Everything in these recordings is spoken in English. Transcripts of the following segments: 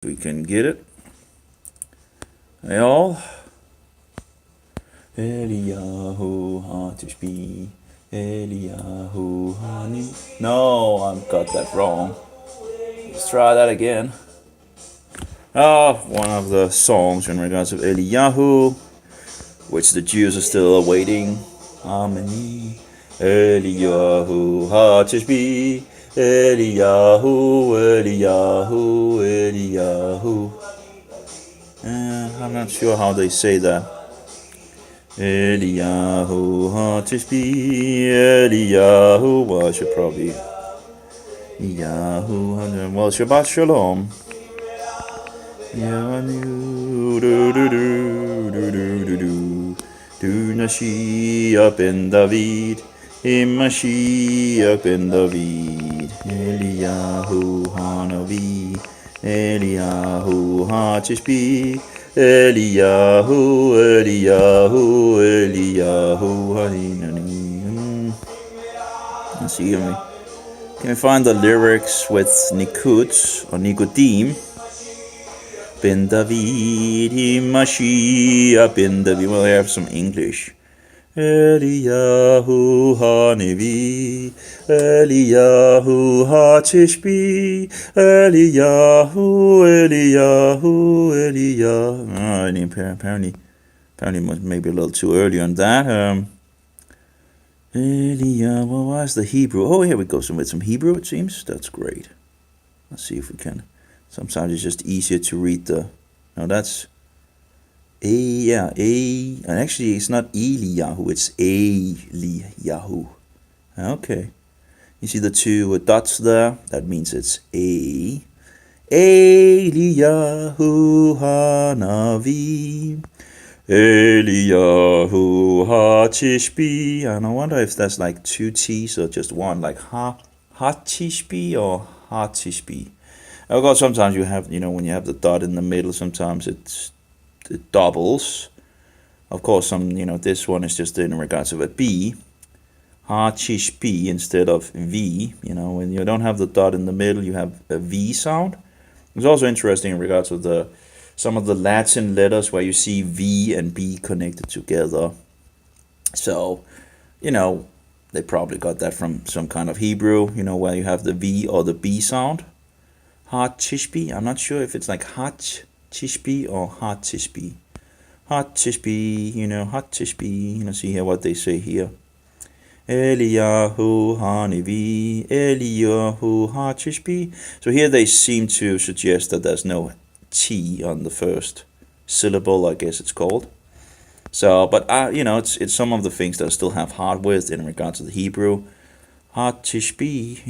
We can get it. Hey all. Eliyahu Hatishbi. Eliyahu Hani. No, I've got that wrong. Let's try that again. One of the songs in regards of Eliyahu, which the Jews are still awaiting. Amen. Eliyahu Hatishbi. Eliyahu, Eliyahu, Eliyahu. I'm not sure how they say that. Eliyahu Hatishbi, Eliyahu. Well, I should probably. Eliyahu. Well, Shabbat Shalom. Du Mashiach ben David. Mashiach ben David. Eliyahu Hanavi. Eliyahu Hatishbi. Eliyahu, Eliyahu, Eliyahu Haninani. Let's see, can we find the lyrics with Nikud or Nikodim? Ben David, Mashiach ben David. Well, I have some English. Eliyahu Hanevi, Eliyahu Hatishbi, Eliyahu, Eliyahu, Eliyahu. Apparently, maybe a little too early on that. Eliyahu, well, what's the Hebrew? Oh, here we go. With some Hebrew, it seems. That's great. Let's see if we can. Sometimes it's just easier to read the. No, that's. And actually it's not Eliyahu, it's Eliyahu. Okay. You see the two dots there? That means it's A. Eliyahu Hanavi. Eliyahu Hatishbi. And I wonder if that's like two T's or just one, like Hatishbi or Hatishbi. Of course, sometimes you have, when you have the dot in the middle, sometimes it doubles. Of course, this one is just in regards of a B. Hatishbi instead of V. When you don't have the dot in the middle, you have a V sound. It's also interesting in regards of some of the Latin letters where you see V and B connected together. So, they probably got that from some kind of Hebrew, where you have the V or the B sound. Hatishbi. I'm not sure if it's like Hatishbi or Hatishbi. Hatishbi, Hatishbi. See here what they say here. Eliyahu Hanivi, Eliyahu Hatishbi. So here they seem to suggest that there's no T on the first syllable, I guess it's called. So, but it's some of the things that I still have hard with in regards to the Hebrew. Hatishbi,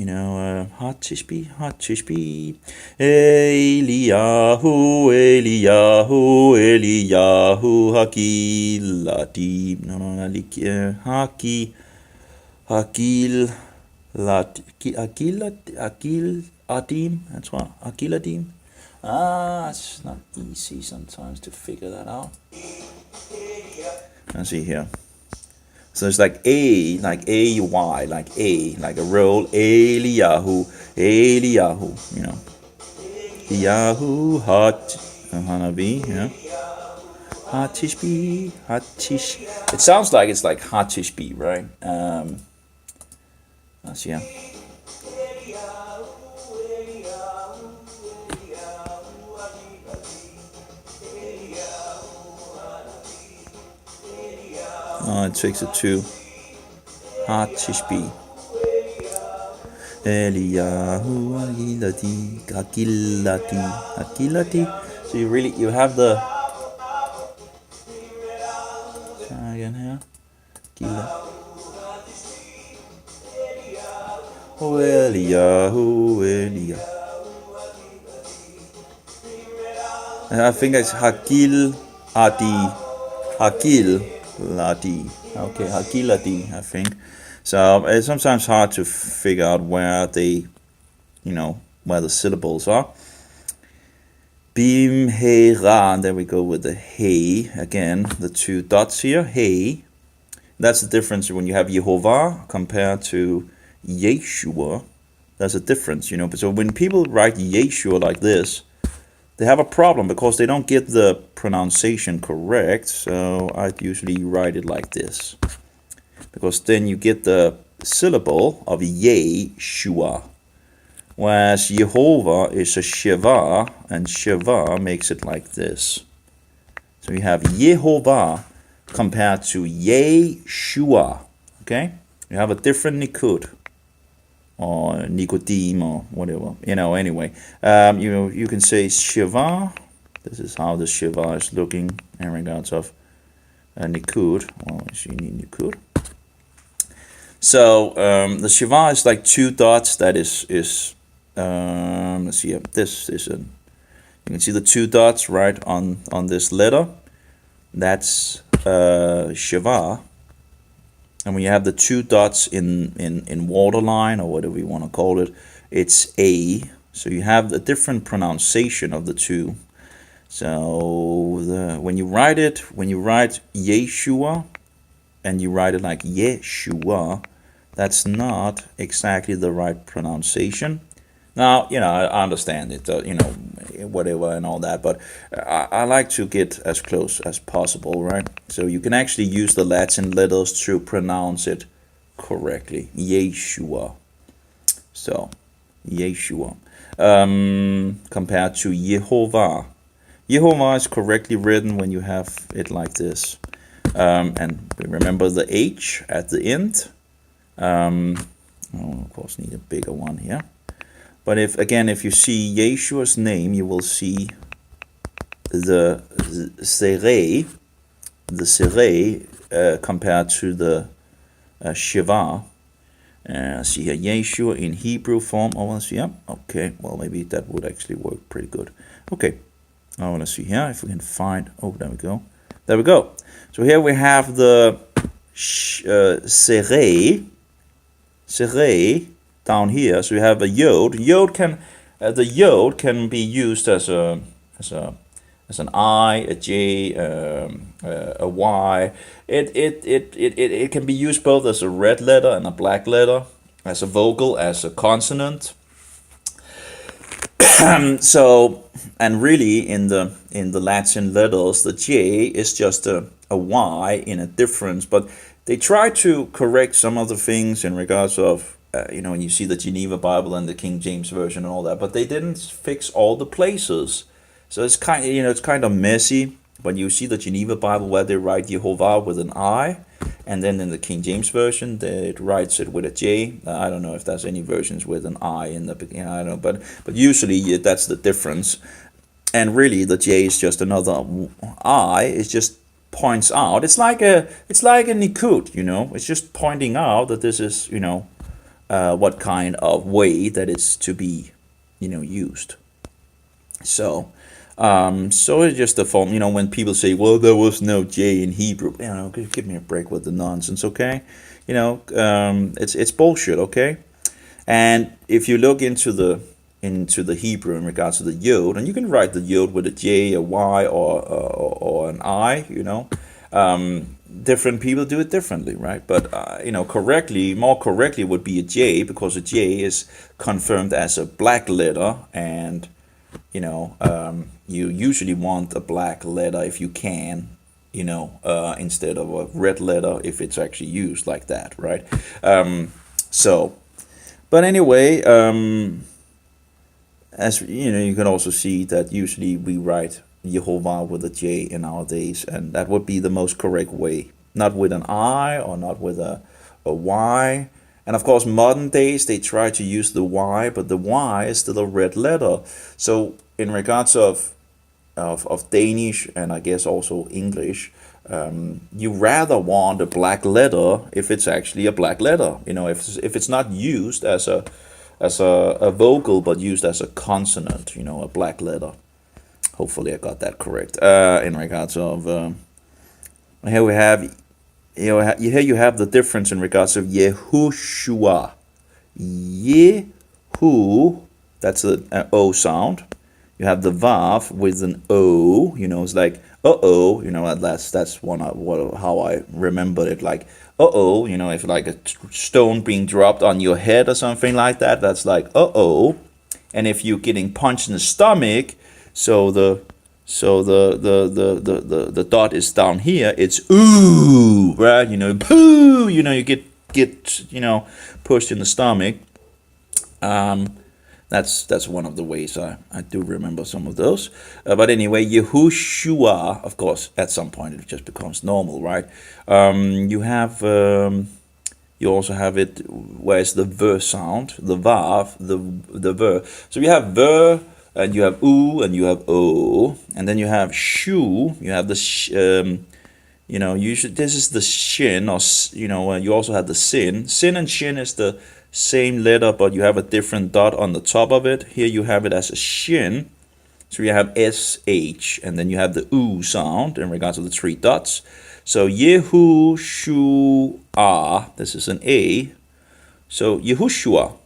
Hatishbi, Hatishbi. Eliyahu, Eliyahu, Eliyahu, Hakilati. Hakil Adim. That's what, Hakiladim. It's not easy sometimes to figure that out. Let's see here. So it's like A, like A-Y, like A, like a roll, Eliyahu, Eliyahu, Eliyahu, Hanavi, Hatishbi, Hatish. It sounds like it's like Hatishbi, right? Let's see. It takes it to Hatishbi. Eliyahu Hakilati. So you have the. Try again here. Eliyahu. I think it's Hakil Adi. Hakilati. Okay, Hakilati, I think. So it's sometimes hard to figure out where they, where the syllables are. Bim, hey, ra, and then we go with the hey again, the two dots here, hey. That's the difference when you have Yehovah compared to Yeshua. There's a difference, So when people write Yeshua like this, they have a problem because they don't get the pronunciation correct. So I usually write it like this, because then you get the syllable of Yeshua, whereas Jehovah is a Shiva, and Shiva makes it like this. So you have Yehovah compared to Yeshua. Okay, you have a different Nikud or Nicodim or whatever. Anyway, you can say Shiva. This is how the Shiva is looking in regards of Nikud. Well, you need Nikud. So the Shiva is like two dots. That is let's see. This is you can see the two dots right on this letter. That's Shiva. And when you have the two dots in waterline, or whatever you want to call it, it's A. So you have a different pronunciation of the two. So when you write Yeshua and you write it like Yeshua, that's not exactly the right pronunciation. Now, I understand it, whatever and all that, but I like to get as close as possible, right? So you can actually use the Latin letters to pronounce it correctly. Yeshua. So, Yeshua. Compared to Yehovah. Yehovah is correctly written when you have it like this. And remember the H at the end. Of course, need a bigger one here. But if you see Yeshua's name, you will see the Serei, compared to the Shiva. See here, Yeshua in Hebrew form. I want to see, yeah, okay, well, maybe that would actually work pretty good. Okay, I want to see here if we can find, there we go. There we go. So here we have the Serei down here. So you have a yod. The yod can be used as an I, a J, a Y. It can be used both as a red letter and a black letter, as a vocal, as a consonant. So, and really in the Latin letters, the J is just a Y in a difference, but they try to correct some of the things in regards of when you see the Geneva Bible and the King James Version and all that, but they didn't fix all the places. So it's kind of messy. But you see the Geneva Bible where they write Yehovah with an I, and then in the King James Version it writes it with a J. I don't know if there's any versions with an I in the beginning. I don't know, but usually that's the difference. And really, the J is just another I. It just points out. It's like a nikud. It's just pointing out that this is what kind of way that it's to be used. So it's just a form, when people say, well, there was no J in Hebrew, give me a break with the nonsense, okay? It's bullshit, okay? And if you look into the Hebrew in regards to the yod, and you can write the yod with a J, a Y, or an I, different people do it differently, right? But more correctly would be a J, because a J is confirmed as a black letter, and you usually want a black letter if you can, instead of a red letter if it's actually used like that, right? But anyway, as you can also see that usually we write Yehovah with a J in our days, and that would be the most correct way, not with an I or not with a Y. And of course, modern days, they try to use the Y, but the Y is still a red letter. So in regards of Danish, and I guess also English, you rather want a black letter if it's actually a black letter. If it's not used as a vocal, but used as a consonant, a black letter. Hopefully I got that correct. In regards of, here we have, here you have the difference in regards of Yehoshua. Yehu, that's an O sound. You have the Vav with an O, it's like, uh-oh, that's one of how I remembered it, like, uh-oh, if like a stone being dropped on your head or something like that, that's like, uh-oh. And if you're getting punched in the stomach, So the dot is down here. It's ooh, right? Poo. You get pushed in the stomach. That's one of the ways I do remember some of those. But anyway, Yehoshua, of course, at some point it just becomes normal, right? You also have it where it's the ver sound, the vav, the ver. So you have ver, and you have u, and you have o, and then you have shu. You have the usually this is the shin, or you also have the sin. Sin and shin is the same letter, but you have a different dot on the top of it. Here you have it as a shin. So you have sh, and then you have the u sound in regards to the three dots. So Yehoshua, this is an A. So Yehoshua,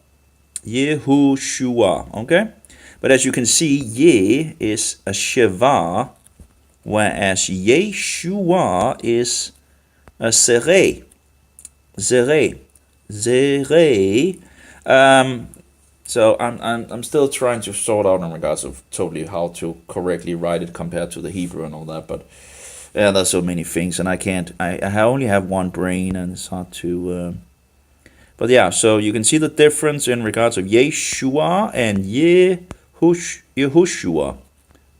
okay? But as you can see, Ye is a Sheva, whereas Yeshua is a Zere. So I'm still trying to sort out in regards of totally how to correctly write it compared to the Hebrew and all that, but yeah, there's so many things, and I only have one brain, and it's hard to. But yeah, so you can see the difference in regards of Yeshua and Yehoshua.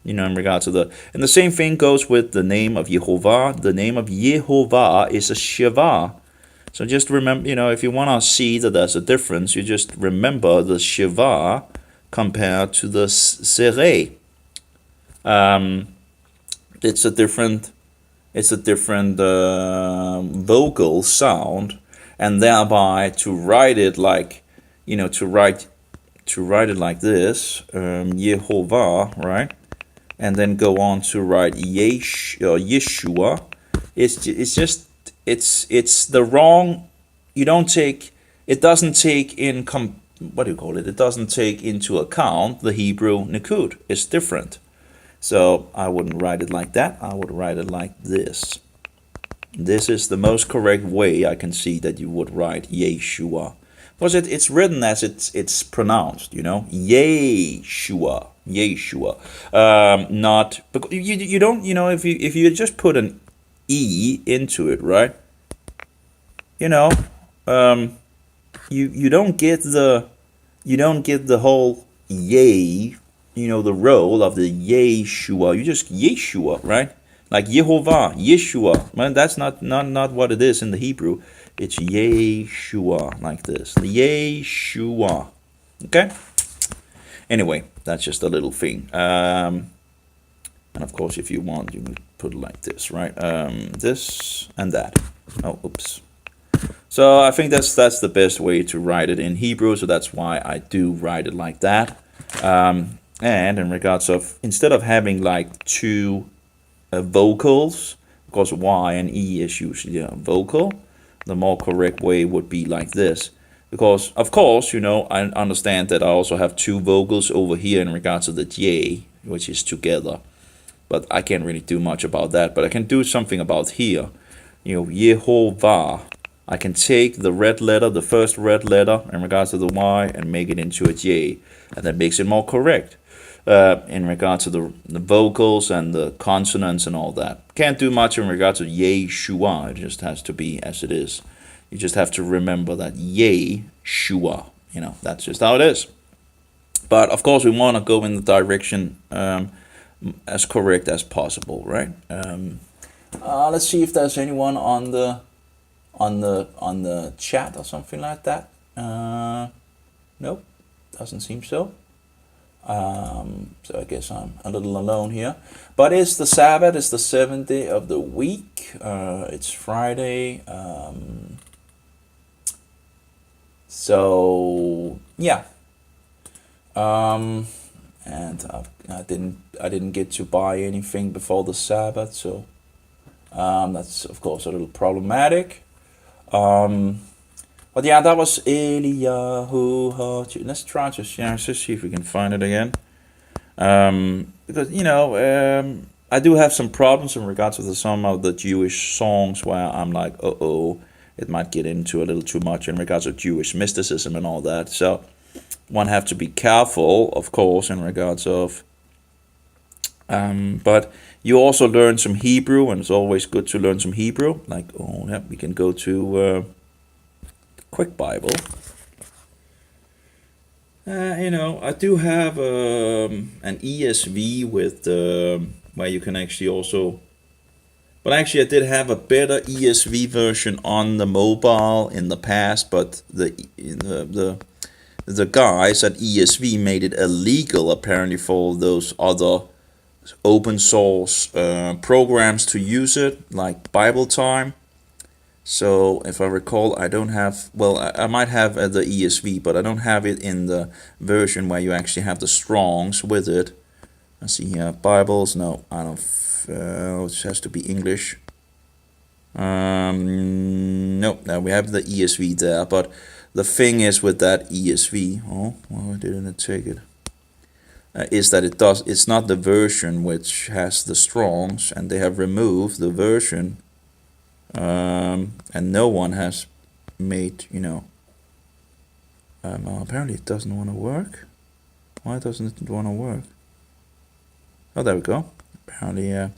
In regards to and the same thing goes with the name of Yehovah. The name of Yehovah is a Sheva. So just remember, if you want to see that there's a difference, you just remember the Sheva compared to the Zere. It's a different vocal sound, and thereby to write it like, to write it like this, Yehovah, right, and then go on to write Yeshua. It's the wrong. It doesn't take in It doesn't take into account the Hebrew Nikud. It's different. So I wouldn't write it like that. I would write it like this. This is the most correct way I can see that you would write Yeshua. Because it's written as it's pronounced, Yeshua. Not because you don't, if you just put an E into it, right? You don't get the whole yay, the role of the Yeshua. You just Yeshua, right? Like Yehovah, Yeshua. Man, that's not what it is in the Hebrew. It's Yeshua, like this. The Yeshua. Okay? Anyway, that's just a little thing. And of course, if you want, you can put it like this, right? This and that. Oh, oops. So I think that's the best way to write it in Hebrew. So that's why I do write it like that. And in regards of, instead of having like two vocals, because Y and E is usually a vocal, the more correct way would be like this. Because, of course, I understand that I also have two vocals over here in regards to the J, which is together. But I can't really do much about that. But I can do something about here. Yehovah. I can take the red letter, the first red letter in regards to the Y, and make it into a J. And that makes it more correct in regards to the vocals and the consonants and all that. Can't do much in regards to Yeshua. It just has to be as it is. You just have to remember that Yeshua. That's just how it is. But of course, we want to go in the direction as correct as possible, right? Let's see if there's anyone on the chat or something like that. Nope, doesn't seem so. So I guess I'm a little alone here. But it's the Sabbath. It's the 7th day of the week. It's Friday. So yeah. And I didn't get to buy anything before the Sabbath, so that's of course a little problematic. But yeah, that was Eliyahu. Let's try to see if we can find it again. Because I do have some problems in regards to some of the Jewish songs where I'm like, it might get into a little too much in regards to Jewish mysticism and all that. So one have to be careful, of course, in regards of But you also learn some Hebrew, and it's always good to learn some Hebrew. Like, oh yeah, we can go to Quick Bible. I do have an ESV with where you can actually also. But actually, I did have a better ESV version on the mobile in the past. But the guys at ESV made it illegal apparently for those other open source programs to use it, like Bible Time. So if I recall, I don't have, well, I might have the ESV, but I don't have it in the version where you actually have the Strongs with it. I see here, Bibles, no, I don't, it has to be English. No, we have the ESV there, but the thing is with that ESV, oh, why didn't it take it? Is that it's not the version which has the Strongs, and they have removed the version. And no one has made, apparently it doesn't want to work. Why doesn't it want to work? Oh, there we go. Apparently,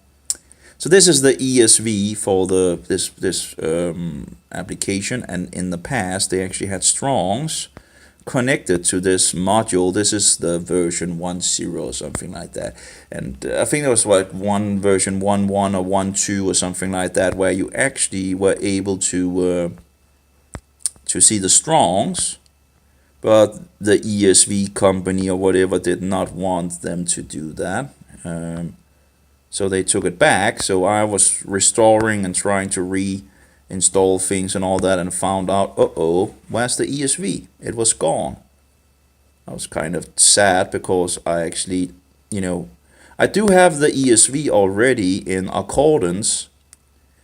so this is the ESV for this application, and in the past they actually had Strongs connected to this module. This is the version 1.0 or something like that, and I think it was like version 1.1 or 1.2 or something like that, where you actually were able to see the Strongs, but the ESV company or whatever did not want them to do that, so they took it back. So I was restoring and trying to install things and all that, and found out, where's the ESV? It was gone. I was kind of sad because I actually, I do have the ESV already in accordance,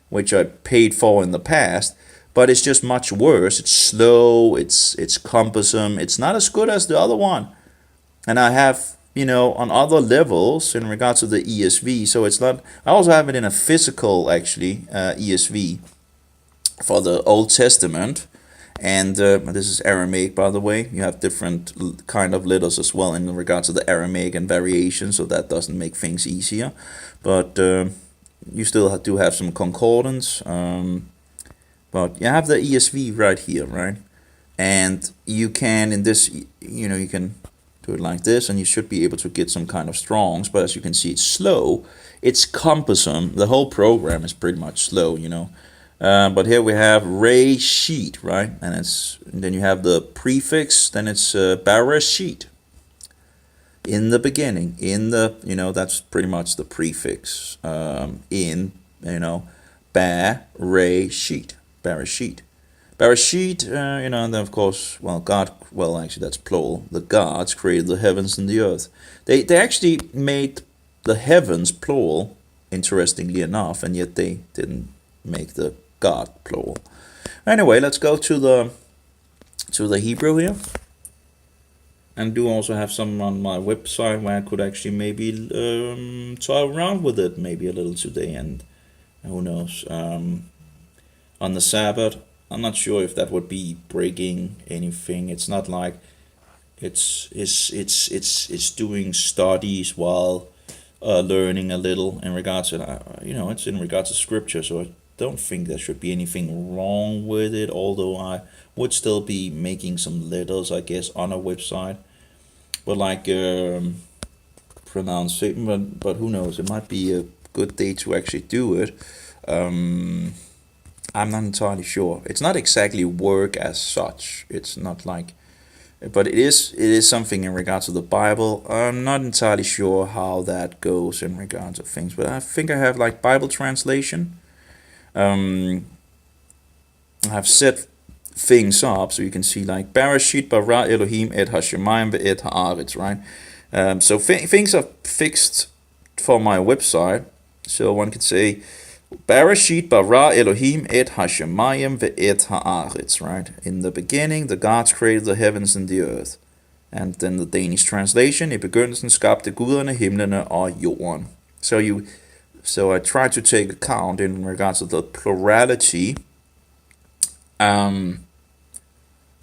which I paid for in the past, but it's just much worse. It's slow, it's cumbersome, it's not as good as the other one. And I have, on other levels in regards to the ESV, so it's not, I also have it in a physical, actually, ESV, for the Old Testament, and this is Aramaic, by the way. You have different kind of letters as well in regards to the Aramaic and variations, so that doesn't make things easier, but you still do have some concordance, but you have the ESV right here, right? And you can, in this, you can do it like this, and you should be able to get some kind of Strongs, but as you can see, it's slow, it's cumbersome, the whole program is pretty much slow, but here we have Reshit, right? And then you have the prefix, then it's Bereshit. In the beginning, that's pretty much the prefix. Bereshit. Bereshit. Bereshit, and then of course, actually that's plural. The gods created the heavens and the earth. They actually made the heavens plural, interestingly enough, and yet they didn't make the God plural. Anyway, let's go to the Hebrew here, and do also have some on my website where I could actually maybe try around with it maybe a little today, and who knows, on the Sabbath. I'm not sure if that would be breaking anything. It's not like it's doing studies while learning a little in regards to it's in regards to scripture, so I don't think there should be anything wrong with it, although I would still be making some letters, I guess, on a website, but like pronunciation, but who knows, it might be a good day to actually do it. I'm not entirely sure. It's not exactly work as such. It's not like, but it is something in regards to the Bible. I'm not entirely sure how that goes in regards to things, but I think I have like Bible translation. I have set things up so you can see like Bereshit bara Elohim et hashemayim ve'et haaretz, right? So things are fixed for my website. So one could say Bereshit bara Elohim et hashemayim ve'et haaretz, right? In the beginning, the gods created the heavens and the earth. And then the Danish translation, i begyndelsen skabte guderne himlene og jorden. So I try to take account in regards to the plurality. And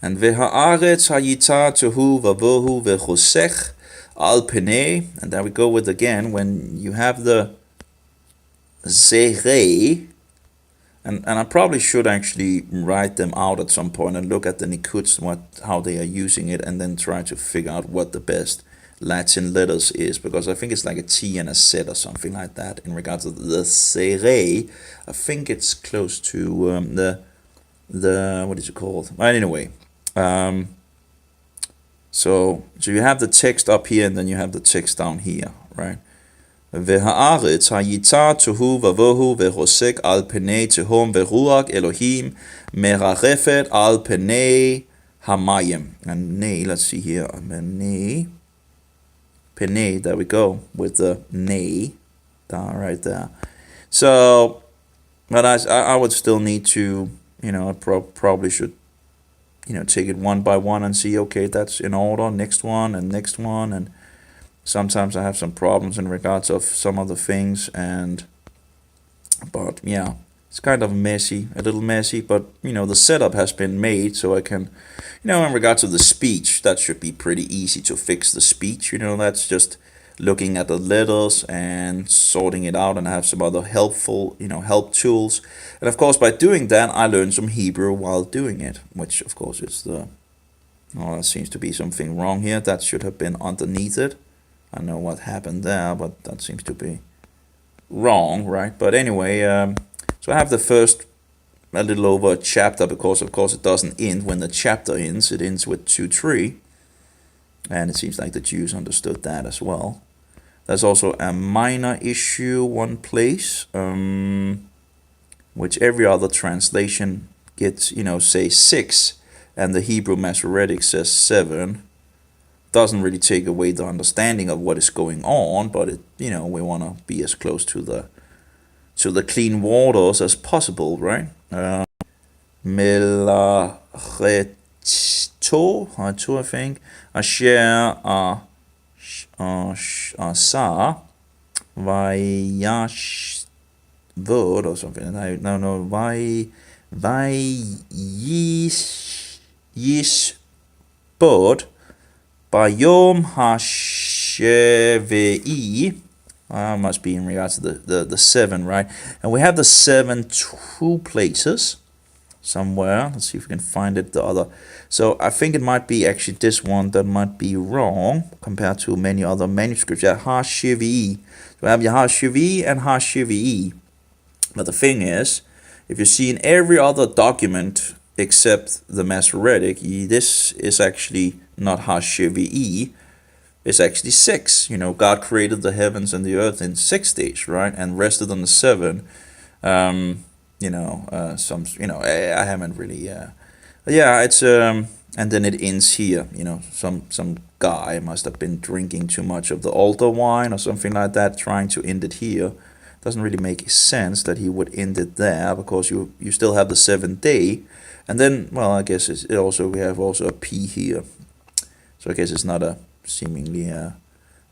v'haaretz hayita tohu vavohu v'chosech al penei, and there we go with again, when you have the zerei, and I probably should actually write them out at some point and look at the nikuts, how they are using it, and then try to figure out what the best Latin letters is, because I think it's like a T and a Z or something like that in regards to the serei. I think it's close to the what is it called? Well, anyway, so you have the text up here and then you have the text down here, right? והארץ הייתה תוהו ובוהו ורוסק על פני תהום ורוח אלוהים מרחפת על פני המים. And nay, let's see here, Pene, there we go, with the nay down right there. So, but I would still need to, I probably should, take it one by one and see, okay, that's in order, next one, and sometimes I have some problems in regards of some other things, but yeah, it's kind of messy, a little messy, but the setup has been made so I can, in regards to the speech, that should be pretty easy to fix the speech. That's just looking at the letters and sorting it out, and I have some other helpful, help tools. And of course, by doing that, I learned some Hebrew while doing it, which of course is there seems to be something wrong here. That should have been underneath it. I know what happened there, but that seems to be wrong, right? But anyway, so I have the first a little over a chapter, because of course it doesn't end when the chapter ends. It ends with 2-3, and it seems like the Jews understood that as well. There's also a minor issue one place, which every other translation gets, say 6, and the Hebrew Masoretic says 7. Doesn't really take away the understanding of what is going on, but it, we want to be as close to the clean waters as possible, right? Melacheto, I think, asher asa vayash vod or something. No, vayish bod Bayom Hashevei, must be in regards to the 7, right? And we have the 7 two places somewhere. Let's see if we can find it, the other. So I think it might be actually this one that might be wrong compared to many other manuscripts. Yeah, Hashevei. So we have your Hashevei and Hashevei. But the thing is, if you see in every other document except the Masoretic, this is actually not Hashevei, it's actually 6. God created the heavens and the earth in 6 days, right? And rested on the 7. I haven't really, it's, and then it ends here, some guy must have been drinking too much of the altar wine or something like that, trying to end it here. Doesn't really make sense that he would end it there, because you still have the 7th day. And then, well, I guess we have also a P here. So I guess it's not a seemingly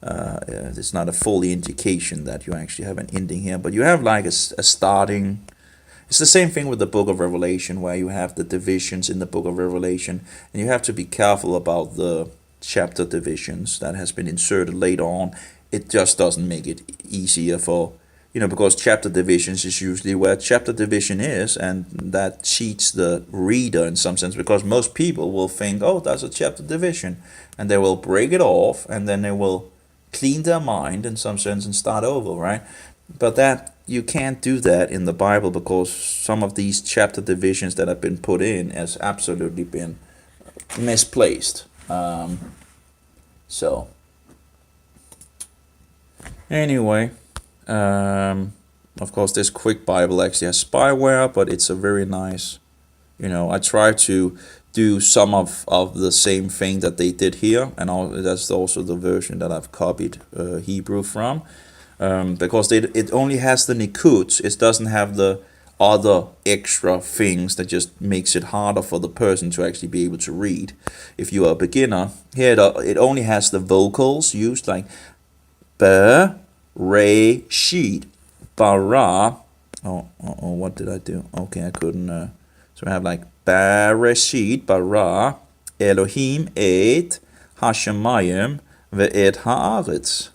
it's not a full indication that you actually have an ending here, but you have like a starting. It's the same thing with the book of Revelation, where you have the divisions in the book of Revelation, and you have to be careful about the chapter divisions that has been inserted later on. It just doesn't make it easier for, because chapter divisions is usually where chapter division is, and that cheats the reader in some sense, because most people will think, oh, that's a chapter division, and they will break it off, and then they will clean their mind in some sense and start over, right? But that you can't do that in the Bible, because some of these chapter divisions that have been put in has absolutely been misplaced. So anyway, of course, this quick Bible actually has spyware, but it's a very nice, I try to do some of the same thing that they did here, and that's also the version that I've copied Hebrew from, because it only has the nikuts. It doesn't have the other extra things that just makes it harder for the person to actually be able to read. If you are a beginner, here it only has the vocals used, like be, re, sheet, bara. What did I do? Okay, I couldn't. So I have like Bereshit, bara, Elohim, et, Hashemayim, ve'et ha'aretz.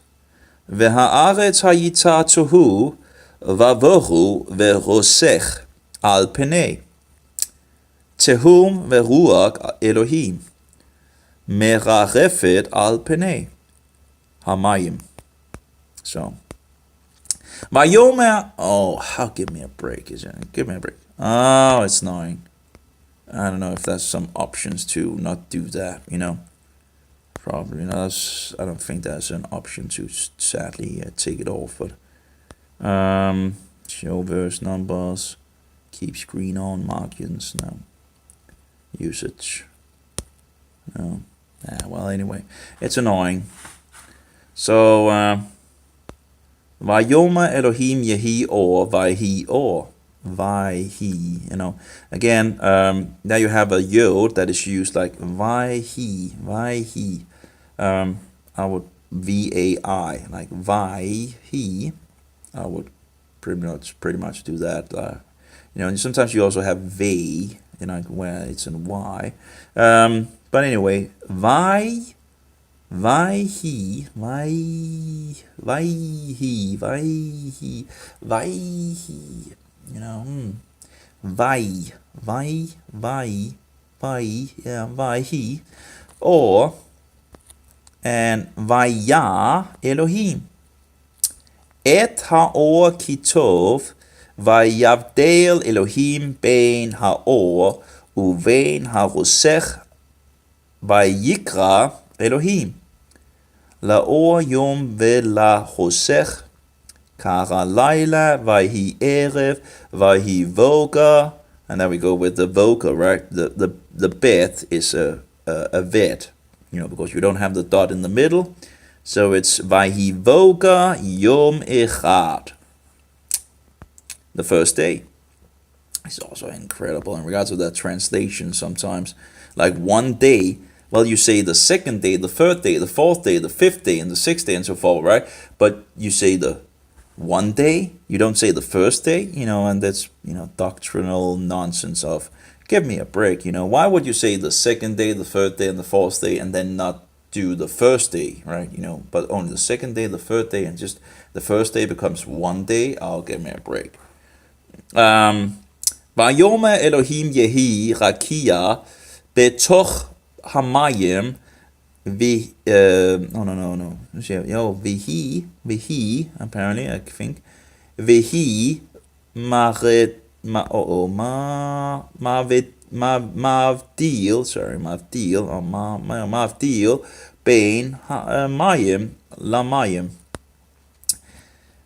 Ve'ha'aretz hayita tohu vavohu ve'rosech al penei. Tehum ve'ruach Elohim. Merarefet al penei. Hamayim. So. Vayomer. Give me a break. Give me a break. Oh, it's annoying. I don't know if there's some options to not do that, Probably not. I don't think there's an option to sadly take it off, but show verse numbers, keep screen on, margins, no. Usage, no. Well, anyway, it's annoying. So, Vayoma Elohim Yehi or Vayhi or Vayhi, Again, now you have a yod that is used like Vayhi. I would VAI, like Vayhi. I would pretty much do that. And sometimes you also have Vay, where it's in Y. But anyway, Vayhi, Vayhi, Vayhi, or and Vaya Elohim. Et haor kitov vayavdel Elohim bein haor uvein harosech vayikra Elohim. Laor yom vela hosech kara laila vayhi erev vayhi voga. And then we go with the voga, right? The bet is a vet, because you don't have the dot in the middle. So it's vayhi voga yom echad. The first day. It's also incredible in regards to that translation sometimes. Like one day, well, you say the second day, the third day, the fourth day, the fifth day, and the sixth day, and so forth, right? But you say the one day, you don't say the first day, and that's, doctrinal nonsense of, give me a break, Why would you say the second day, the third day, and the fourth day, and then not do the first day, right? But only the second day, the third day, and just the first day becomes one day. Give me a break. Vayomer Elohim Yehi Rakia betoch hamayim vihi apparently I think vihi mavdil bein mayim lamayim.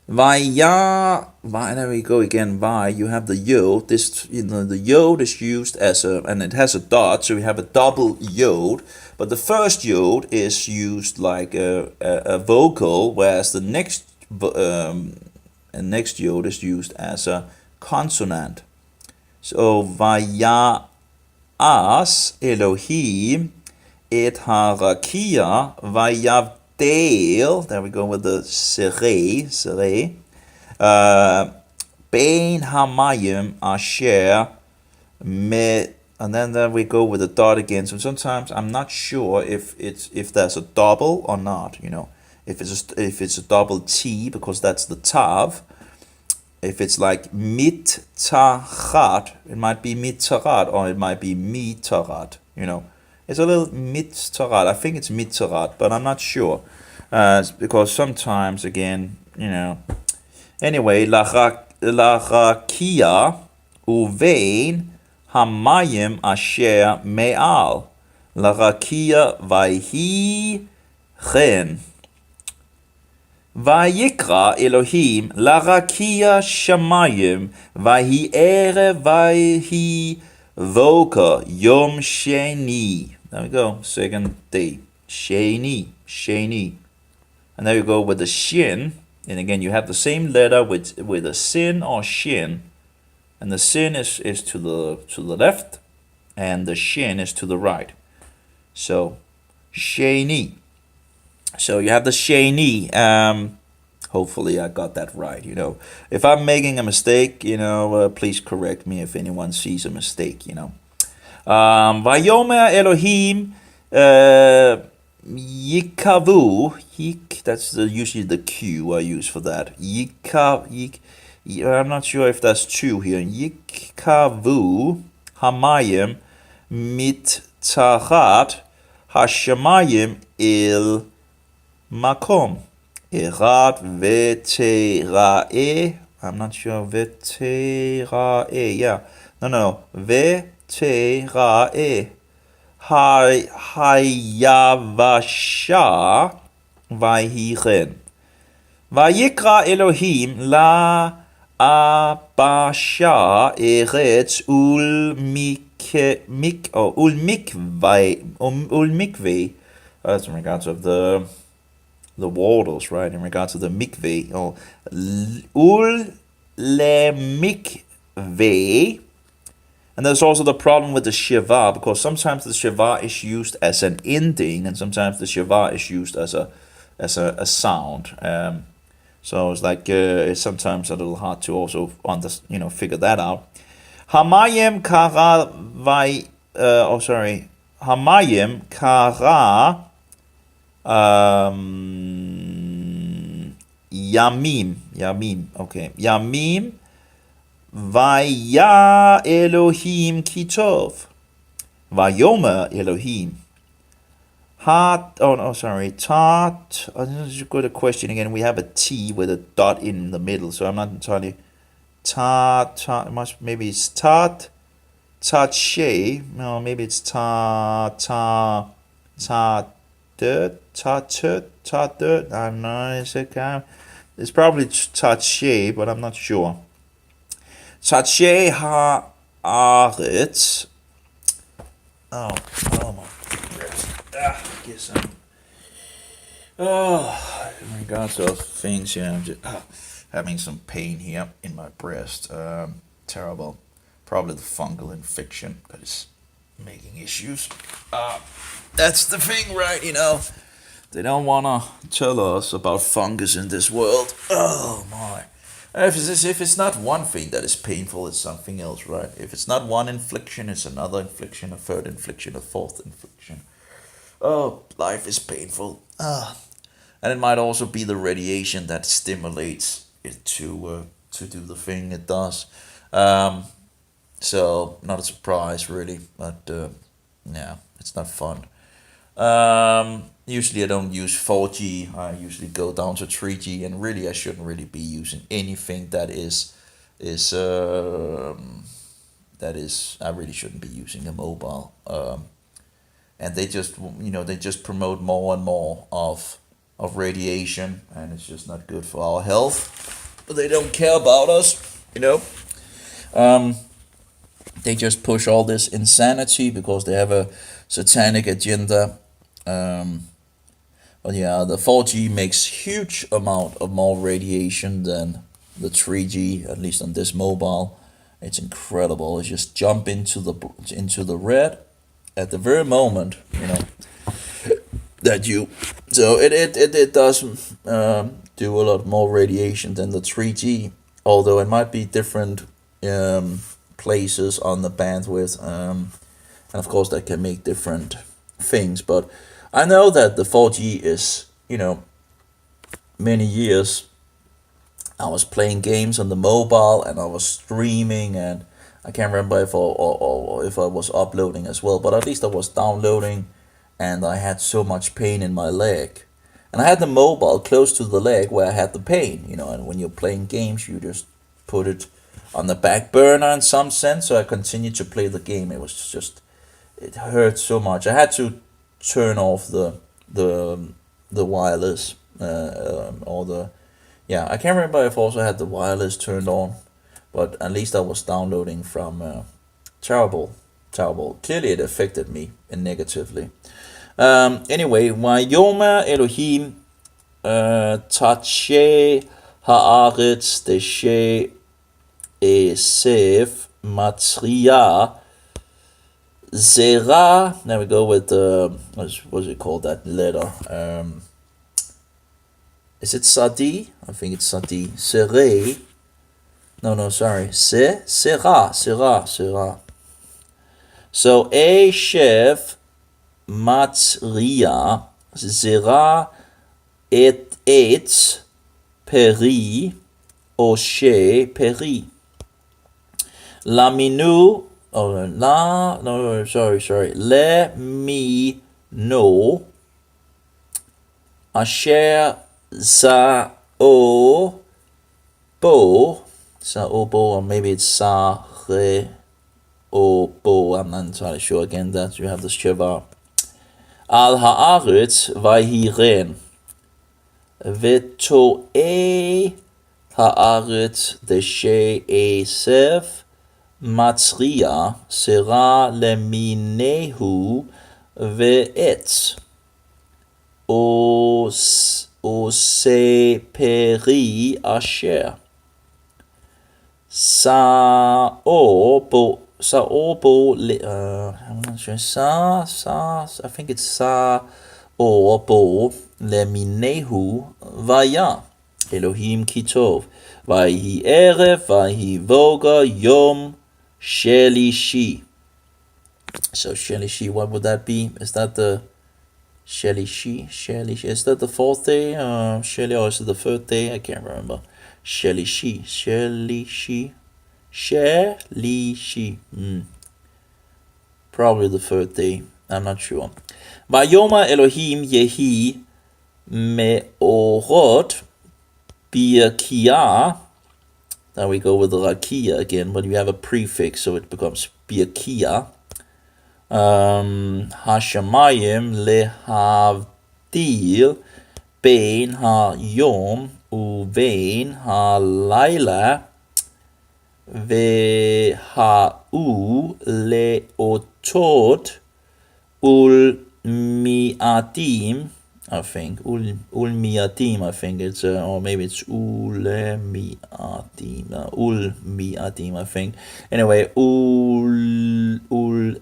Vaya, there we go again. Vay, you have the yod. This, the yod is used as and it has a dot, so we have a double yod. But the first yod is used like a vocal, whereas the next yod is used as a consonant. So vaya as Elohim et harakia vayav. There we go with the serei. Bein hamayim asher me, and then there we go with the dot again. So sometimes I'm not sure if there's a double or not. If it's a double T, because that's the tav. If it's like mitachat, it might be mitarat, or it might be mitarat. It's a little mitzarat. I think it's mitzarat, but I'm not sure. Because sometimes, again, Anyway, larakia uvein hamayim asher me'al. Larakia vayhi chen. Vayikra Elohim larakia shamayim vayhi erev vayhi voka yom sheni. There we go, second day. Sheni. And there you go with the shin. And again, you have the same letter with a sin or shin. And the sin is to the left, and the shin is to the right. So, sheni. So you have the sheni. Hopefully I got that right. If I'm making a mistake, please correct me if anyone sees a mistake. Vayomer Elohim Yikavu, that's usually the Q I use for that. I'm not sure if that's true here. Yikavu hamayim mitzachat hashamayim il makom. Erat vetera'e. I'm not sure. Vetera'e. Yeah. No. Vetera'e. Hayavasha Vahichen. Vayikra Elohim la Abasha Eretz Ulmikve. That's in regards of the waters, right? In regards to the mikve. Ulemikve. And there's also the problem with the shiva, because sometimes the shiva is used as an ending, and sometimes the shiva is used as a sound. So it's like it's sometimes a little hard to also figure that out. Hamayim kara Hamayim kara Yamim. Okay. Yamim Vaya Elohim Kitov. Vayomer Elohim. Tat. This is a good question again. We have a T with a dot in the middle, so I'm not entirely. Maybe it's Tat. Tatshe. No, maybe it's Dirt. I'm not. It's probably Tatshe, but I'm not sure. Tatshe ha'aretz. Oh my goodness. Guess I'm. In regards to things, yeah, I'm just having some pain here in my breast. Terrible. Probably the fungal infection that is making issues. That's the thing, right? They don't want to tell us about fungus in this world. Oh my. If it's not one thing that is painful, it's something else, right? If it's not one infliction, it's another infliction, a third infliction, a fourth infliction. Oh, life is painful. And it might also be the radiation that stimulates it to do the thing it does. So not a surprise really, but yeah, it's not fun. Usually I don't use 4G. I usually go down to 3G, and really I shouldn't really be using anything that is I really shouldn't be using a mobile. And they just promote more and more of radiation, and it's just not good for our health. But they don't care about us, They just push all this insanity because they have a satanic agenda. But yeah, the 4G makes huge amount of more radiation than the 3G, at least on this mobile. It's incredible. It's just jump into the red at the very moment, that you. So it does do a lot more radiation than the 3G, although it might be different places on the bandwidth, and of course that can make different things. But I know that the 4G is, many years I was playing games on the mobile and I was streaming, and I can't remember if I was uploading as well, but at least I was downloading, and I had so much pain in my leg. And I had the mobile close to the leg where I had the pain, and when you're playing games, you just put it on the back burner in some sense, so I continued to play the game. It was just, it hurt so much. I had to turn off the wireless, I can't remember if I also had the wireless turned on, but at least I was downloading from terrible. Clearly it affected me negatively. Anyway, Vayomer Elohim Tatshe Haaretz Deshe Esef Matria Zera. Now we go with what's it called, that letter? Is it Sadi? I think it's Sadi. Sere. No, sorry. Sera. So Eshev Matria Zera et peri Oshe peri. Laminu. Le mi no. Asher za o bo. Sa o bo, or maybe it's sa re o bo. I'm not entirely sure. Again, that you have the shiva. Al haaretz vahiren. Veto haaretz deshe esev. Matzria sera leminehu ve'etz. O seperi asher. Saobo, I'm not sure. I think it's Saobo leminehu vaya. Elohim kitov. Vahi erev, vahi voga yom shelishi. So shelishi, what would that be? Is that the shelishi? Is that the fourth day? Sheli, or is it the third day? I can't remember. Shelishi. Probably the third day. I'm not sure. Vayoma Elohim yehi meorot birkia. Now we go with the rakia again, but you have a prefix, so it becomes birkia. Hashamayim lehavdil bein hayom uvein halayla vehau leotot ul miatim. I think ul miatim. I think it's or maybe it's ul miatim. I think. Anyway, ul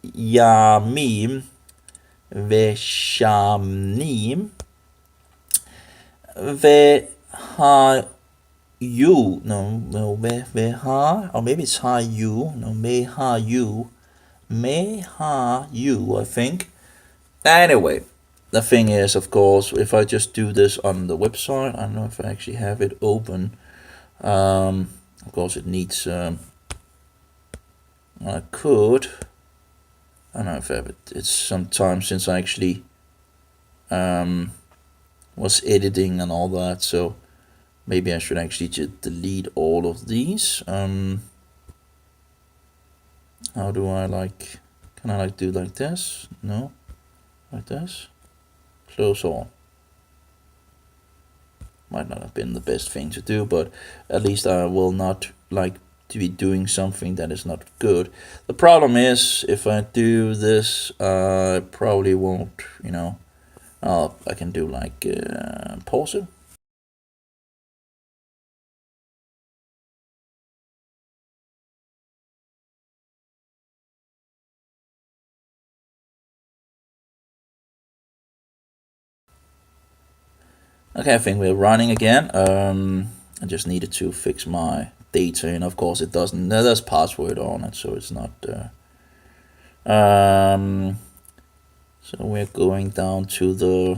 yamim veshamnim vehayu. Veha, or maybe it's hayu. No, mehayu. I think. Anyway, the thing is, of course, if I just do this on the website, I don't know if I actually have it open. Of course, it needs. I could. I don't know if I have it. It's some time since I actually was editing and all that, so maybe I should actually just delete all of these. How do I can I do like this? No, like this. Close all. Might not have been the best thing to do, but at least I will not to be doing something that is not good. The problem is, if I do this, I probably won't, I can do pause it. Okay, I think we're running again. I just needed to fix my data, and of course it doesn't. There's password on it, so it's not. So we're going down to the.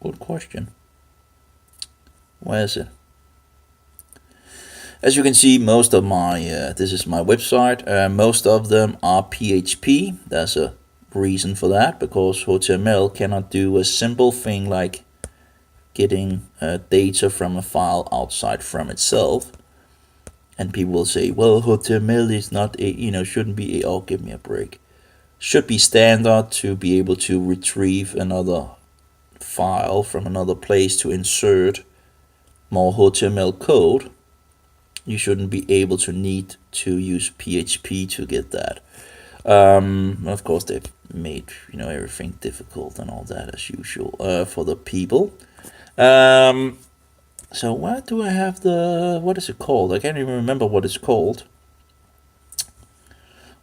Good question. Where is it? As you can see, most of my, this is my website, most of them are PHP. There's a reason for that, because HTML cannot do a simple thing like getting data from a file outside from itself. And people will say, well, HTML is not shouldn't be oh, give me a break. Should be standard to be able to retrieve another file from another place to insert more HTML code. You shouldn't be able to need to use PHP to get that. Of course, they've made everything difficult and all that as usual for the people. So where do I have what is it called? I can't even remember what it's called.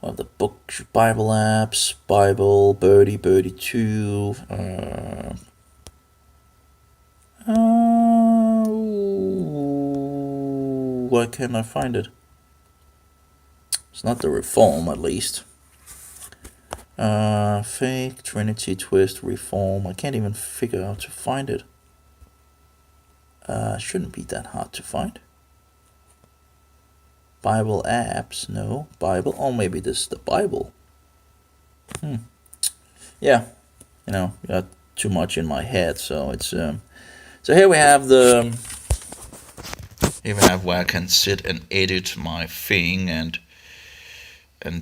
Well, the book, Bible apps, Bible, Birdie 2. why can't I find it? It's not the reform, at least. Fake, Trinity, twist, reform. I can't even figure out to find it. Shouldn't be that hard to find. Bible apps, no. Bible, oh, maybe this is the Bible. Yeah, got too much in my head, so it's, so here we have where I can sit and edit my thing and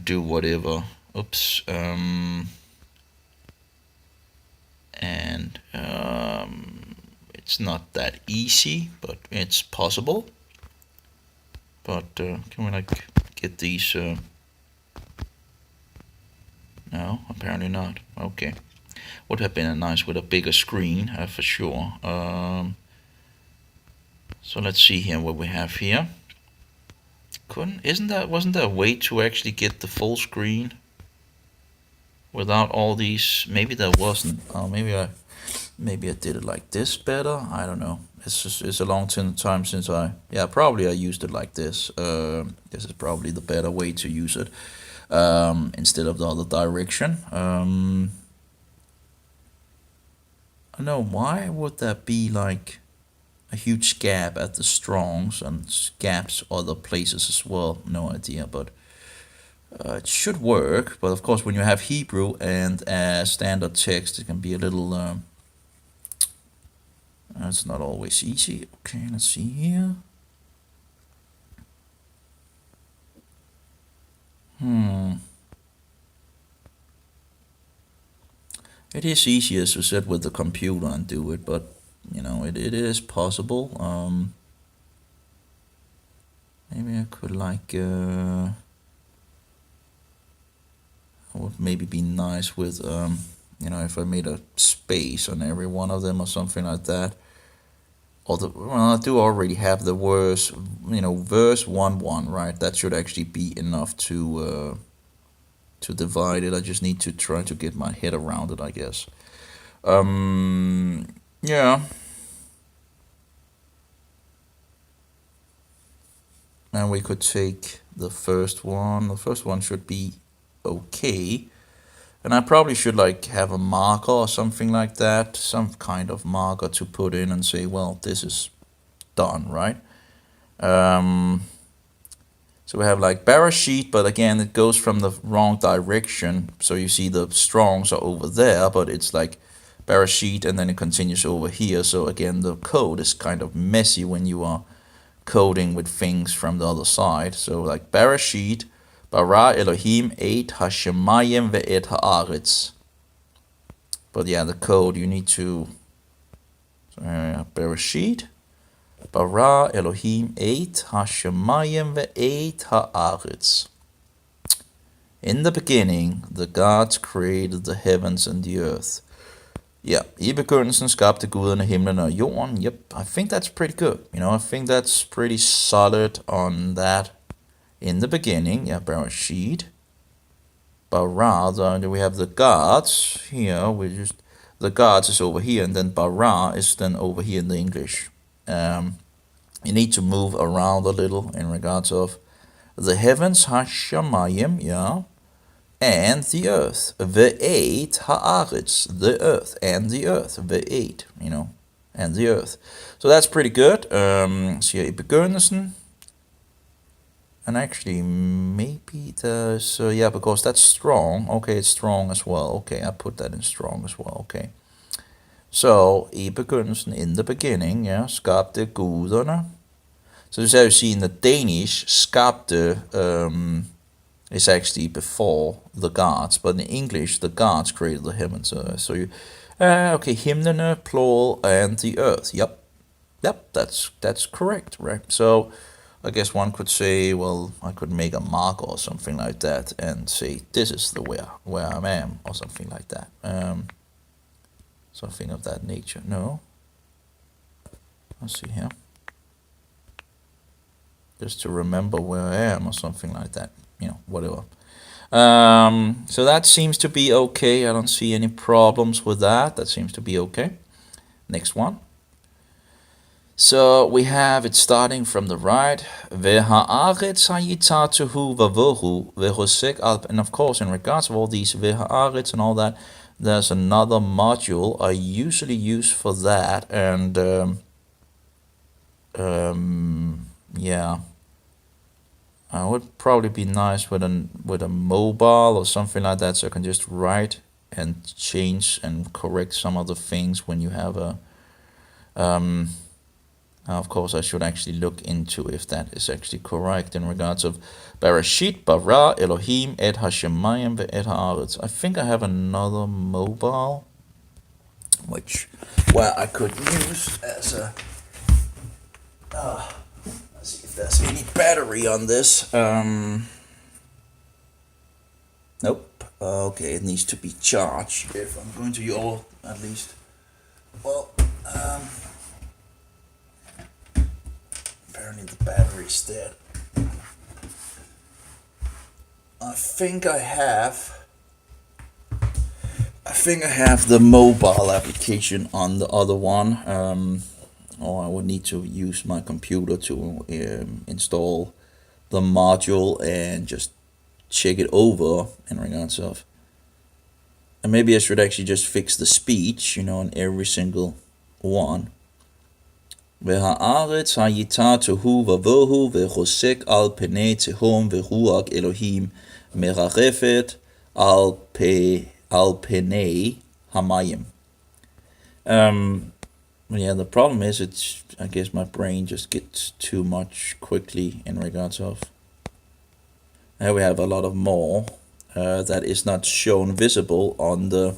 do whatever. Oops. It's not that easy, but it's possible. But can we like get these? No, apparently not. Okay, would have been nice with a bigger screen for sure. So let's see here what we have here. Wasn't there a way to actually get the full screen without all these? Maybe there wasn't. Maybe I did it like this better. I don't know. It's a long time since probably I used it like this. This is probably the better way to use it instead of the other direction. I know, why would there be like a huge gap at the Strongs and gaps other places as well? No idea, but it should work. But of course, when you have Hebrew and standard text, it can be a little. It's not always easy. Okay, let's see here. It is easier to sit with the computer and do it, but it is possible. Maybe I could like it would maybe be nice with if I made a space on every one of them or something like that. I do already have the verse 1:1, right? That should actually be enough to divide it. I just need to try to get my head around it, I guess. Yeah. And we could take the first one. The first one should be okay. And I probably should like have a marker or something like that, some kind of marker to put in and say, well, this is done, right? So we have like Bereshit, but again, it goes from the wrong direction. So you see the Strongs are over there, but it's like Bereshit and then it continues over here. So again, the code is kind of messy when you are coding with things from the other side. So like Bereshit, bara Elohim et hashemayim ve'et haaretz. But yeah, the code you need to Bereshit, bara Elohim et hashemayim ve'et haaretz. In the beginning, the gods created the heavens and the earth. Yeah, i begyndelsen skabte guderne himlen og jorden. Yep, I think that's pretty good. I think that's pretty solid on that. In the beginning, yeah, Bereshit. Bara, we have the gods here. The gods is over here, and then bara is then over here in the English. You need to move around a little in regards of the heavens, hashamayim, yeah, and the earth, ve'et haaretz, the earth, and the earth, ve'et, and the earth. So that's pretty good. So yeah, i begyndelsen. And actually, maybe there's, because that's strong. Okay, it's strong as well. Okay, I put that in strong as well. Okay. So, i begyndelsen, in the beginning, yeah, skabte guderne. So this is how you see in the Danish, skabte is actually before the gods, but in English, the gods created the heavens. So you, okay, himlene, plural, and the earth. Yep, that's correct, right? So I guess one could say, well, I could make a marker or something like that and say, this is the where I am, or something like that. Something of that nature. No. Let's see here. Just to remember where I am or something like that. Whatever. So that seems to be okay. I don't see any problems with that. That seems to be okay. Next one. So we have it starting from the right. And of course, in regards of all these V'ha'aretz and all that, there's another module I usually use for that. And yeah, it would probably be nice with a mobile or something like that, so I can just write and change and correct some of the things when you have a of course, I should actually look into if that is actually correct in regards of Bereshit bara Elohim et hashemayim ve'et haaretz. I think I have another mobile, where I could use as a. Let's see if there's any battery on this. Nope. Okay, it needs to be charged if I'm going to use at least. Well, apparently the battery's dead. I think I have the mobile application on the other one, or I would need to use my computer to install the module and just check it over in regards of. And maybe I should actually just fix the speech, in every single one. והארץ הייתה תוהו ובוהו וחוסק על פני תהום ורוח אלוהים מרחפת על פני המים. Yeah, the problem is I guess my brain just gets too much quickly in regards of. Now we have a lot of more that is not shown visible on the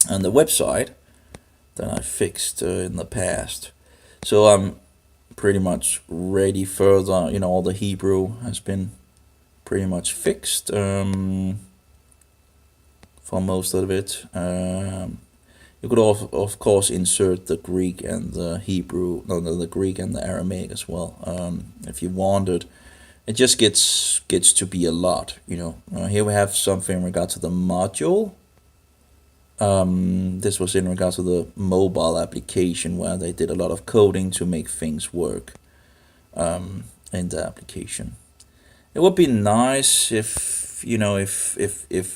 website that I fixed in the past. So I'm pretty much ready further. All the Hebrew has been pretty much fixed for most of it. You could of course insert the Greek and the Hebrew, the Greek and the Aramaic as well, if you wanted. It just gets to be a lot. Here we have something in regards to the module. This was in regards to the mobile application where they did a lot of coding to make things work in the application. It would be nice if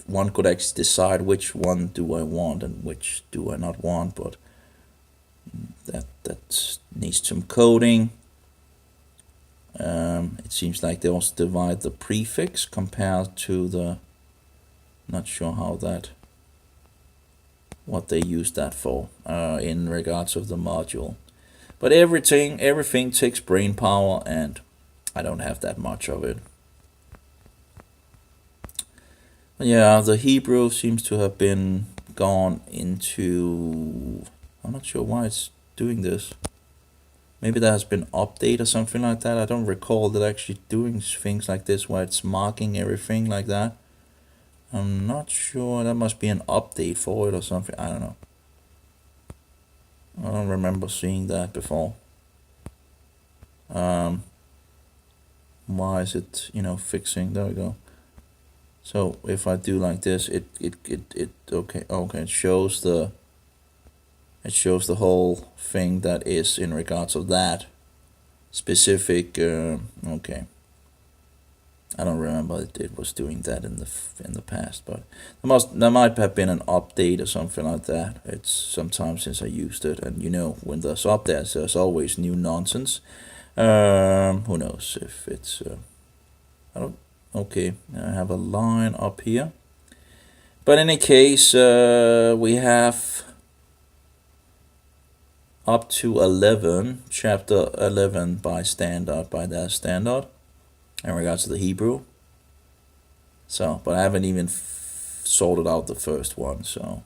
one could actually decide which one do I want and which do I not want, but that needs some coding. It seems like they also divide the prefix compared to the. Not sure what they use that for in regards of the module, but everything takes brain power, and I don't have that much of it. But yeah, the Hebrew seems to have been gone into. I'm not sure why it's doing this. Maybe there has been update or something like that. I don't recall that actually doing things like this where it's marking everything like that. I'm not sure. That must be an update for it or something. I don't know. I don't remember seeing that before. Why is it fixing? There we go. So if I do like this, it okay. It shows the whole thing that is in regards of that specific. Okay. I don't remember it was doing that in the past, but there might have been an update or something like that. It's sometimes since I used it, and when there's updates, there's always new nonsense. Who knows if it's okay, I have a line up here, but in any case, we have up to 11, chapter 11 by their standard. In regards to the Hebrew. So, but I haven't even sorted out the first one, so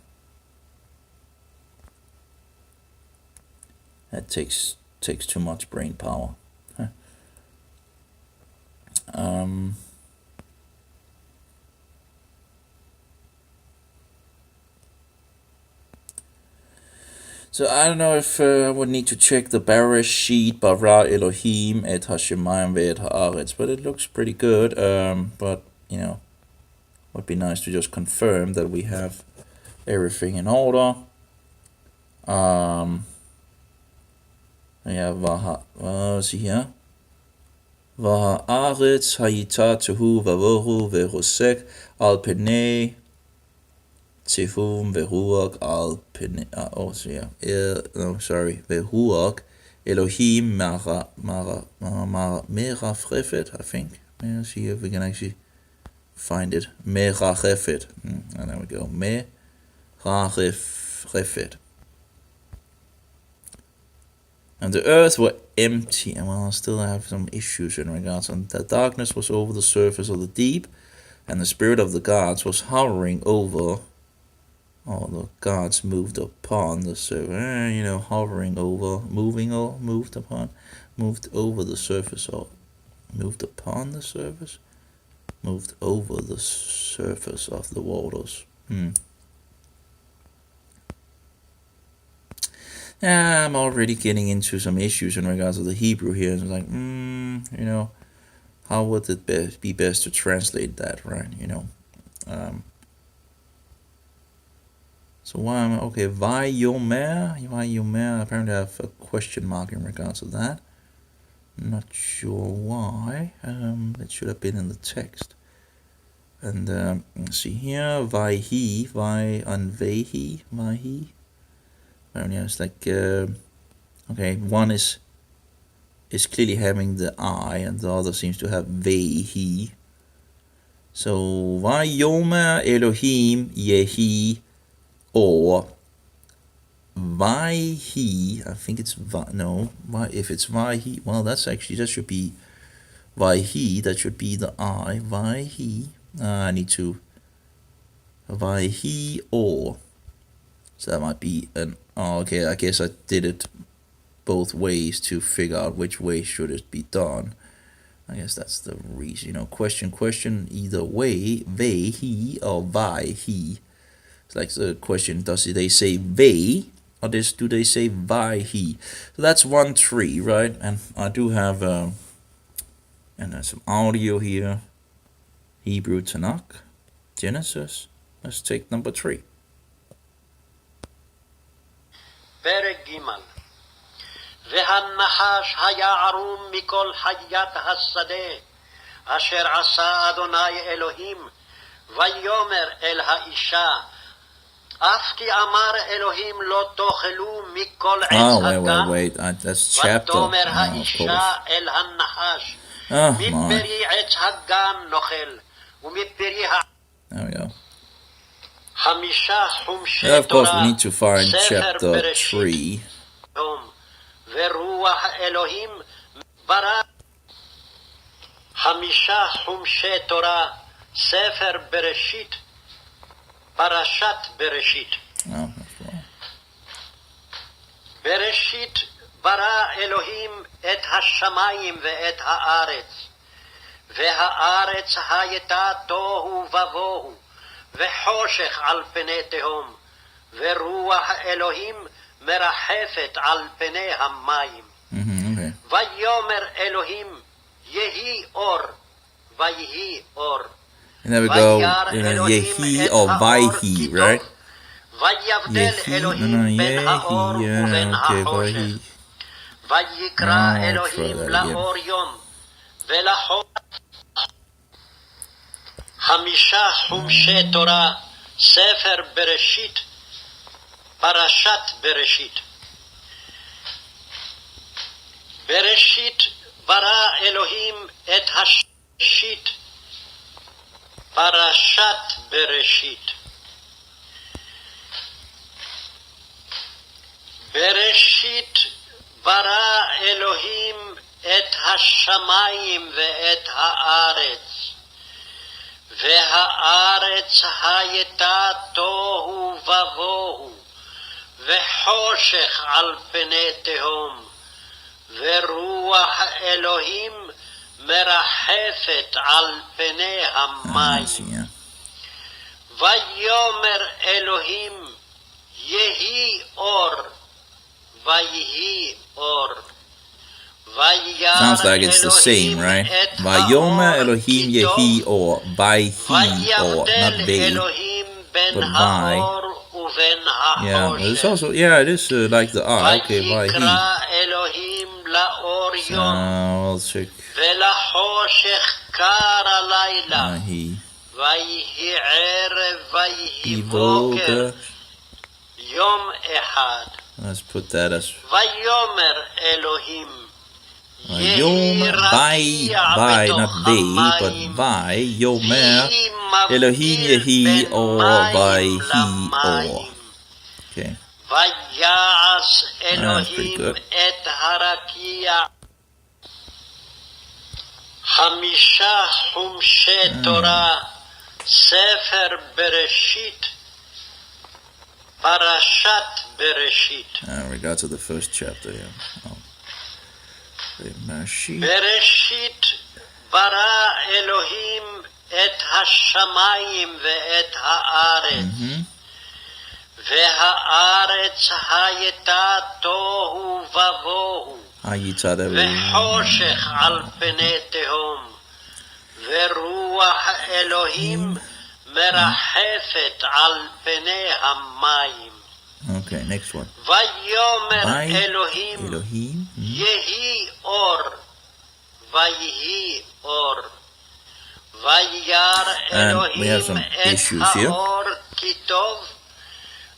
that takes too much brain power. So I don't know if I would need to check the Bereshit bara Elohim et hashemayim ve'et haaretz, but it looks pretty good. But would be nice to just confirm that we have everything in order. See here. V'ha'aretz hayita tehu v'vohu v'hosek al penei tehum v'ruach al penei. V'ruach Elohim merafrefet, I think. Let's see if we can actually find it. Merafrefet. And there we go. Merafrefet. And the earth were empty, and I still have some issues in regards. And the darkness was over the surface of the deep, and the spirit of the gods was hovering over. All the gods moved upon the surface, hovering over, moved over the surface, or moved upon the surface, moved over the surface of the waters. Yeah, I'm already getting into some issues in regards to the Hebrew here. It's like, how would it be best to translate that, right? So why am I, okay, Vayomer, apparently I have a question mark in regards to that. Not sure why. It should have been in the text. And let's see here, Vaihi, Vaihi. Apparently it's like, okay, one is clearly having the I, and the other seems to have Vaihi. So Vayomer Elohim Yehi or Vaihi, I think it's if it's Vaihi, well, that should be Vaihi, that should be the I, Vaihi. I need to Vaihi or, so that might be an, okay, I guess I did it both ways to figure out which way should it be done. I guess that's the reason, question, either way, Vaihi or Vaihi. It's like the question, they say Ve, or do they say Vaihi? So that's 1 tree, right? And I do have some audio here. Hebrew Tanakh, Genesis. Let's take number 3. פרק ג' והנחש היה ערום מכל חיית השדה אשר עשה אדוני אלוהים ויאמר אל האישה אף כי אמר אלוהים לא תאכלו מכל עץ הגן ותאמר האישה אל הנחש מפרי עץ הגן נאכל ומפרי חמישה חומשי תורה ספר בראשית ורוח אלוהים ברא חמישה חומשי תורה ספר בראשית פרשת בראשית בראשית ברא אלוהים את השמיים ואת הארץ והארץ הייתה תוהו ובוהו וחושך על פני תהום ורוח אלוהים מרחפת על פני המים ויאמר אלוהים יהי אור ויהי אור And there we go, Yehi or Vaihi, right? Yehi, ויקרא אלוהים לאור יום ולחושך חמישה חומשי תורה ספר בראשית פרשת בראשית בראשית ברא אלוהים את השית פרשת בראשית בראשית ברא אלוהים את השמיים ואת הארץ והארץ הייתה תוהו ובוהו וחושך על פני תהום ורוח אלוהים מרחפת על פני המים ויאמר אלוהים יהי אור ויהי אור Sounds like it's the same, right? Vayomer Elohim Yehi or Vaihi or not Vei, but Vai. Yeah, it's also, it is like the I. Okay, Vaihi. לאור יום, I'll check. ולחושך קר הלילה, He. ויהי ערב ויהי Evoker. בוקר, יום אחד. Let's put that as ויאמר אלוהים, Vayomer, by, not they, but by, Yomer, Elohim Yehi, or by he, or. Okay. ויעש pretty אלוהים good. את הרקיע 5 חומשי תורה, ספר בראשית, פרשת בראשית. We got to the first chapter here. בראשית ברא אלוהים את השמיים ואת הארץ, והארץ הייתה תוהו ובוהו, וחושך על פני תהום, ורוח אלוהים מרחפת על פני המים. Okay, next one. ויאמר אלוהים, יהי אור, ויהי אור. וירא אלוהים את האור כי טוב,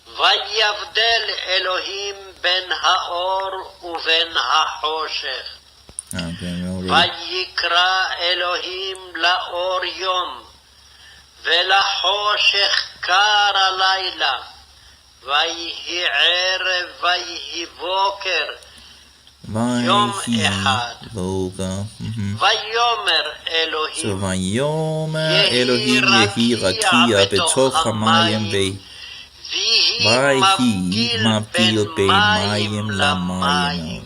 ויבדל אלוהים בין האור ובין החושך. ויקרא אלוהים לאור יום, ולחושך קר הלילה, ויהי ערב ויהי בוקר, יום אחד. ויאמר אלוהים, יהי רקיע בתוך המים, ויהי מבדיל בין מים למים.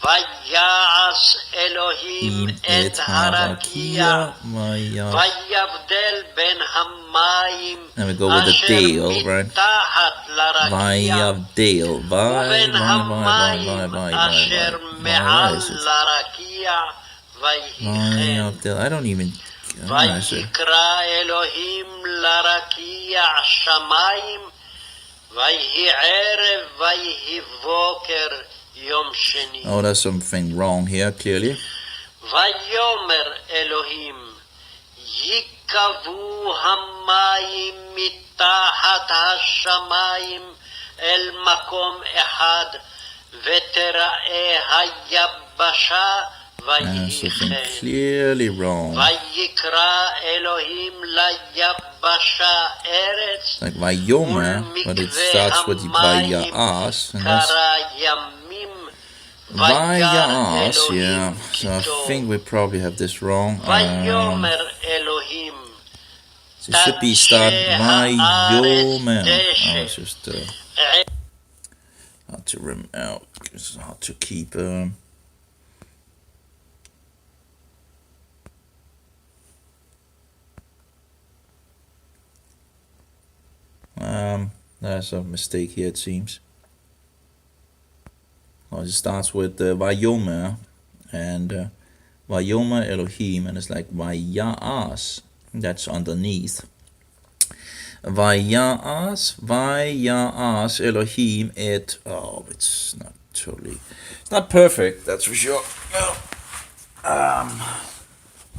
ויעש אלוהים את הרקיע, ויבדל בין המים אשר מתחת לרקיע, ובין המים אשר מעל לרקיע, ויהי כן. ויקרא אלוהים לרקיע שמיים, ויהי ערב ויהי בוקר, יום שני. Oh, there's something wrong here, clearly. ויאמר אלוהים, יקבעו המים מתחת השמיים אל מקום אחד, ותראה היבשה, ויהי כן. Clearly wrong. ויקרא אלוהים ליבשה ארץ, like Vayomer, but it starts with Vaya'as, and that's Vaya'as, yeah. So I think we probably have this wrong. So it should be start Vayomer. Oh, it's just hard to rem out. It's hard to keep. There's a mistake here, it seems. Well, it starts with Vayomer and Vayomer Elohim, and it's like Vaya'as. That's underneath. Vaya'as Elohim et. Oh, it's not totally. It's not perfect, that's for sure. Well,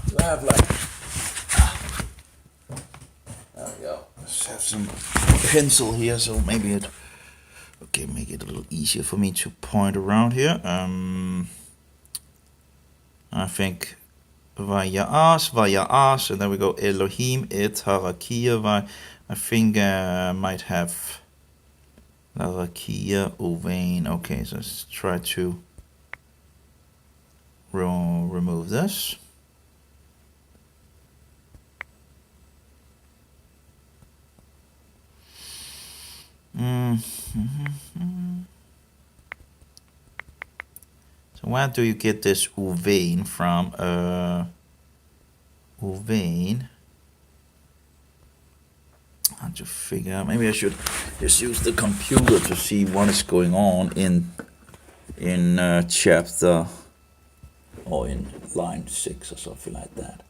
do I have like. There we go. Let's have some pencil here, so maybe it. Okay, make it a little easier for me to point around here. I think Vaya'as, and then we go Elohim et harakia. I think I might have harakia uvein. Okay, so let's try to remove this. So where do you get this uvein from? Uvein. I have to figure out. Maybe I should just use the computer to see what is going on in chapter or in line 6 or something like that.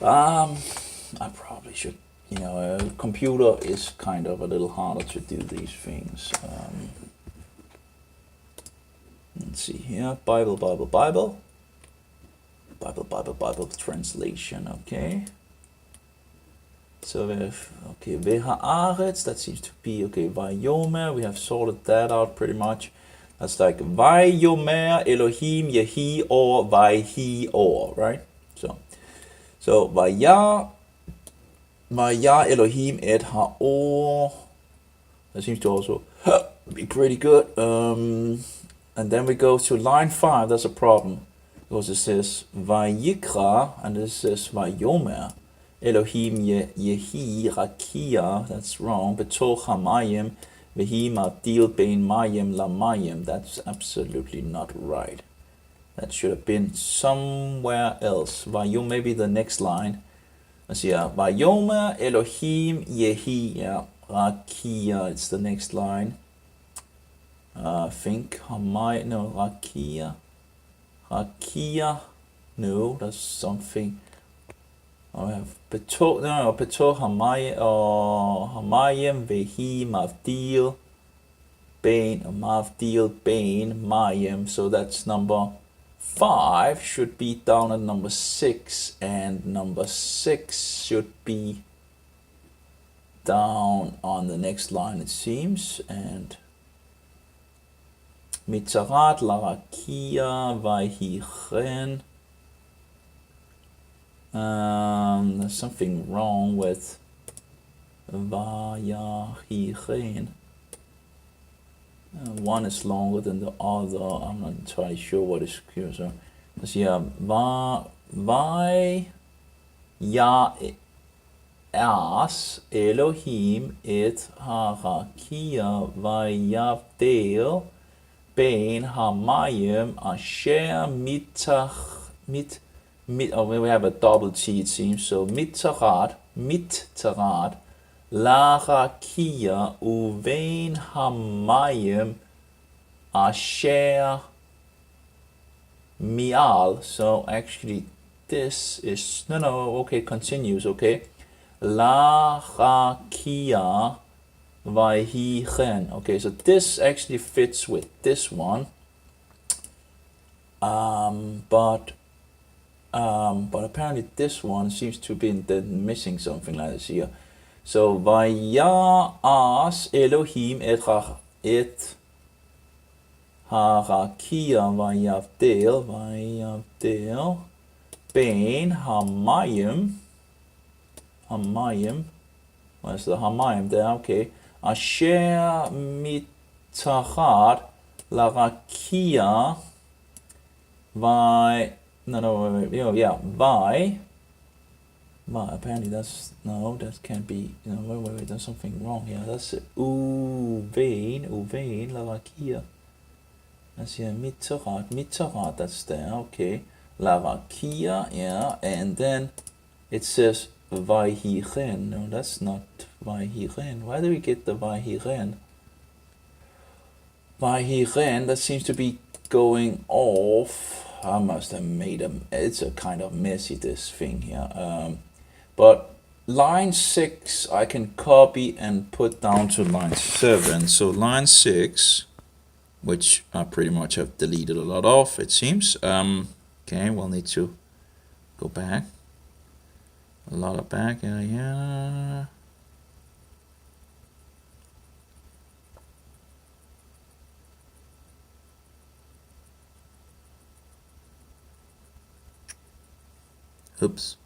I probably should. You know, a computer is kind of a little harder to do these things. Let's see here. Bible translation. Okay. So we have, okay, Vehaaretz, that seems to be, okay, Vayomer, we have sorted that out pretty much. That's like Vayomer Elohim Yehi or Vayhi or, right? So Vaya Elohim et Haor. That seems to also be pretty good. And then we go to line 5, that's a problem. Because it says Vayikra, and this says Vayomer. Elohim Yehi Rakia, that's wrong. Betoch Hamayim, Vehi Mavdil Bein Mayim Lamayim. That's absolutely not right. That should have been somewhere else. Vayom, maybe the next line. Let's see, Vayomer Elohim Yehi, yeah, Rakia, it's the next line. Think Hamayim, no, Rakia, no, that's something. I have Betoch Hamayim Vehi Mavdil Bein Mayim. So that's number 5 should be down at number 6, and number 6 should be down on the next line, it seems. And Mitzarat Larakia Vaihichen. There's something wrong with Vayahichen. One is longer than the other. I'm not entirely sure what is here. So let's see. Vayas Elohim et Harakia Vayavdel Bein Hamayim Asher oh, we have a double T, it seems. So mitzarat, larakia uvein hamayim asher mial. So actually this is, no, okay, continues, okay. Larakia vaihichen. Okay, so this actually fits with this one. But apparently this one seems to be missing something like this here. So Vayas Elohim et Harakia Vayavdel Bein Hamayim. Where's the Hamayim there? Okay. Asher mitachat larakia Vay. No, yeah, Vai. Apparently that's, no, that can't be, wait, there's something wrong here. That's Uvein, Larakia. That's here, Mitzarat, that's there, okay. Larakia, yeah, and then it says Vaihichen. No, that's not Vaihichen. Why do we get the Vaihichen? Vaihichen, that seems to be going off. I must have made it's a kind of messy, this thing here. But line 6 I can copy and put down to line 7. So line 6, which I pretty much have deleted a lot of, it seems. Okay, we'll need to go back. A lot of back, yeah. Oops.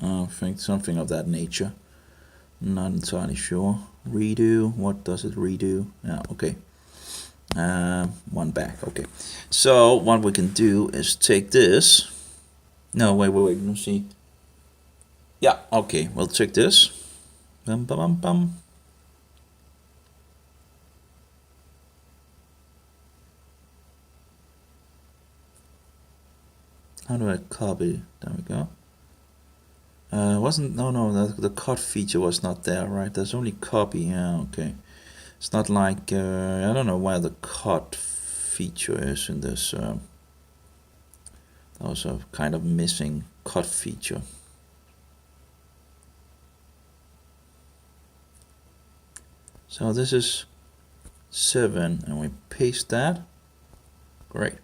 I think something of that nature. Not entirely sure. Redo. What does it redo? Yeah, okay. One back. Okay. So what we can do is take this. No, wait. Let's see. Yeah, okay. We'll take this. Bum, bum, bum, bum. How do I copy? There we go. The cut feature was not there, right? There's only copy. Yeah, okay. It's not like I don't know where the cut feature is in this. Also kind of missing cut feature. So this is 7, and we paste that. Great.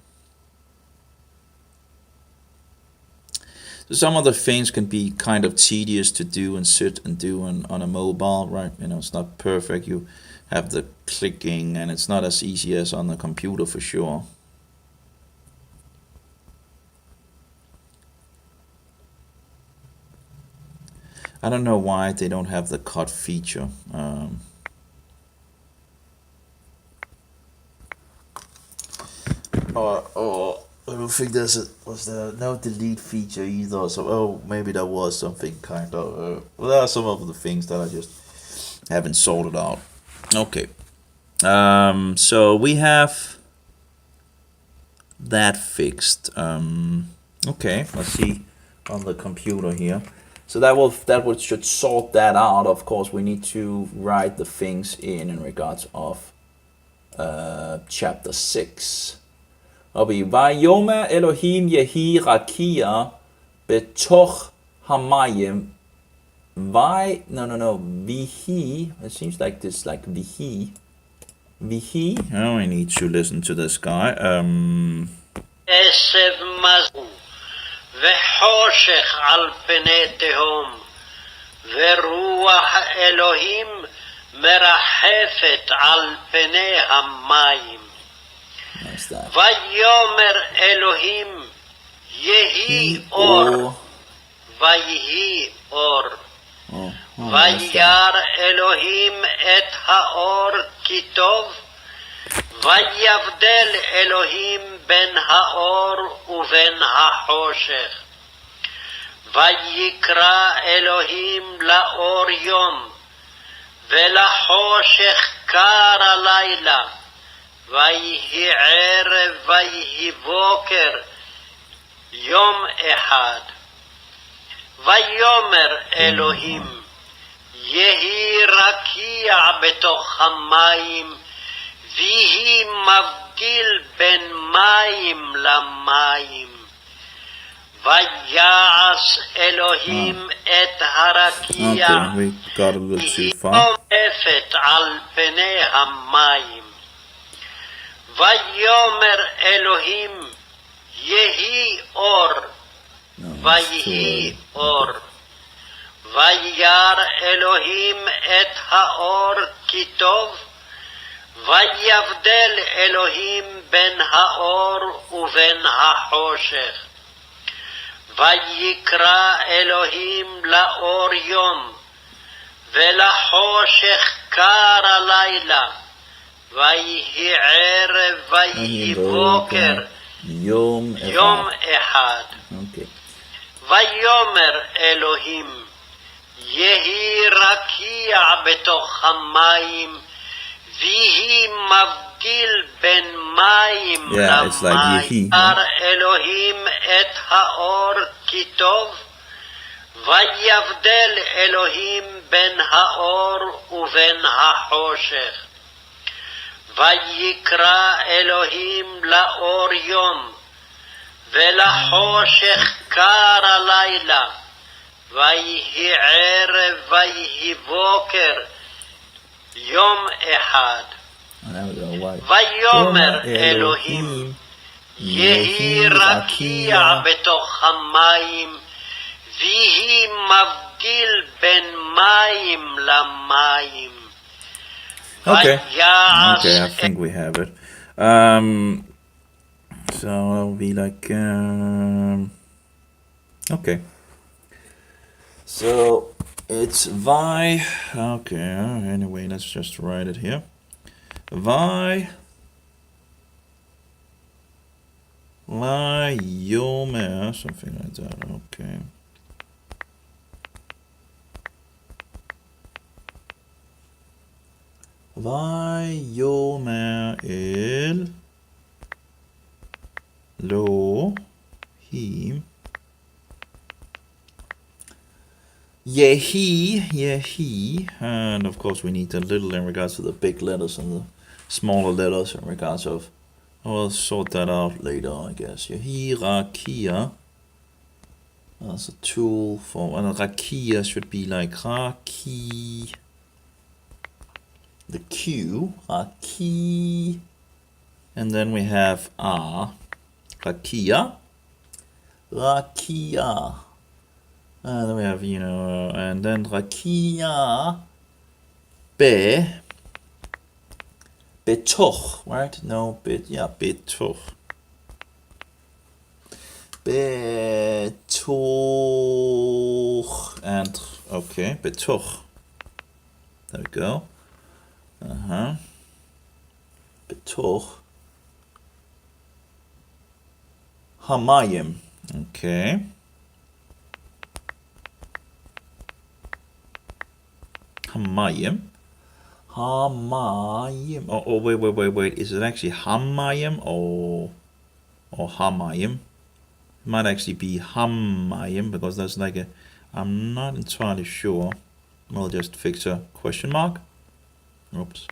So some of the things can be kind of tedious to do and sit and do on a mobile, right? You know, it's not perfect. You have the clicking, and it's not as easy as on the computer for sure. I don't know why they don't have the cut feature. Or I don't think was there no delete feature either. So maybe there was something kind of. Well, there are some of the things that I just haven't sorted out. Okay. So we have that fixed. Okay, let's see on the computer here. So that should sort that out. Of course, we need to write the things in regards of chapter 6. Vayomer Elohim Yehi Rakia betoch hamayim. Vihi. It seems like this, like Vihi. Oh, I need to listen to this guy. Esev mazu v'choshech al penei tehom v'ruach Elohim merachefet al penei hamayim. Vayomer Elohim Yehi or Vayihi or Vayar Elohim et haor kitov Vayavdel Elohim ben haor uven hachoshech Vayikra Elohim laor yom velachoshech kar alayla Vayhi erev vayhi boker yom ehad Vayomer Elohim Yehi rakia betoch hamayim Vihi mavdil ben mayim lamayim Vayas Elohim et harakia Okay, we got a little too far. Efet al penei hamayim Vayomer Elohim Yehi or Vayihi or Vayar Elohim et haor kitov Vayavdel Elohim ben haor uven hachoshech Vayikra Elohim laor yom velachoshech kar alayla Vayhi erev vayhi boker yom ehad Okay. Vayomer Elohim Yehi rakia betoch hamayim Vihi mavdil ben mayim Yeah, it's like Yehi. Vayar Elohim et haor kitov Vayavdel Elohim ben haor uven hachoshech Vayikra Elohim laor yom velachoshech kar alayla Vayhi erev vayhi boker yom ehad Vayomer Elohim Yehi rakia betoch hamayim Vihi mavdil ben mayim lamayim Okay, I think we have it. So it'll be like, okay. So it's Vi. Okay, anyway, let's just write it here. Vi Yomer, something like that. Okay. Vayomer el Elohim Yehi, and of course we need a little in regards to the big letters and the smaller letters in regards of I'll sort that out later, I guess. Rakia. That's a tool for, and rakia should be like raki. The Q, raki. And then we have A, rakia. Rakia. And then we have, and then rakia. Be. Betoch, right? No, betoch. Betoch. And, okay, betoch. There we go. Betoch. Hamayim. Okay. Hamayim. Hamayim. Oh, wait. Is it actually Hamayim or Hamayim? It might actually be Hamayim because that's like a, I'm not entirely sure. We'll just fix a question mark. Oops.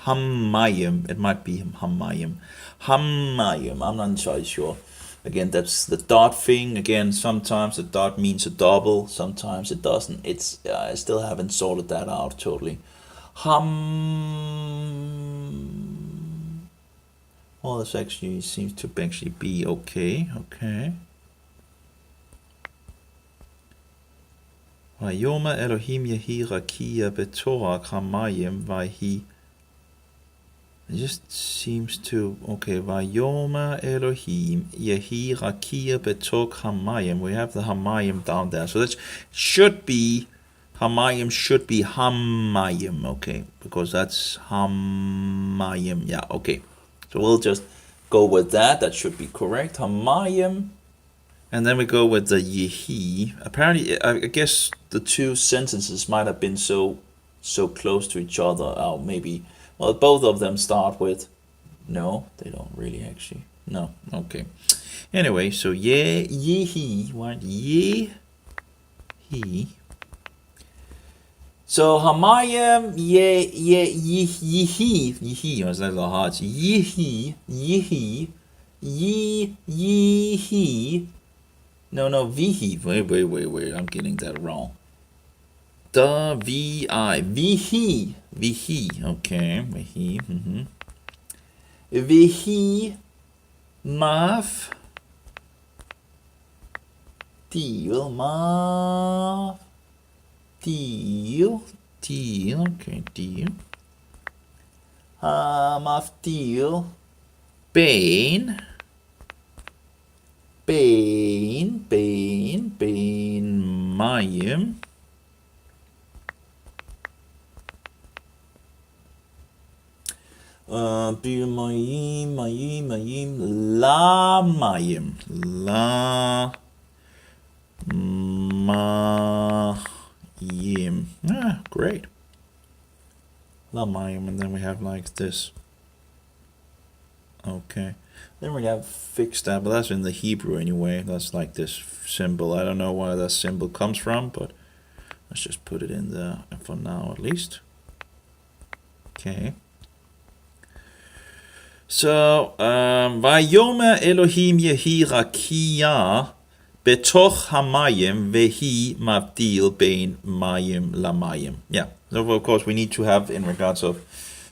Hamayim. It might be Hamayim. Hamayim. I'm not entirely sure. Again, that's the dot thing. Again, sometimes the dot means a double. Sometimes it doesn't. It's I still haven't sorted that out totally. Well, this actually seems to actually be okay. Okay. Vayoma Elohim Yehi Rakia Betorah Hamayim Vahi. It just seems to, okay, Vayoma Elohim Yehi Rakia Betorah Hamayim. We have the Hamayim down there. So that should be, Hamayim should be Hamayim, okay, because that's Hamayim. Yeah, okay. So we'll just go with that. That should be correct. Hamayim. And then we go with the Yehi. Apparently, I guess the two sentences might have been so close to each other. Oh, maybe. Well, both of them start with. No, they don't really actually. No. Okay. Anyway, so Yehi. What? Yehi. So Hamayim Yehi. Was that a hard? Yehi. No, Vihi. Wait. I'm getting that wrong. The V-I. Vihi. Okay. Vihi. Vihi. Maf. Deal. Okay, deal. Maftil. Bane. Mayim. Mayim. La Mayim. Great. La Mayim, and then we have like this. Okay. Then we have fixed that, but that's in the Hebrew anyway. That's like this symbol. I don't know where that symbol comes from, but let's just put it in there for now at least. Okay. So, Vayoma Elohim Yehi Rakia Betoch Hamayim Vehi Mavdil Bein Mayim Lamayim. Yeah. So of course we need to have in regards of,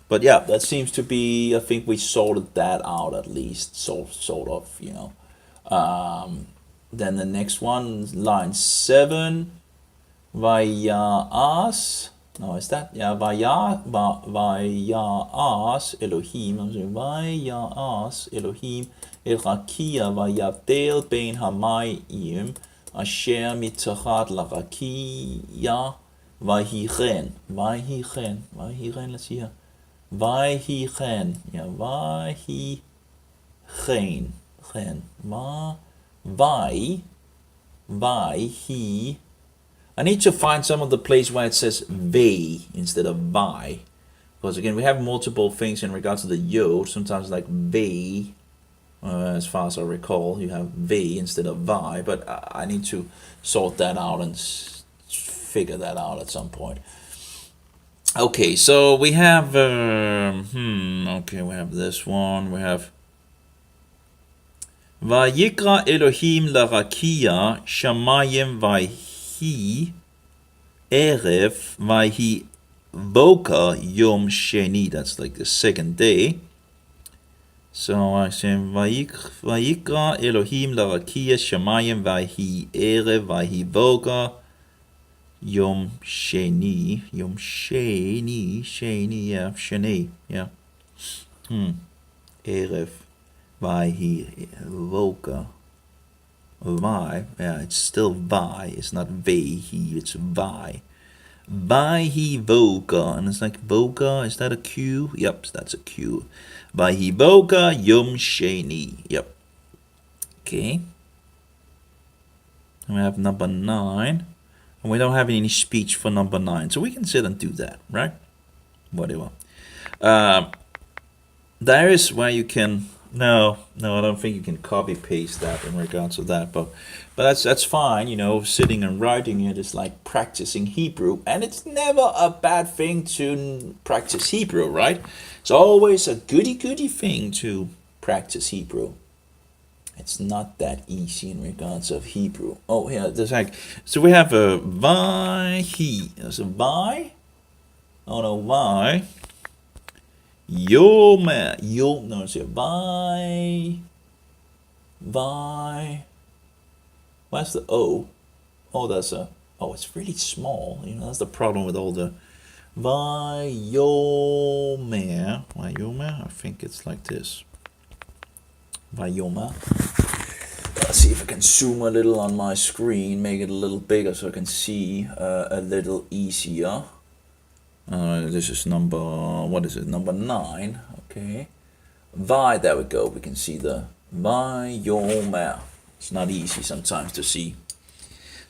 but yeah, that seems to be, I think we sorted that out at least, sort of, Then the next one, line 7, Vayas. No, is that? Yeah, Vayas Elohim. I'm saying Vayas Elohim El Rakia Vayavdel Bein Hamayim Asher Mitzachat La Rakia Vahichen. Let's see here. Vahichen. Yeah, Vahichen. Vahi. I need to find some of the place where it says ve instead of vi, because again we have multiple things in regards to the yod. Sometimes like ve, as far as I recall, you have ve instead of vi, but I need to sort that out and figure that out at some point. Okay, so we have okay, we have this one. We have Vayikra Elohim larakia shamayim vayhi erev vayhi boka yom sheni. That's like the second day. So I say Vayikra Elohim larakia shamayim vayhi erev vayhi boka Yom Sheni, yeah, Sheni, yeah. Erev, Vayhi, Voka, Vi, yeah, it's still Vi, it's not Vehi, it's Vi. Vayhi Voka, and it's like Voka, is that a Q? Yep, that's a Q. Vayhi Voka, Yom Sheni, yep. Okay. And we have number 9. And we don't have any speech for number 9, so we can sit and do that, right? Whatever. There is where you can. No, I don't think you can copy paste that in regards to that, but that's fine. You know, sitting and writing it is like practicing Hebrew, and it's never a bad thing to practice Hebrew, right? It's always a goody thing to practice Hebrew. It's not that easy in regards of Hebrew. Oh, yeah, there's like, so we have a Vayhi. There's a Vi. Oh no, Vi. Yoma. No, it's a Vi. What's the O? Oh, that's a. Oh, it's really small. You know, that's the problem with all the Vayoma. I think it's like this. Vayoma. Let's see if I can zoom a little on my screen, make it a little bigger so I can see a little easier. This is number, what is it? Number 9. Okay. Vi, there we go. We can see the Vayoma. It's not easy sometimes to see.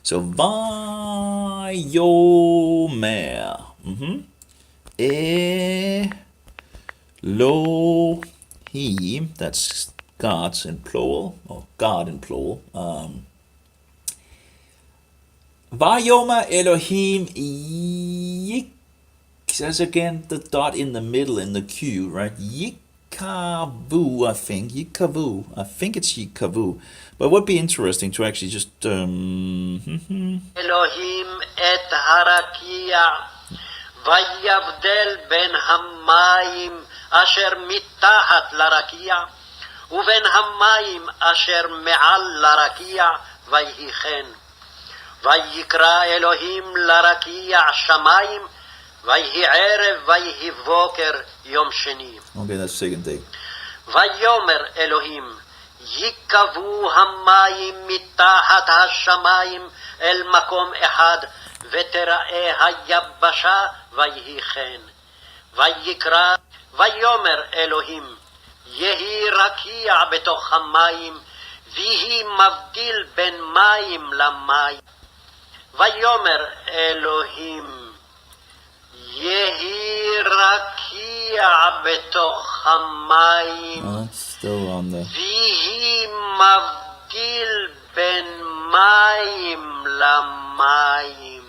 So Vayoma. Elohim. That's God's in plural, or God in plural. Vayoma Elohim Yik. Says again the dot in the middle in the Q, right? Yikavu, I think. Yikavu. I think it's Yikavu. But it would be interesting to actually just. Elohim et harakia vayavdel ben hamayim asher mitahat larakia. ובין המים אשר מעל לרקיע ויהי כן. ויקרא אלוהים לרקיע שמיים ויהי ערב ויהי בוקר יום שני. Okay, that's second day. ויאמר אלוהים ייקבעו המים מתחת השמיים אל מקום אחד ותראה היבשה ויהי כן. ויקרא ויאמר אלוהים יהי רקיע בתוך המים, ויהי מבדיל בין מים למים. ויאמר אלוהים, יהי רקיע בתוך המים, ויהי מבדיל בין מים למים.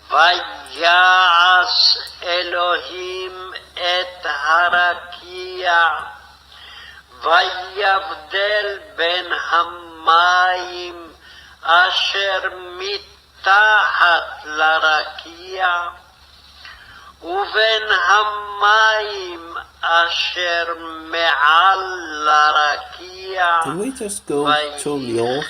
ויעש אלוהים את הרקיע ויבדל בין המים אשר מתחת לרקיע ובין המים אשר מעל לרקיע. Can we just go totally off?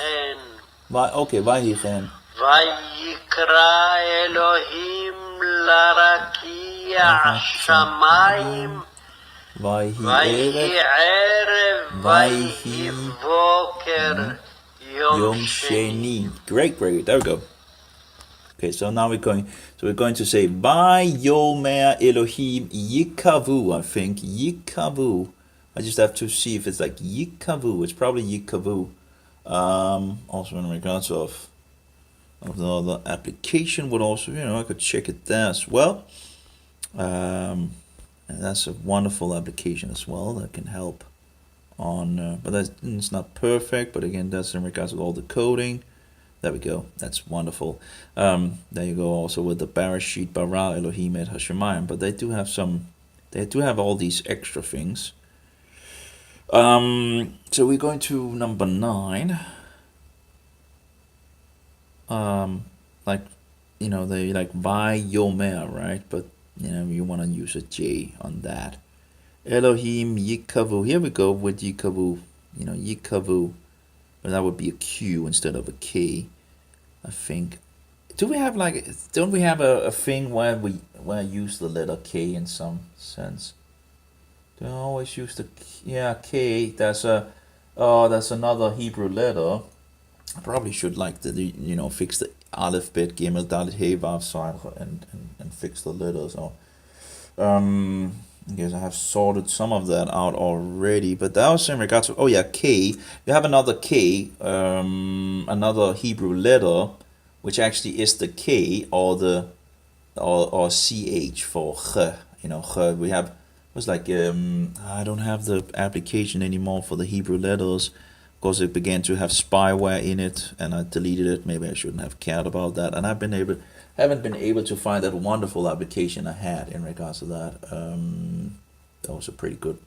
Okay, ויהי כן. ויקרא אלוהים לרקיע שמיים ויהי ערב ויהי בוקר יום שני. Great, there we go. Okay, so now we're going to say Vayomer Elohim Yikavu, I think. Yikavu. I just have to see if it's like Yikavu. It's probably Yikavu. Also in regards of the other application would also, I could check it there as well. And that's a wonderful application as well that can help on, but it's not perfect, but again, that's in regards to all the coding. There we go. That's wonderful. There you go. Also with the Bereshit bara Elohim et Hashemayim, but they do have some. They do have all these extra things. So we're going to number 9. Like, they like Vayomer, right? But you want to use a J on that. Elohim Yikavu. Here we go with Yikavu. Yikavu. But that would be a Q instead of a K, I think. Don't we have a thing where I use the letter K in some sense? Do I always use the K? That's another Hebrew letter. I probably should fix the Aleph Bet Gimel Dalet He Vav Sine and fix the letters. I guess I have sorted some of that out already, but that was in regards to K. You have another K, another Hebrew letter, which actually is the K or CH for ch. Ch. We have I don't have the application anymore for the Hebrew letters because it began to have spyware in it, and I deleted it. Maybe I shouldn't have cared about that, and haven't been able to find that wonderful application I had in regards to that. That was a pretty good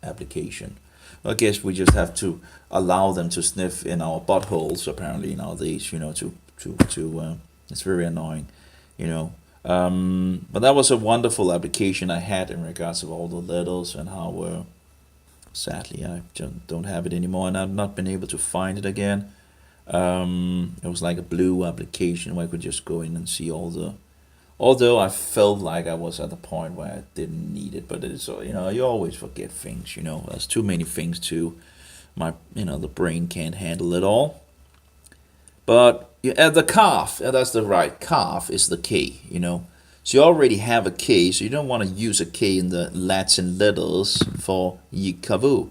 application. I guess we just have to allow them to sniff in our buttholes. Apparently nowadays, it's very annoying, But that was a wonderful application I had in regards of all the letters and how. Sadly, I don't have it anymore, and I've not been able to find it again. It was like a blue application where I could just go in and see all the. Although I felt like I was at the point where I didn't need it, but it's you always forget things. There's too many things to my the brain can't handle it all. But the calf, that's the right calf is the K. So you already have a K, so you don't want to use a K in the Latin letters for Yikavu.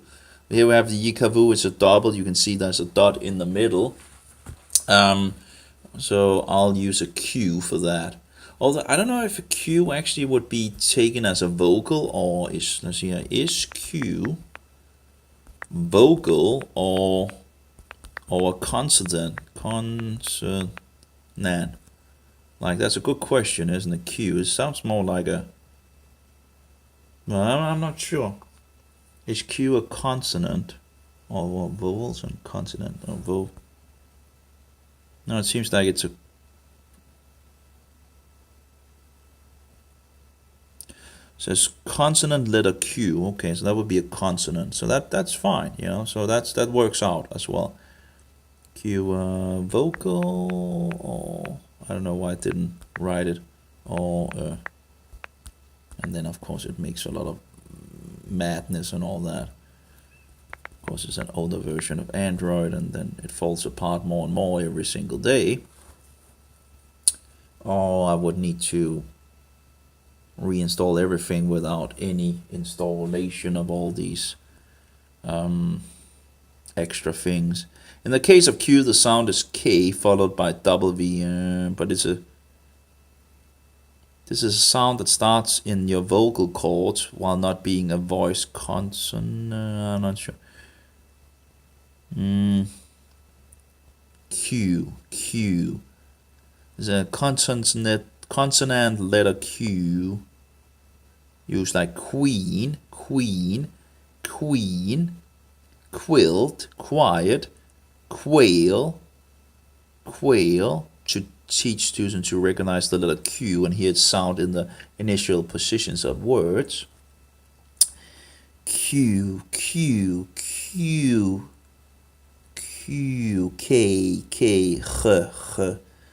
Here we have the Yikavu, it's a double. You can see there's a dot in the middle. So I'll use a Q for that. Although I don't know if a Q actually would be taken as a vocal or is Q vocal or a consonant? Consonant. That's a good question, isn't it? Q. It sounds more like a. Well, I'm not sure. Is Q a consonant, or vowels and consonant or vowel? No, it seems like it's a. It says consonant letter Q. Okay, so that would be a consonant. So that's fine, So that works out as well. Q vocal or. I don't know why I didn't write it, and then of course it makes a lot of madness and all that. Of course, it's an older version of Android, and then it falls apart more and more every single day. I would need to reinstall everything without any installation of all these extra things. In the case of Q, the sound is K followed by W, but this is a sound that starts in your vocal cords while not being a voice consonant. I'm not sure. Q. There's a consonant letter Q. Used like queen, quilt, quiet, quail, to teach students to recognize the letter Q and hear its sound in the initial positions of words. Q, K, ch.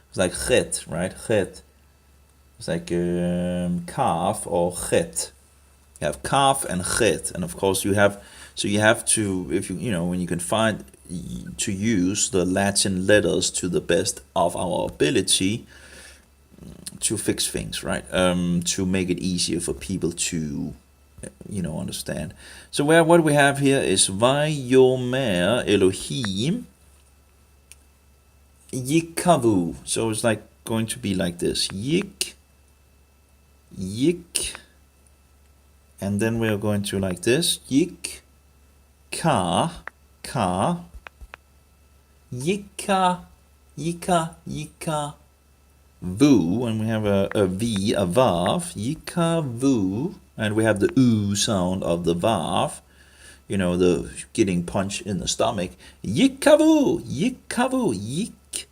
It's like chet, right? Chet. It's like calf or chet. You have calf and chet, and of course you have to, if when you can find, to use the Latin letters to the best of our ability to fix things, right? To make it easier for people to understand. So what we have here is Vayomer Elohim Yikavu. So it's like going to be like this. Yik, and then we are going to like this. Yik, ka, yika, yika, vu, and we have a V, a vav, yika vu, and we have the oo sound of the vav, you know, the getting punched in the stomach. Yikavu, yik.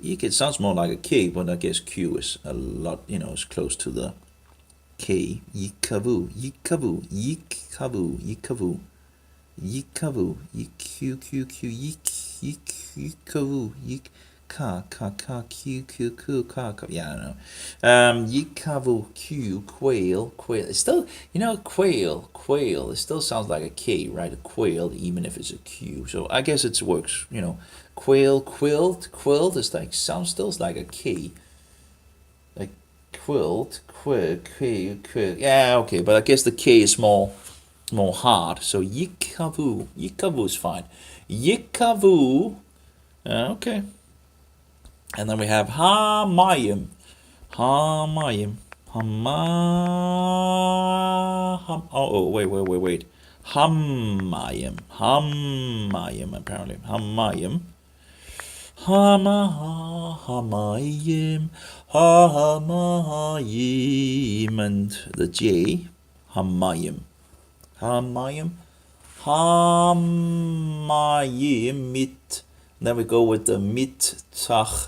It sounds more like a K, but I guess Q is a lot, you know, it's close to the K. Yikavu, yikavu, yikavu, yeah, I don't know. Yikavu, Q, quail. It's still, you know, quail. It still sounds like a K, right? A quail, even if it's a Q. So I guess it works, you know. Quail, quilt is like, still like a K. Like quilt, quill. Yeah, okay, but I guess the K is more hard. So yikavu is fine. Yikavu, okay. And then we have hamayim. Oh, wait. Hamayim, apparently. Hamayim, and the J, hamayim, mit. Then we go with the mitachat,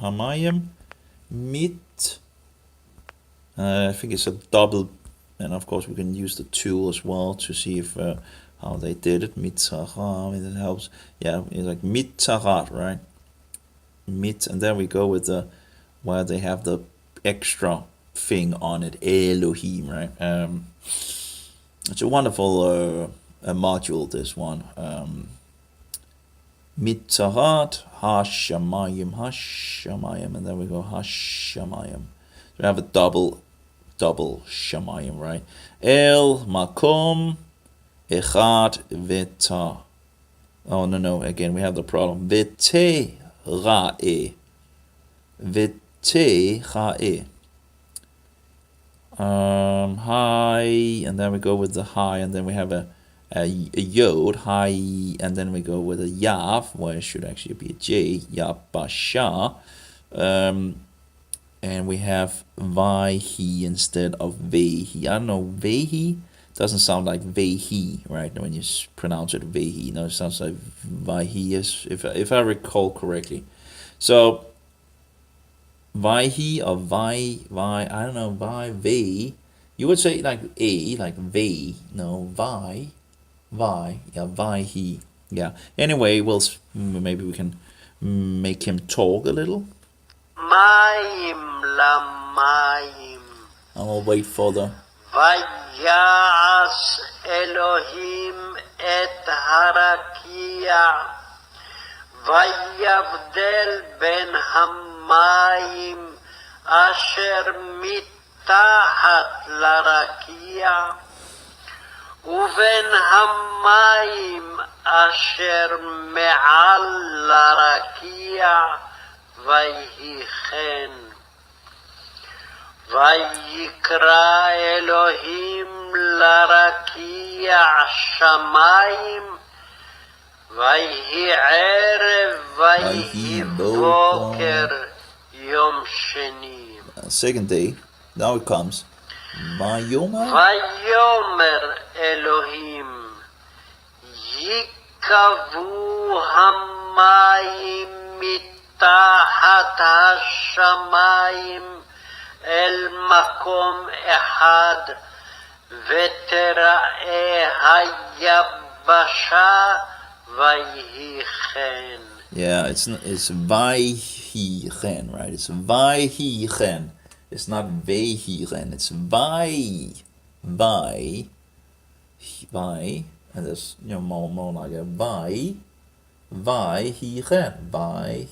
hamayim, mit. I think it's a double, and of course we can use the tool as well to see if how they did it. Mitzachat, it helps. Yeah, it's like mitzachat, right? Mit, and then we go with the where they have the extra thing on it, Elohim, right? It's a wonderful module, this one. Mitzachat, hashamayim, and then we go hashamayim. We have a double shamayim, right? El makom echad veta. Oh no! Again, we have the problem. Vete ra'e. High, and then we go with the high, and then we have a yod, high, and then we go with a yav, where it should actually be a j, yabasha. And we have vaihi instead of vehi. I don't know, vehi doesn't sound like vehi, right? When you pronounce it vehi, no, it sounds like vaihi, if I recall correctly. So vaihi or vai, I don't know, vai. You would say like a, like ve, no, vai, yeah, vaihi, yeah. Anyway, maybe we can make him talk a little. מים למים. I'll wait for the... ויעש אלוהים את הרקיע, ויבדל בין המים אשר מתחת לרקיע, ובין המים אשר מעל לרקיע, ויהי כן. ויקרא אלוהים לרקיע שמיים, ויהי ערב, ויהי בוקר, יום שני. Second day, now it comes. ויאמר אלוהים, יקבעו המים מתחת השמיים אל מקום אחד, ותראה היבשה, ויהי כן. Yeah, it's vayhi chen, right? It's vayhi chen. It's not vehi chen. It's vai, and there's, you know, more like a vai chen, vai.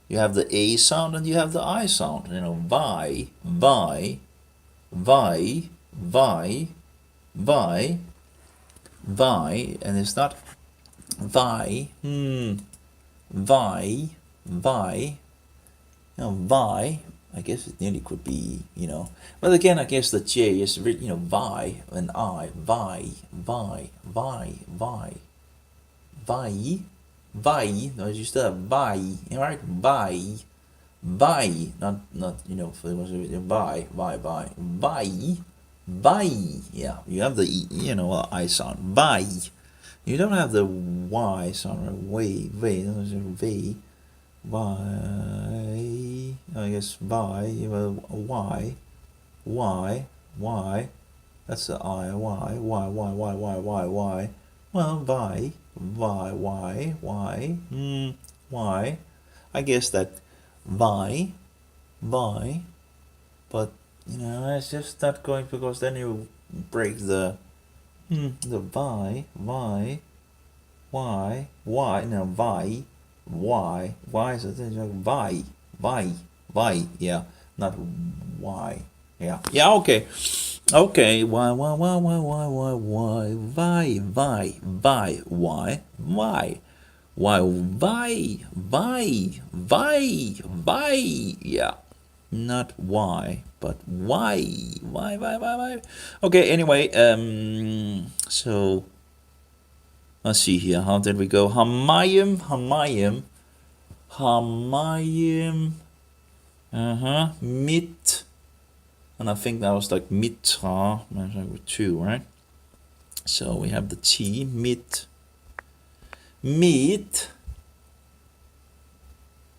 You have the a sound and you have the I sound. You know, vai, and it's not vai, you know, vai, I guess it nearly could be, But again, I guess the J is, vi and I. Vi, vi, vi, vi, vi, vi. No, you still have vi, right? Vi, vi. Not, for it was vi, vi, vi, vi, vi. Yeah, you have the, I sound. Vi. You don't have the Y sound, right? Way, V. Y, I guess Y, you have a Y, that's the I, Y. Well, Y. I guess that Vi, but, it's just not going, because then you break the Vi, Y, no, Vi. Why is it like why, yeah, not why, yeah, okay, why, yeah, not why, but why. Okay, anyway, so let's see here. How did we go? Hamayim. Mit. And I think that was like mitra. With two, right? So we have the T. Mit.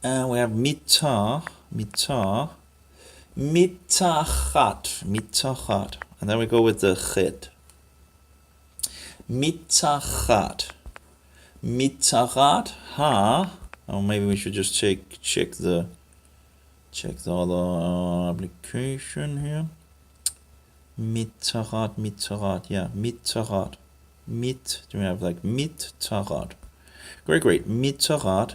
And we have mita. Mitachat. And then we go with the chet. Mitachat, ha. Or maybe we should just check the other application here. Mitachat, yeah, mitachat. Do we have like mitachat? Great. Mitachat.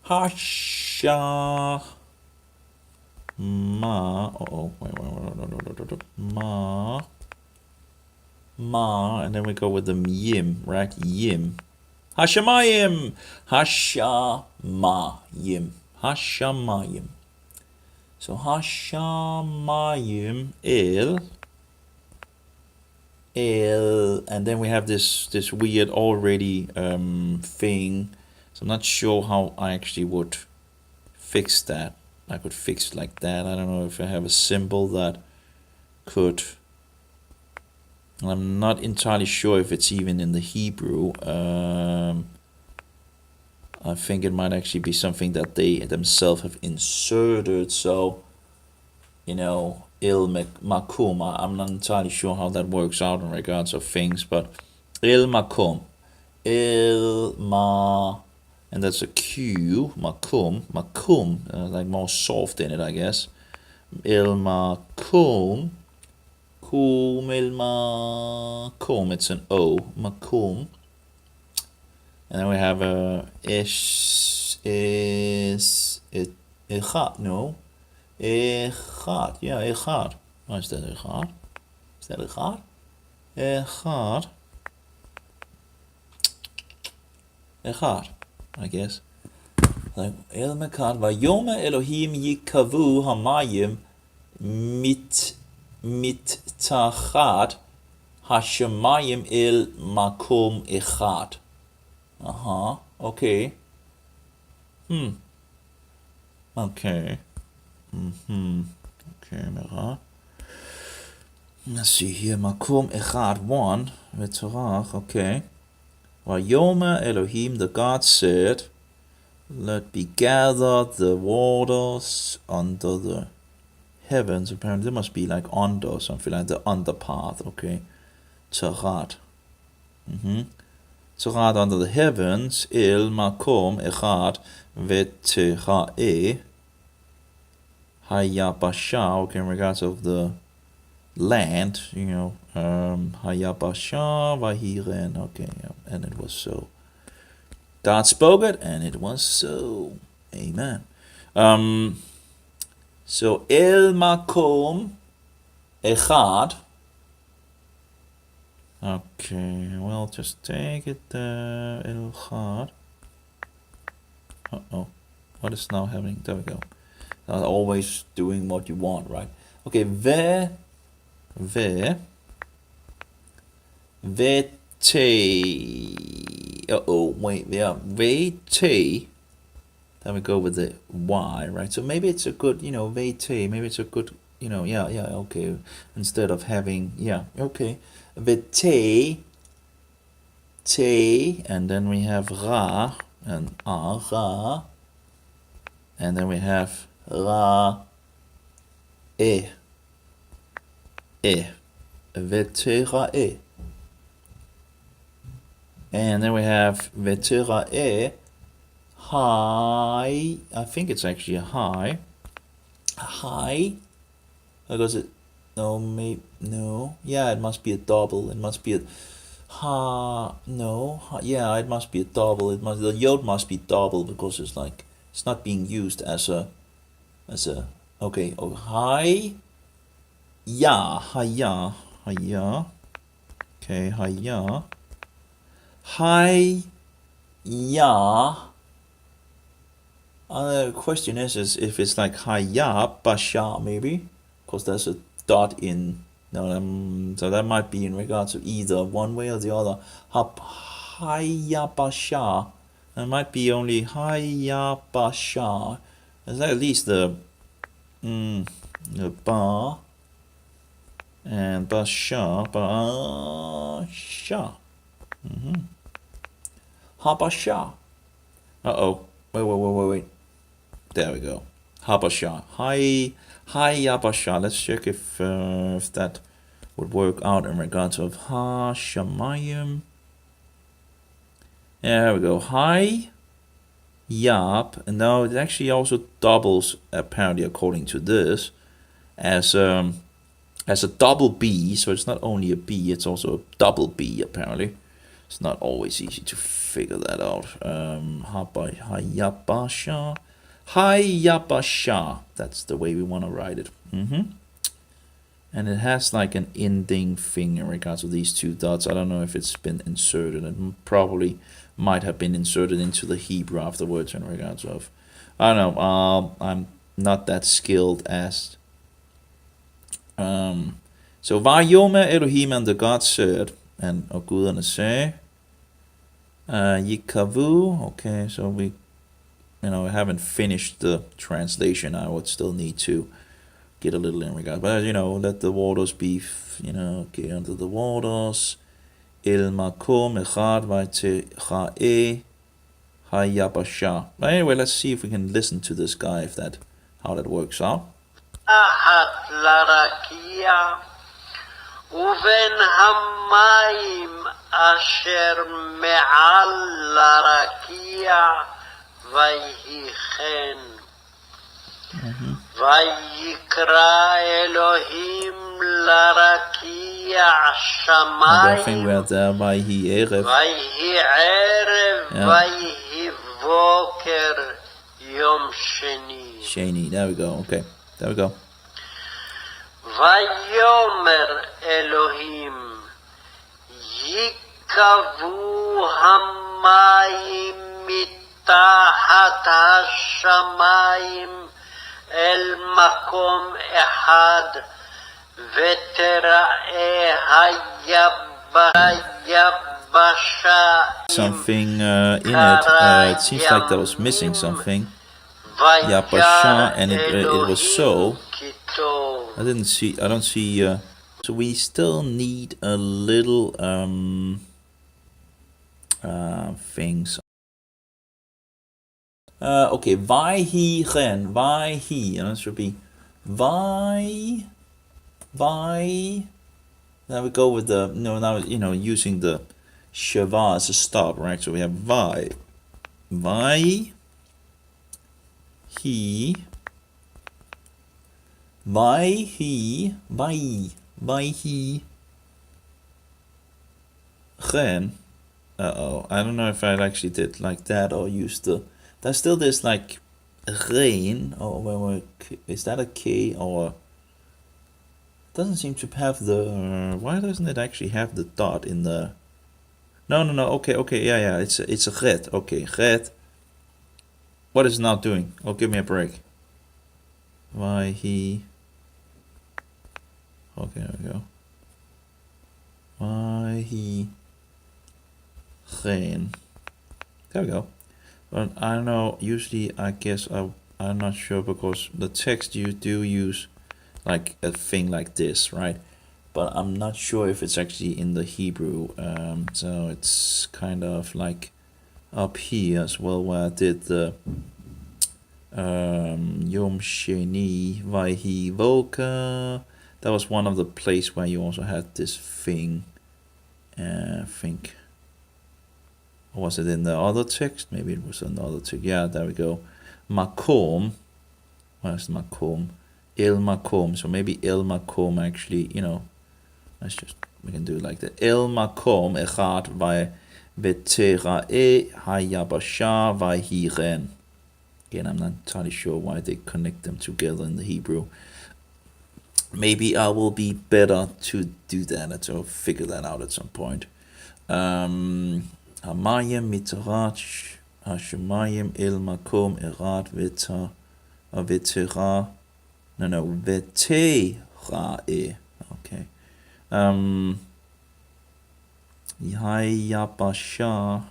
Hasha ma. Wait. Ma, and then we go with the yim, right? Yim. Hashamayim. Hashamayim. So Hashamayim el, and then we have this weird already thing. So I'm not sure how I actually would fix that. I could fix it like that. I don't know if I have a symbol that could. I'm not entirely sure if it's even in the Hebrew. I think it might actually be something that they themselves have inserted. So, il makum. I'm not entirely sure how that works out in regards of things, but il makum. Il ma. And that's a Q, makum, like more soft in it, I guess. Il makum, il makum, it's an O, makum. And then we have a echat, no? Echat, yeah, echat. Oh, is that echat? Echat, I guess. Like El Mekad Vayoma Elohim Yikavu Hamayim Mitachat Hashemayim El Makom Echad. Okay. Okay. Okay, Mera. Let's see here. Makom Echad 1. Vetorach, okay. Vayoma Elohim, the God said, let be gathered the waters under the heavens. Apparently there must be like under, something like the underpath, okay. Tzarat. Tzarat under the heavens, il makom echad v'techa'e hayabasha, okay, in regards of the land, hayabasha vahiren, okay, and it was so. God spoke it, and it was so. Amen. So el makom echad, Okay, well, just take it a little hard. Uh-oh. What is now happening? There we go. Always doing what you want, right? Okay, ve, vete. Uh-oh, wait, yeah, vete. Then we go with the Y, right? So maybe it's a good, vete, maybe it's a good, yeah, okay. Instead of having, yeah, okay. Vete, te, and then we have ra, and ra, and then we have ra, e, vete, ra, e. And then we have vete, ra, e, high. I think it's actually a high. High. Because it. No, maybe. No. Yeah, it must be a double. It must be a. Ha. No. Yeah, it must be a double. The yod must be double because it's like. It's not being used as a. Okay. Oh, high. Ya. Haya. Haya. Okay. Haya. High. Ya. The question is if it's like Haya Basha maybe, because there's a dot in. No, so that might be in regards to either one way or the other. Haya Basha. It might be only Haya Basha. There's at least the ba and Basha. Basha. Habasha. Uh-oh. Wait. There we go. Habasha. Hi Habasha. Let's check if that would work out in regards of Ha Shamayim. There we go. Hi Yap. And now it actually also doubles, apparently according to this, as a double B. So it's not only a B, it's also a double B apparently. It's not always easy to figure that out. Hayabasha. Hayabasha. That's the way we want to write it. And it has like an ending thing in regards to these two dots. I don't know if it's been inserted. It probably might have been inserted into the Hebrew afterwards in regards of. I don't know. I'm not that skilled as. So Vayomer Elohim, and the God said, and guderne sagde, Yikavu. Okay, so we haven't finished the translation. I would still need to get a little in regard, but let the waters be, okay, under the waters. El makom echad vaytechae hayabasha. But anyway, let's see if we can listen to this guy, how that works out. אחת לרקיע ובין המים אשר מעל לרקיע ויהי כן. ויקרא אלוהים לרקיע שמיים ויהי ערב ויהי בוקר יום שני. Shani, there we go, okay. There we go. ויאמר אלוהים יקבעו המים מתחת השמיים אל מקום אחד ותראה היבשה something in it. It seems like there was missing something. Yapasha, and it was so. I don't see. So we still need a little things. Okay, Vaihi Ren, Vaihi, and that should be Vai. Now we go with the now using the Shava as a stop, right? So we have Vai, he, Ren. I don't know if I actually did like that or used the. There's still this like rain, or is that a K or doesn't seem to have the, why doesn't it actually have the dot in the, no, okay, yeah, it's a red, okay, red. What is it not doing? Oh, give me a break. Why he, okay, there we go. Why he, geen. There we go. But I don't know, usually I guess I'm not sure, because the text you do use like a thing like this, right? But I'm not sure if it's actually in the Hebrew. So it's kind of like up here as well, where I did the Yom Sheni Vayhi Voka. That was one of the place where you also had this thing. I think. Or was it in the other text? Maybe it was in the other text. Yeah, there we go. Makom. Where's Makom? Il Makom. So maybe Il Makom actually, we can do it like that. Il Makom Echad Vetera'e Hayabasha Vahiren. Again, I'm not entirely sure why they connect them together in the Hebrew. Maybe I will be better to do that, or figure that out at some point. Hamayim mitarach Hashemayim il makom erad vetera vetera'e. Okay. Hayabasha.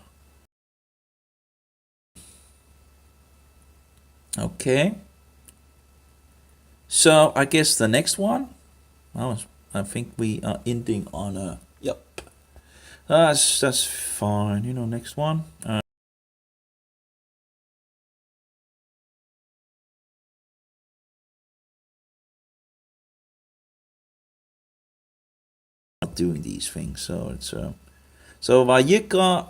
Okay. So I guess the next one, I think we are ending on a, yep. That's fine. Next one. Doing these things, so it's so Vayikra.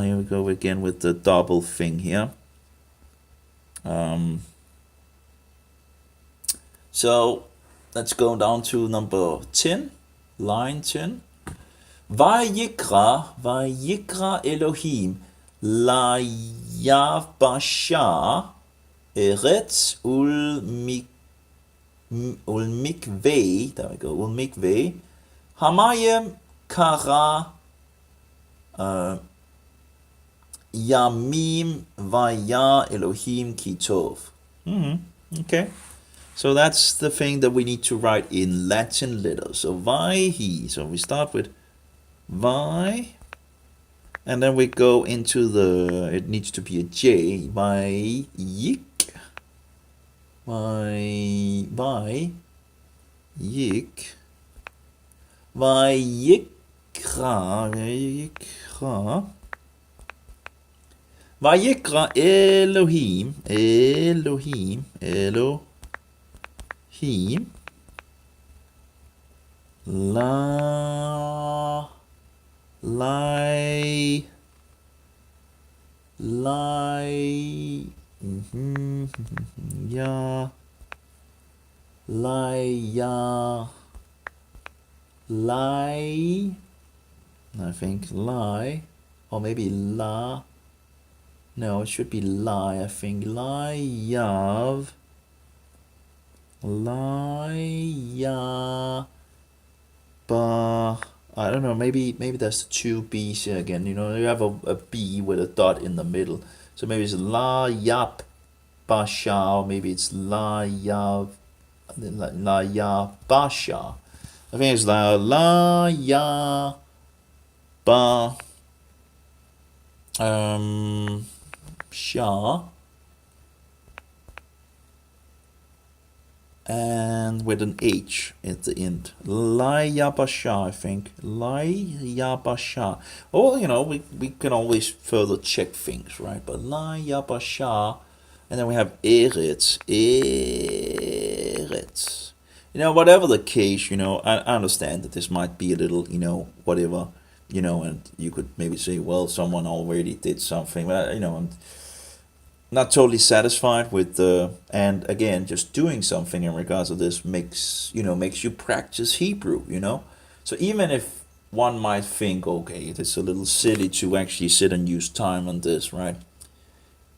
Here we go again with the double thing here. So let's go down to number 10, line 10. Vayikra Elohim la Yavbasha Eretz Ulmikvei. There we go. Ulmikvei Hamayim Kara Yamim Vaya Elohim Kitov. Okay. So that's the thing that we need to write in Latin letters. So Vayhi. So we start with Vi, and then we go into the, it needs to be a J. Vayik. Vayik. Vayikra Elohim La I think lie, or maybe la. No, it should be lie. I think lie yav. Ba. I don't know. Maybe there's two B's here again. You have a B with a dot in the middle. So maybe it's la yap basha, or maybe it's la yav basha. I think it's la ya ba sha, and with an H at the end. La ya basha, I think. La ya basha. Oh, we can always further check things, right? But la ya basha, and then we have eretz. Whatever the case, I understand that this might be a little, whatever, and you could maybe say, well, someone already did something, but, I'm not totally satisfied with and again, just doing something in regards to this makes you practice Hebrew, So even if one might think, okay, it's a little silly to actually sit and use time on this, right?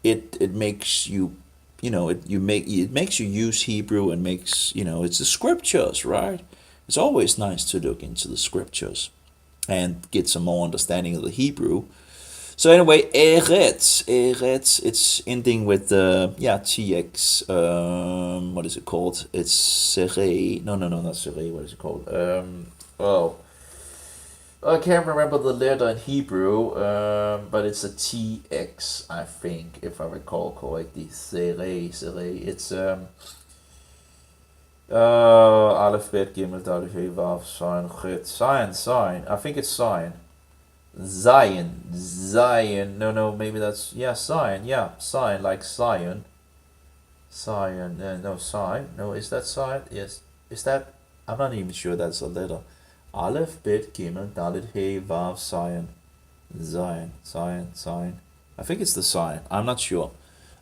It makes you it makes you use Hebrew and makes, it's the scriptures, right? It's always nice to look into the scriptures and get some more understanding of the Hebrew. So anyway, Eretz, it's ending with TX. What is it called? It's Serei. No, not Serei. What is it called? I can't remember the letter in Hebrew, but it's a TX, I think, if I recall correctly. Serei. It's Aleph, Bet, Gimel, Daleth, He, Vav, Sign, Chet, Sign. I think it's Sign. Zion. No, maybe that's Zion. Sign, like Zion. No, sign. No, is that sign? Yes. Is that? I'm not even sure that's a letter. Aleph, Bet, Gimel, Dalet, He, Vav, Zion. Sign. I think it's the sign. I'm not sure.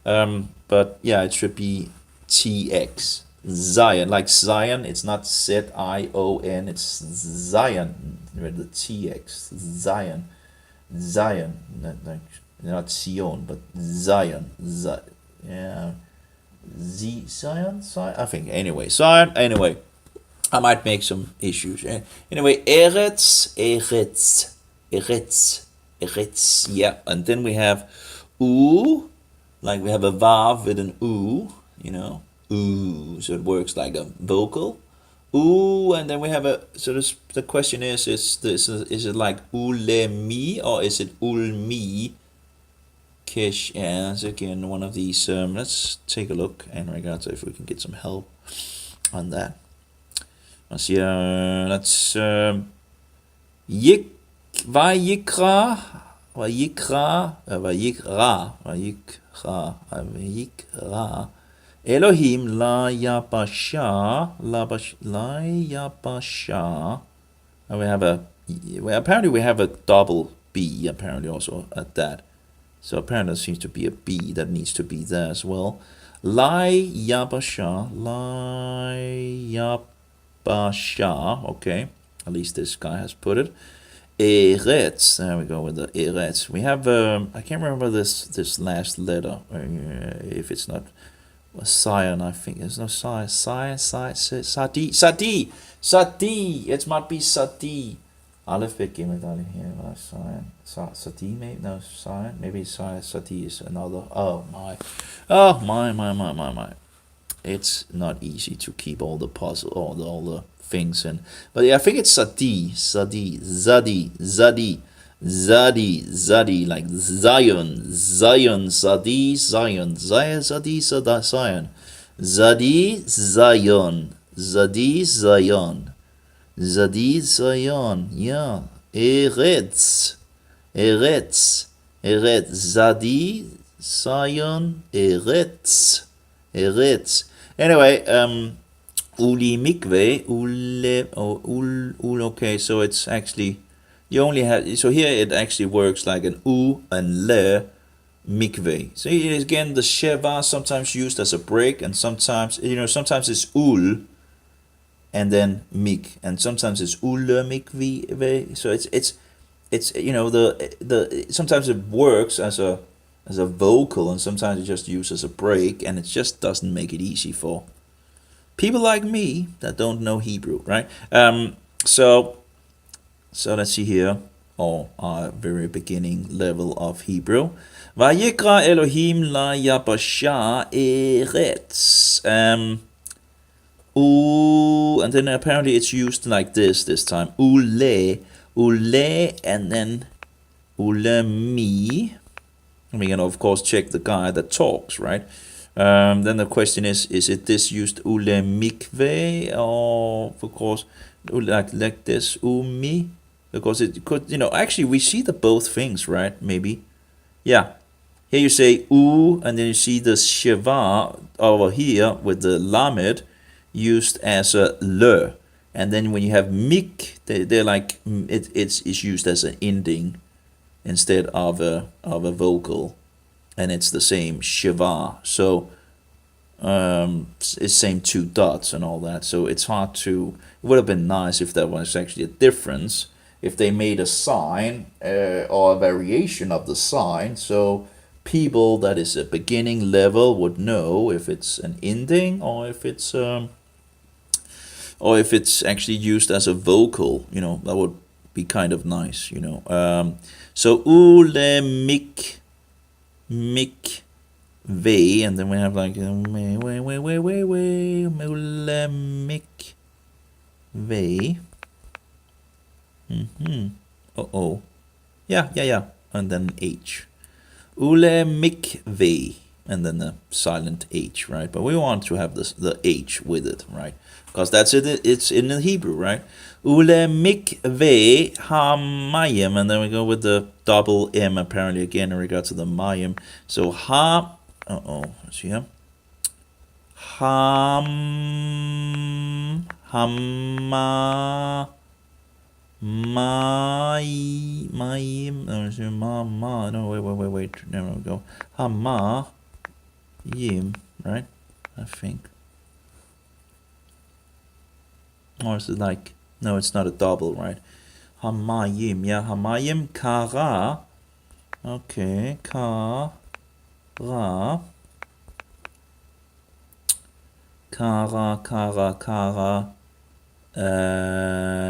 But yeah, it should be TX. Zion, like Zion. It's not Zion. It's Zion with the TX. Zion. Not Sion, but Zion. Zion. I think. Anyway, Zion. Anyway, I might make some issues. Anyway, Eretz. Yeah, and then we have U, like we have a Vav with an U, ooh, so it works like a vocal. Ooh, and then we have the question is it like ulemi or is it ulmi? Kish, that's again one of these. Let's take a look and regards if we can get some help on that. Let's see. Let's Vayikra. Elohim la yapasha. And apparently we have a double B apparently also at that. So apparently there seems to be a B that needs to be there as well. Lai yapasha. Okay, at least this guy has put it. Eretz. There we go with the Eretz. We have I can't remember this last letter. If it's not Sion, I think there's no Sion. Sadi. It might be Sadi. Aleph, Bet, Gimel, Dalet, here. Sion. Sadi, maybe no Sion. Maybe Sadi is another. Oh my. It's not easy to keep all the puzzle, all the things in. But yeah, I think it's Zadi, like Zion, Zadi, Zion, yeah, Eretz, Zadi, Zion, Eretz. Anyway, Uli mikve, okay, so it's actually, you only have, so here it actually works like an U and Le mikve. So again, the Sheva sometimes used as a break, and sometimes, sometimes it's Ul and then Mik, and sometimes it's Ule mikve. So it's the sometimes it works as a vocal, and sometimes it's just used as a break, and it just doesn't make it easy for people like me that don't know Hebrew, right? So let's see here, our very beginning level of Hebrew. Vayikra Elohim la yapasha eretz. And then apparently it's used like this time. Ule, and then ulemi. We can of course check the guy that talks, right? Then the question is it this used ule mikve, or of course like this umi, because it could, actually we see the both things, right? Maybe, yeah. Here you say u, and then you see the shiva over here with the lamed used as a le, and then when you have mik, they're like it's used as an ending instead of a vocal. And it's the same Shiva, so it's same two dots and all that. So it's hard to. It would have been nice if there was actually a difference, if they made a sign or a variation of the sign, so people that is a beginning level would know if it's an ending or if it's actually used as a vocal. That would be kind of nice. So ule mik ve, and then we have like ule mik ve. Yeah, and then H. Ule mik ve, and then the silent H, right? But we want to have the H with it, right? Because that's it. It's in the Hebrew, right? Ule mik ve hamayim, and then we go with the double M apparently again in regard to the mayim. So let's see here. Hamma. Mayim. No, wait. There we go. Hama yim, right? I think. Or is it like? No, it's not a double, right? Hamayim, yeah, hamayim kara. Okay, kara. Kara.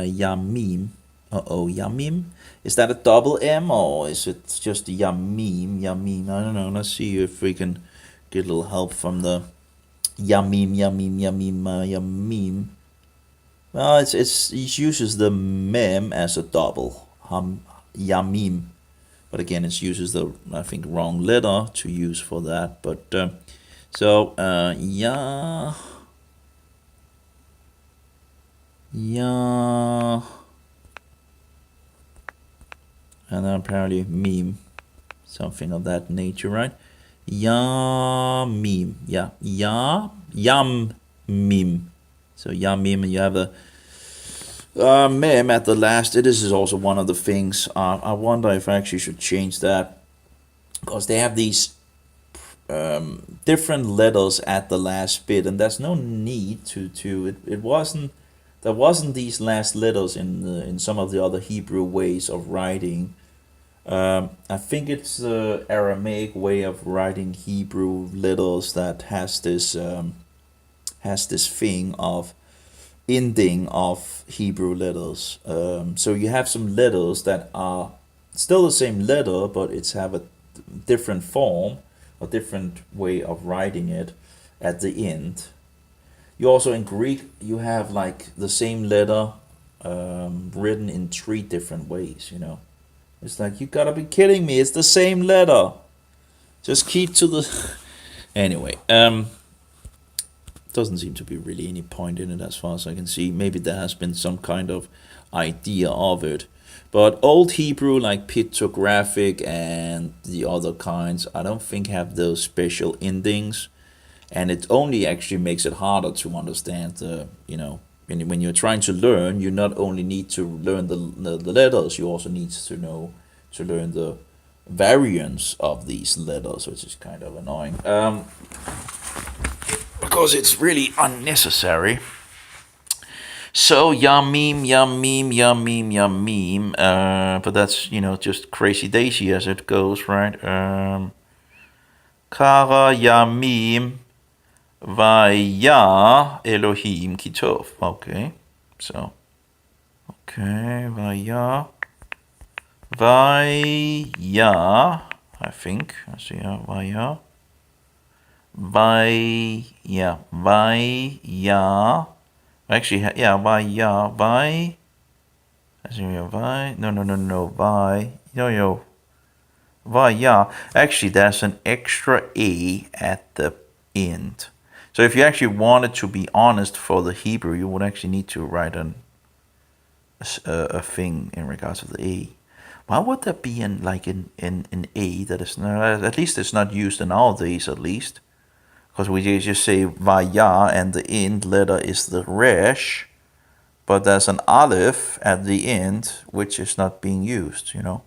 Yamim. Yamim. Is that a double M or is it just Yamim? I don't know. Let's see if we can get a little help from the Yamim. Well, it uses the mem as a double. Yamim. But again, it uses the, I think, wrong letter to use for that. But yeah, and then apparently meme, something of that nature, right? Yamim, yeah, yam meme. So yamim, and you have a mem at the last. This is also one of the things. I wonder if I actually should change that, because they have these different letters at the last bit, and there's no need to. There wasn't these last letters in some of the other Hebrew ways of writing. I think it's the Aramaic way of writing Hebrew letters that has this thing of ending of Hebrew letters. So you have some letters that are still the same letter, but it's have a different form, a different way of writing it at the end. You also in Greek, you have like the same letter written in 3 different ways, It's like, you gotta be kidding me, it's the same letter. Just keep to the... Anyway, doesn't seem to be really any point in it as far as I can see. Maybe there has been some kind of idea of it. But Old Hebrew, like pictographic and the other kinds, I don't think have those special endings. And it only actually makes it harder to understand, when you're trying to learn, you not only need to learn the letters, you also need to learn the variants of these letters, which is kind of annoying. Because it's really unnecessary. So yamim, but that's, just crazy daisy as it goes, right? Kara yamim Vaya Elohim Kitov. Okay, so Vaya, I think. Let's see, Vaya, Actually, Vaya, No. Vaya. Actually, there's an extra A at the end. So if you actually wanted to be honest for the Hebrew, you would actually need to write a thing in regards to the A. Why would that be in an A that is not, at least it's not used in our days, at least, because we just say Vaya and the end letter is the Resh, but there's an Aleph at the end which is not being used, So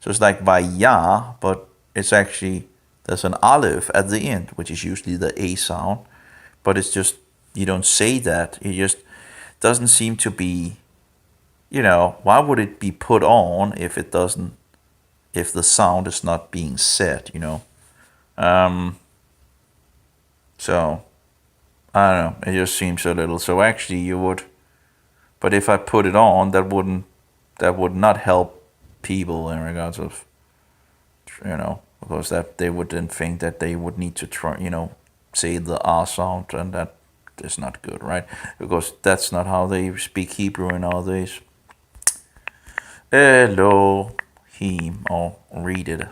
it's like Vaya, but it's actually, there's an Aleph at the end, which is usually the A sound. But it's just, you don't say that. It just doesn't seem to be, why would it be put on if the sound is not being said, So I don't know. It just seems a little. So actually, you would. But if I put it on, that would not help people in regards of, because that they would then think that they would need to try, say the R sound, and that is not good, right? Because that's not how they speak Hebrew nowadays. Elohim, or read it.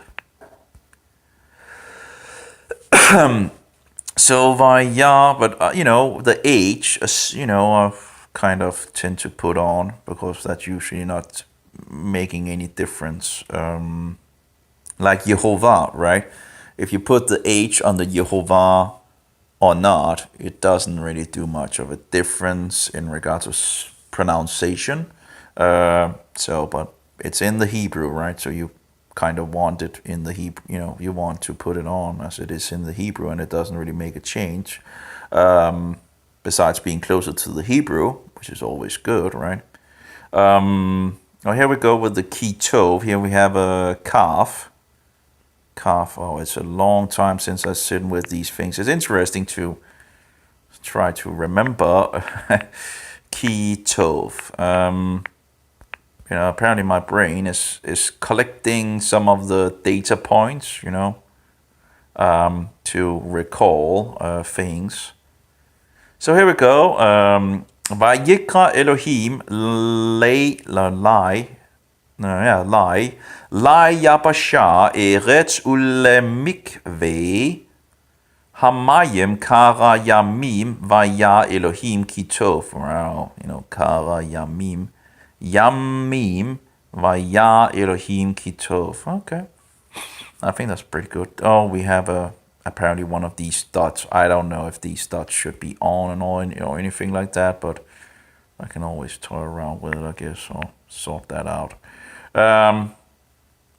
So via, but the H, I kind of tend to put on because that's usually not making any difference. Like Yehovah, right? If you put the H on the Yehovah or not, it doesn't really do much of a difference in regards to pronunciation. But it's in the Hebrew, right? So you kind of want it in the Hebrew, you want to put it on as it is in the Hebrew, and it doesn't really make a change. Besides being closer to the Hebrew, which is always good, right? Here we go with the Kitov. Here we have a calf. Oh, it's a long time since I've seen with these things. It's interesting to try to remember Kitov. Apparently my brain is collecting some of the data points, to recall things. So here we go. Vayikra Elohim lai yabasha eretz ulemikve hamayim kara yamim vaya Elohim kitov. Wow, kara yamim vaya Elohim kitov. Okay, I think that's pretty good. Oh, we have apparently one of these dots. I don't know if these dots should be on and on or anything like that, but I can always toy around with it, I guess, or sort that out.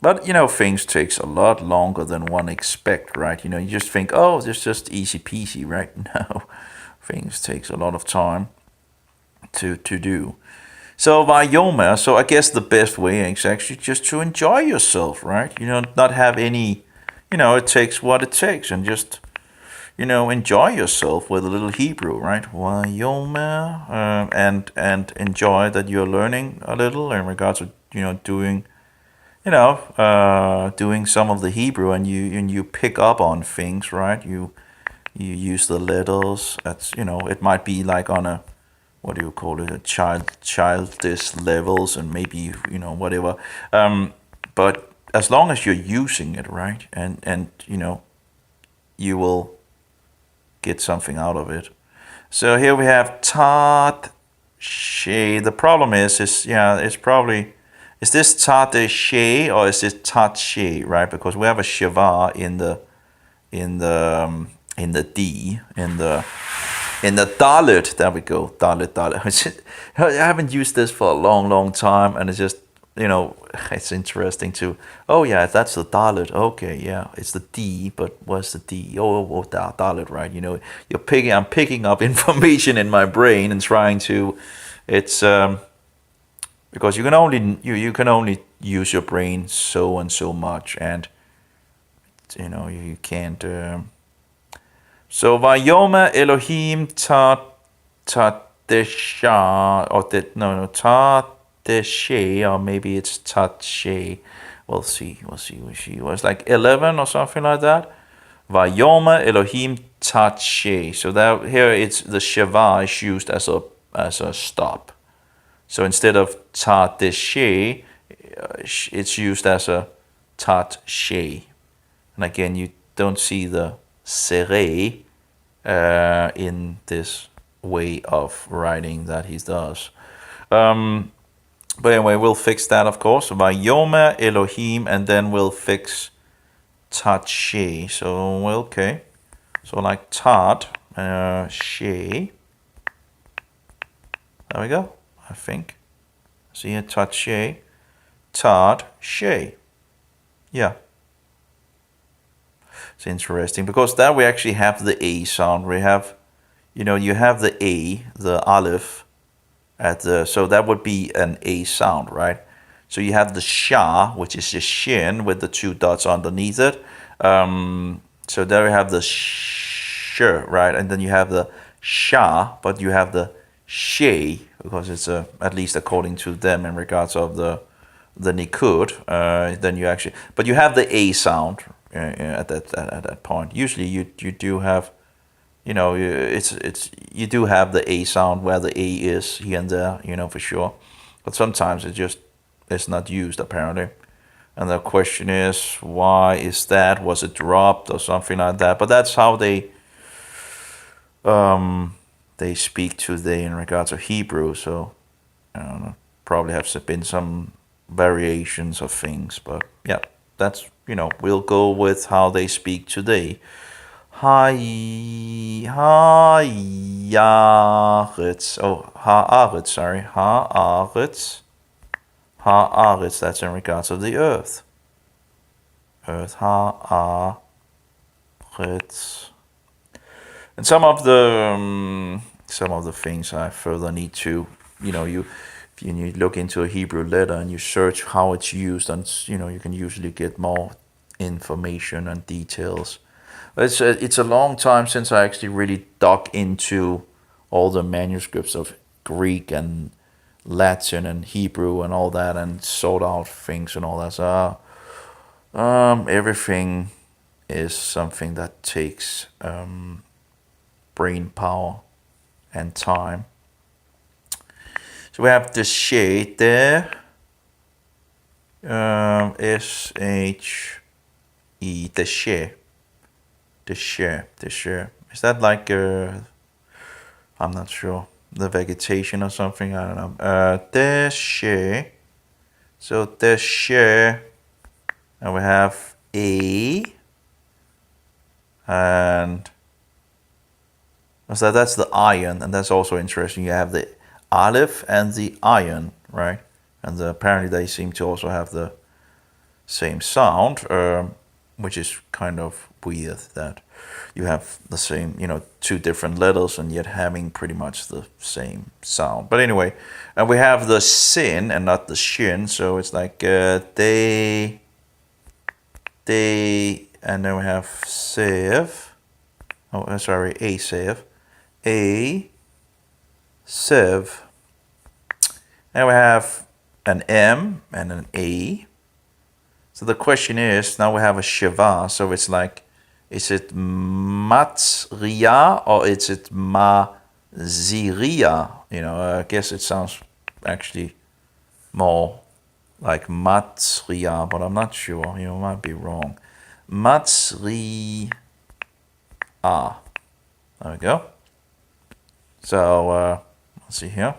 But things takes a lot longer than one expect, right? You just think, oh, it's just easy peasy, right? No, things takes a lot of time to do. So Vayomer, so I guess the best way is actually just to enjoy yourself, right? Not have any, it takes what it takes, and just, enjoy yourself with a little Hebrew, right? Vayomer, and enjoy that you're learning a little in regards to, doing some of the Hebrew, and you pick up on things, right? You use the letters. That's it might be like on a, what do you call it, a childish levels, and maybe whatever. But as long as you're using it, right, and you will get something out of it. So here we have tat she. The problem is it's probably. Is this tate she or is this tat she, right? Because we have a shiva in the D, in the dalit. There we go, dalit. I haven't used this for a long time, and it's just it's interesting to. Oh yeah, that's the dalit. Okay, yeah, it's the D, but what's the D? Oh, dalit, right? I'm picking up information in my brain and trying to. It's because you can only use your brain so and so much, and you can't. So Vayomer Elohim tatesha, or tateshe, or maybe it's tatshe. We'll see. It was like 11 or something like that. Vayomer Elohim tatshe. So that here it's the sheva is used as a stop. So instead of tateshe, it's used as a tatshe. And again, you don't see the sere in this way of writing that he does. But anyway, we'll fix that, of course. Vayomer Elohim, and then we'll fix tatshe. So, okay. So like tat, she. There we go. I think. See here, tatshe, tat, she. Yeah. It's interesting because that we actually have the A sound. We have, you have the A, the aleph, so that would be an A sound, right? So you have the sha, which is the shin with the two dots underneath it. So there you have the sh, right? And then you have the sha, but you have the she, because it's at least according to them in regards of the nikud. Then you actually, but you have the a sound at that point. Usually you do have, you know, you do have the a sound where the a is here and there, you know, for sure. But sometimes it's not used apparently. And the question is, why is that? Was it dropped or something like that? But that's how they speak today in regards to Hebrew. So I don't know, probably have been some variations of things. But yeah, that's, you know, we'll go with how they speak today. Ha'aretz. Oh, ha'aretz, sorry. Ha'aretz. Ha'aretz, that's in regards of the earth. Earth, ha'aretz. And some of the things I further need to, you know, if you look into a Hebrew letter and you search how it's used, and you know, you can usually get more information and details. It's a long time since I actually really dug into all the manuscripts of Greek and Latin and Hebrew and all that, and sort out things and all that. So everything is something that takes brain power and time. So we have the shade there. S-H-E, the share. The share. Is that like I'm not sure, the vegetation or something? I don't know. The share. So the share, and we have A, and so that's the iron, and that's also interesting. You have the aleph and the iron, right? And apparently they seem to also have the same sound, which is kind of weird that you have the same, you know, two different letters and yet having pretty much the same sound. But anyway, and we have the sin and not the shin, so it's like they, and then we have sev. Oh, sorry, a sev, and we have an M and an A. So the question is, now we have a Shiva, so it's like, is it Matzria or is it Maziria? You know, I guess it sounds actually more like Matzria, but I'm not sure, you might be wrong. Matzria. There we go. So, let's see here.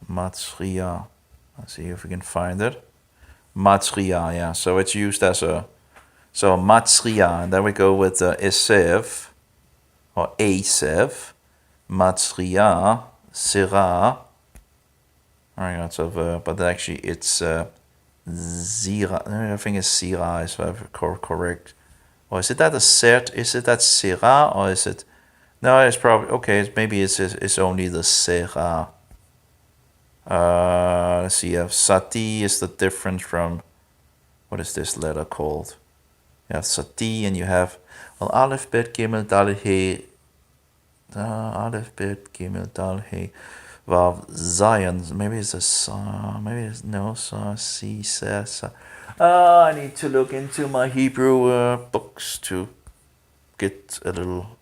Matzria. Let's see if we can find it. Matzria, yeah. So it's used as so Matzria, and then we go with Esev, or Asev, Matzria, Sira. Alright, so but actually it's Zira. I think it's Sira, if I'm correct. Or is it that a set? Is it that Sira, or is it? No, it's probably okay. Maybe it's only the Sira. Let's see. Sati is the difference from, what is this letter called? You have Sati, and you have, well, Aleph Bet Gimel Dal He. Aleph Bet Gimel Dal He. Vav Zion. Maybe it's a Sa. Maybe it's no Sa. Si Sa Sa. I need to look into my Hebrew books to get a little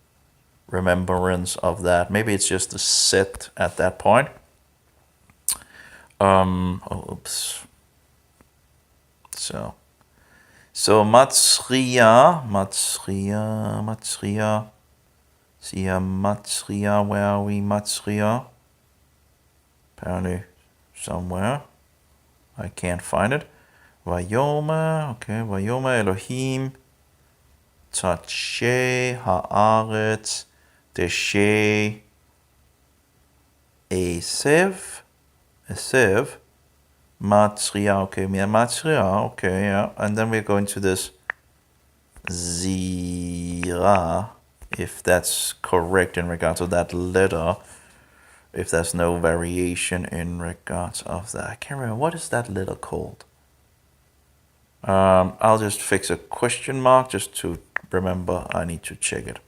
remembrance of that. Maybe it's just a set at that point. Oops. So Matzria. See Matzria, where are we? Matzria. Apparently somewhere. I can't find it. Vayoma, okay, Vayoma Elohim. Tatshe Haaretz. Deshe Esev. Matzria, okay, Matzria, okay, yeah. And then we're going to this Zira, if that's correct in regards to that letter, if there's no variation in regards of that. I can't remember, what is that letter called? I'll just fix a question mark just to remember I need to check it.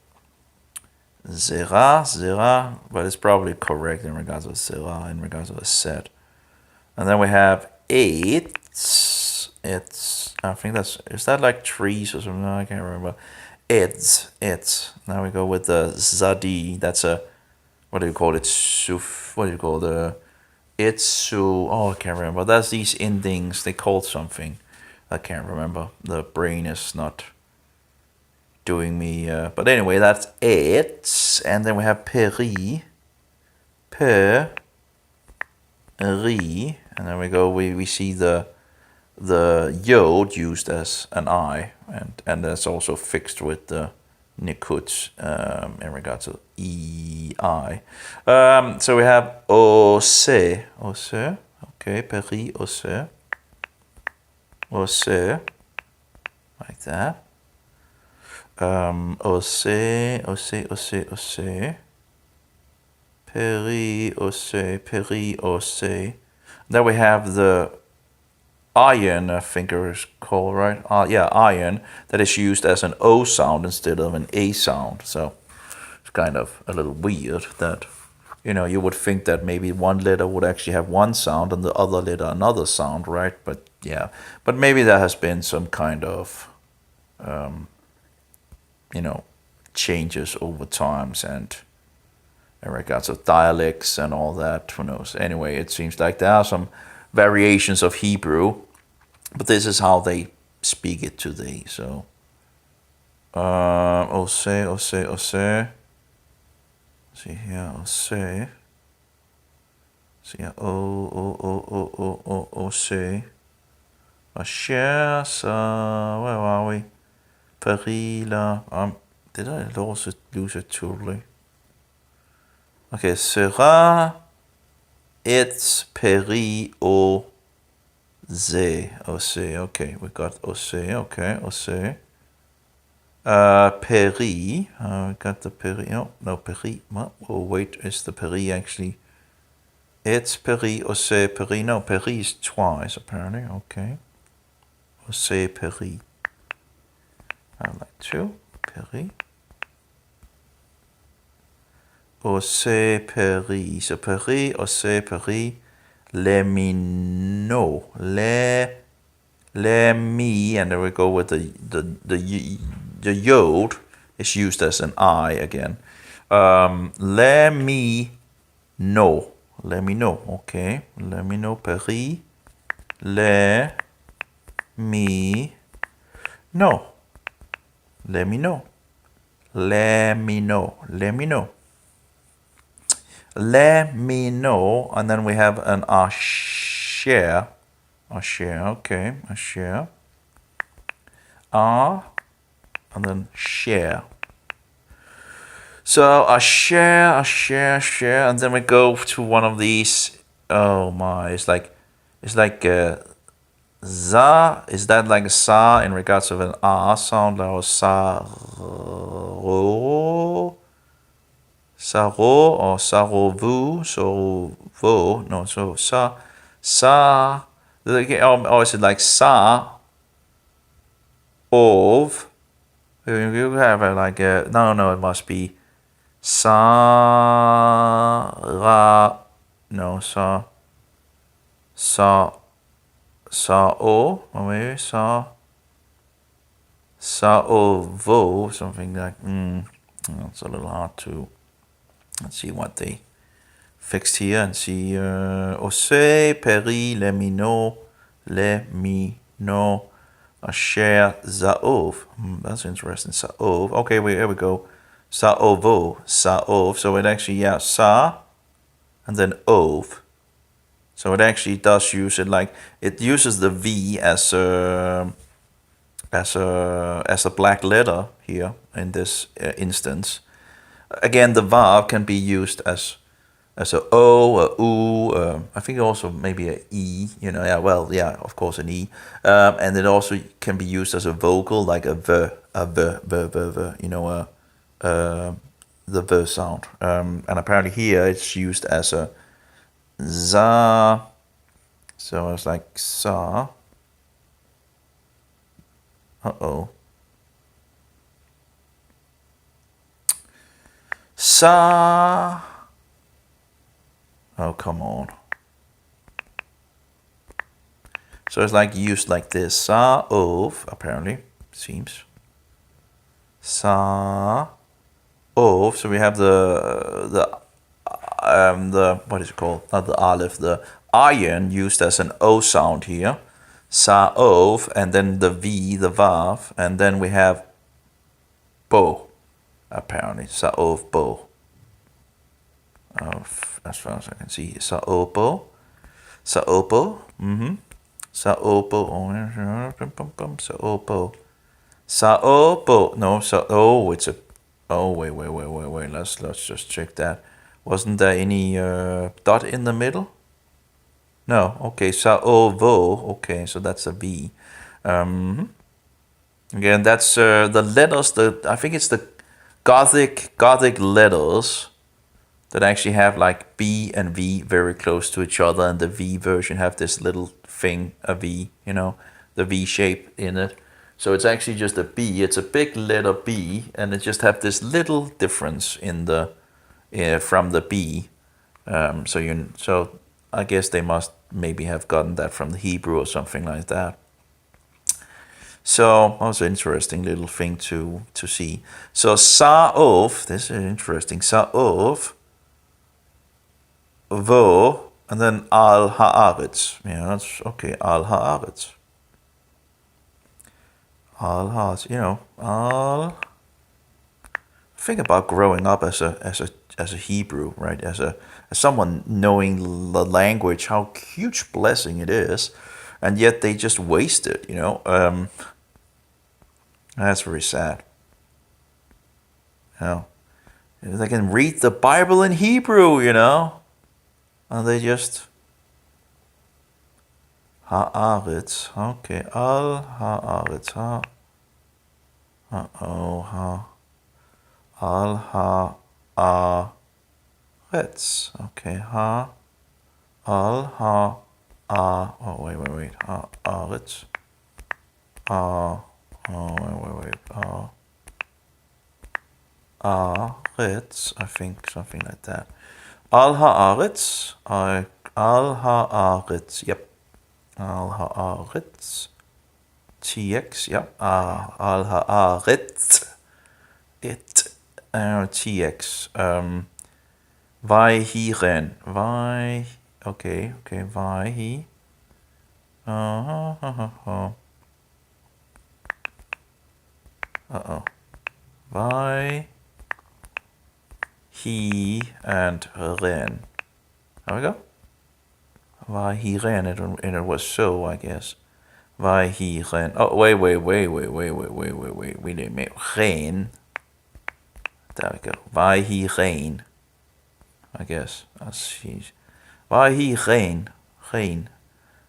Zera, but it's probably correct in regards to zera, in regards to a set. And then we have it's, I think is that like trees or something? I can't remember. It's. Now we go with the zadi. That's a, what do you call it? Suf, what do you call the, it's su, oh, I can't remember. That's these endings, they called something. I can't remember. The brain is not doing me, but anyway, that's it. And then we have peri, and then we go, we see the yod used as an I, and that's also fixed with the nikut in regards to ei. So we have ose, okay, peri ose, like that. Ose, peri ose. Then we have the iron, I think it is called, right? Yeah, iron, that is used as an O sound instead of an A sound. So it's kind of a little weird that, you would think that maybe one letter would actually have one sound and the other letter another sound, right? But yeah, but maybe there has been some kind of changes over times and in regards of dialects and all that, who knows. Anyway, it seems like there are some variations of Hebrew, but this is how they speak it today. So ose. See here, ose. See here, ose. Asher, where are we? Perila. Did I lose it totally? Okay, sera, it's peri o ze. Okay, we got ose. Okay, ose. Peri. We got the peri. No, peri. Oh, wait, is the peri actually? It's peri, ose, peri. No, peri is twice apparently. Okay. Ose, peri. I like two. Peri. Ose, peri. So peri, ose, peri. Le mi no. Le mi, and then we go with the yod is used as an I again. Le mi no. Let me know, okay. Let me know, peri. Le me know. Let me know. Let me know. Let me know. Let me know. And then we have an asher. Asher, okay. Asher. And then share. So share, and then we go to one of these. Oh my, it's like za. Is that like a sa in regards of an ah sound? Or sa ro, or sarovu, so no, so sa. Or is it like sa of? You have like a no. It must be. Sa no sa o, or maybe sa o vo, something like it's a little hard to. Let's see what they fixed here and see. Ose peri let me know asher zaov. That's interesting. Zaov. Okay, here we go. Sa'ovo. So it actually, sa, and then ov. So it actually does use it like, it uses the V as a black letter here in this instance. Again, the vav can be used as a o, a u, I think also maybe a e, of course an e. And it also can be used as a vocal, like a v, the v sound. And apparently here it's used as a za. So it's like sa. Uh-oh. Sa. Oh, come on. So it's like used like this. Sa, ov, apparently. Seems. Sa, ov. So we have the what is it called? Not the aleph, the ayin used as an O sound here. Sa, ov, and then the V, the vav, and then we have bo, apparently. Sa, ov, bo. As far as I can see. Sa, obo. Sa, obo. Sa, obo. Sa, obo. Sa, obo. No, sa, oh, it's a, oh, wait. Let's just check that. Wasn't there any dot in the middle? No, okay, sa, ovo. Okay, so that's a V. Again, that's the letters, I think it's the Gothic letters that actually have like B and V very close to each other, and the V version have this little thing, a V, the V shape in it. So it's actually just a B. It's a big letter B, and it just have this little difference in the from the B. So I guess they must maybe have gotten that from the Hebrew or something like that. So also interesting little thing to see. So Sa'ov, this is interesting. Sa'ov, Vo, and then Al Haaretz. Yeah, that's okay. Al Haaretz. Al Haaretz. Al. Think about growing up as a Hebrew, right? As someone knowing the language, how huge blessing it is, and yet they just waste it. That's very sad. They can read the Bible in Hebrew, and they just Haaretz. Okay, Al Haaretz. Al Haaretz. Okay, Al oh wait. Haaretz. Haaretz, I think, something like that. Al Haaretz. Al Haaretz. Yep. Al Haaretz. TX. Yep. Al Haaretz. It. TX. Vaihiren. Okay. Vaihi. Vai, he, and ren. There we go. Vai, he, ren, and it was so, I guess. Vai, he, ren. Oh, wait. Wait a minute. Ren. There we go. Vai, he, ren. I guess. Vai, he, ren. Ren.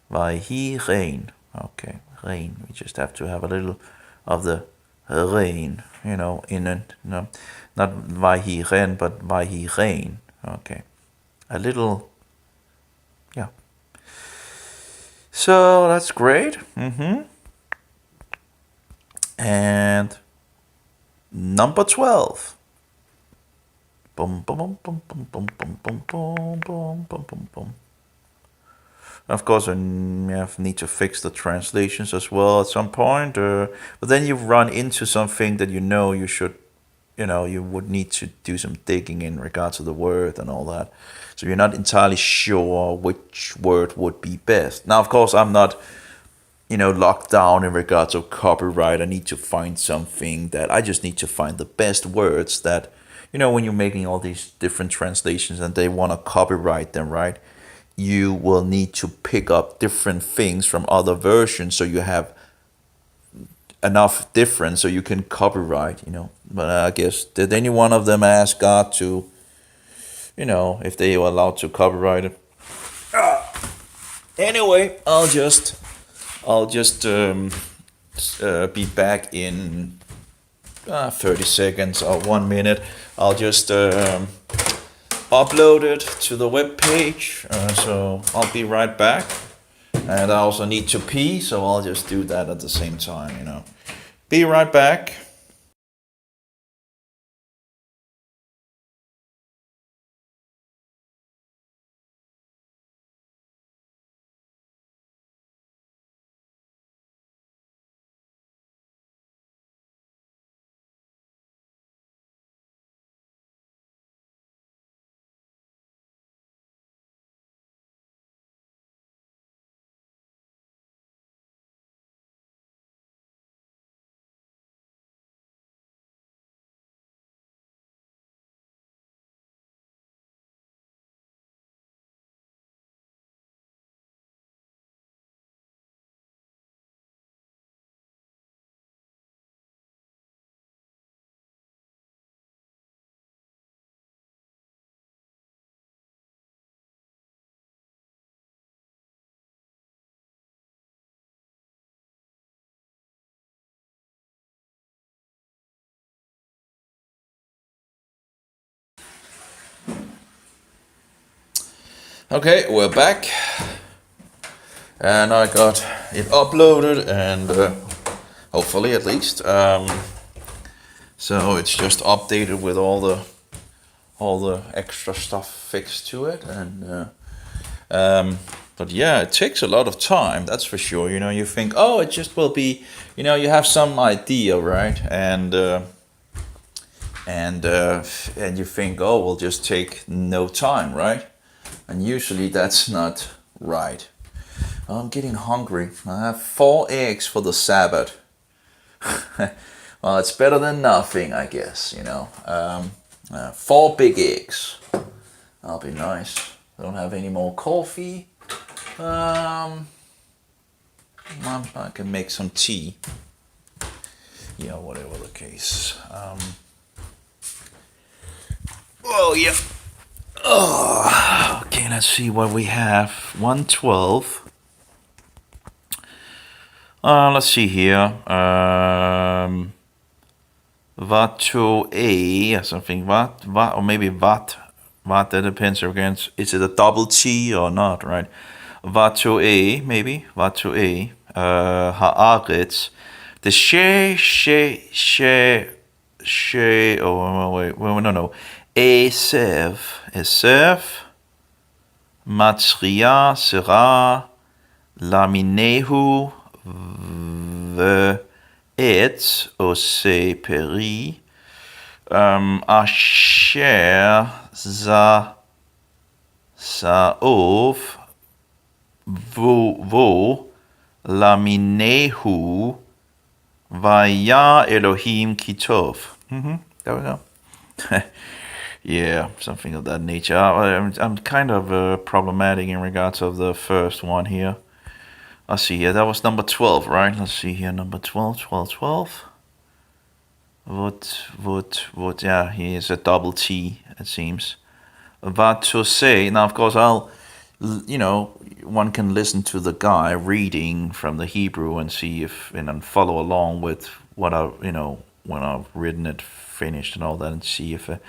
Vai, he, ren. Okay, ren. We just have to have a little of the rain, in it. No, not Vahiren, but Vahirein. Okay, a little, yeah. So that's great. And number 12. Boom, boom, boom, boom, boom, boom, boom, boom, boom, boom, boom, boom. Of course, I need to fix the translations as well at some point. But then you run into something that you should, you would need to do some digging in regards to the word and all that. So you're not entirely sure which word would be best. Now, of course, I'm not, locked down in regards of copyright. I need to find something that I just need to find the best words that, when you're making all these different translations and they want to copyright them, right? You will need to pick up different things from other versions so you have enough difference so you can copyright, But I guess, did any one of them ask God to, if they were allowed to copyright it? Anyway, I'll just be back in 30 seconds or 1 minute. I'll just upload it to the web page, so I'll be right back. And I also need to pee, so I'll just do that at the same time, Be right back. Okay, we're back, and I got it uploaded, and hopefully at least. So it's just updated with all the extra stuff fixed to it, and but yeah, it takes a lot of time. That's for sure. You think, oh, it just will be. You have some idea, right? And you think, oh, will just take no time, right? And usually that's not right. I'm getting hungry. I have 4 eggs for the Sabbath. Well, it's better than nothing, I guess, 4 big eggs. That'll be nice. I don't have any more coffee. I can make some tea. Yeah, whatever the case. Oh, yeah. Oh, okay, let's see what we have. 112. Let's see here. Vato A, something. Vat, or maybe Vat. Vat, that depends again. Is it a double T or not, right? Vato A, maybe. Vato A. Haaretz. The oh, wait, no. Esev, Matria, Sera, Laminehu, Ve'et, Ose Peri, Asher, Saov, Vo, Laminehu, Vaya Elohim Kitov. There we go. Yeah, something of that nature. I'm kind of problematic in regards of the first one here. Let's see here. That was number 12, right? Let's see here. Number 12. What? Yeah, he is a double T, it seems. What to say? Now, of course, one can listen to the guy reading from the Hebrew and see and follow along with what when I've written it, finished and all that, and see if I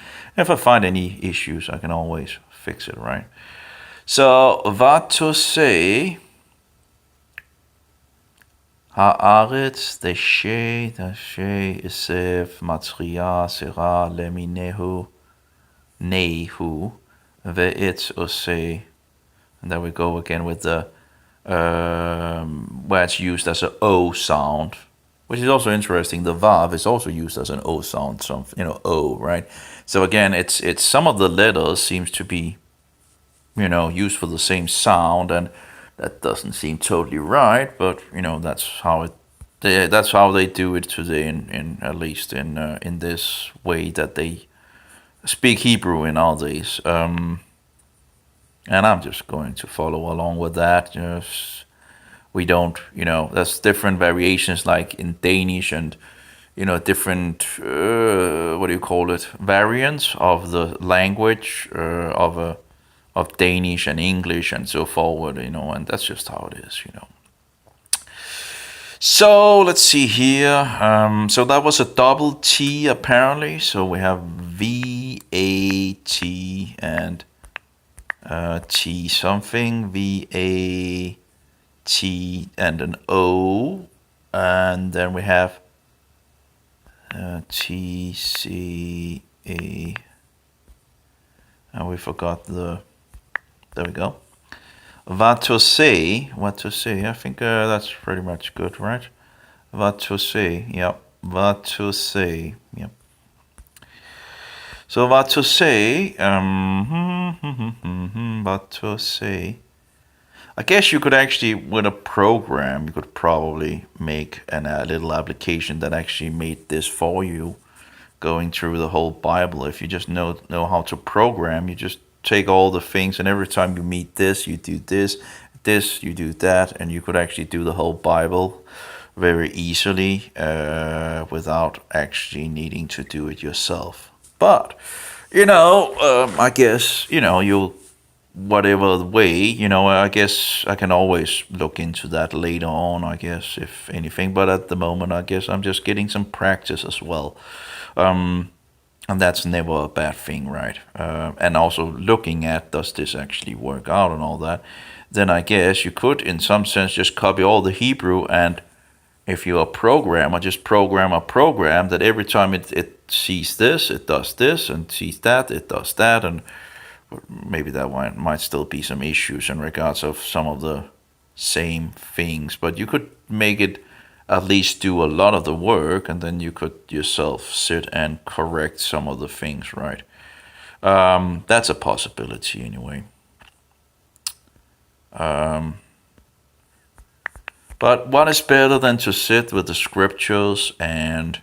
find any issues, I can always fix it, right? So, what to say? Haaretz, Deshe, Isef, Matria, Sera, Leminehu, Nehu, Ve'et, Ose. And there we go again with the where it's used as an O sound, which is also interesting. The Vav is also used as an O sound, O, right? So again, it's some of the letters seems to be, used for the same sound, and that doesn't seem totally right, but that's how they do it today, in at least in this way that they speak Hebrew nowadays. And I'm just going to follow along with that. We don't, there's different variations, like in Danish, and different variants of the language of Danish and English and so forward, and that's just how it is, So let's see here. So that was a double T apparently. So we have V-A-T and T something, V-A-T and an O, and then we have T, C, A. And we forgot the... There we go. What to say? I think that's pretty much good, right? What to say? Yep. What to say? Yep. So what to say? What to say? I guess you could actually, with a program, you could probably make a little application that actually made this for you, going through the whole Bible. If you just know how to program, you just take all the things, and every time you meet this, you do this, you do that, and you could actually do the whole Bible very easily without actually needing to do it yourself. But, I guess, you'll whatever the way, I guess I can always look into that later on, I guess, if anything. But at the moment, I guess I'm just getting some practice as well. And that's never a bad thing, right? And also looking at, does this actually work out and all that? Then I guess you could, in some sense, just copy all the Hebrew, and if you're a programmer, just program a program that every time it sees this, it does this, and sees that, it does that, and maybe that might still be some issues in regards of some of the same things, but you could make it at least do a lot of the work, and then you could yourself sit and correct some of the things, right? That's a possibility anyway. But what is better than to sit with the scriptures and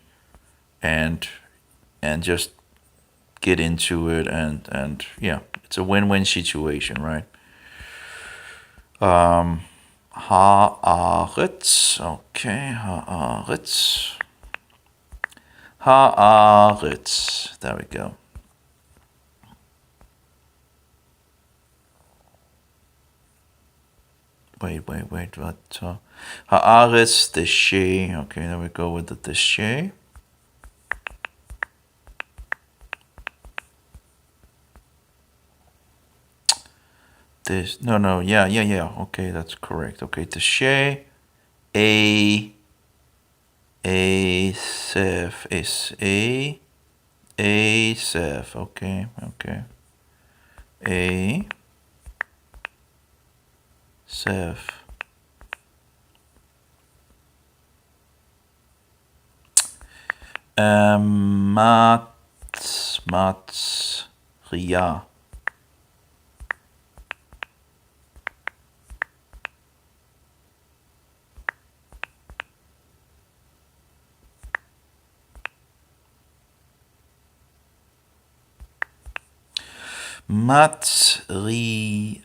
just get into it, and yeah, it's a win-win situation, right? Haaretz, okay, Haaretz, there we go. Wait, what? Haaretz, Deshe, okay, there we go with the Deshe. This, no, yeah, okay, that's correct. Okay, Deshe, Sef, Sef, okay, Sef. Ria. Matria.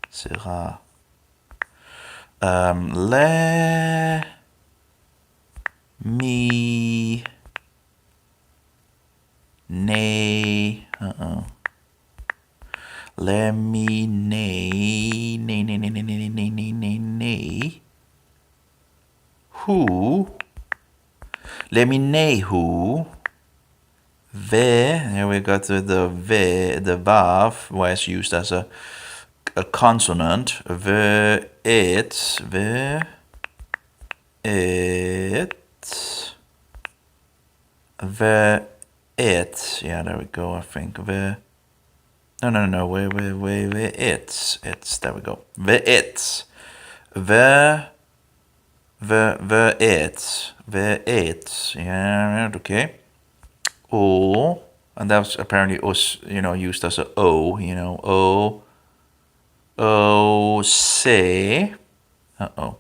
Sera. Le mi ne. Le mi ne. Who? Let me know who. Here we got the vav, where it's used as a consonant. It. Yeah, there we go, I think. No. It's. There we go. It. It. Yeah, okay. O, and that's apparently us, used as a O, O, say. Uh-oh.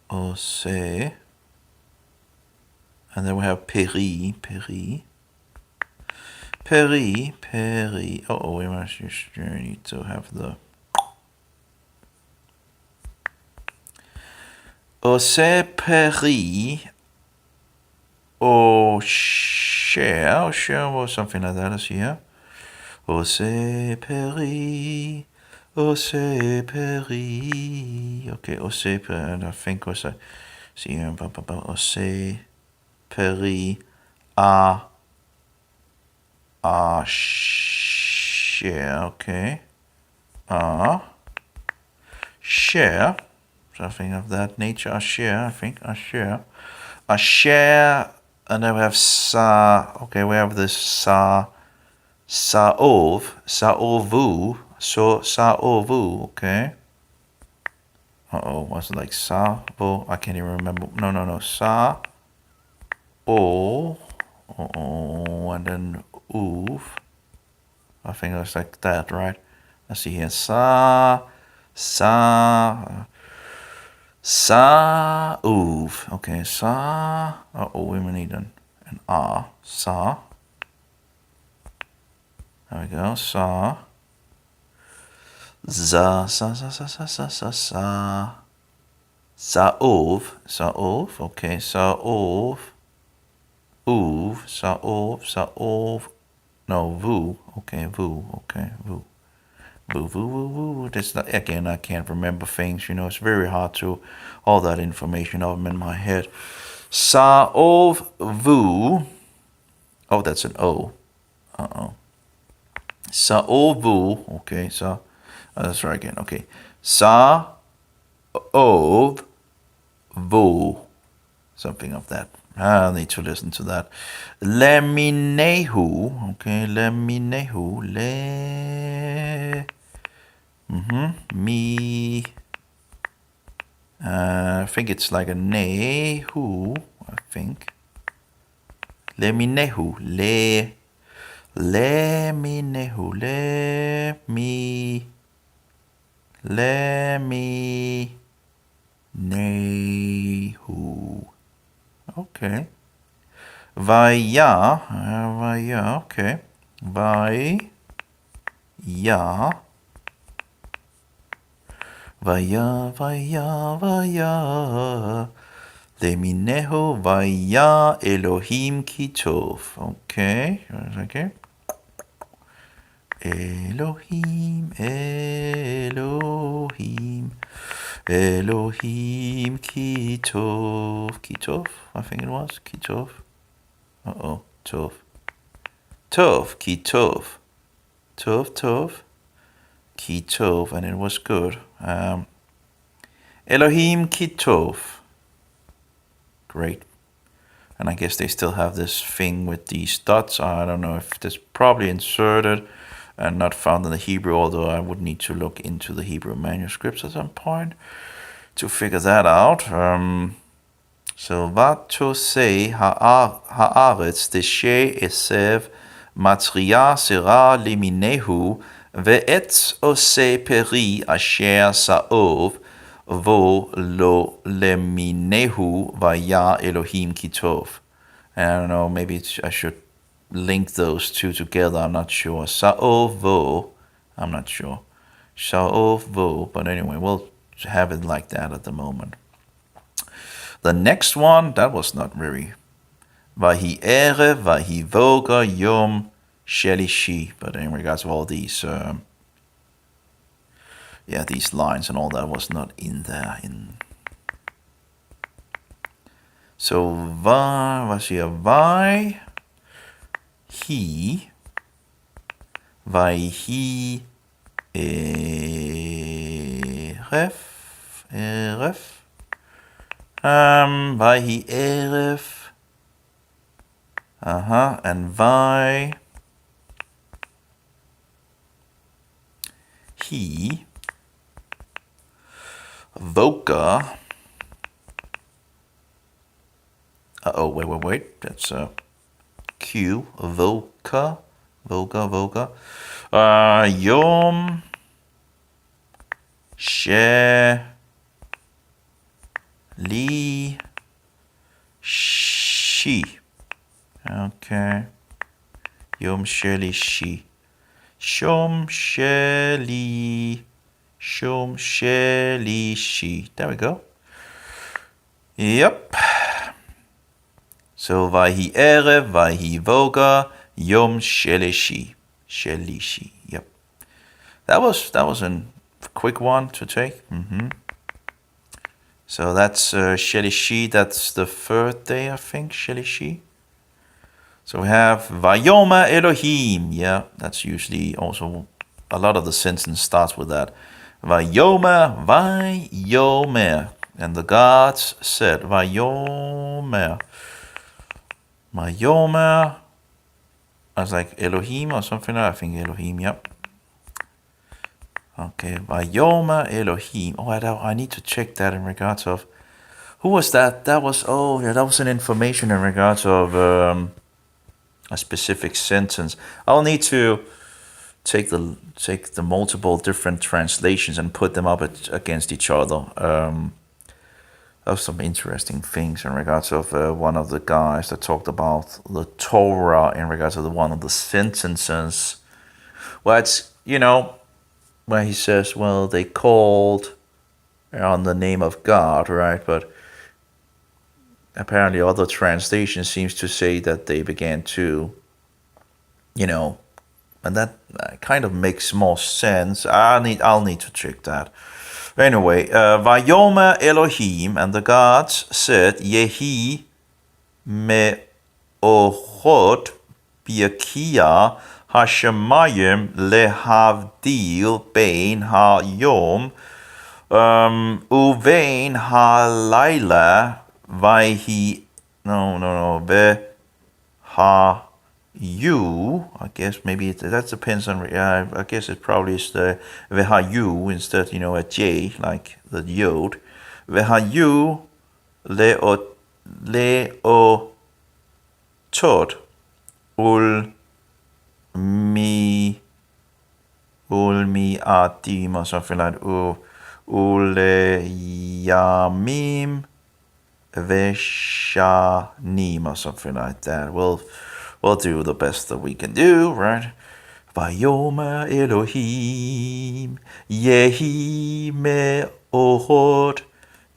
Ose. And then we have Peri. Oh, we must need to have the Oseperi. Share or something like that. Let's see here. Oseperi. Okay, Oseperi. I think was a. See here. Oseperi. Share. Okay. Share. Something of that nature. Share. I think. Share. And then we have sa. Okay, we have this sa. Sa'ovu. So sa'ovu. Okay. What's it like? Sa-vo. I can't even remember. No. Sa-o. And then uv. I think it was like that, right? Let's see here. Sa-uv. Okay, sa. We need an sa. There we go. Sa. Sa'ov. Okay, sa'ov. Sa'ov. No, vu. Okay, vu. Vu. That's not, again, I can't remember things, it's very hard to, all that information of them in my head. Sa'ov vu. Oh, that's an O. Sa'ovu. Okay, let's try again. Okay. Sa'ov vu. Something of that. I'll need to listen to that. Leminehu. Okay, leminehu. Me. I think it's like a nehu. I think. Leminehu. Leminehu. Nehu. Okay. Vaya. Okay. Vaya. Leminehu vaya Elohim kitov. Okay. Okay. Elohim kitov. I think it was kitov. Tov. Kitov, and it was good. Elohim kitov. Great. And I guess they still have this thing with these dots. I don't know if this probably inserted and not found in the Hebrew, although I would need to look into the Hebrew manuscripts at some point to figure that out. So vatose haaretz deshe esev matria sera liminehu ve'etz ose peri asher sa'ov vo lo leminehu vaya Elohim kitov. And I don't know, maybe I should link those two together. I'm not sure. Sa'ov vo. I'm not sure. Sa'ov vo. But anyway, we'll have it like that at the moment. The next one, that was not very. Vahi erev, vahi voga yom shelishi. But in regards to all these, these lines and all that was not in there. So was here vai he eref Vahi eref and vai he voka. Wait. That's Q. Voka. Yom. Li. Shi. Okay. Yom Sheli Shi. Shom Sheli Shi. There we go. Yep. So Vayhi Erev, Vayhi Voga, Yom Shelishi. Shelishi. Yep. That was a quick one to take. So that's Shelishi. That's the third day, I think. Shelishi. So we have Vayoma Elohim. Yeah, that's usually also a lot of the sentence starts with that. Vayoma, Vayomer. And the gods said, Vayomer. Vayomer. I was like Elohim or something. I think Elohim, yep. Okay, Vayomer Elohim. Oh, I need to check that in regards of... Who was that? That was an information in regards of a specific sentence. I'll need to take the multiple different translations and put them up against each other. There's some interesting things in regards of one of the guys that talked about the Torah in regards of one of the sentences. Well, it's, where he says, well, they called on the name of God, right? But apparently other translations seems to say that they began to, and that kind of makes more sense. I'll need to check that. Anyway, Vayomer Elohim, and the gods said, Yehi me'ochot biakia hashemayim lehavdil bein hayom uvein halayla vayhi Vehayu. I guess maybe that depends on. I guess it probably is the Vehayu instead. A J like the Yod. Vehayu leotot ulmiatim or something like uleyamim veshanim or something like that. We'll do the best that we can do, right? Vayomer Elohim Yehi me'ochot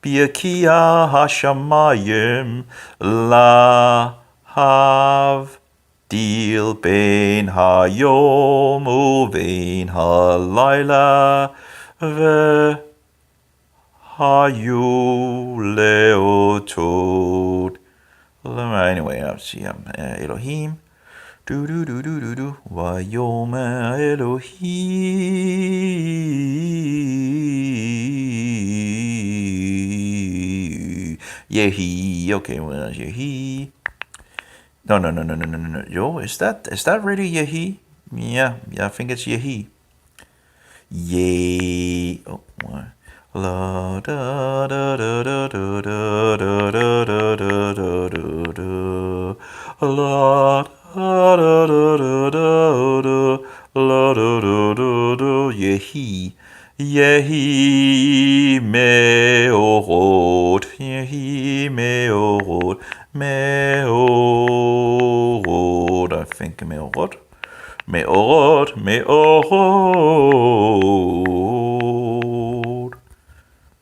biakia hashamayim lahavdil bein hayom uvein halayla vehayu leotod. Anyway, let's see. Elohim. Vayomer Elohim Yehi. Okay, well, Yehi. No. Yo, is that really Yehi? Yeah, I think it's Yehi. Yay. Oh, what? La da da da da da da da da da da da la da da da da da la da da da da Yehi me'orot Yehi me'orot I think me'orot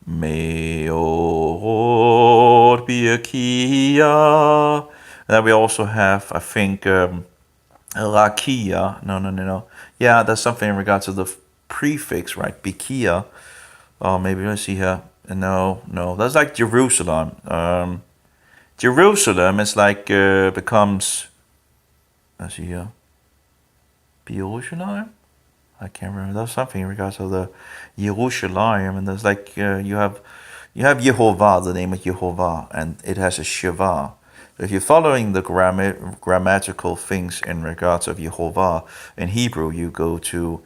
Me'orot biakia. Then we also have, I think, rakia. No. Yeah, that's something in regards to the prefix, right? Bikia. Oh, maybe let's see here. No. That's like Jerusalem. Jerusalem is like becomes. Let's see here. Jerusalem? I can't remember. There's something in regards to the Yerushalayim, and there's like you have Yehovah, the name of Yehovah, and it has a Shiva. So if you're following the grammatical things in regards of Yehovah in Hebrew, you go to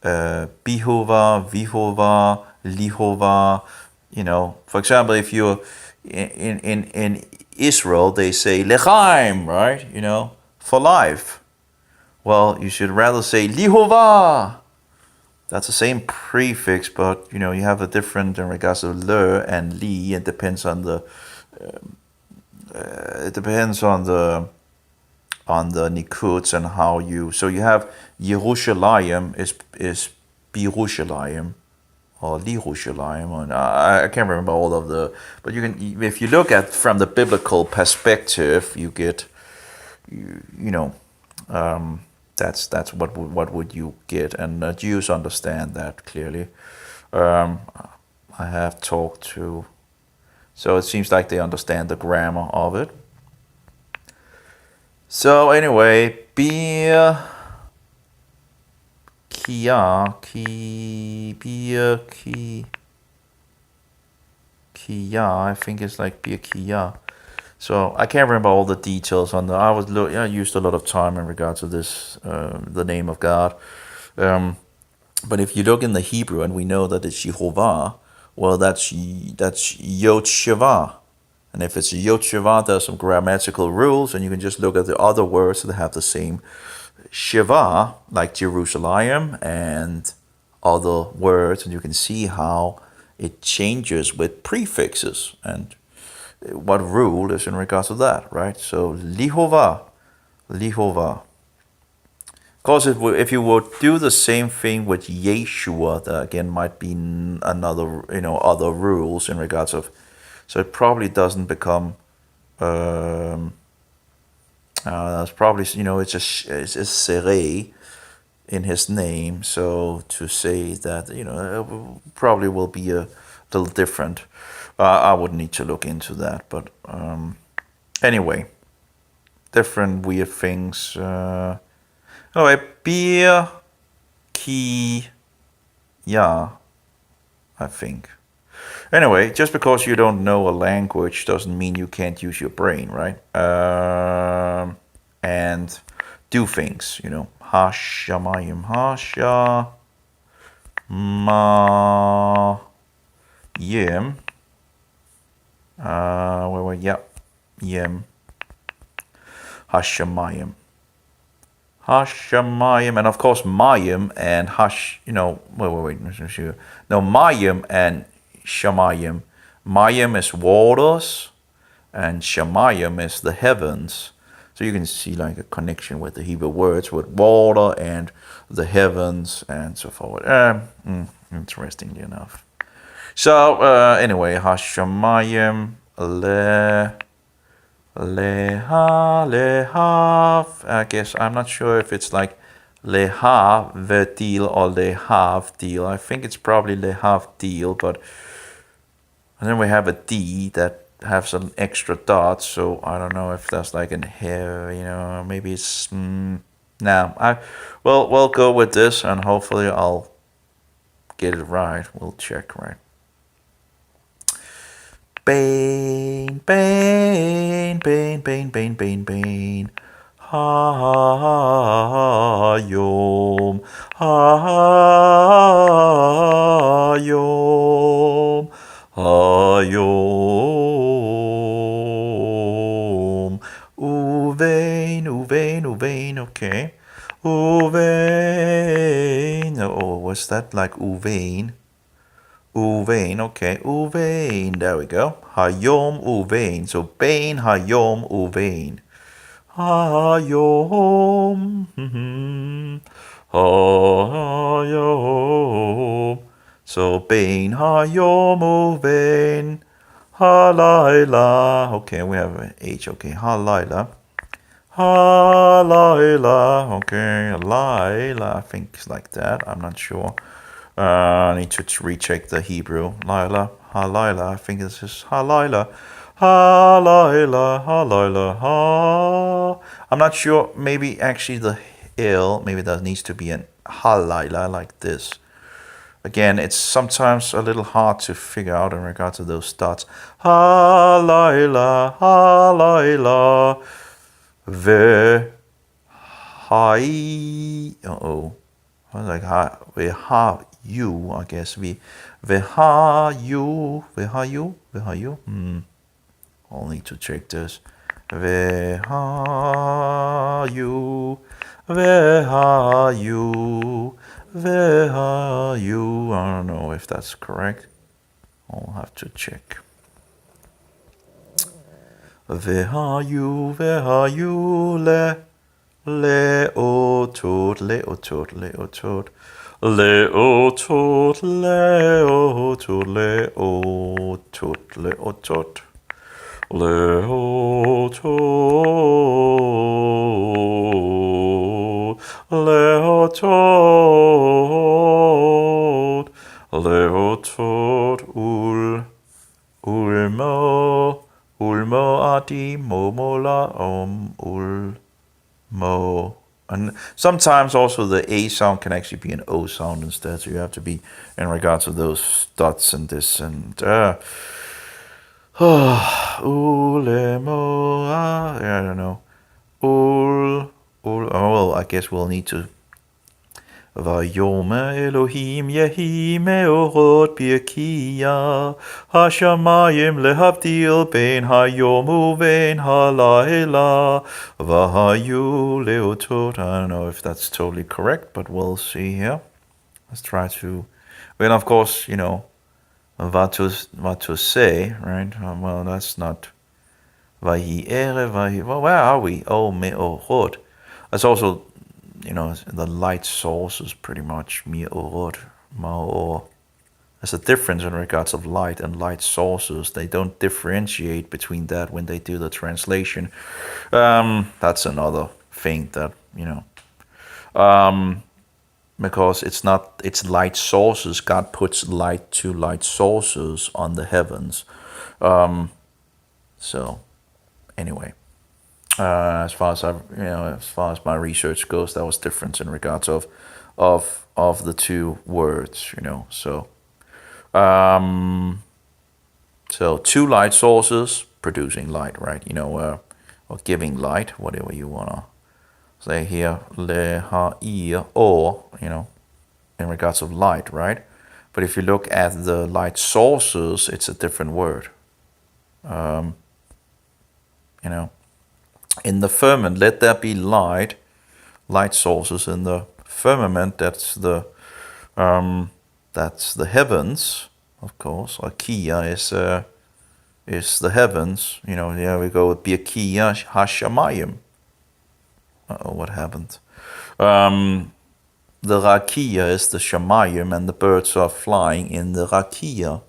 Bihovah, Vihovah, Lihovah. For example, if you're in Israel, they say Lechaim, right? For life. Well, you should rather say Lihovah. That's the same prefix, but you have a different in regards to le and li. It depends on the nikuts and how you. So you have Yerushalayim is Birushalayim, or Yerushalayim, and I can't remember all of the, but you can, if you look at from the biblical perspective, you get, that's what would you get, and Jews understand that clearly. I have talked to, so it seems like they understand the grammar of it. So anyway, beer. Kia, I think it's like beer Kia. So I can't remember all the details on the. I used a lot of time in regards to this, the name of God. But if you look in the Hebrew, and we know that it's Jehovah, well, that's Yod Sheva. And if it's Yod Sheva, there's some grammatical rules, and you can just look at the other words that have the same Shiva, like Jerusalem and other words, and you can see how it changes with prefixes and what rule is in regards to that, right? So Lihovah. Of course, if you would do the same thing with Yeshua, that again might be another, other rules in regards of, so it probably doesn't become. That's probably, it's a sere in his name. So to say that, it probably will be a little different. I would need to look into that. But anyway, different weird things. Anyway, beer, key, yeah, I think. Anyway, just because you don't know a language doesn't mean you can't use your brain, right? And do things, Hashamayim, Hasha, Ma, Yim. Yim. Hashamayim. Hashamayim, and of course Mayim and No, Mayim and Shamayim. Mayim is waters, and Shamayim is the heavens. So you can see like a connection with the Hebrew words with water and the heavens and so forth. Interestingly enough. So anyway, Hashamayim lehav. I guess I'm not sure if it's like lehav-deal or lehav-deal. I think it's probably lehav-deal, but and then we have a D that have some extra dots, so I don't know if that's like an hair, maybe it's we'll go with this, and hopefully I'll get it right. We'll check, right? Bain, Bain, Bain, Bain, Bain, Bain, Bain. Hayom, Hayom, Hayom. Uvein, Uvein, Uvein, okay. Uvein. Oh, was that like Uvein? Uvein, okay, Uvein, there we go. Hayom Uvein, so Bain Hayom Uvein. Hayom, Hayom. So Bain Hayom Uvein. Halayla, okay, we have an H, okay, Halayla. Halayla, okay, Halayla, I think it's like that, I'm not sure. I need to recheck the Hebrew. Laila, Halayla. I think this is Halayla. Halayla, Halayla, ha. I'm not sure. Maybe actually the L, maybe there needs to be an Halayla like this. Again, it's sometimes a little hard to figure out in regard to those dots. Halayla, Halayla. Ve. Hai. Like ha. You, I guess Vehayu. I'll need to check this. Vehayu. I don't know if that's correct. I'll have to check. Vehayu le. Leotod. Leotot, leotot, leotot, leotot. Leotot, leotot, leotot, ulmo adi momola ulmo. And sometimes also the A sound can actually be an O sound instead, so you have to be in regards to those dots and this and ulemo, I don't know. Oh, well, I guess we'll need to. Vayome Elohim Yehi Meorot Birkia Hashamayim Lehavdil Ben Hayom Uven Halayla Vahayu Leotot. I don't know if that's totally correct, but we'll see here. Let's try to. Well, of course, what to say, right? Well, that's not. Vahi ere, well, where are we? Oh, Meorot. That's also, the light sources pretty much. Meorot, Maor. There's a difference in regards of light and light sources. They don't differentiate between that when they do the translation. That's another thing that, because it's light sources. God puts light to light sources on the heavens. So anyway, as far as my research goes, that was different in regards of the two words, So, so two light sources producing light, right? Or giving light, whatever you wanna say here, le ha I or, in regards of light, right? But if you look at the light sources, it's a different word. In the firmament, let there be light sources in the firmament. That's the heavens, of course. Akia is the heavens. Here we go with Birkia Hashamayim. What happened? The Rakia is the Shamayim, and the birds are flying in the Rakia.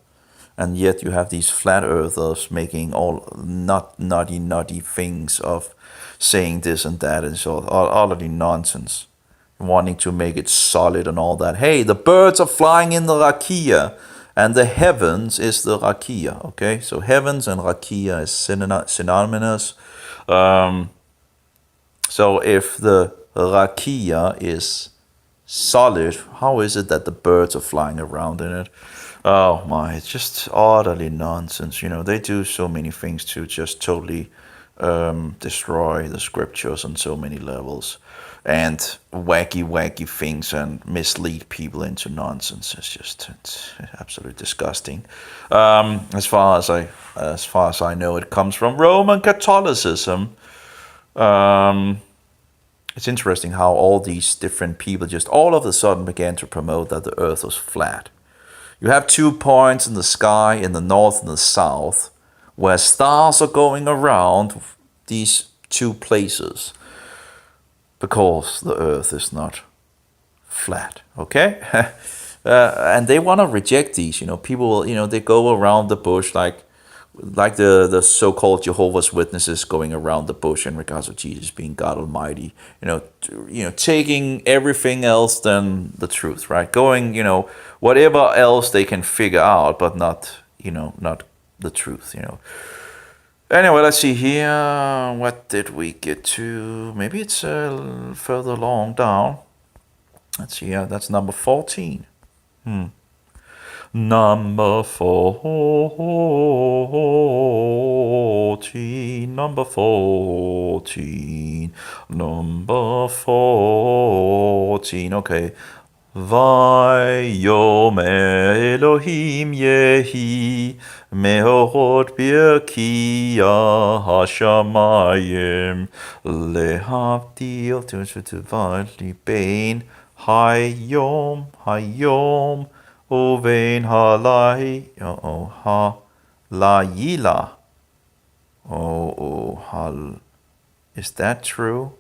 And yet you have these flat earthers making all nutty things of saying this and that, and so all of the nonsense, wanting to make it solid and all that. Hey, the birds are flying in the Rakia, and the heavens is the Rakia. Okay, so heavens and Rakia is synonymous. So if the Rakia is solid, how is it that the birds are flying around in it? Oh my, it's just utterly nonsense. They do so many things to just totally destroy the scriptures on so many levels, and wacky things, and mislead people into nonsense. It's absolutely disgusting. As far as I know, it comes from Roman Catholicism. It's interesting how all these different people just all of a sudden began to promote that the earth was flat. You have 2 points in the sky, in the north and the south, where stars are going around these 2 places, because the earth is not flat, okay? And they want to reject these, people will, they go around the bush like the so-called Jehovah's Witnesses going around the bush in regards of Jesus being God Almighty, taking everything else than the truth, right? Going, whatever else they can figure out, but not the truth, Anyway, let's see here. What did we get to? Maybe it's further along down. Let's see. Yeah, that's number 14. Number 14, number 14, number 14, okay. Vayom Elohim Yehi Meorot Birkia Hashamayim Lehavdil to divide Bein Hayom Uvein halai, halayila. Hal. Is that true?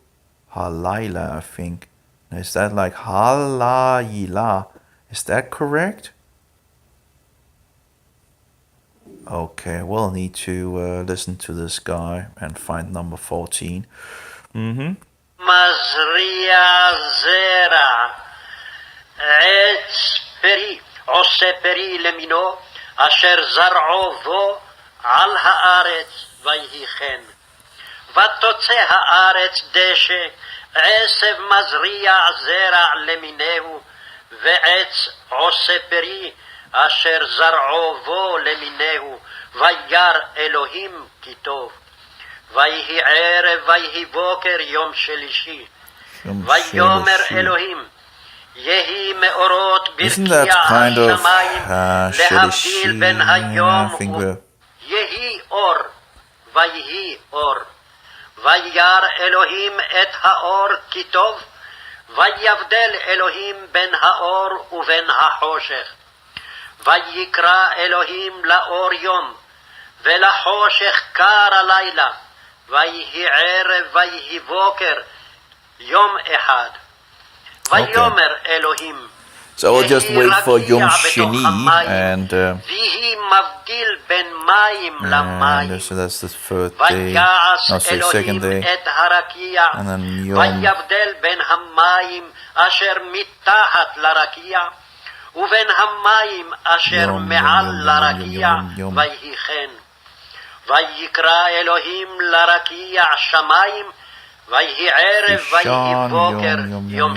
Halayla, I think. Is that like halayila? Is that correct? Okay, we'll need to listen to this guy and find number 14. מזריע זרע, עץ פרי, עושה פרי למינו, אשר זרעו בו על הארץ, ויהי כן. ותוצא הארץ דשא, עשב מזריע זרע למינהו, ועץ עושה פרי, אשר זרעו בו למינהו, וירא אלוהים כי טוב. ויהי ערב ויהי בוקר יום שלישי. ויאמר אלוהים, יהי מאורות ברקיע השמיים להבדיל בין היום יהי אור, ויהי אור. וירא אלוהים את האור כי טוב, ויבדל אלוהים בין האור ובין החושך. ויקרא אלוהים לאור יום, ולחושך קר הלילה, ויהי ערב ויהי בוקר יום אחד. ויאמר אלוהים, So I'll just wait for Yom Sheni and so that's the third day, no, sorry, second day, and then Yom ובין המים אשר מעל לרקיע, ויהי כן. ויקרא אלוהים לרקיע שמיים, ויהי ערב ויהי בוקר יום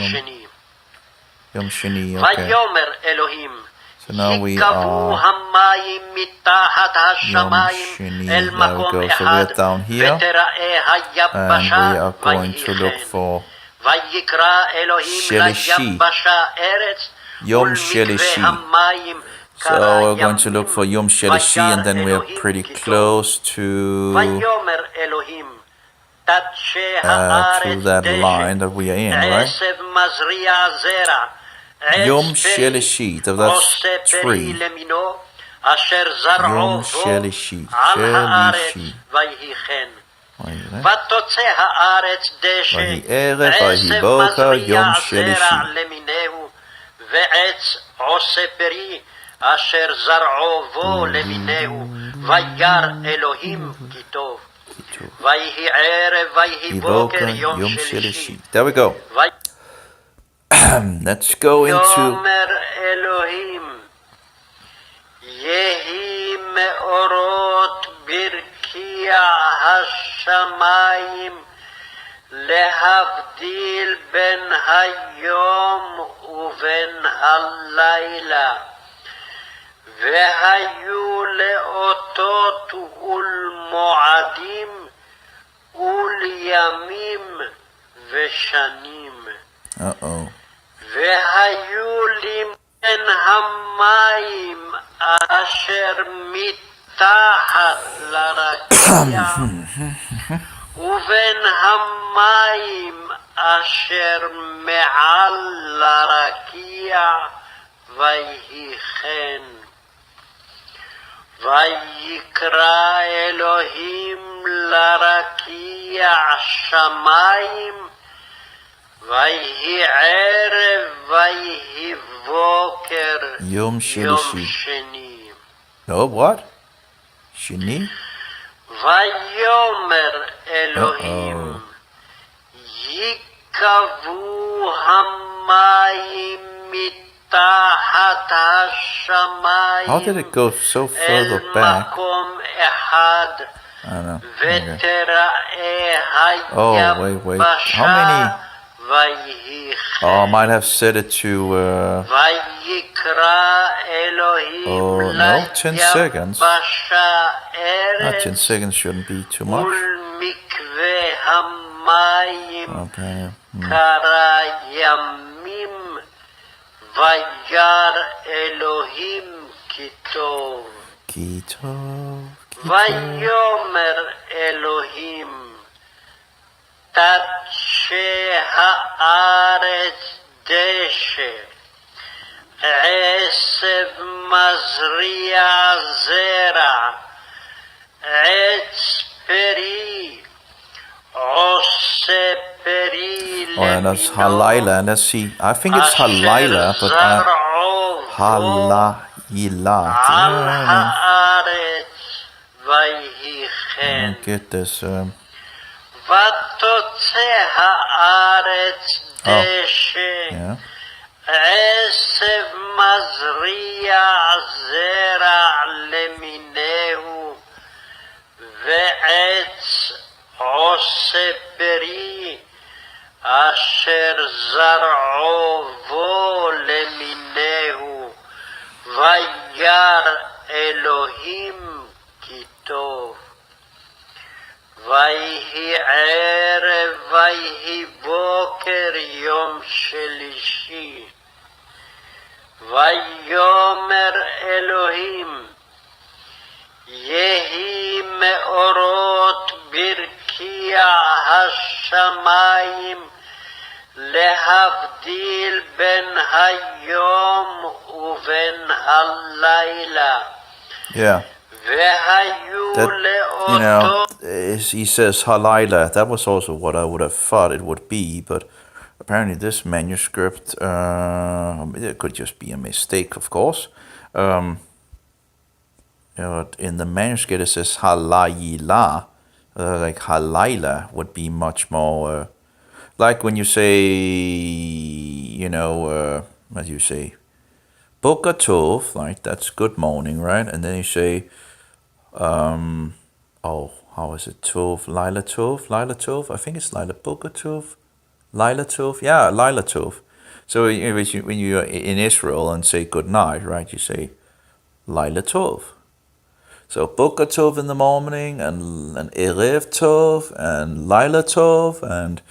שני. ויאמר אלוהים, יקבעו המים מתחת השמיים אל מקום אחד, ותראה היבשה, ויהי כן. ויקרא אלוהים ליבשה ארץ, Yom Shelishi. So we're going to look for Yom Shelishi, and then we are pretty close to that line that we are in, right? Yom Shelishi, so that's 3. Yom Shelishi, Shelishi. ותוצא הארץ דשא, עשב מזריע זרע למינהו, ועץ עושה פרי, אשר זרעו בו למינהו, וירא אלוהים כי טוב. ויהי ערב ויהי בוקר יום שלישי. There we go. Let's go into... ויאמר אלוהים, יהי מאורות ברקיע השמיים, להבדיל בין היום ובין הלילה, והיו לאותות ולמועדים ולימים ושנים. והיו בין המים אשר מתחת לרקיע ובין המים אשר מעל לרקיע, ויהי כן. ויקרא אלוהים לרקיע שמיים, ויהי ערב ויהי בוקר יום שני. No, what? שני? ויאמר אלוהים, יקבעו המים מתחת השמיים How did it go so further אל back? מקום אחד, ותראה היבשה, ויהי כן. Oh, I might have set it to... ויקרא אלוהים no, 10 seconds. ליבשה Not 10 ארץ, seconds shouldn't be too much. ולמקווה המים Okay. קרא ימים, וירא אלוהים כי טוב. כי טוב, כי טוב. ויאמר אלוהים, תדשא הארץ דשא, עשב מזריע זרע, עץ פרי, עושה פרי Oh, and that's Halila. And let's see. I think it's Halila, but Halayila. I don't get this. ותוצא הארץ דשא, Yeah. עשב מזריע זרע למינהו, ועץ עושה פרי, אשר זרעו בו למינהו, וירא אלוהים כי טוב. ויהי ערב ויהי בוקר יום שלישי. ויאמר אלוהים, יהי מאורות ברקיע השמיים, להבדיל בין היום ובין הלילה. Yeah. He says Halila. That was also what I would have thought it would be, but apparently this manuscript, it could just be a mistake, of course. In the manuscript it says Halayila, like Halila would be much more, like when you say, what do you say? Boker Tov, right? That's good morning, right? And then you say, how is it? Tov, Laila Tov, Laila Tov. I think it's Laila Boker Tov, Laila Tov. Yeah, Laila Tov. So when you're in Israel and say good night, right? You say Laila Tov. So Boker Tov in the morning, and Erev Tov, and Laila Tov, and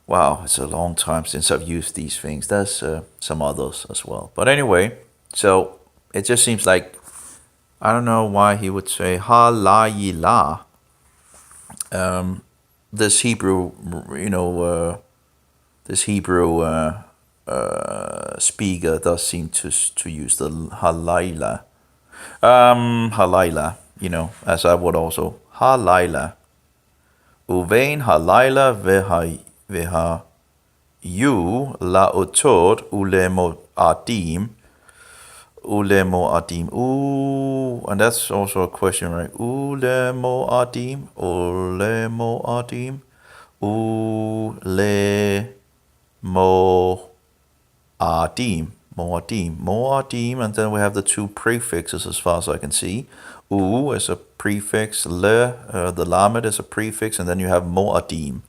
wow, it's a long time since I've used these things. There's some others as well. But anyway, so it just seems like, I don't know why he would say Halayila. This Hebrew, speaker does seem to use the Halayla. Halayla, as I would also. Halayla. Uvein Halayla veha yu laotot ulemo adim. Ulemo adim. Ooh, and that's also a question, right? Ulemo adim. Ulemo adim. Ulemo adim. Moadim. Moadim. And then we have the two prefixes as far as I can see. U is a prefix. Le, the lamed is a prefix. And then you have moadim.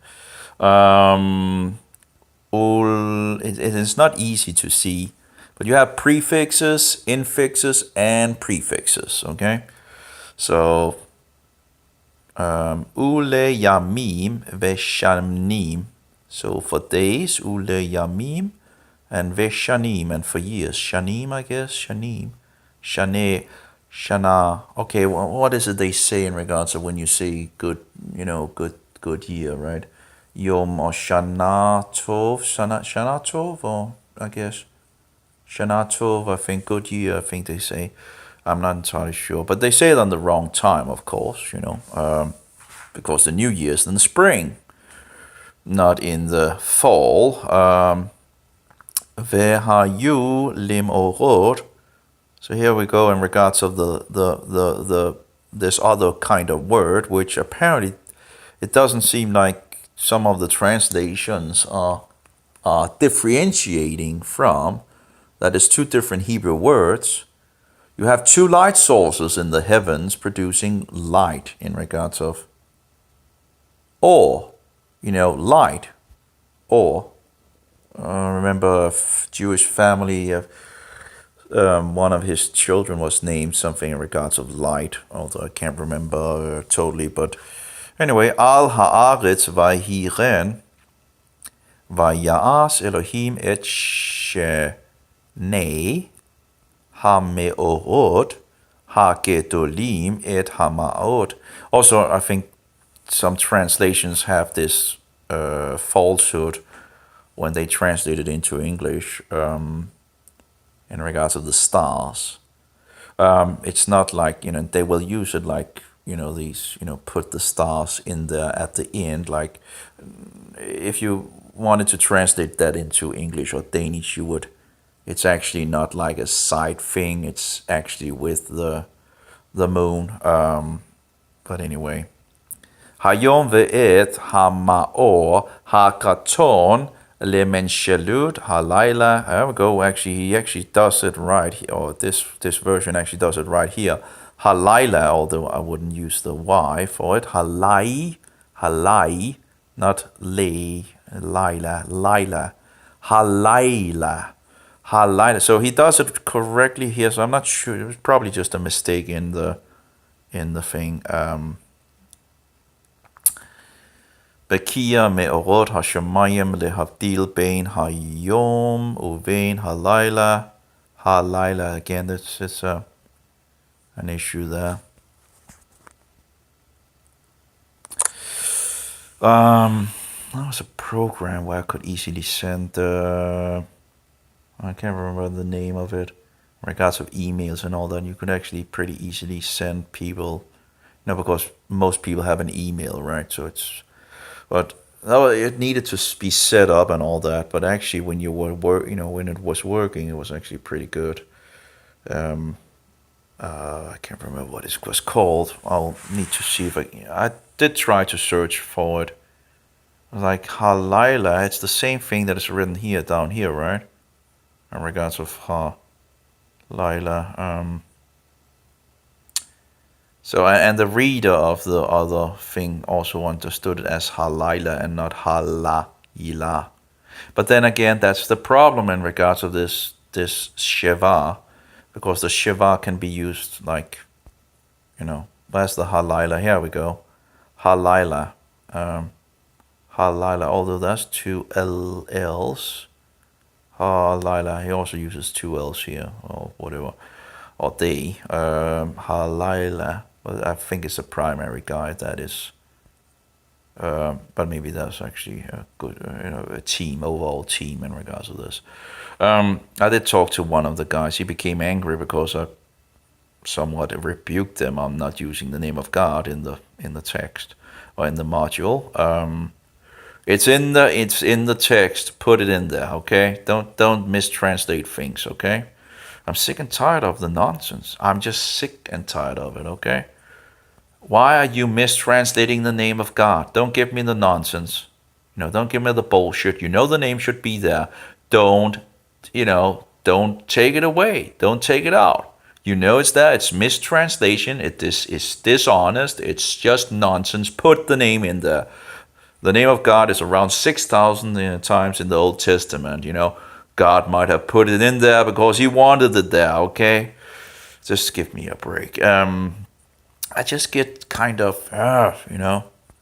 It is not easy to see. But you have prefixes, infixes, and prefixes, okay? So, ule yamim veshanim. So for days, ule yamim, and veshanim, and for years, shanim, I guess, shanim, shane, shana. Okay, well, what is it they say in regards to when you say good, good year, right? Yom or shana tov, shana tov, or I guess. Shana Tov, I think, good year, I think they say. I'm not entirely sure. But they say it on the wrong time, of course, because the New Year's in the spring, not in the fall. Vehayu lim orot. So here we go in regards of this other kind of word, which apparently it doesn't seem like some of the translations are differentiating from. That is two different Hebrew words. You have two light sources in the heavens producing light in regards of or, light. Or, remember a Jewish family, one of his children was named something in regards of light, although I can't remember totally. But anyway, Al haaretz vayiren vayas Elohim et Nei ha-me'orot ha-gedolim et ha-ma'ot. Also, I think some translations have this falsehood when they translate it into English in regards of the stars. It's not like, they will use it like, these, put the stars in there at the end. Like, if you wanted to translate that into English or Danish, you would. It's actually not like a side thing. It's actually with the moon. But anyway, Hayom ve'et ha'ma'or ha'katon le'menshelut ha'laila. There we go. Actually, he actually does it right. Or this version actually does it right here. Ha'laila, although I wouldn't use the Y for it. Halai, not lay, Lila, Halaila. So he does it correctly here. So I'm not sure. It was probably just a mistake in the thing. Bekia me'orot hashemayim lehavdil bein hayom uvein halaila. Again, this is an issue there. That was a program where I could easily send. I can't remember the name of it. In regards of emails and all that, you could actually pretty easily send people. Because most people have an email, right? So but it needed to be set up and all that. But actually, when you were when it was working, it was actually pretty good. I can't remember what it was called. I'll need to see if I did try to search for it. Like Halaila, it's the same thing that is written here, down here, right? In regards of Halaila. So, and the reader of the other thing also understood it as Halaila and not Halaila. But then again, that's the problem in regards of this Sheva, because the Shiva can be used like, that's the Halaila. Here we go. Halaila. Halaila, although that's two L's. Halaila, he also uses two L's here, or whatever. Or they. Halaila, well, I think it's a primary guide, that is. But maybe that's actually a good, a team, overall team in regards to this. I did talk to one of the guys. He became angry because I somewhat rebuked them on not using the name of God in the text or in the module. It's in the text. Put it in there, okay? Don't mistranslate things, okay? I'm sick and tired of the nonsense. I'm just sick and tired of it, okay? Why are you mistranslating the name of God? Don't give me the nonsense. Don't give me the bullshit. The name should be there. Don't take it away. Don't take it out. It's there. It's mistranslation. It is dishonest. It's just nonsense. Put the name in there. The name of God is around 6,000 times in the Old Testament. God might have put it in there because he wanted it there, okay? Just give me a break. I just get kind of,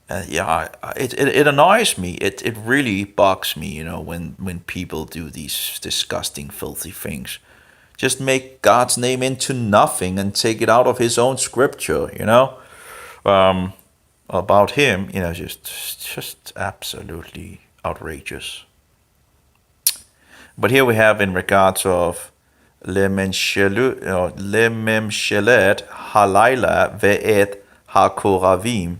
it annoys me. It really bugs me, when people do these disgusting, filthy things. Just make God's name into nothing and take it out of his own scripture, about him, just absolutely outrageous. But here we have in regards of Lememshelet Halaila Ve'et HaKoravim.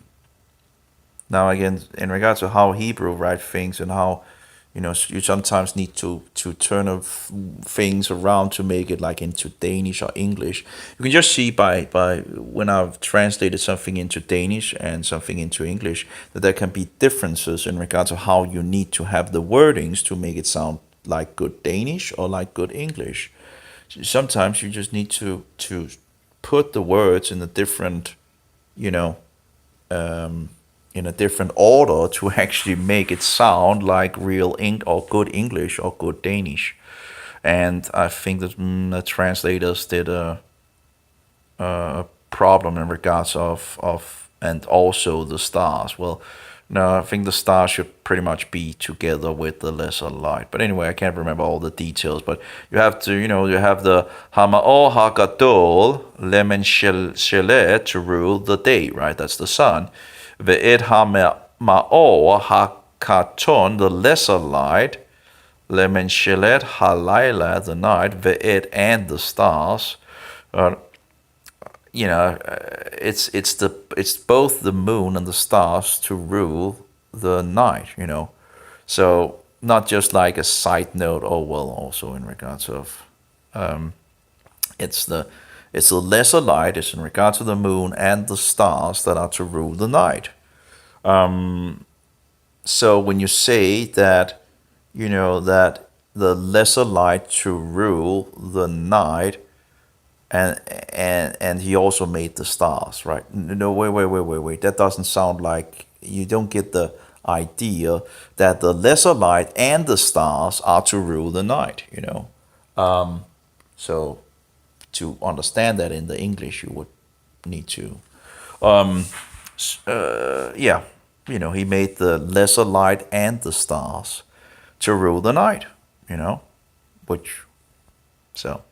Now again, in regards to how Hebrew write things and how, you sometimes need to turn things around to make it like into Danish or English. You can just see by when I've translated something into Danish and something into English that there can be differences in regards to how you need to have the wordings to make it sound like good Danish or like good English. Sometimes you just need to put the words in a different, in a different order to actually make it sound like real or good English or good Danish. And I think that the translators did a problem in regards of and also the stars. Well, no, I think the stars should pretty much be together with the lesser light. But anyway, I can't remember all the details. But you have to, you have the Hama'or HaGadol Lemen Shelet to rule the day, right? That's the sun. Ve'ed Hama'or HaKaton, the lesser light. Lemen Shelet Halayla, the night. Ve'ed, and the stars. It's both the moon and the stars to rule the night, So not just like a side note. Oh well, also in regards of, it's the lesser light. It's in regard to the moon and the stars that are to rule the night. So when you say that, that the lesser light to rule the night, and he also made the stars, right? No, wait. That doesn't sound like, you don't get the idea that the lesser light and the stars are to rule the night, So to understand that in the English, you would need to, yeah, he made the lesser light and the stars to rule the night, which, so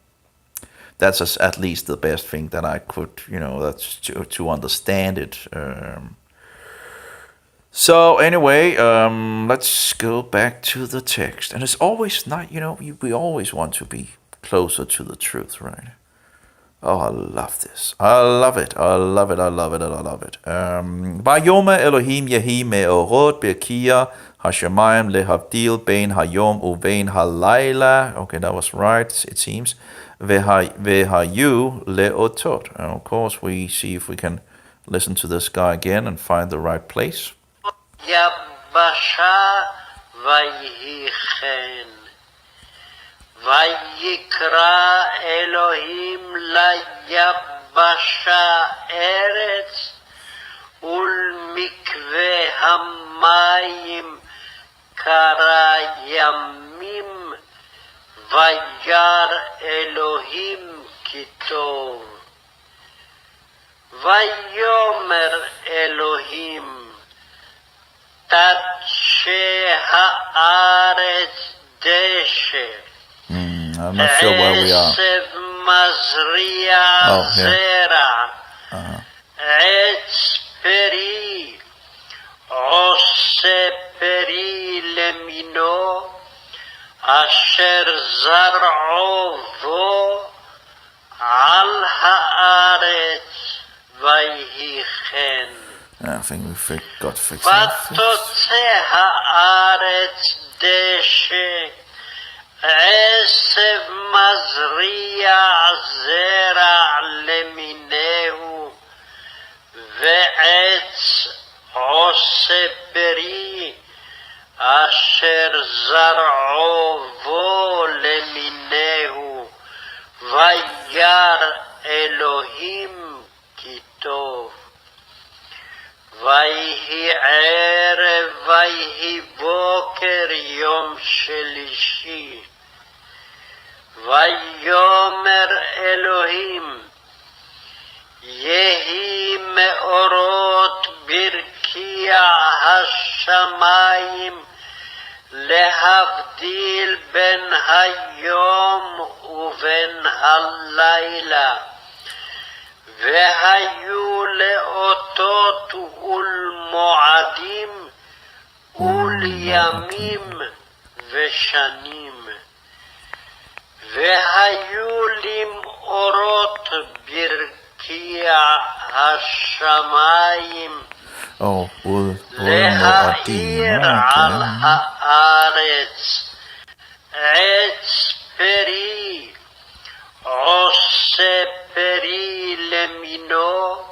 that's at least the best thing that I could, that's to understand it. So anyway, let's go back to the text. And it's always not, we always want to be closer to the truth, right? Oh, I love this. I love it. Vayome Elohim Yehi me'orot be'kia hashemayim lehavdil bein hayom uvein halayla. Okay, that was right, it seems. Vehayu leotot. And of course, we see if we can listen to this guy again and find the right place. Yabasha vayhichen. Vayikra Elohim layabasha eretz ulmikve hamayim karayamim vayar Elohim kitov. Vayomer Elohim tatshe haaretz deshe. I'm not sure where we are. Oh, here. Peri, Ose peri lemino, Asher zar'o vo, al haaretz vayhichen. I think we got to fix it. Vatotze haaretz deshe, עשב מזריע זרע למיניהו ועץ עושה פרי אשר זרעו בו למיניהו וירא אלוהים כי טוב. ויהי ערב ויהי בוקר יום שלישי. ויאמר אלוהים יהי מאורות ברקיע השמיים להבדיל בין היום ובין הלילה. והיו לאותות ולמועדים ולימים ושנים. והיו למאורות ברקיע השמיים להאיר על הארץ עץ פרי עושה פרי למינו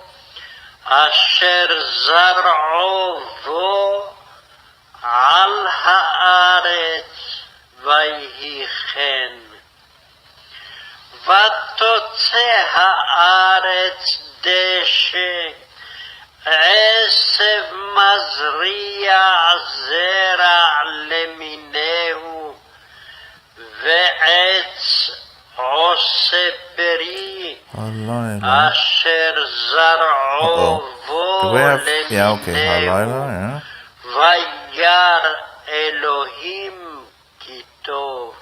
אשר זרעו בו על הארץ ויהי ותוצא הארץ דשא עשב מזריע זרע למיניהו ועץ עושה פרי אשר זרעו בו למיניהו וירא אלוהים כי טוב.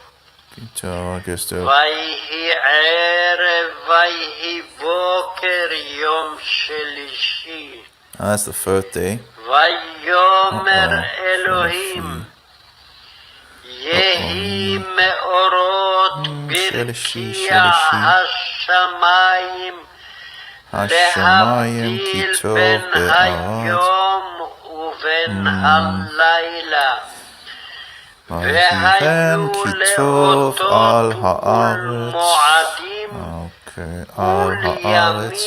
ויהי ערב ויהי בוקר יום שלישי. That's the third day. ויאמר אלוהים יהי מאורות ברקיע השמיים להבדיל בין היום ובין הלילה. ויהי כי טוב על הארץ. Okay, על הארץ.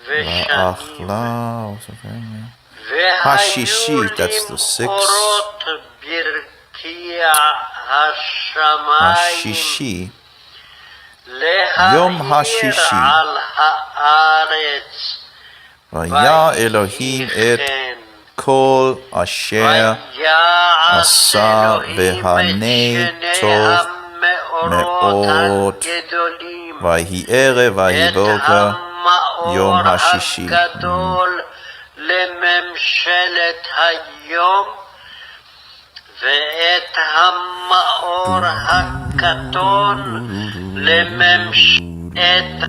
ואכלה, or something. Hashishi, that's the sixth. Hashishi. Yom Hashishi. Vaya Elohim et kol asher asa vehane tov me'od. Vahi ere vahi boka Yom Hashishi. לממשלת היום ואת המאור הקטון לממשלת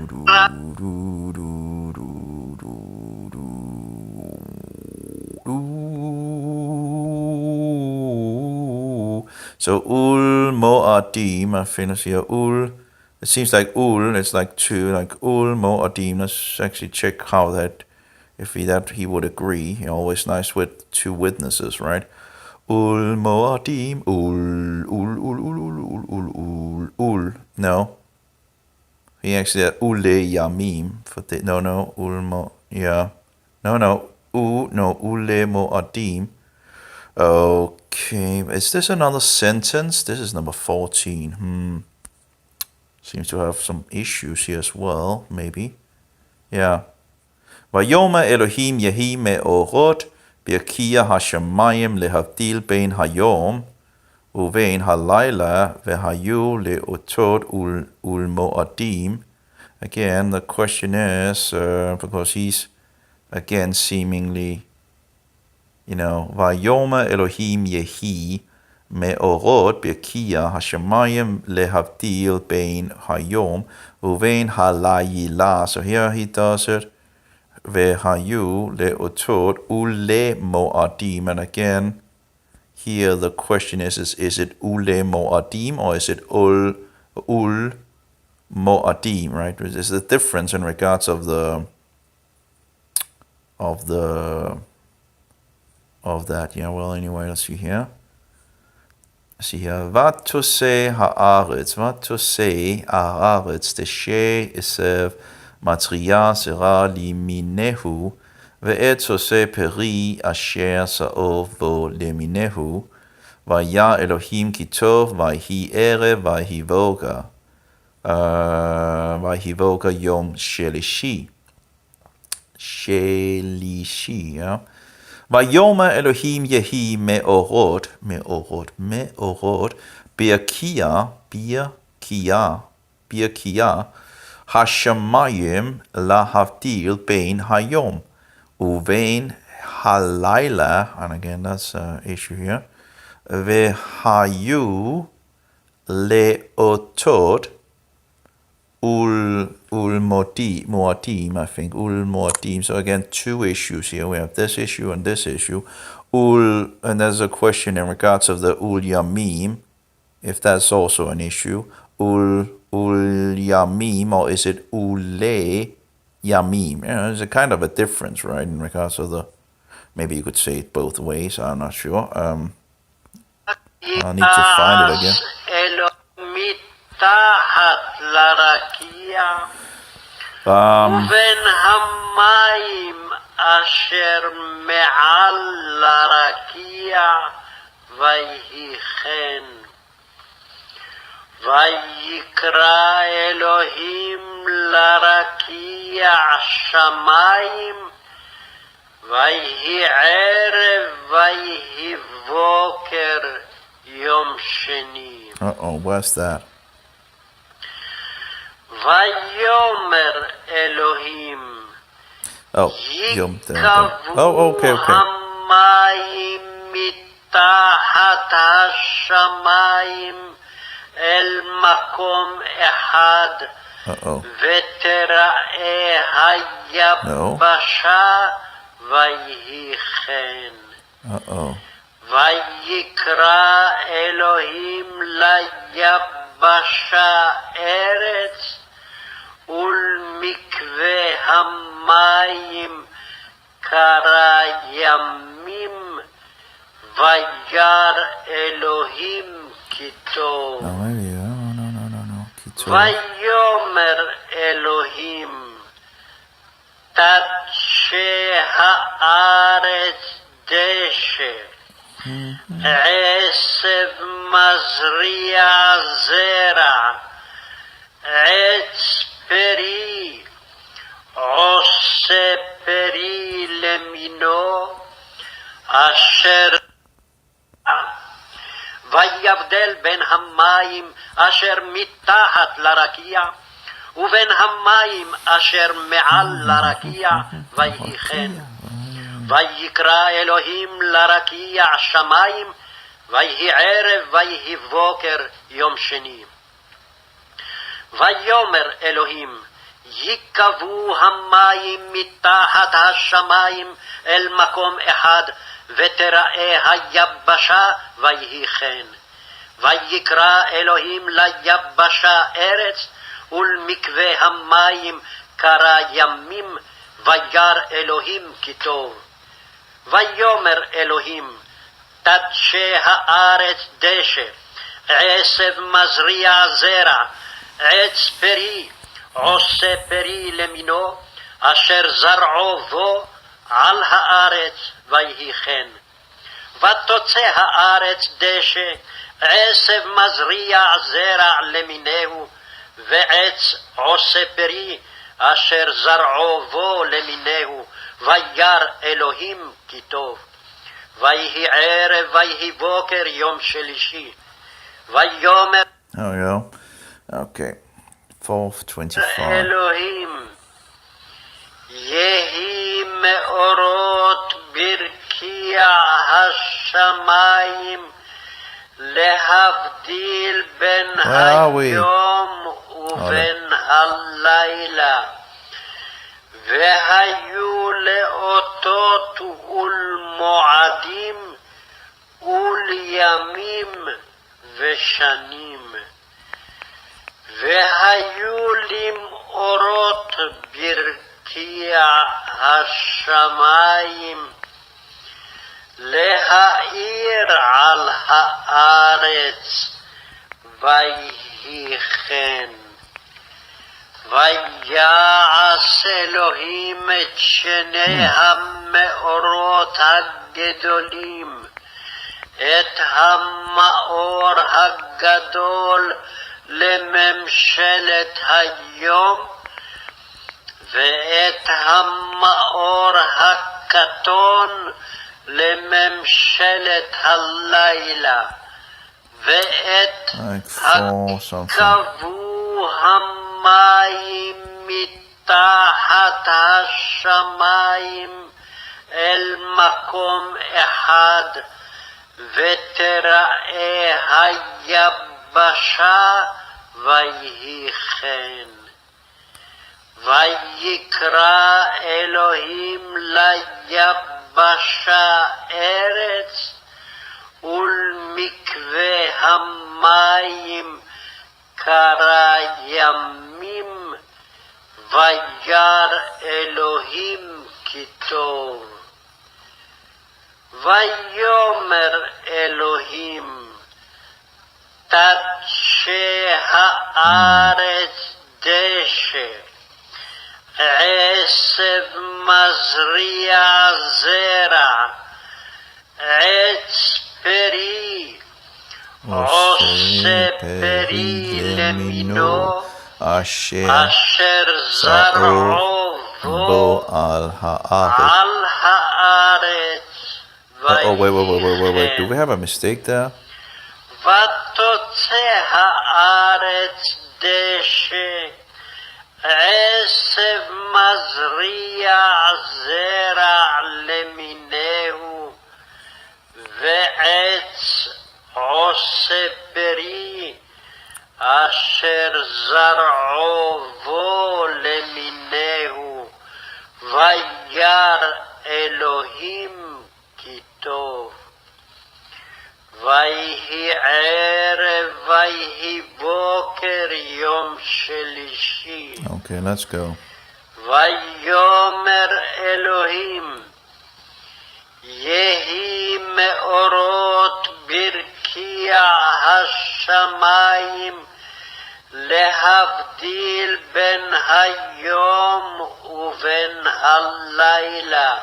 So ul mo'adim, I finish here. Ul, it seems like ul, it's like two, like ul mo'adim. Let's actually check how that, if he would agree. Always nice with two witnesses, right? Ul mo'adim, ul. No. He actually had ule yamim. No, ul mo, yeah. No, ule mo'adim. Okay, is this another sentence? This is number 14. Seems to have some issues here as well, maybe. Yeah. Vayoma Elohim yehi me'orot birkiya hashamayim lehavdil bein hayom uvein halayla vehayu le'otod ul mo'adim. Again, the question is, because he's, again, seemingly, Vayoma Elohim yehi me'orot birkiya hashamayim lehavdil bein hayom uvein halayla. So here he does it. Vehayu le'otod ule mo'adim. And again, here the question is it ule mo'adim or is it ul mo'adim, right? There's a difference in regards of that. Yeah, well, anyway, let's see here. Vatose haaretz teshe esev matria sera liminehu ve'et sose peri asher sa'ov vo liminehu vaya Elohim kitov vahi erev vahi voga yom shelishi, yeah. Vayoma Elohim yehi me'orot birkiya hashamayim lahavdil bein hayom uvein halayla. And again, that's an issue here. Vehayu le'otod ul moadim, I think. Ul moadim. So again, two issues here. We have this issue and this issue. Ul, and there's a question in regards of the ul yamim, if that's also an issue. Ul yamim, or is it ule yamim? There's a kind of a difference, right, in regards of the, maybe you could say it both ways. I'm not sure. I'll need to find it again. מתחת לרקיע ובין המים אשר מעל לרקיע ויהי כן. ויקרא אלוהים לרקיע שמיים ויהי ערב ויהי בוקר יום שני. Where's that? ויאמר אלוהים okay. המים מתחת השמיים אל מקום אחד ותראה היבשה ויהי כן. ויקרא אלוהים ליבשה ארץ ולמקווה המים קרא ימים וירא אלוהים טוב. No, maybe, no. כי טוב. ויאמר אלוהים, תדשא הארץ דשא, עשב מזריע זרע, עץ פרי, עושה פרי למינו, אשר ויבדל בין המים אשר מתחת לרקיע ובין המים אשר מעל לרקיע, ויהי כן. ויקרא אלוהים לרקיע שמיים, ויהי ערב ויהי בוקר יום שני. ויאמר אלוהים, ייקבעו המים מתחת השמיים אל מקום אחד, ותראה היבשה, ויהי כן. ויקרא אלוהים ליבשה ארץ, ולמקווה המים קרא ימים, וירא אלוהים כי טוב. ויאמר אלוהים, תדשא הארץ דשא, עשב מזריע זרע, עץ פרי, עושה פרי למינו, אשר זרעו בו על הארץ, ויהי כן. ותוצא הארץ דשא, עשב מזריע זרע למינהו, ועץ עושה פרי, אשר זרעו בו למינהו, וירא אלוהים כי טוב. ויהי ערב ויהי בוקר יום שלישי. ויאמר There we go. Okay. 4:25. אלוהים, יהי מאורות ברקיע השמיים, להבדיל בין היום ובין הלילה. והיו לאותות ולמועדים ולימים ושנים. והיו למאורות ברקיע השמיים, להאיר על הארץ, ויהי כן. ויעש אלוהים את שני המאורות הגדולים, את המאור הגדול לממשלת היום, ואת המאור הקטון לממשלת הלילה, ואת הקבעו המים מתחת השמיים אל מקום אחד, ותראה היבשה, ויהי כן. ויקרא אלוהים ליבשה ארץ, ולמקווה המים קרא ימים, וירא אלוהים כי טוב. ויאמר אלוהים, תדשא הארץ דשא, עשב מזריע זרע, עץ פרי, עושה פרי למינו, אשר זרעו בו על הארץ. Wait. Do we have a mistake there? ותוצא הארץ דשא, עשב מזריע זרע למינהו, ועץ עושה פרי, אשר זרעו בו למינהו, וירא אלוהים כי טוב. ויהי ערב ויהי בוקר יום שלישי. Okay, let's go. ויאמר אלוהים, יהי מאורות ברקיע השמיים להבדיל בין היום ובין הלילה,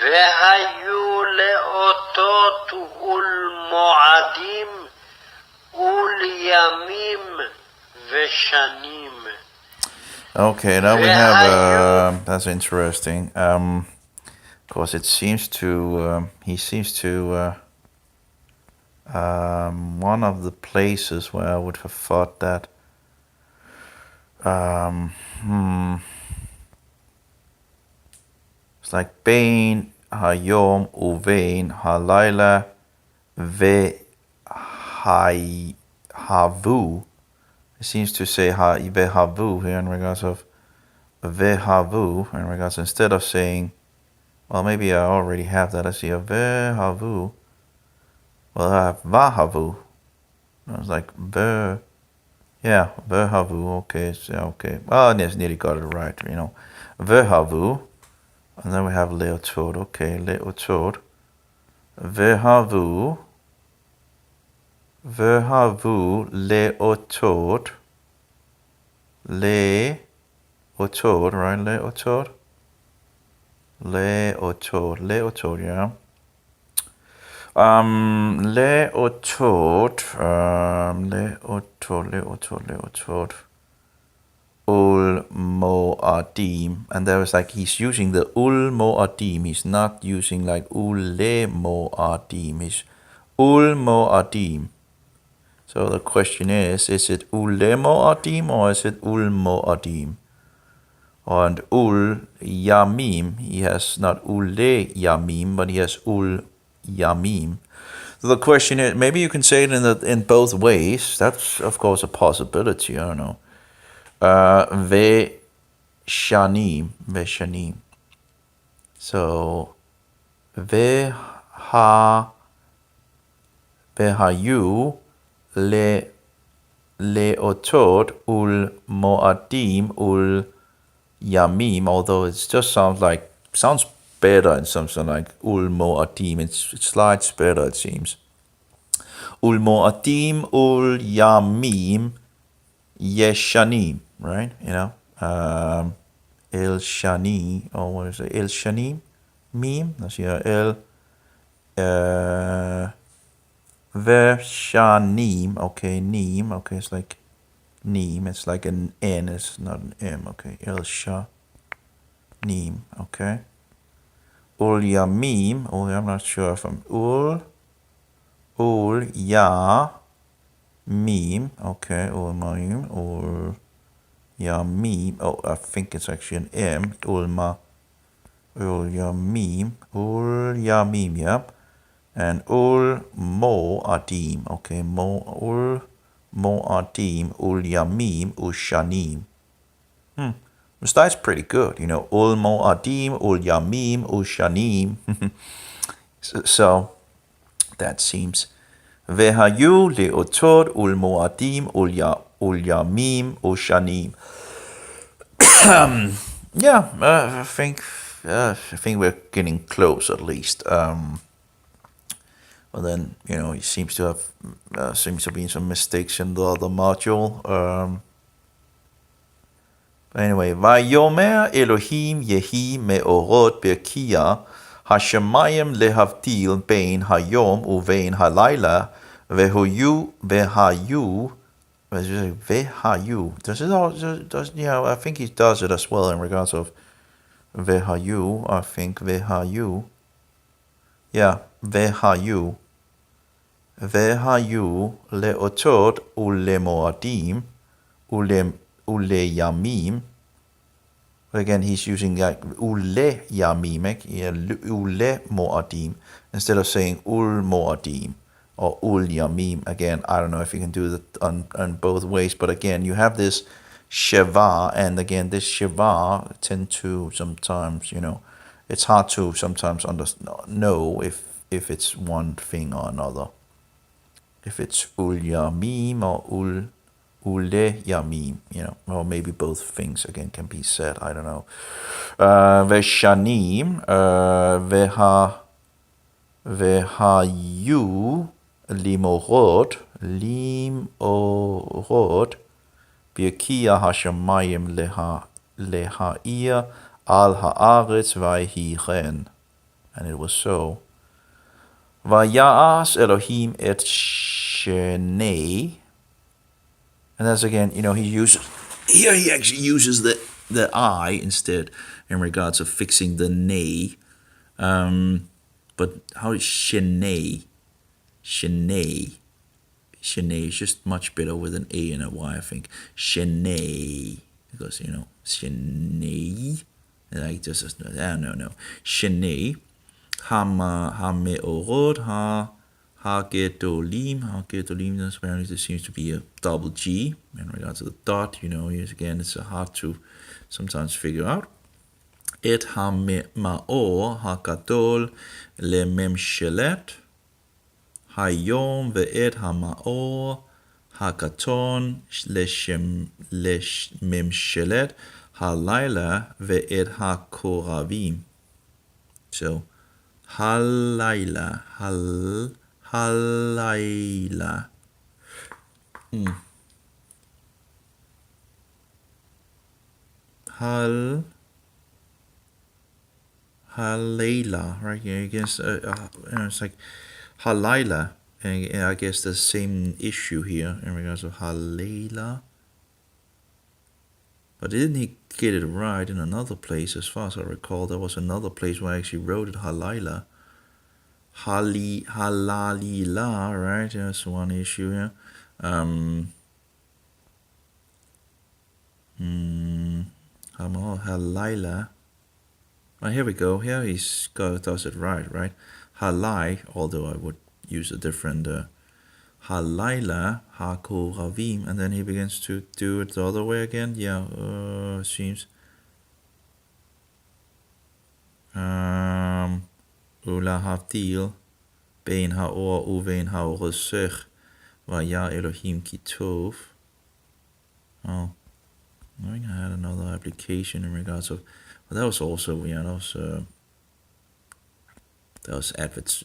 והיו לאותות ולמועדים ולימים ושנים. Okay, now we have, that's interesting. Of course, it seems to, he seems to, one of the places where I would have thought that, it's like Bain, Hayom, Uvein, Halayla, Ve, Havu. It seems to say Vehavu here in regards of Vehavu, in regards, instead of saying, well, maybe I already have that. I see a Vehavu. Well, I have Vahavu. I was like Vehavu. Okay, so okay. Well, I just nearly got it right, you know. Vehavu. And then we have Leotod. Okay, Leotod. Vehavu. Vehavu leotod. Leotod, right? Leotod. Leotod, yeah. Leotod. Ul Moadim. And there was like, he's using the Ul Moadim. He's not using like Ule Moadim. He's Ul Moadim. So the question is it Ule Moadim or is it Ul Moadim? And Ul Yamim, he has not Ule Yamim, but he has Ul Yamim. So the question is, maybe you can say it in both ways. That's of course a possibility. I don't know. Ve Shanim. So Vehayu leotod ul moadim ul yamim, although it just sounds better in something like ul moadim. It slides better, it seems. Ul moadim ul yamim yeshanim, right? You know, el shani, or what is it? El shanim meme. That's el Vershanim, okay, Neem, okay, it's like Neem, it's like an N, it's not an M, okay, Elsha, Neem, okay. Ul Yamim, I'm not sure if I'm Ul Ya Mim, okay, Ul Maim, Ul Yamim, oh, I think it's actually an M, Ul Yamim, yep. And Ul Moadim, okay, Ul Moadim, Ul Yamim, Ul Shanim. So that's pretty good, you know, Ul Moadim, Ul Yamim, Ul Shanim. So that seems. Vehayu leotod Ul Moadim, Ul Yamim, Ul Shanim. Yeah, I think we're getting close at least. But then, you know, it seems to be some mistakes in the other module. Anyway, Vayomer Elohim Yehi Meorot Berkia Hashemayim Lehavdil Bein Hayom Uvein Halayla Vehayu. I think he does it as well in regards of Vehayu. I think Vehayu. Yeah, Vehayu. Vehayu leotod ule moadim ule yamim. Again, he's using like ule yamim, ule moadim, instead of saying ul moadim or ul yamim. Again, I don't know if you can do that on both ways, but again, you have this sheva, and again, this sheva tend to sometimes, you know, it's hard to sometimes know if it's one thing or another. If it's ul yamim or ule yamim, you know, or maybe both things again can be said. I don't know. Veshanim, vehayu limorot lim orod birkia hashamayim leha'ia al haaretz vayhichen. And it was so. Vayas Elohim et shenei. And that's again, he actually uses the I instead in regards of fixing the nay. But how is shenei? Shenei is just much better with an A and a Y, I think. Shenei. Because, shenei. Like just, no. Shenei. Ha-me'orod, ha-getolim. Ha-getolim, apparently there seems to be a double G in regards to the dot. Again, it's hard to sometimes figure out. Et ha-ma'or, ha-gadol, le-memshelet. Hayom ve'et ha-ma'or, ha-katon, le-memshelet, ha-laila ve'et ha-koravim. So, halayla, halayla. Halayla, right here. I guess it's like halayla, and I guess the same issue here in regards to halayla. But didn't he get it right in another place? As far as I recall, there was another place where I actually wrote it halayla. Halalila, right? That's one issue here. Halayla. Oh, here we go. Here he's does it right? Halai, although I would use a different halayla, hakoravim, and then he begins to do it the other way again. Yeah, seems. Ula havdil, bein haor uvein haorosech, vaya Elohim kitov. Oh, I think I had another application in regards of. Well, that was also, that was adverts,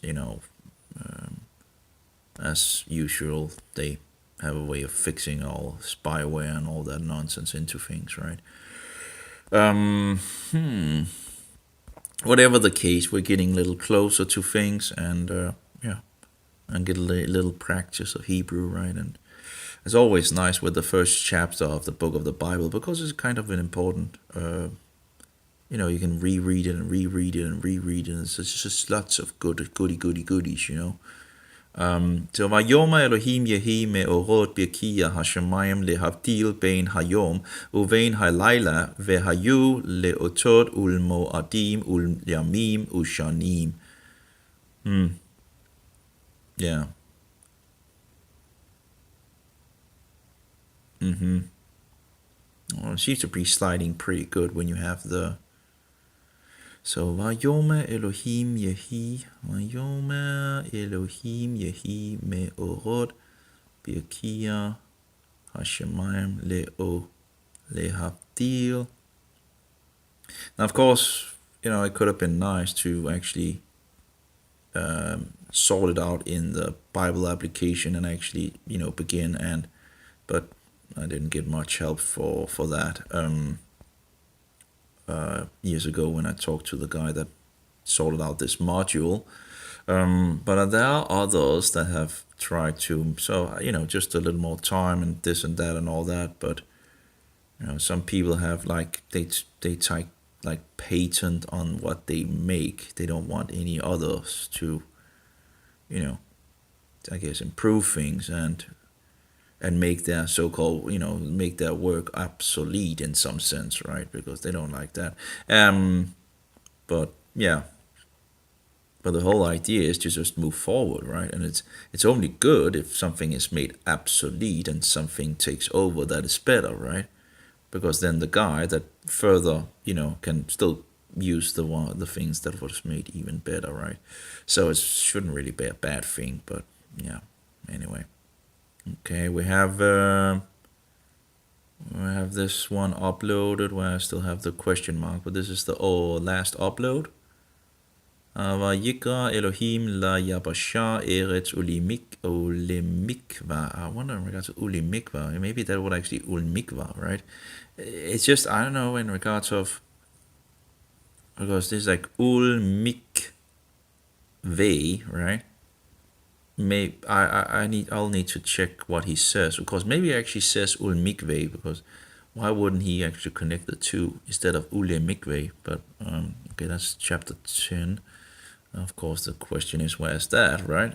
as usual, they have a way of fixing all spyware and all that nonsense into things, right? Whatever the case, we're getting a little closer to things, and and get a little practice of Hebrew, right? And it's always nice with the first chapter of the book of the Bible, because it's kind of an important, you can reread it and reread it and reread it. It's just lots of goodies, So Vayoma Elohim Yehi me'orot birkia hashamayim lehavdil bein hayom uvein halayla vehayu leotod ulmoadim ulyamim ushanim. Yeah. Well, it seems to be sliding pretty good when you have the. So Vayoma Elohim Yehi me'orot birkia hashamayim lehavdil. Now, of course, it could have been nice to actually sort it out in the Bible application and actually, begin but I didn't get much help for that. Years ago when I talked to the guy that sorted out this module. But there are others that have tried to, so, just a little more time and this and that and all that. But, some people have they take patent on what they make. They don't want any others to, I guess, improve things and make their so-called, make their work obsolete in some sense, right? Because they don't like that. But yeah. But the whole idea is to just move forward, right? And it's only good if something is made obsolete and something takes over that is better, right? Because then the guy that further, can still use the things that was made even better, right? So it shouldn't really be a bad thing, but yeah. Anyway. Okay, we have this one uploaded where I still have the question mark, but this is the last upload. Vayikra Elohim la Yabasha Eretz Ulimikva. I wonder in regards to Ulimikva. Maybe that would actually Ulimikva, right? It's just, I don't know, in regards of, because this is like Ulmikve, right? I'll need to check what he says, because maybe he actually says Ulmikve, because why wouldn't he actually connect the two instead of Ulimikve? But okay, that's chapter 10. Of course, the question is, where's that, right?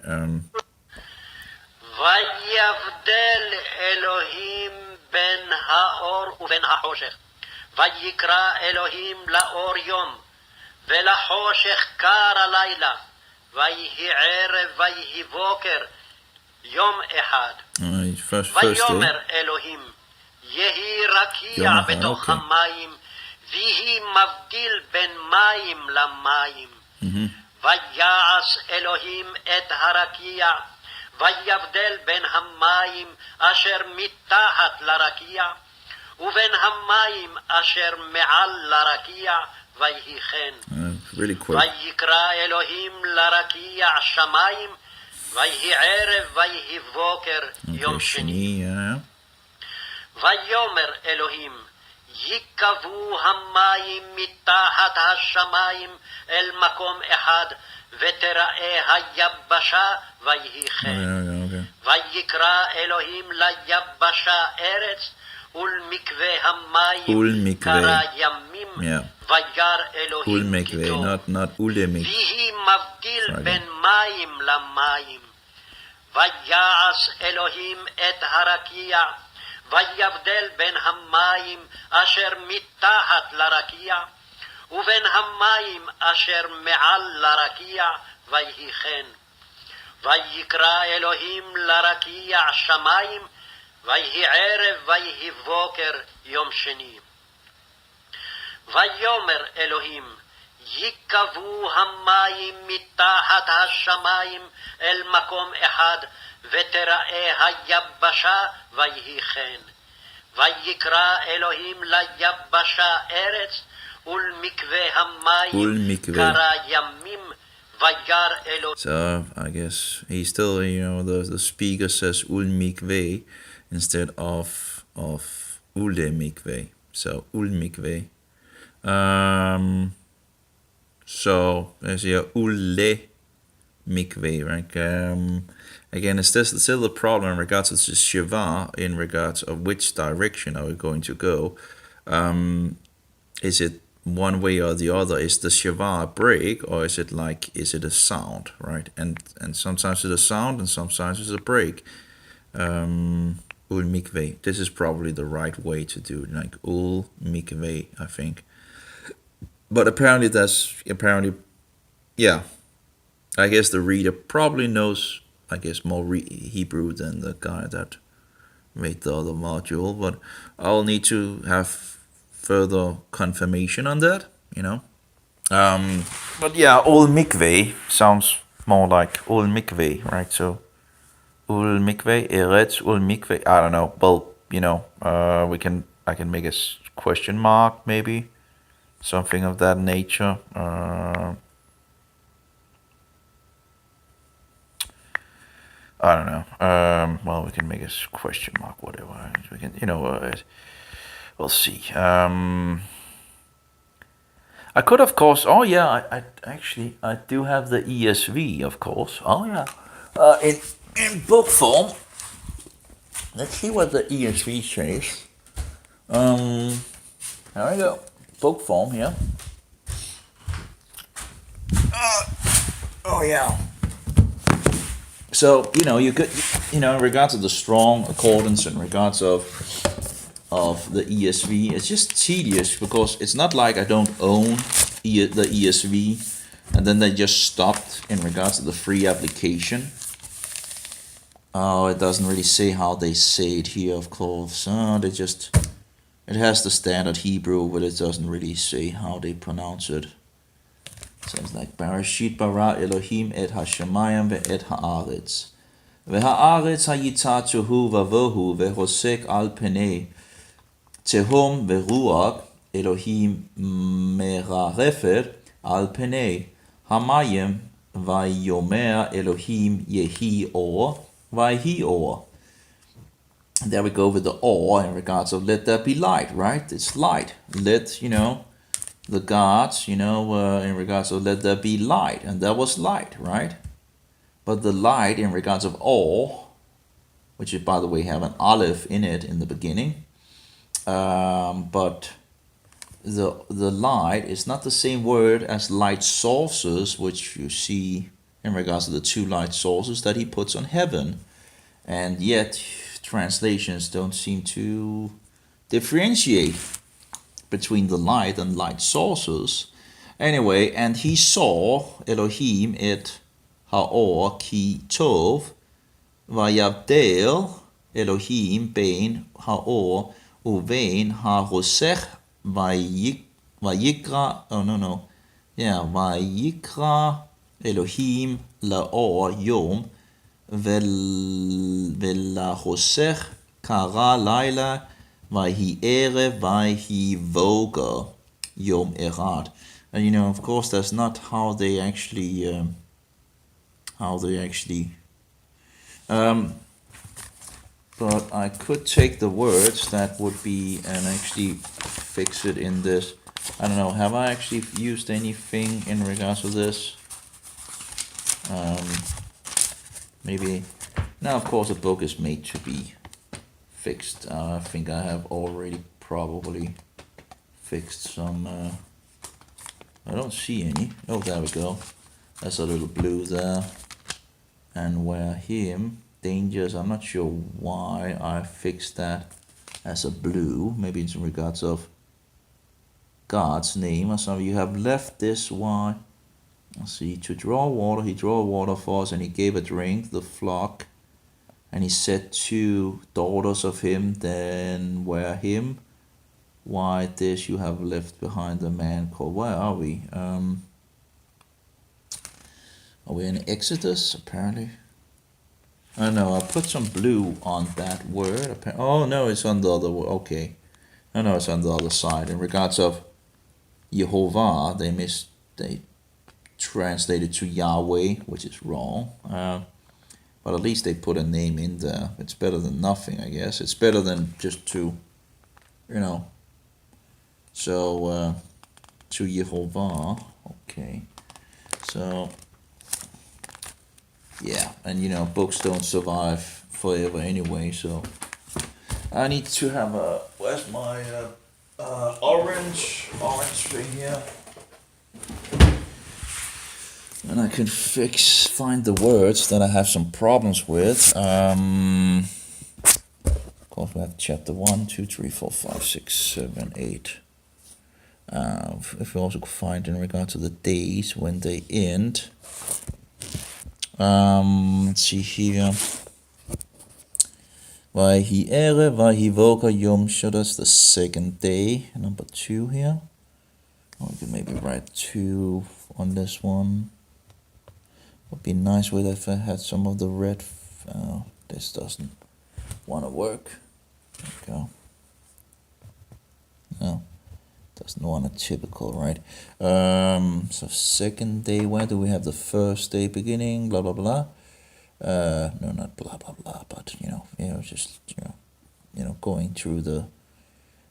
ויבדל אלוהים בין האור ובין החושך. ויקרא אלוהים לאור יום, ולחושך קר הלילה. ויהי ערב ויהי בוקר, יום אחד. ויאמר אלוהים, יהי רקיע בתוך המים, ויהי מבדיל בין מים למים. ויעש אלוהים את הרקיע, ויבדל בין המים אשר מתחת לרקיע, ובין המים אשר מעל לרקיע, ויהי כן. ויקרא אלוהים לרקיע שמיים, ויהי ערב ויהי בוקר, יום שני. ויאמר אלוהים, ייקבעו המים מתחת השמיים אל מקום אחד, ותראה היבשה, ויהי כן. ויקרא אלוהים ליבשה ארץ, ולמקווה המים קרא ימים, וירא אלוהים כי טוב. ויהי מבדיל בין מים למים. ויעש אלוהים את הרקיע, ויבדל בין המים אשר מתחת לרקיע, ובין המים אשר מעל לרקיע, ויהי כן. ויקרא אלוהים לרקיע שמיים, ויהי ערב ויהי בוקר, יום שני. ויאמר אלוהים, ייקבעו המים מתחת השמיים אל מקום אחד, ותראה היבשה, ויהי כן. ויקרא אלוהים ליבשה ארץ, ולמקווה המים קרא ימים, וירא אלוהים. So I guess he still, the speaker says Ulmikve instead of Ulemikve. So Ulmikve. So there's your Ule Mikve, right? Again, it's still the problem in regards to the Shiva, in regards of which direction are we going to go. Is it one way or the other? Is the Shiva a break, or is it a sound, right? And sometimes it's a sound and sometimes it's a break. Ul Mikve. This is probably the right way to do it, like Ul Mikve, I think. But apparently yeah. I guess the reader probably knows, more Hebrew than the guy that made the other module, but I'll need to have further confirmation on that, But yeah, Ul Mikve sounds more like Ul Mikve, right? So Ul Mikve, Eretz Ul Mikve, I don't know. Well, I can make a question mark, maybe. Something of that nature. I don't know. Well, we can make a question mark, whatever. We can, we'll see. I could, of course. Oh yeah, I do have the ESV, of course. Oh yeah, in book form. Let's see what the ESV says. There we go. Book form here. Oh yeah. So you could, in regards to the strong accordance, in regards of the ESV, it's just tedious because it's not like I don't own the ESV, and then they just stopped in regards to the free application. Oh, it doesn't really say how they say it here, of course. It has the standard Hebrew, but it doesn't really say how they pronounce it. Sounds like Bereshit bara Elohim et hashamayim ve'et haaretz. Ve'haaretz hayitzatzuhu vavohu ve'hosek al penei. Tehom ve'ruach Elohim merarefet al penei. Hamayim vayomer Elohim yehi or vayhi or. There we go with the or in regards of let there be light, right? It's light. Let, the gods, in regards of let there be light. And there was light, right? But the light in regards of or, which is, by the way, have an aleph in it in the beginning. But the light is not the same word as light sources, which you see in regards to the two light sources that he puts on heaven. And yet, translations don't seem to differentiate between the light and light sources. Anyway, and he saw Elohim et haor ki tov vayabdel Elohim bein haor uvein harosech vayikra vayikra Elohim laor yom ולחושך קרא לילה ויהי ערב ויהי בוקר יום אחד. And of course that's not how they actually but I could take the words that would be and actually fix it in this. I don't know, have I actually used anything in regards to this? Maybe. Now, of course, a book is made to be fixed. I think I have already probably fixed some. I don't see any. Oh, there we go. That's a little blue there. And where him, dangers, I'm not sure why I fixed that as a blue. Maybe it's in regards of God's name or something. You have left this, why? Let's see, to draw water, he drew water for us, and he gave a drink, the flock. And he said to daughters of him, then where him? Why this you have left behind the man called, where are we? Are we in Exodus, apparently? I don't know, I put some blue on that word. Oh, no, it's on the other word, okay. No, it's on the other side. In regards of Yehovah, they translated to Yahweh, which is wrong, but at least they put a name in there. It's better than nothing, I guess. It's better than just to so to Yehovah. Okay, so yeah, and books don't survive forever anyway, so I need to have where's my orange thing here? And I can find the words that I have some problems with. Of course, we have chapter 1, 2, 3, 4, 5, 6, 7, 8. If we also find in regard to the days when they end. Let's see here. Vayhi erev, vayhi voka yom. So that's the second day. Number 2 here. Or we could maybe write 2 on this one. Would be nice with if I had some of the red. This doesn't want to work. There we go. No, doesn't want a typical, right? So second day. Where do we have the first day beginning? Blah blah blah. No, not blah blah blah. But just going through the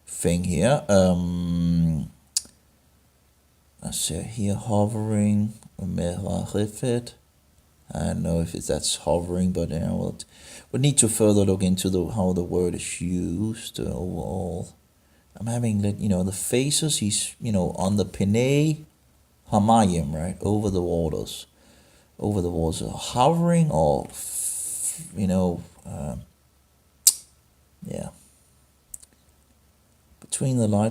thing here. Let's see here, hovering. I don't know if that's hovering, but we'll need to further look into how the word is used overall. I'm having the faces. He's on the Penei Hamayim, right, over the waters, hovering or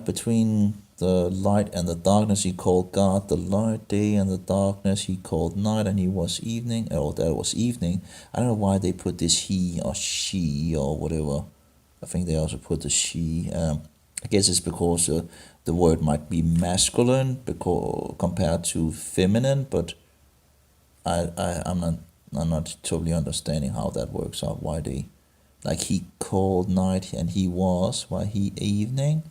between the light and the darkness he called God the light, day and the darkness he called night, and he was evening. That was evening. I don't know why they put this he or she or whatever. I think they also put the she. I guess it's because the word might be masculine compared to feminine, but I'm not totally understanding how that works out. Why they he called night and he was, why he evening.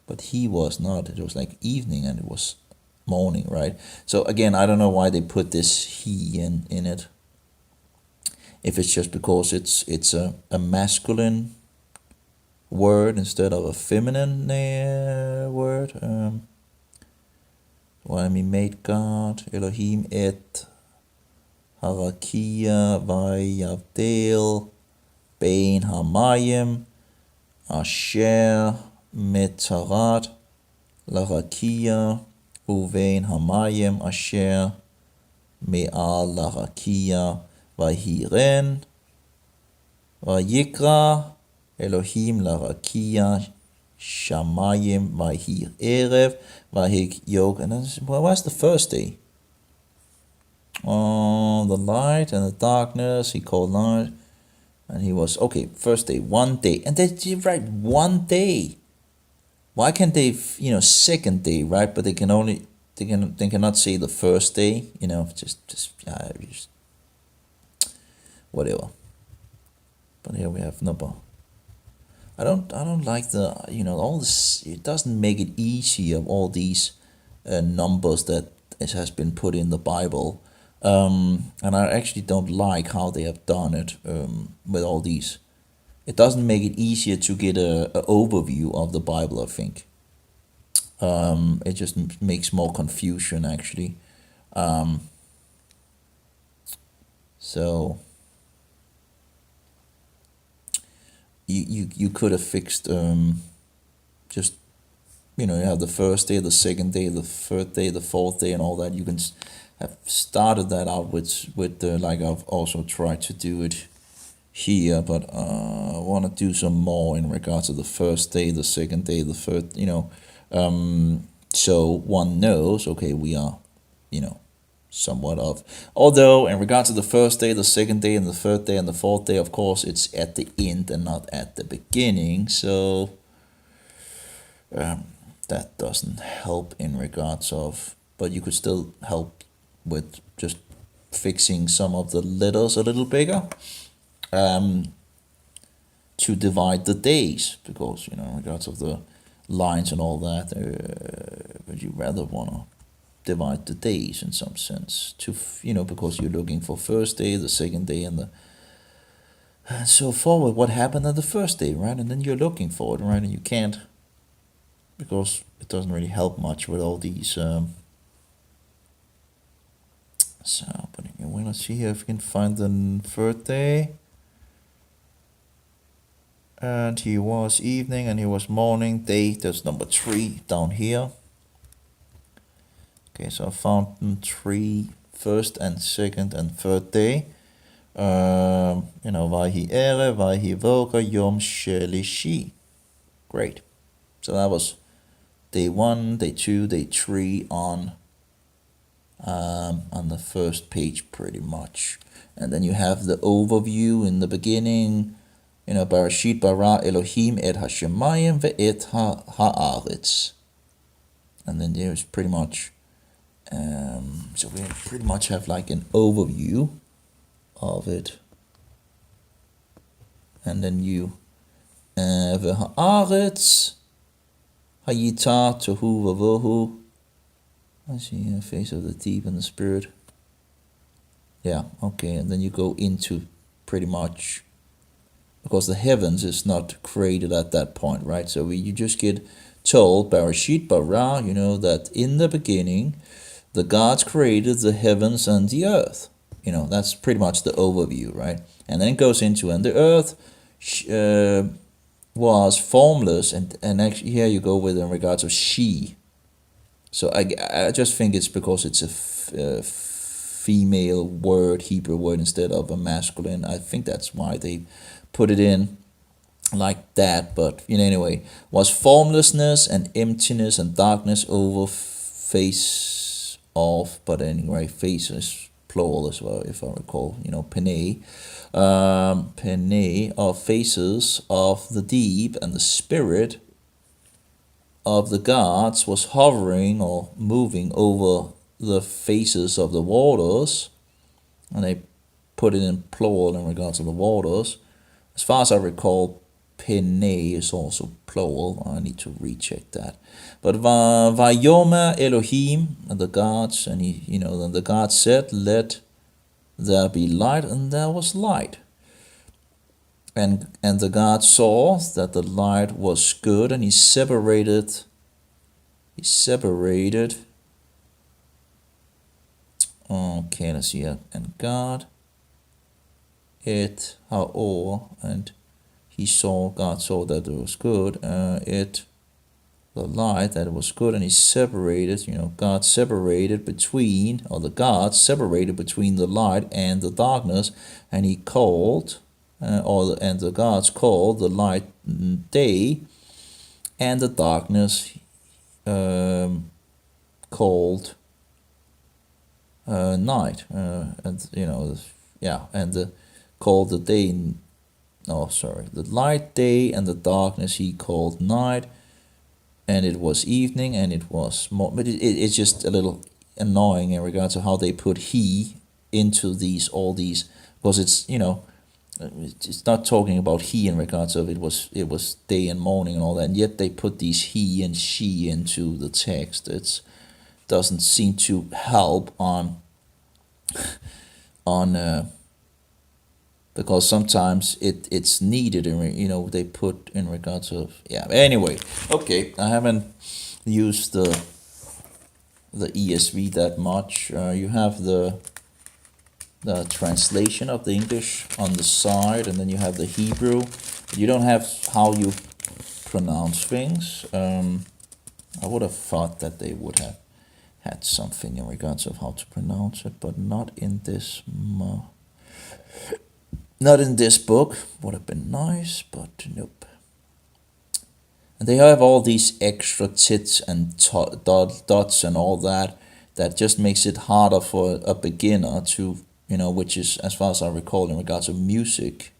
But he was not. It was like evening and it was morning, right? So again, I don't know why they put this he in it. If it's just because it's a masculine word instead of a feminine word. Well, I mean, made God, Elohim et Harakia Vayavdel Bein Hamayim Asher Metarat Larakia Uvein Hamayim Asher Me'al Larakia Vahiren Vayikra Elohim Larakia Shamayim Vahir Erev Vahik Yog. And then, well, what's the first day? The light and the darkness he called night, and he was okay. First day, 1 day, and they write 1 day. Why can't they, second day, right? But they cannot say the first day, just whatever. But here we have number. I don't like the all this. It doesn't make it easier. All these numbers that it has been put in the Bible. And I actually don't like how they have done it with all these. It doesn't make it easier to get a overview of the Bible, I think. It just makes more confusion, actually. So you could have fixed just you have the first day, the second day, the third day, the fourth day, and all that. You can have started that out with like I've also tried to do it here, but I want to do some more in regards to the first day, the second day, the third, so one knows, okay, we are, somewhat of. Although in regards to the first day, the second day, and the third day, and the fourth day, of course, it's at the end and not at the beginning, so that doesn't help in regards of, but you could still help with just fixing some of the letters a little bigger to divide the days, because in regards of the lines and all that, would you rather want to divide the days in some sense to because you're looking for first day, the second day, and so forward, what happened on the first day, right? And then you're looking for it, right? And you can't, because it doesn't really help much with all these so, but anyway, let's see here if we can find the third day. And he was evening and he was morning. Day, that's number 3 down here. Okay, so I found 3, first and second and third day. Vahi ere, vahi voka, yom shelishi. Great. So that was day 1, day 2, day 3 on the first page, pretty much. And then you have the overview in the beginning. Barashit bara Elohim et hashemayim ve'et ha'aretz. And then there's pretty much, so we pretty much have like an overview of it. And then you ve'ha'aretz hayita tohu vavohu. I see the face of the deep and the spirit. Yeah, okay, and then you go into pretty much, because the heavens is not created at that point, right? So you just get told, Barashit bara, that in the beginning, the gods created the heavens and the earth. That's pretty much the overview, right? And then it goes into, and the earth was formless, and actually here you go with in regards of she. So I just think it's because it's a female word, Hebrew word, instead of a masculine. I think that's why they put it in like that. But anyway, was formlessness and emptiness and darkness over face of. But anyway, face is plural as well, if I recall. Pene, pene of faces of the deep, and the spirit of the gods was hovering or moving over the faces of the waters, and they put it in plural in regards to the waters. As far as I recall, pene is also plural. I need to recheck that. But Vayomer Elohim, the gods, and then the gods said, "Let there be light," and there was light. And the God saw that the light was good, and he separated. Okay, let's see. And God and God saw that it was good. The light that it was good, and he separated. God separated between, or the God separated between the light and the darkness, and he called. And the gods called the light day, and the darkness called night. Called the day. The light day, and the darkness he called night. And it was evening, and it was more. But it's just a little annoying in regards to how they put he into all these, because it's it's not talking about he in regards of it was day and morning and all that, and yet they put these he and she into the text. It doesn't seem to help on because sometimes it's needed they put in regards of anyway. Okay, I haven't used the ESV that much. You have the translation of the English on the side, and then you have the Hebrew. You don't have how you pronounce things. I would have thought that they would have had something in regards of how to pronounce it, but not in this book. Would have been nice, but nope. And they have all these extra tits and dots and all that just makes it harder for a beginner to, which is, as far as I recall, in regards to music.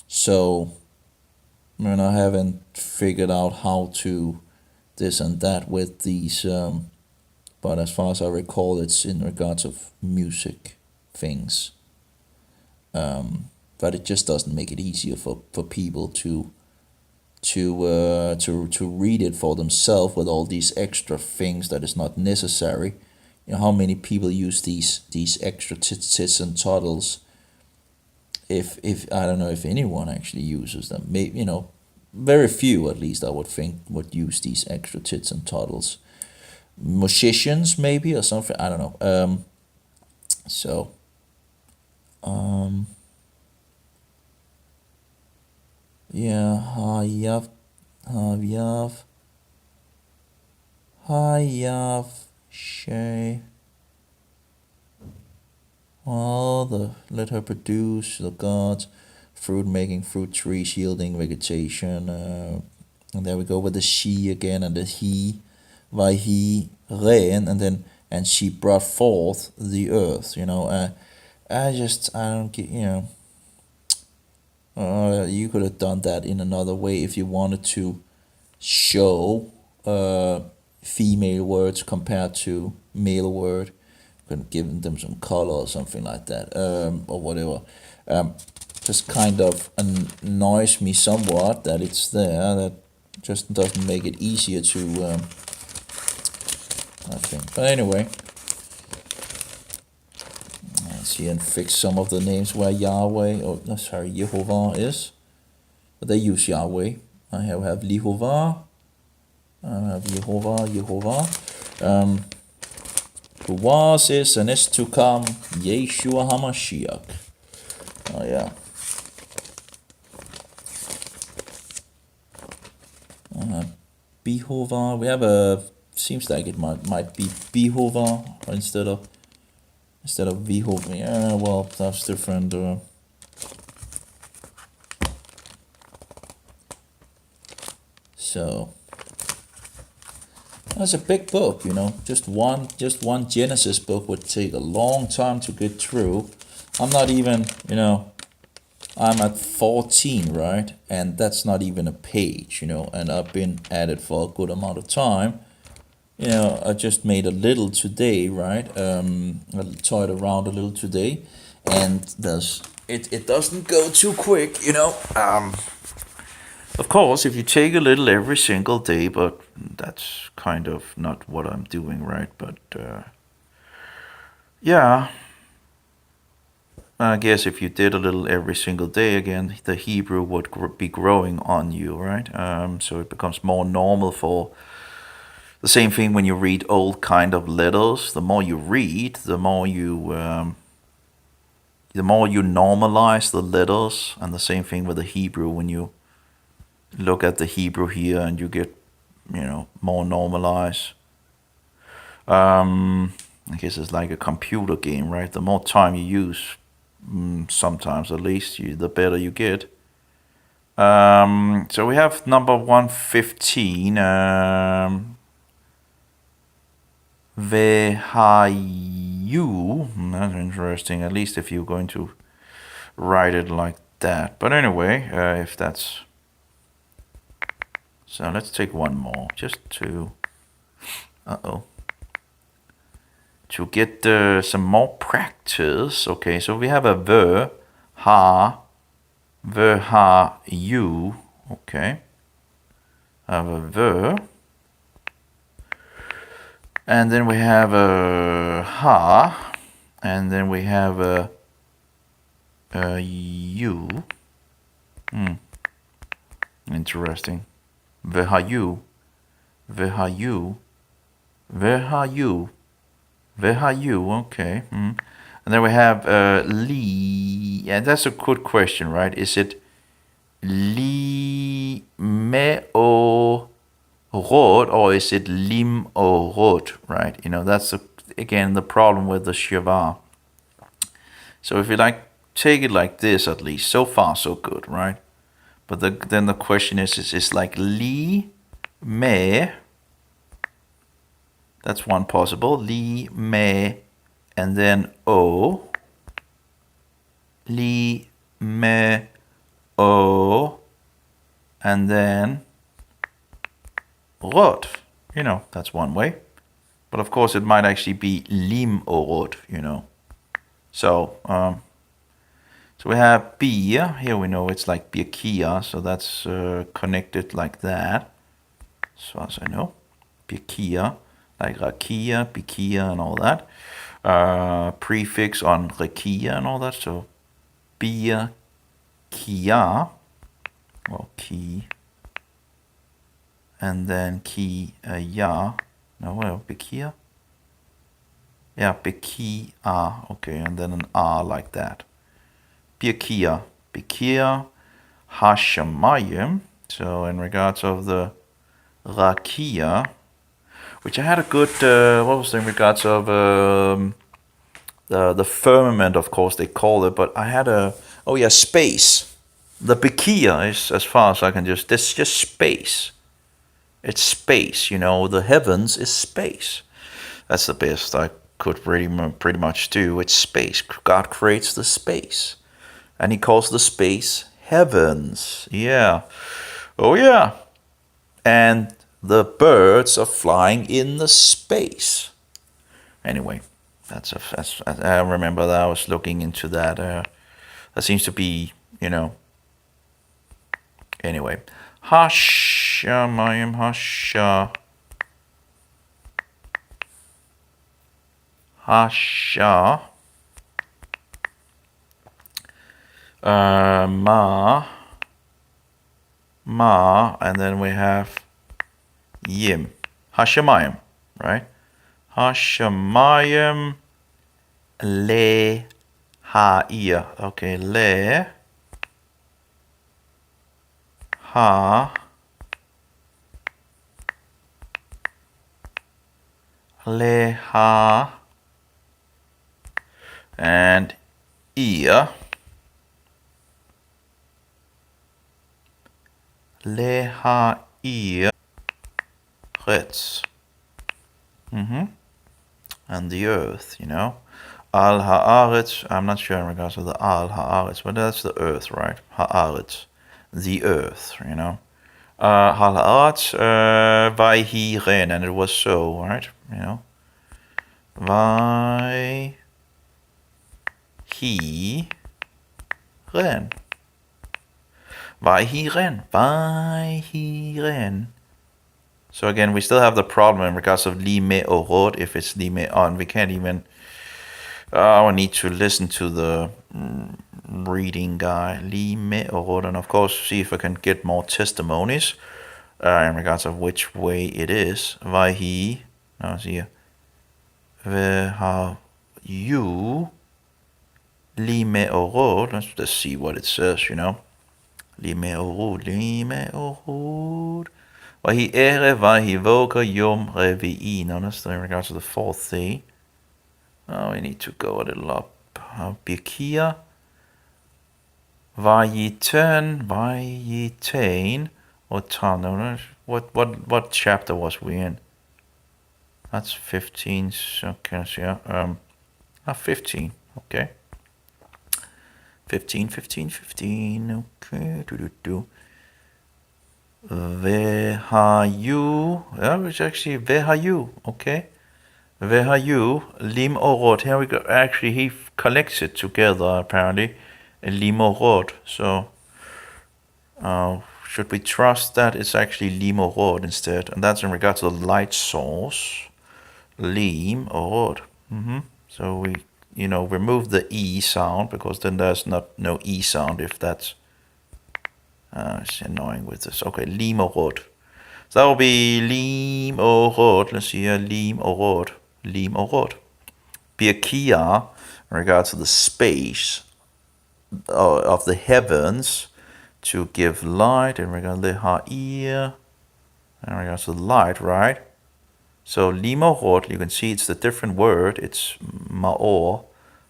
So, I haven't figured out how to this and that with these, but as far as I recall, it's in regards of music things. But it just doesn't make it easier for people to read it for themselves with all these extra things that is not necessary. How many people use these extra tits and toddles? If I don't know if anyone actually uses them. Maybe very few, at least I would think, would use these extra tits and toddles. Musicians maybe, or something. I don't know. Hayav Shay. Well, let her produce the gods, fruit making, fruit trees, yielding vegetation. And there we go with the she again, and the he, Vahi Rein, and she brought forth the earth. I don't get. You could have done that in another way if you wanted to show female words compared to male word. Could have given them some color or something like that, or whatever. Just kind of annoys me somewhat that it's there. That just doesn't make it easier to, I think. But anyway, let's see and fix some of the names where Yehovah is. But they use Yahweh. I have Lihovah. I have Yehovah. Who was, is, and is to come, Yeshua HaMashiach. Oh yeah. Behovah. We have seems like it might be Behovah instead of Behovah. Yeah, well, that's different. So that's a big book, Just one Genesis book would take a long time to get through. I'm not even, I'm at 14, right? And that's not even a page, and I've been at it for a good amount of time. I just made a little today, right? I toyed around a little today, and there's it doesn't go too quick, you know. Of course, if you take a little every single day, but that's kind of not what I'm doing, right? But yeah, I guess if you did a little every single day, again, the Hebrew would be growing on you, right? So it becomes more normal for the same thing when you read old kind of letters. The more you read, the more you normalize the letters, and the same thing with the Hebrew. When you look at the Hebrew here, and you get, more normalized. I guess it's like a computer game, right? The more time you use, sometimes at least, the better you get. So we have number 115. Vehayu. That's interesting, at least if you're going to write it like that. But anyway, if that's... So let's take one more, just to... To get some more practice. Okay, so we have a you. Okay, I have a and then we have a ha, and then we have a you. Interesting. Vehayu. Okay. And then we have li. Yeah, that's a good question, right? Is it li me o rod, or is it lim o rod, right? That's again the problem with the shiva. So if you take it like this, at least so far so good, right? But then the question is like li me. That's one possible. Li me, and then o. Li me o, and then rod. That's one way. But of course, it might actually be lim o rod. So so we have beer. Here we know it's like birkia, so that's connected like that, as far as I know. Birkia. Like rakia, bikia, and all that. Prefix on rekia and all that. So bia, kia, well, ki, and then ki, ya. No, well, bikia. Yeah, bikia. Okay, and then an a like that. Bikia, hashamayim. So in regards of the rakia, which I had a good, what was in regards of the firmament, of course they call it, but I had space. The bikia is, as far as I can it's just space. It's space, the heavens is space. That's the best I could pretty much do. It's space. God creates the space, and he calls the space heavens. Yeah. Oh yeah. And the birds are flying in the space. Anyway, that's I remember that I was looking into that. That seems to be, Anyway, hashamayim hasha. Hasha. Ma, and then we have yim. Hashamayim, right? Hashamayim le ha'ir. Okay, le ha le ha and ear. Le ha'ir retz. And the earth, Al ha'aretz, I'm not sure in regards to the al ha'aretz, but that's the earth, right? Ha'aretz, the earth, Hal ha'aretz, vayhi ren, and it was so, right? Vayhi Vaihiren. Vaihiren. So again, we still have the problem in regards of li me orod if it's li me on. We can't even. I need to listen to the reading guy, li me orod, and of course see if I can get more testimonies in regards of which way it is. Vaihi. Now see here. Veha you li me orod. Let's see what it says. Li me orod. Vahi erev, vahi voka yom revi'i. Now that's in regards to the fourth day. Oh, we need to go a little up. Birkia. Vayitain. Otan. What chapter was we in? That's 15. Okay, so yeah. 15. Okay. 15. Okay. Vehayu. Yeah, it's actually Vehayu. Okay. Vehayu. Lim orod. Here we go. Actually, he collects it together, apparently. Lim orod. So, should we trust that it's actually lim orod instead? And that's in regard to the light source. Lim orod. So we, remove the E sound because then there's no E sound if that's it's annoying with this. Okay, lim orod. So that will be lim orod. Let's see here, lim orod. Birkia, in regards to the space of the heavens to give light, in regards to ha'ir, in regards to the light, right? So lim orod, you can see it's the different word. It's ma'or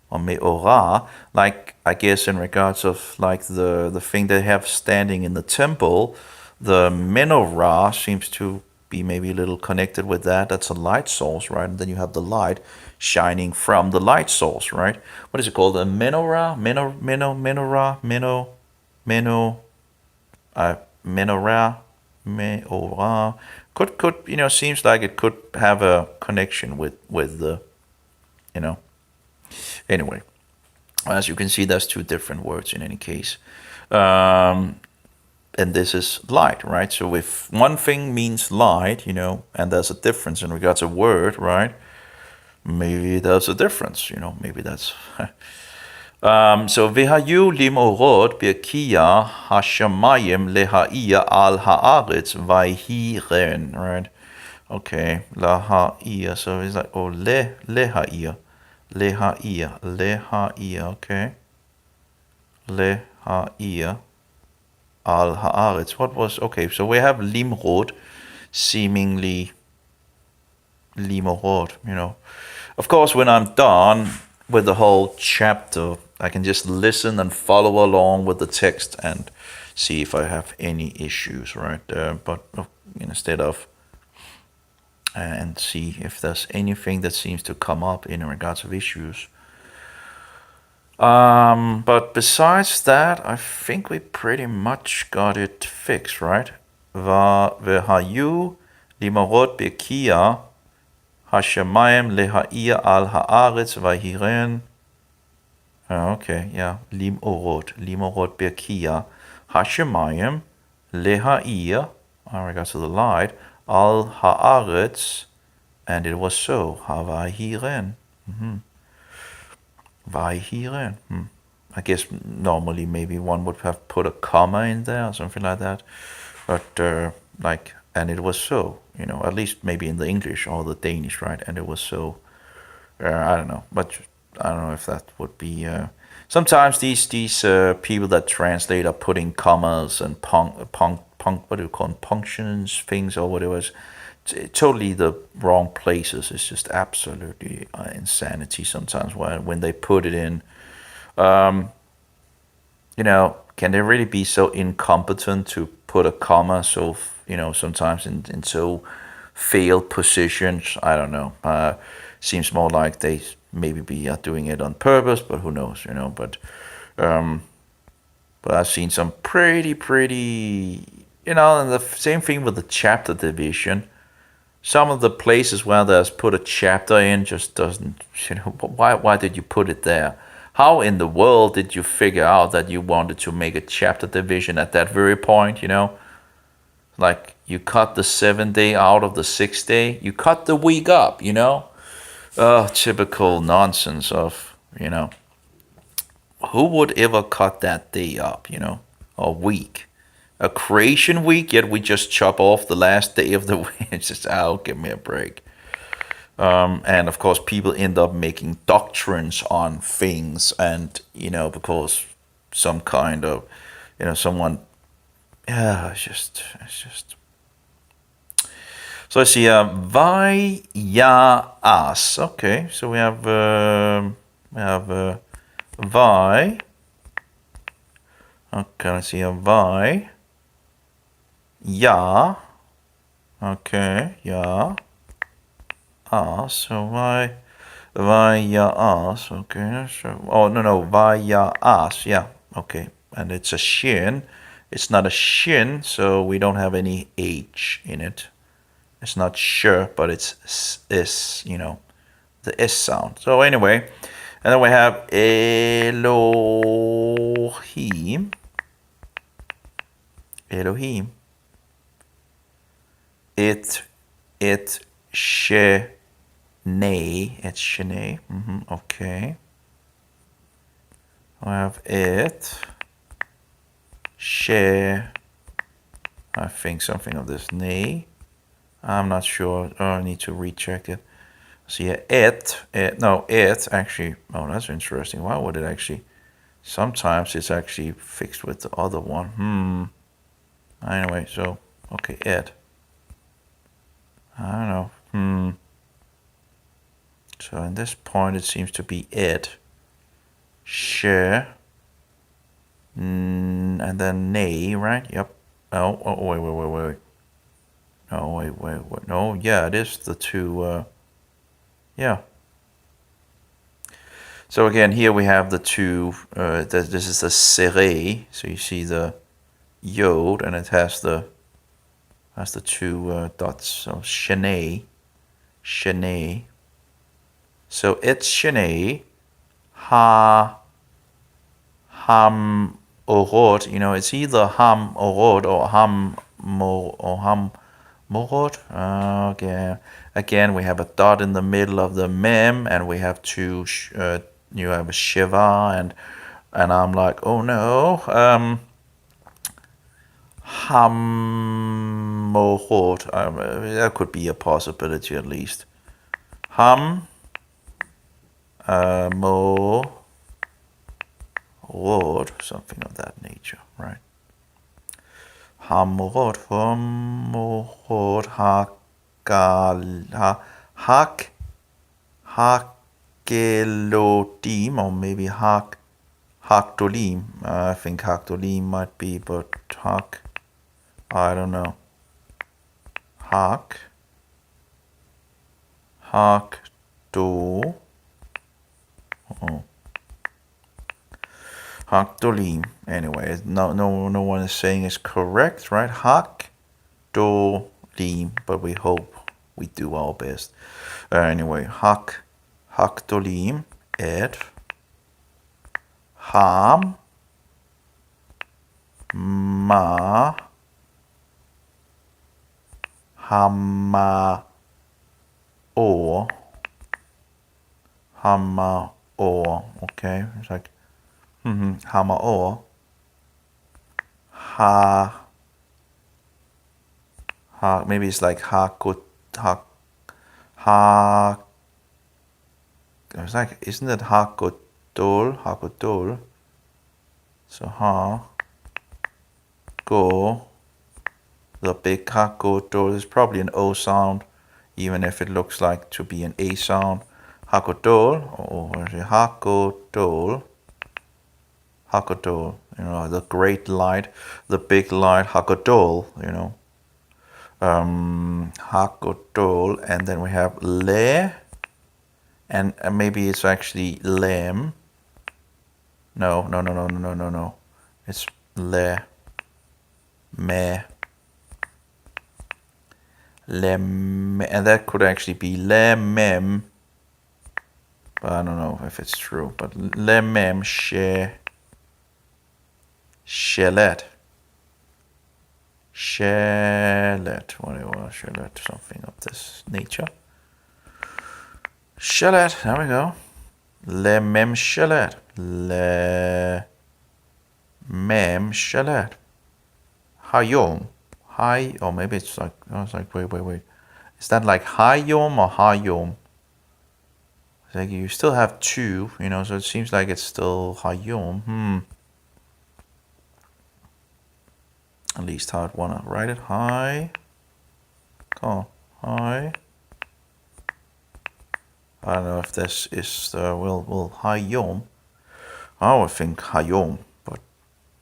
or me'orah, like I guess in regards of like the thing they have standing in the temple, the menorah seems to be maybe a little connected with that. That's a light source, right? And then you have the light shining from the light source, right? What is it called? A menorah? Menorah. Could seems like it could have a connection with the, Anyway, as you can see, there's two different words in any case. And this is light, right? So if one thing means light, and there's a difference in regards to word, right? Maybe there's a difference, maybe that's... So Vehayu lim orod birkia hashamayim lehaiya al haaretz vaihiren, right? Okay, lahaiya. So it's like lehaiya, okay, lehaiya al haaretz. What was okay? So we have limrod, seemingly limorod. Of course, when I'm done with the whole chapter, I can just listen and follow along with the text and see if I have any issues, right? But instead of and see if there's anything that seems to come up in regards of issues. But besides that, I think we pretty much got it fixed, right? Vehayu limarot bekia hashamayim lehaiya al haaretz vahiren. Okay, yeah. Limorot bekia hashamayim lehaiya, in regards to the light, al haaretz, and it was so. Vahiren. Vahiren. I guess normally maybe one would have put a comma in there or something like that. But and it was so, at least maybe in the English or the Danish, right? And it was so. I don't know, but I don't know if that would be. Sometimes these people that translate are putting commas and what do you call them, punctions, things or whatever. It's totally the wrong places. It's just absolutely insanity sometimes when they put it in. Can they really be so incompetent to put a comma so sometimes in so failed positions? I don't know. Seems more like they maybe be doing it on purpose, but who knows? But I've seen some pretty, and the same thing with the chapter division. Some of the places where there's put a chapter in just doesn't, why did you put it there? how in the world did you figure out that you wanted to make a chapter division at that very point, you know? Like, you cut the 7th day out of the 6th day. You cut the week up, you know? Typical nonsense of, you know, who would ever cut that day up, you know? Or week. A creation week, yet we just chop off the last day of the week. It's just, give me a break. And of course, people end up making doctrines on things, and you know, because some kind of, you know, someone, it's just. So I see, vai as. Okay, so we have vai. Okay, let's see, vai. Ja. Okay, ja. As. So ja as. Okay. So, oh no, ja as. Yeah. Okay, and it's a shin. It's not a shin, so we don't have any H in it. It's not sure, but it's is, you know, the S sound. So anyway, and then we have Elohim. Elohim. It she nay. It's shene. Okay. We have it she. I think something of this nay. I'm not sure. I need to recheck it. So yeah, it actually, oh, that's interesting. Why would it actually, sometimes it's actually fixed with the other one. Anyway, so, okay, it. I don't know. So in this point, it seems to be it. Share. And then nay, right? Yep. Oh, wait. Oh, wait. No, yeah, it is the two, yeah. So again, here we have the two, this is the seré, so you see the yod, and it has the two dots, so shene. So it's shene, ham orod, you know, it's either ham orod or ham morod. Okay. Again, we have a dot in the middle of the mem, and we have two, you have a shiva, and I'm like, oh no, ham morod. That could be a possibility at least. Ham morod, something of that nature, right? Hamorod hakelodim, or maybe hakdolim. I think hakdolim might be, but I don't know. Hakdo. Hakdolim. Anyway, no one is saying it's correct, right? Hakdolim, but we hope we do our best. Anyway, hakdolim, ed, ham, ma, hamma, or, okay, it's like, hamma or, maybe it's like it's like, isn't it hakodol? So go, the big hakodol is probably an O sound, even if it looks like to be an A sound. Hakodol, or hakodol, you know, the great light, the big light, hakodol, you know. Hakodol, and then we have le, and maybe it's actually lem. No. It's le, me, and that could actually be le mem, But I don't know if it's true. But le mem shelet. Shelet. Whatever. Shelet. Something of this nature. Shelet. There we go. Le mem shelet. Le mem shelet. Hayom. Hay. Or maybe it's like, I was like, wait. Is that like hayom or hayom? It's like you still have two, so it seems like it's still hayom. At least how I'd want to write it. Hi. Come on. Hi. I don't know if this is, will hayom. I would think hayom, but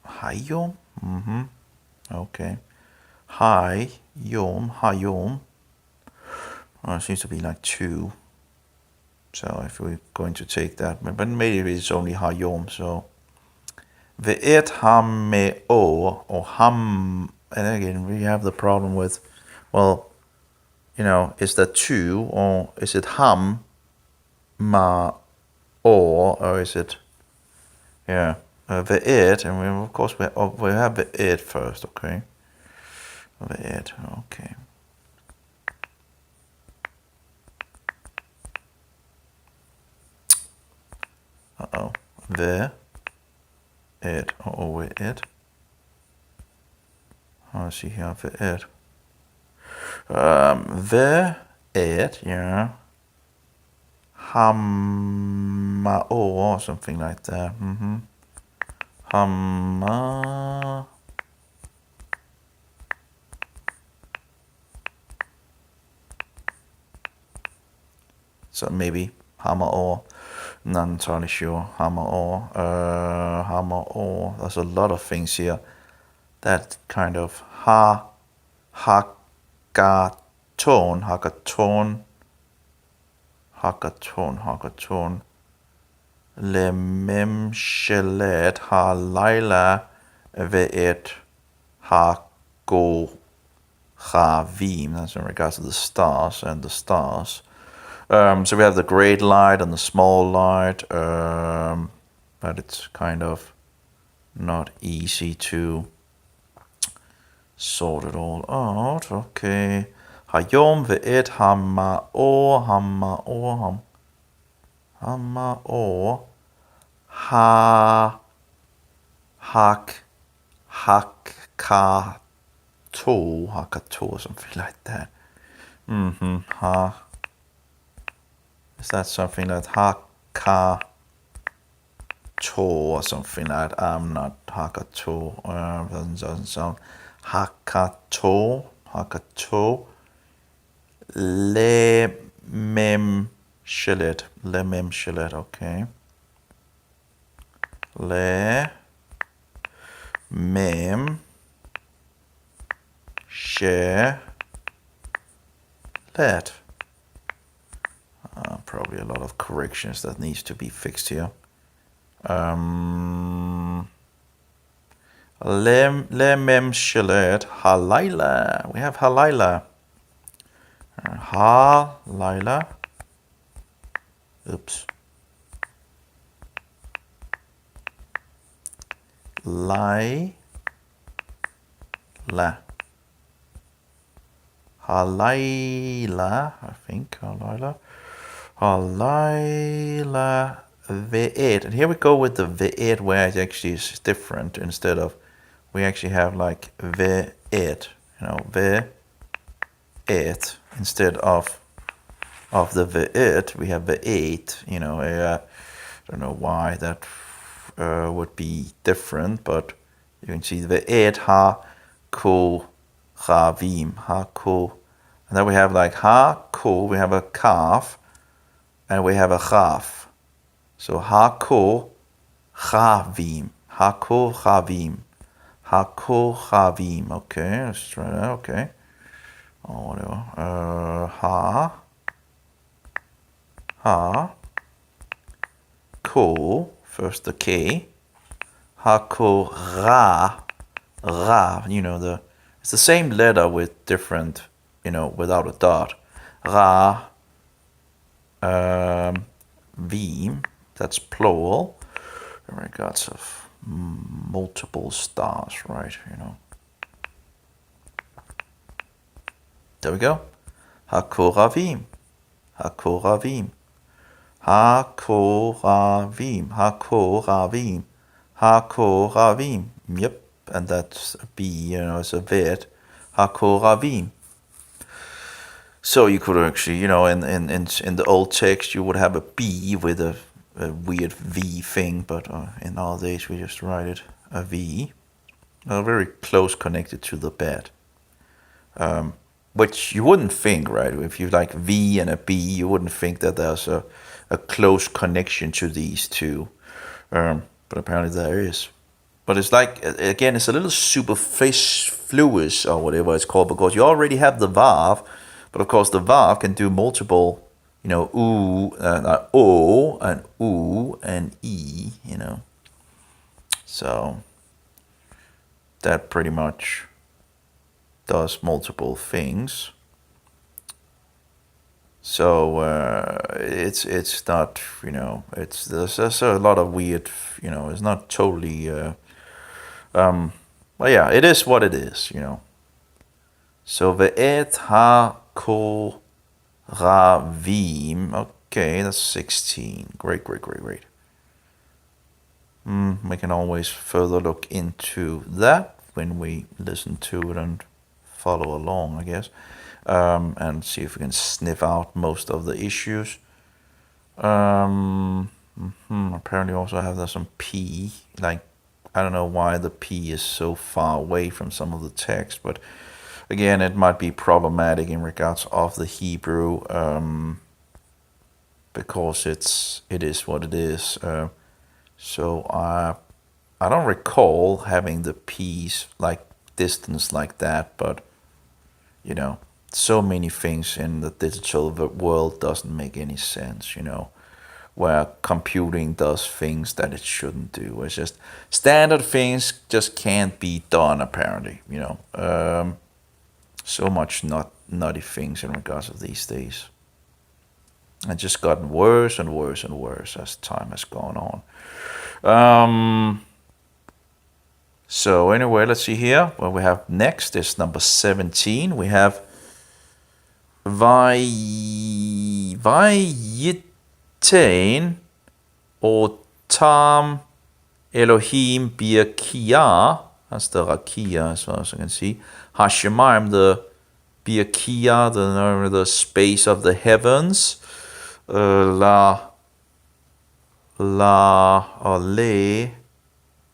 hayom? Okay. Hayom. It seems to be like two. So if we're going to take that, but maybe it's only hayom, so. Ve'et hameo or ham, and again we have the problem with, well, is that two or is it ham ma or is it ve'et, and we of course we have ve'et first, okay? Ve'et, okay. Ve'et. It or it. I see here for it. It, Hamma or something like that. Hamma. So maybe hamma or. Not entirely sure. Hammer or. There's a lot of things here that kind of hakaton. Lemem shelet halayla ve'et hako chavim. That's in regards to the stars and the stars. So we have the great light and the small light, but it's kind of not easy to sort it all out. Okay. Hayom ve'et hama'or hakato, something like that. Is that something like hakato or something like that? I'm not hakato. Doesn't sound hakato. Lemem shelet. Okay. Lemem shelet. Probably a lot of corrections that needs to be fixed here. Lemem shelet halayla. We have halayla. Halayla. Oops. Layla. Halayla. I think halayla. Halayla ve'et. And here we go with the ve'et, where it actually is different. Instead of, we actually have like ve'et, ve'et. Instead of the ve'et, we have ve'et. I don't know why that would be different, but you can see ve'et ha-ko chavim, ha-ko. And then we have like ha-ko, we have a kaf, and we have a chaf. So hako chavim. Okay, let's try that. Okay. Oh, whatever. Ko. First the K. Hako ra. It's the same letter with different, without a dot. Ra. vim, that's plural, in regards of multiple stars, right? There we go. Hakoravim, Hakoravim, Hakoravim, Hakoravim, Hakoravim. Yep, and that's a B, it's a vet. Hakoravim. So you could actually, in the old text, you would have a B with a weird V thing, but in our days we just write it a V. Very close connected to the bed. Which you wouldn't think, right? If you like V and a B, you wouldn't think that there's a close connection to these two. But apparently there is. But it's like, again, it's a little superfluous or whatever it's called, because you already have the Vav. But of course, the Vav can do multiple, oo and o and oo and e, So that pretty much does multiple things. So it's not, there's a lot of weird, it's not totally. Well, yeah, it is what it is, So ve'et ha-koravim. Okay, that's 16. Great. We can always further look into that when we listen to it and follow along, I guess, and see if we can sniff out most of the issues. Apparently also have there some P, like, I don't know why the P is so far away from some of the text, but again, it might be problematic in regards of the Hebrew, because it is what it is. So I don't recall having the P's like distance like that, but so many things in the digital world doesn't make any sense, where computing does things that it shouldn't do. It's just standard things just can't be done, apparently, so much nutty things in regards of these days. It's just gotten worse and worse and worse as time has gone on. So anyway, let's see here. What we have next is number 17. We have Vayitain Otam Elohim Birkia. That's the Rakia, as far as I can see. Hashemayim, the Birkia, the space of the heavens. Le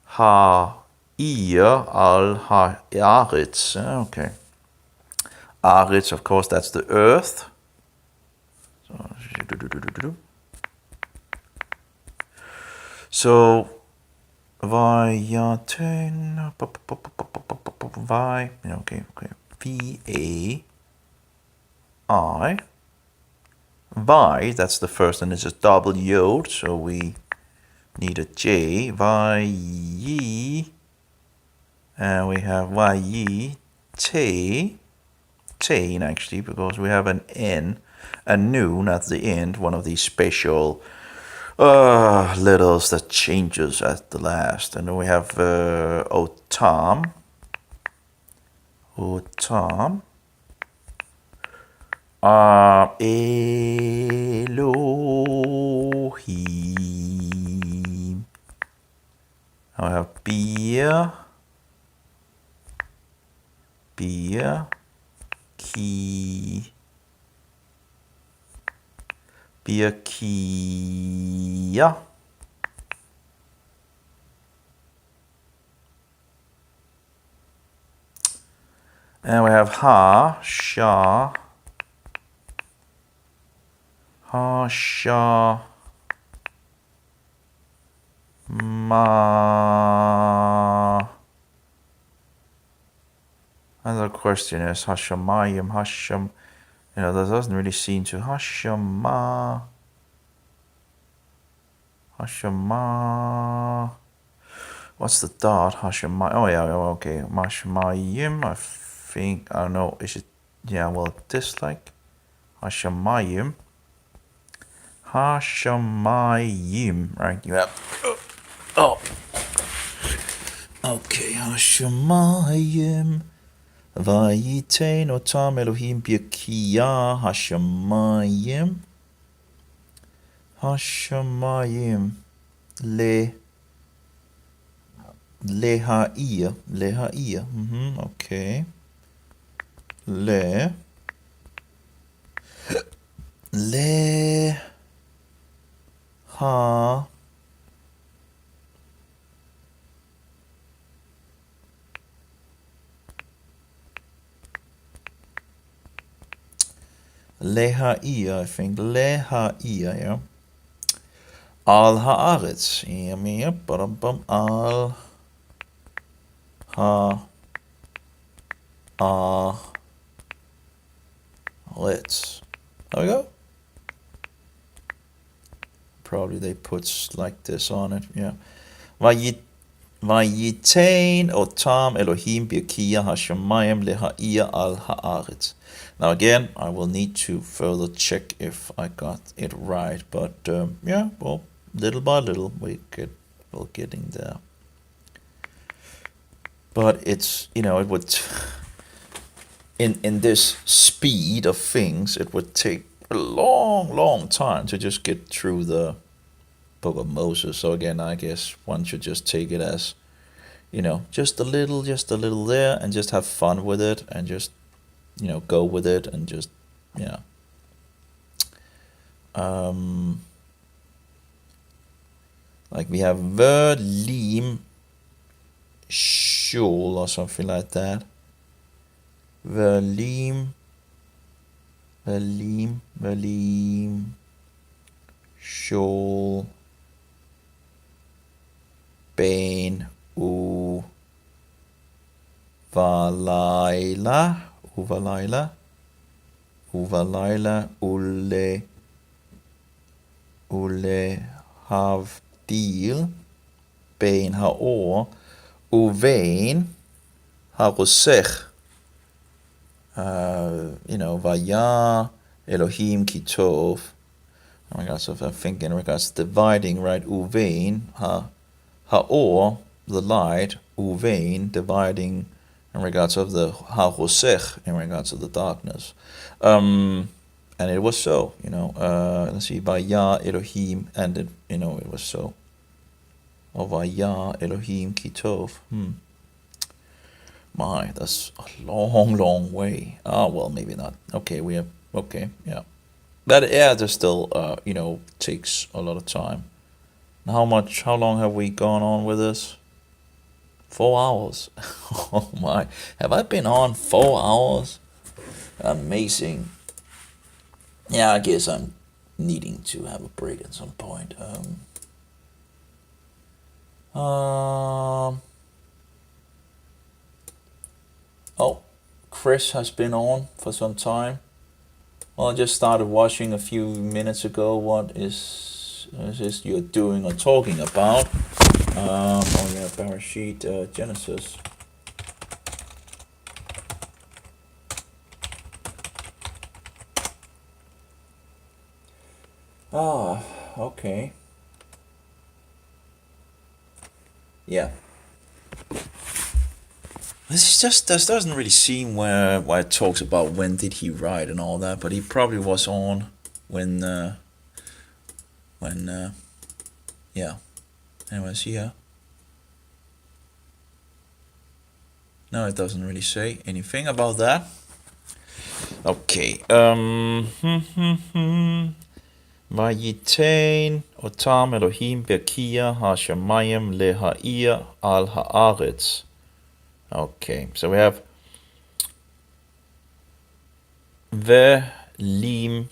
ha-ir al ha-aretz. Okay. Aretz, of course, that's the earth. So, Vayaten, okay, V-A-I. Vi, that's the first, and it's a double yod, so we need a J. Vayi, and we have Vayi Te, Tain actually, because we have an N, a noon at the end, one of these special letters that changes at the last. And then we have Otam, Elohim. I have beer, key, Birkia. And we have Sha, Ma. Another question is Hashemayim, Hashem. That doesn't really seem to Hashema. What's the dot? Hashemayim. Oh yeah, okay. Hashemayim. I think, I don't know. Is it? Yeah. Well, this like Hashemayim. Hashemayim, right? You have, oh, okay, Hashemayim. Vayitein otam Elohim b'yakiya Hashemayim. Hashemayim lehaia, okay. Ha lehaia, I think lehaia, yeah. Al haaretz, yep, al haaretz. There we go. Probably they put like this on it, yeah. Vayitain otam Elohim b'yakiya hashemayim lehaia al haaretz. Now again, I will need to further check if I got it right, but yeah, well, little by little we're getting there. But it's, it would, in this speed of things, it would take a long time to just get through the Book of Moses. So again, I guess one should just take it as, just a little there, and just have fun with it, and just, go with it, and just, yeah. Like we have Verlim Shul or something like that. Verlim Shul Bain Uvalayla Ule Havdil Bain Haor Uvein Harosech. Vaya Elohim Kitov. In regards of, I think in regards to dividing, right? Uvein Haor, the light. Uvein, dividing in regards of the Harosech, in regards of the darkness. And it was so, let's see, Vaya Elohim, and it, it was so. Or Vaya Elohim Kitov. My, that's a long way. Oh, well, maybe not. Okay, yeah. That, yeah, that still, takes a lot of time. How long have we gone on with this? 4 hours. Oh my, have I been on 4 hours? Amazing. Yeah, I guess I'm needing to have a break at some point. Oh, Chris has been on for some time. Well, I just started watching a few minutes ago. What is this you're doing or talking about? Bereshit, Genesis. Ah, okay. Yeah. This doesn't really seem where it talks about when did he write and all that, but he probably was on when yeah. Anyways, yeah. No, it doesn't really say anything about that. Okay. Vayitain otam Elohim b'yakiya hashemayim lehaia al haaretz. Okay, so we have Verlim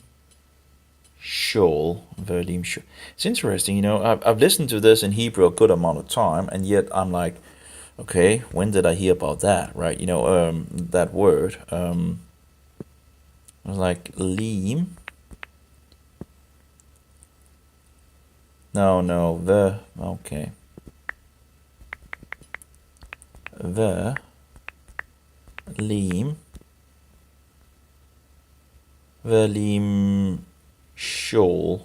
Shul. It's interesting, I've listened to this in Hebrew a good amount of time, and yet I'm like, okay, when did I hear about that, right? That word. I was like, Lim. No, okay. Verlim Shul.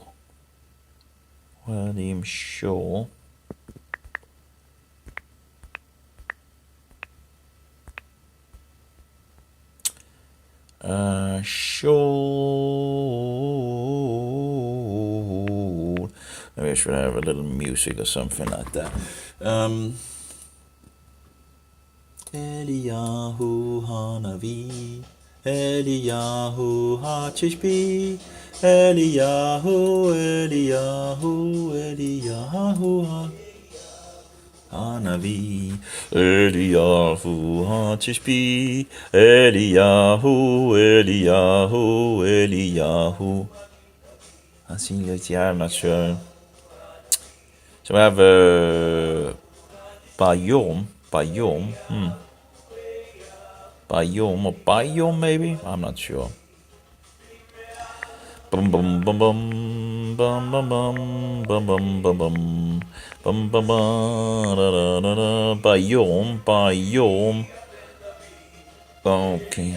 William Shaw. Shaw. Maybe I should have a little music or something like that. Eliyahu Hanavi, Eliyahu Hatishbi, Eliyahu, Eliyahu, Eliyahu Hanavi, Eliyahu Hatishbi, Eliyahu, Eliyahu, Eliyahu. I'm not sure. So I have Bayom, Bayom or Bayom maybe? I'm not sure. Bum bum bum bum bum bum bum bum bum bum bum bum bum bum da da da da Bayom. Okay,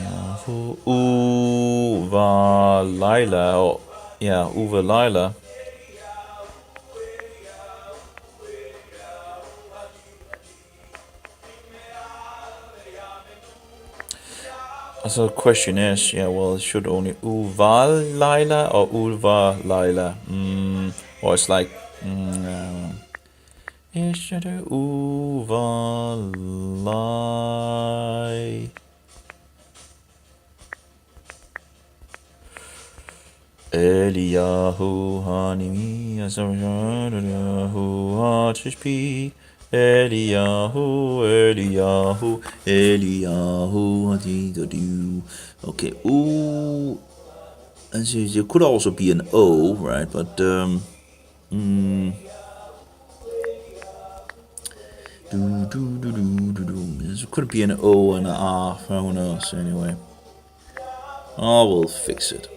Uva Lila. Oh, yeah, Uva Lila. So the question is, well, it should only Uval Lila or Ulva Lila? Or it's like, it should Uval Lila. Eliyahu Hanimi, Eliyahu Hatishbi. Eliyahu Hadidadu. Okay, ooh. And so it could also be an O, right? But it could be an O and an R. Who knows? Anyway, we'll fix it.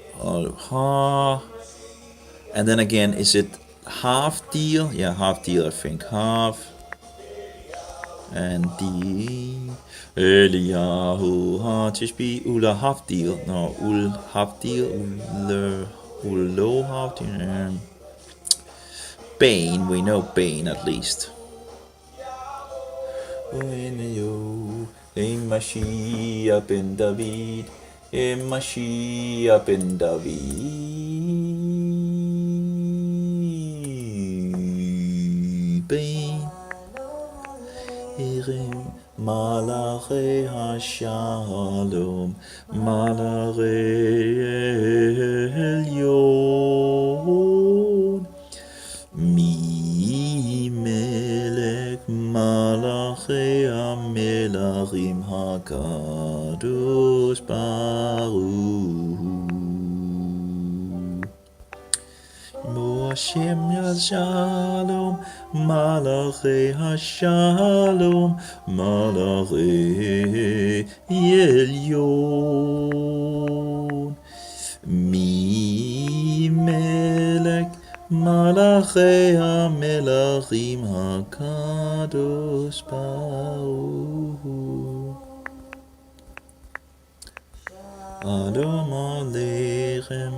And then again, is it half deal? Yeah, half deal. I think half. And the Eliyahu Hatishbi Ula half deal. No, Ul half deal. Ul low half deal. Bane, we know Bane at least. Mashiach ben David. Mashiach ben David. Bane. Malachi Hashalom, Malachi Elyon, Mi Melech Malachi Amelachim HaKadosh Baruch Hashem Shalom, Malachi Hashalom, Malachi Elyon, Mi Melech Malachi HaMelachim HaKadosh Baruch Adom Aleichem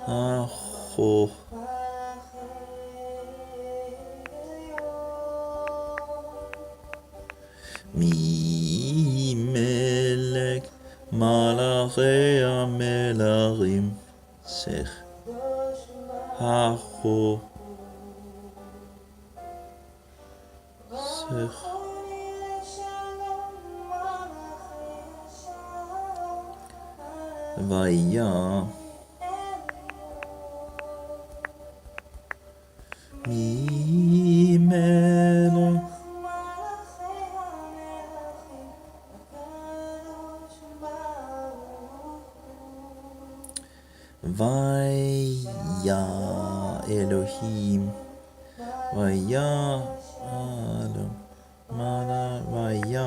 Aho Mi Melech Malachi HaMelachim Sech Aho Sech Vaya Mi Melech Vaya Elohim Vaya Vaya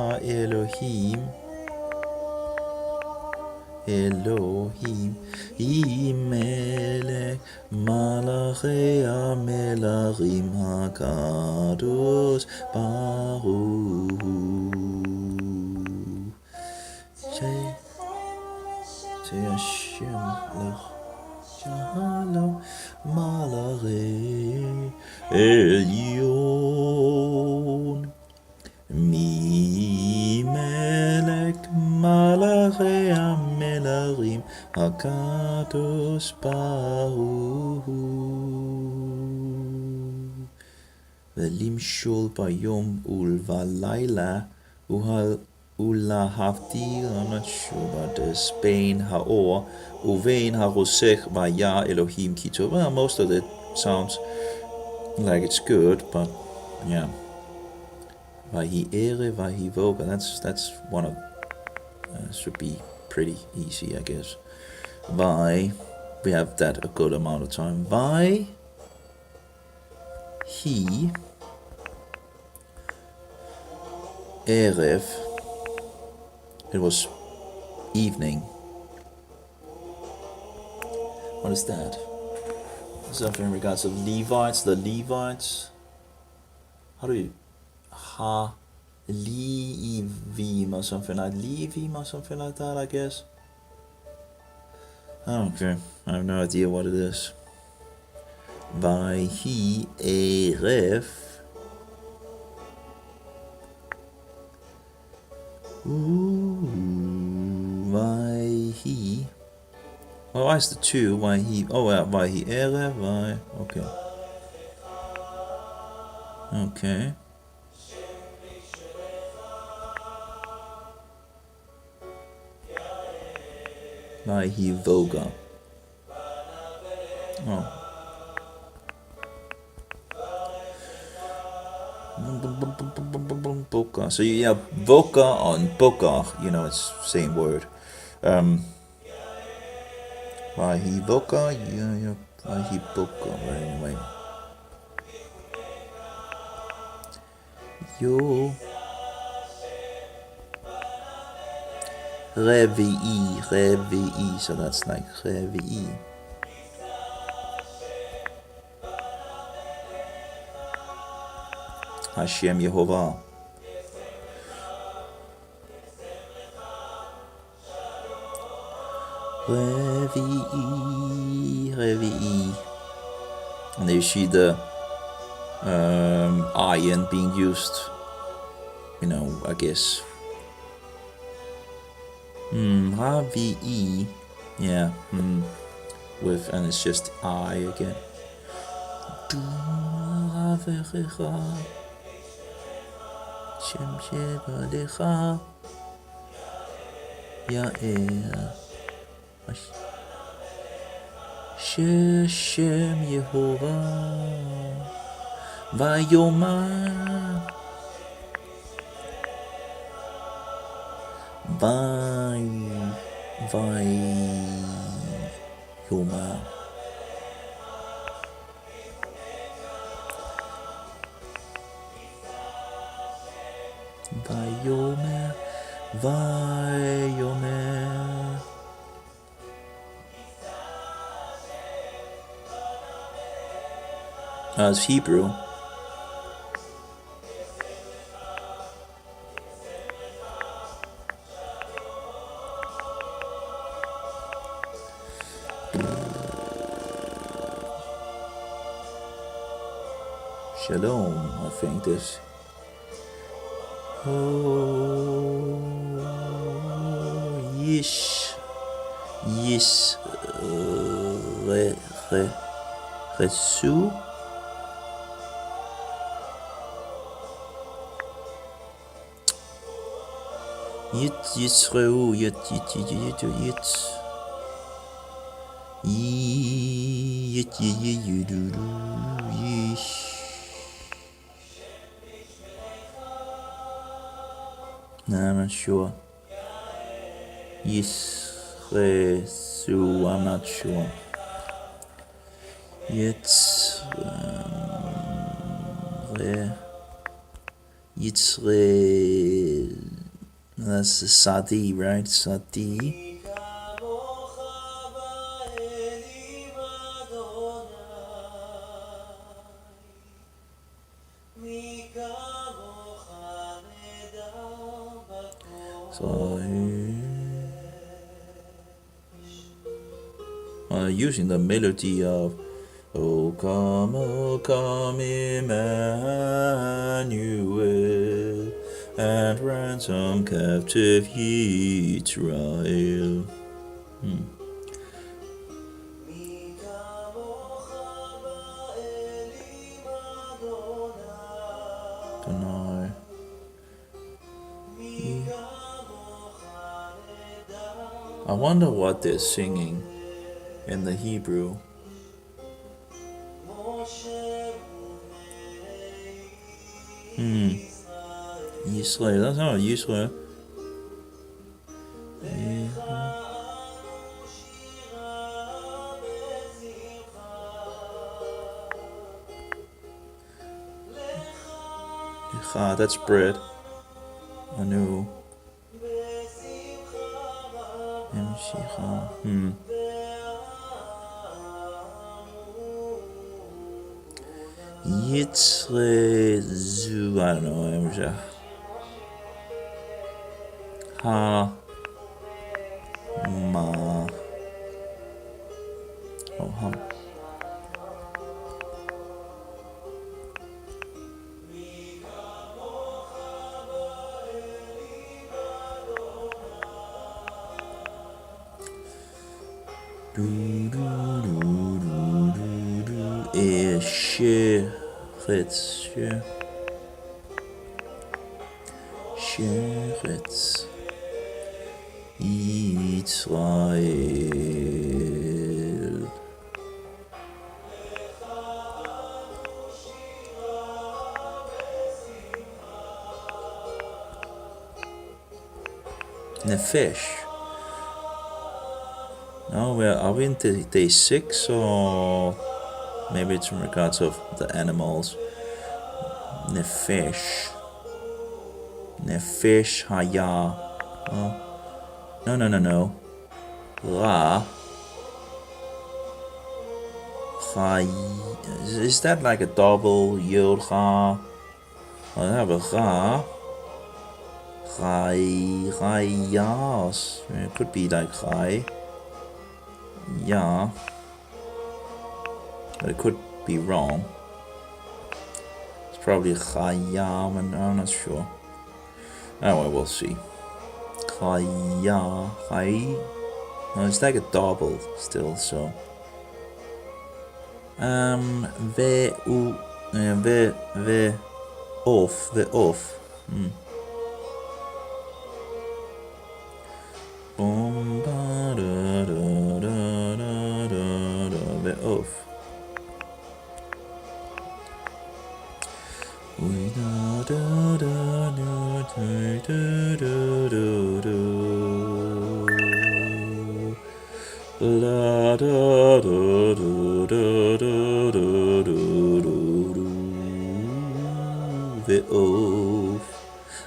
Elohim Imelech Malachi HaMelachim HaKadosh Baruch Hashem Shalom Mi melech malachei hamelarim hakadosh baruch hu ולמשול ביום וללילה ולהבדיל, I'm not sure about this, בין האור ובין הרוסך והיה אלוהים כי טוב. Well, most of it sounds like it's good, but yeah. Vahi ere, vahi voga, that's one of, should be pretty easy, I guess. Vai, we have that a good amount of time. Vai, he, erev, it was evening. What is that? Something in regards of Levites, the Levites. How do you, ha, Levim or something like Levim or something like that, I guess. I don't care. I have no idea what it is. Vahi erev. Vahi. Oh, why is the two? Vahi. Oh, well, vahi erev. Vahi. Okay. Okay. Vahi voga. Oh. Boka. So you have voka on boka, you know, it's same word. Vahi voka, yeah, vahi boka, right, anyway. Yo. Revi'i, so that's like revi'i. Hashem Yehovah. Revi'i. And you see the iron being used, you know, I guess. Ravi'i. Yeah. With, and it's just I again. Shem Shebalecha Ya'er Shem Yehovah Vayomar Vayomar Vayomer. It's Hebrew. Shalom, I think this. Resu. Yitzreu, No, I'm not sure. Yisresu, I'm not sure. Yitzre. That's Sadi, right? Sadi. So, using the melody of O come, Emmanuel, and ransom captive Israel. Adonai. I wonder what they're singing in the Hebrew. Israel, that's not Israel. That's bread. Anu. Yitzre Zu, I don't know. Ha. Ma. Oh, hum. Sheretz. Israel. Nefesh. No, are we in day 6 or maybe it's in regards of the animals? Nefesh. Nefesh haya. Oh. No. Ra. Chai. Is that like a double yod cha? I have a ra. Chayas. It could be like chay. Yeah. But it could be wrong. It's probably chayam, and I'm not sure. Anyway, we'll see. Chaya. Chay. No, it's like a double still, so. Off. Off.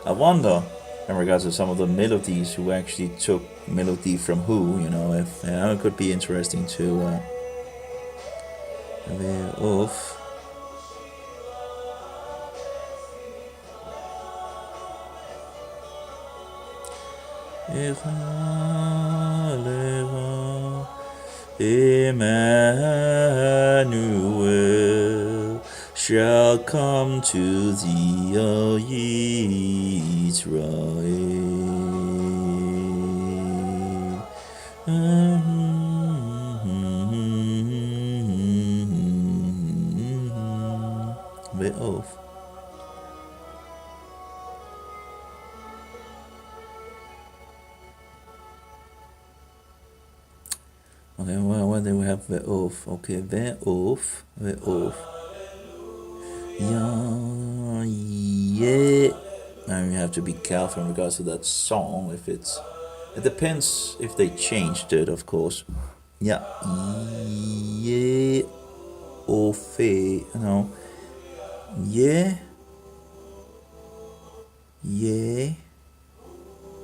I wonder, in regards to some of the melodies, who actually took melody from who, if it could be interesting to off. Emmanuel shall come to thee, O Israel. Off. Okay, what do we have? Ve'of. Okay, ve'of. Yeah. Now you have to be careful in regards to that song. It depends if they changed it, of course. Yeah. Yeah. Ofe. No. Yeah. Yeah.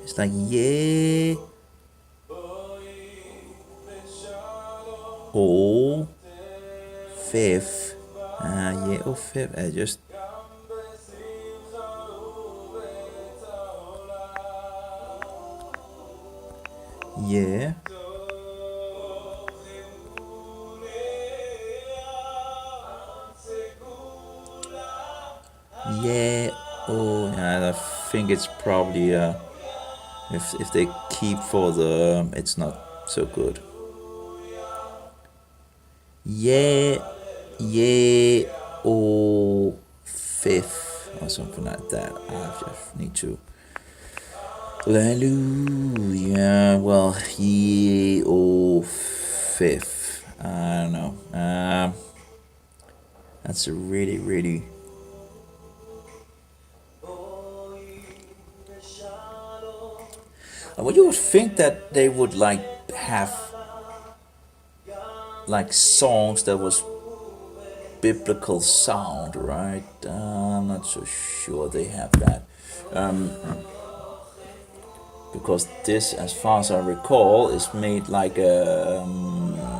It's like yeah. Oh. Fifth. Yeah. Oh, fifth. I just. Yeah. Yeah. Oh, yeah, the think it's probably if they keep for the it's not so good. Yeah, or fifth or something like that. I just need to. Hallelujah. Well, yeah or fifth. I don't know. That's a really. Well, you would think that they would like have like songs that was biblical sound, right? I'm not so sure they have that. Because this, as far as I recall, is made like a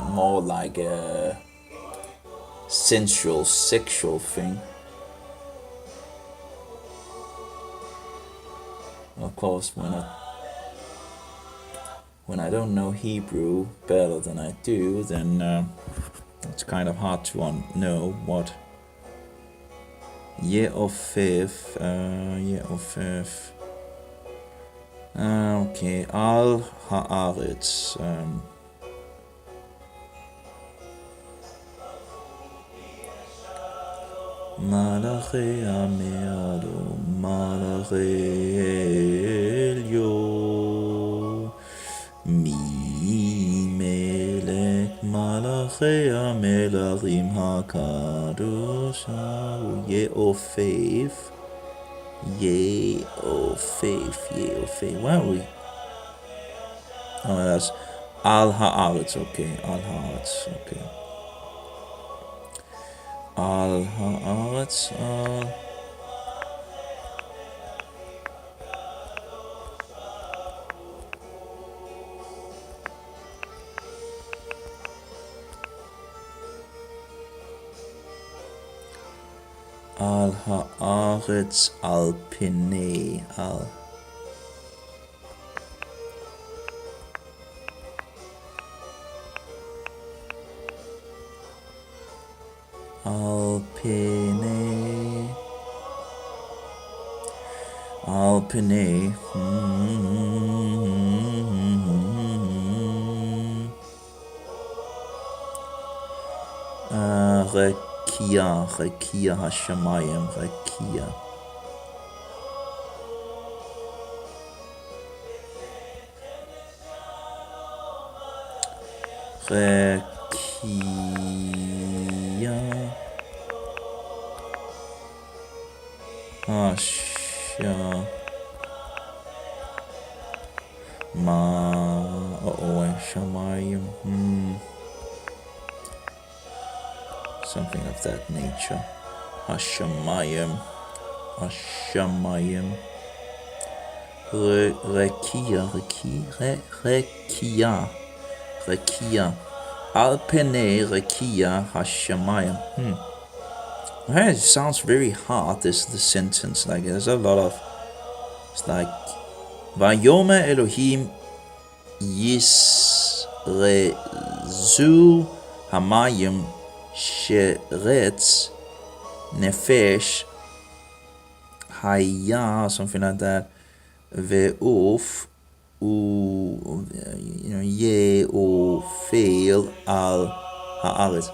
more like a sensual, sexual thing. Of course, when I don't know Hebrew better than I do, then it's kind of hard to know what year of fifth. Okay, Al Haaretz. Malachi Ameado, Malachi Elyo, Mi Melech Malachi Amelachim HaKadosh, Yeofev, Where are we? Oh, that's Al Haaretz, okay, Al Haaretz, okay. Al Haaretz, Al Haaretz Al Pinei Al Pinei Rekia Hashamayim Rekia Hasha Shamayim, something of that nature. Hashamayim, Rekia, Alpene Rekia Hashamayim. It sounds very hard, the sentence. Like there's a lot of, it's like Vayome Elohim Yisrezu Hamayim Sheretz Nefesh Haya, something like that. Ve'uf Ye or fail Al Haaretz.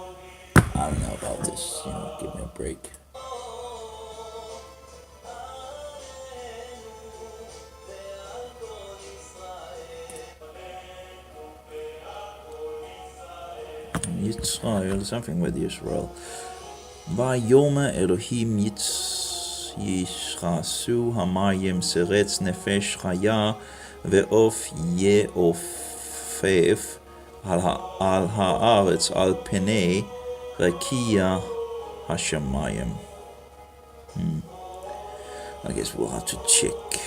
I don't know about this, give me a break. Yitzchak, something with Israel. Vayome Elohim Yishrasu Hamayim Seretz Nefesh Chaya Ve'of Ye'ofef Al Haaretz Al Penei Rekia Hashamayim. I guess we'll have to check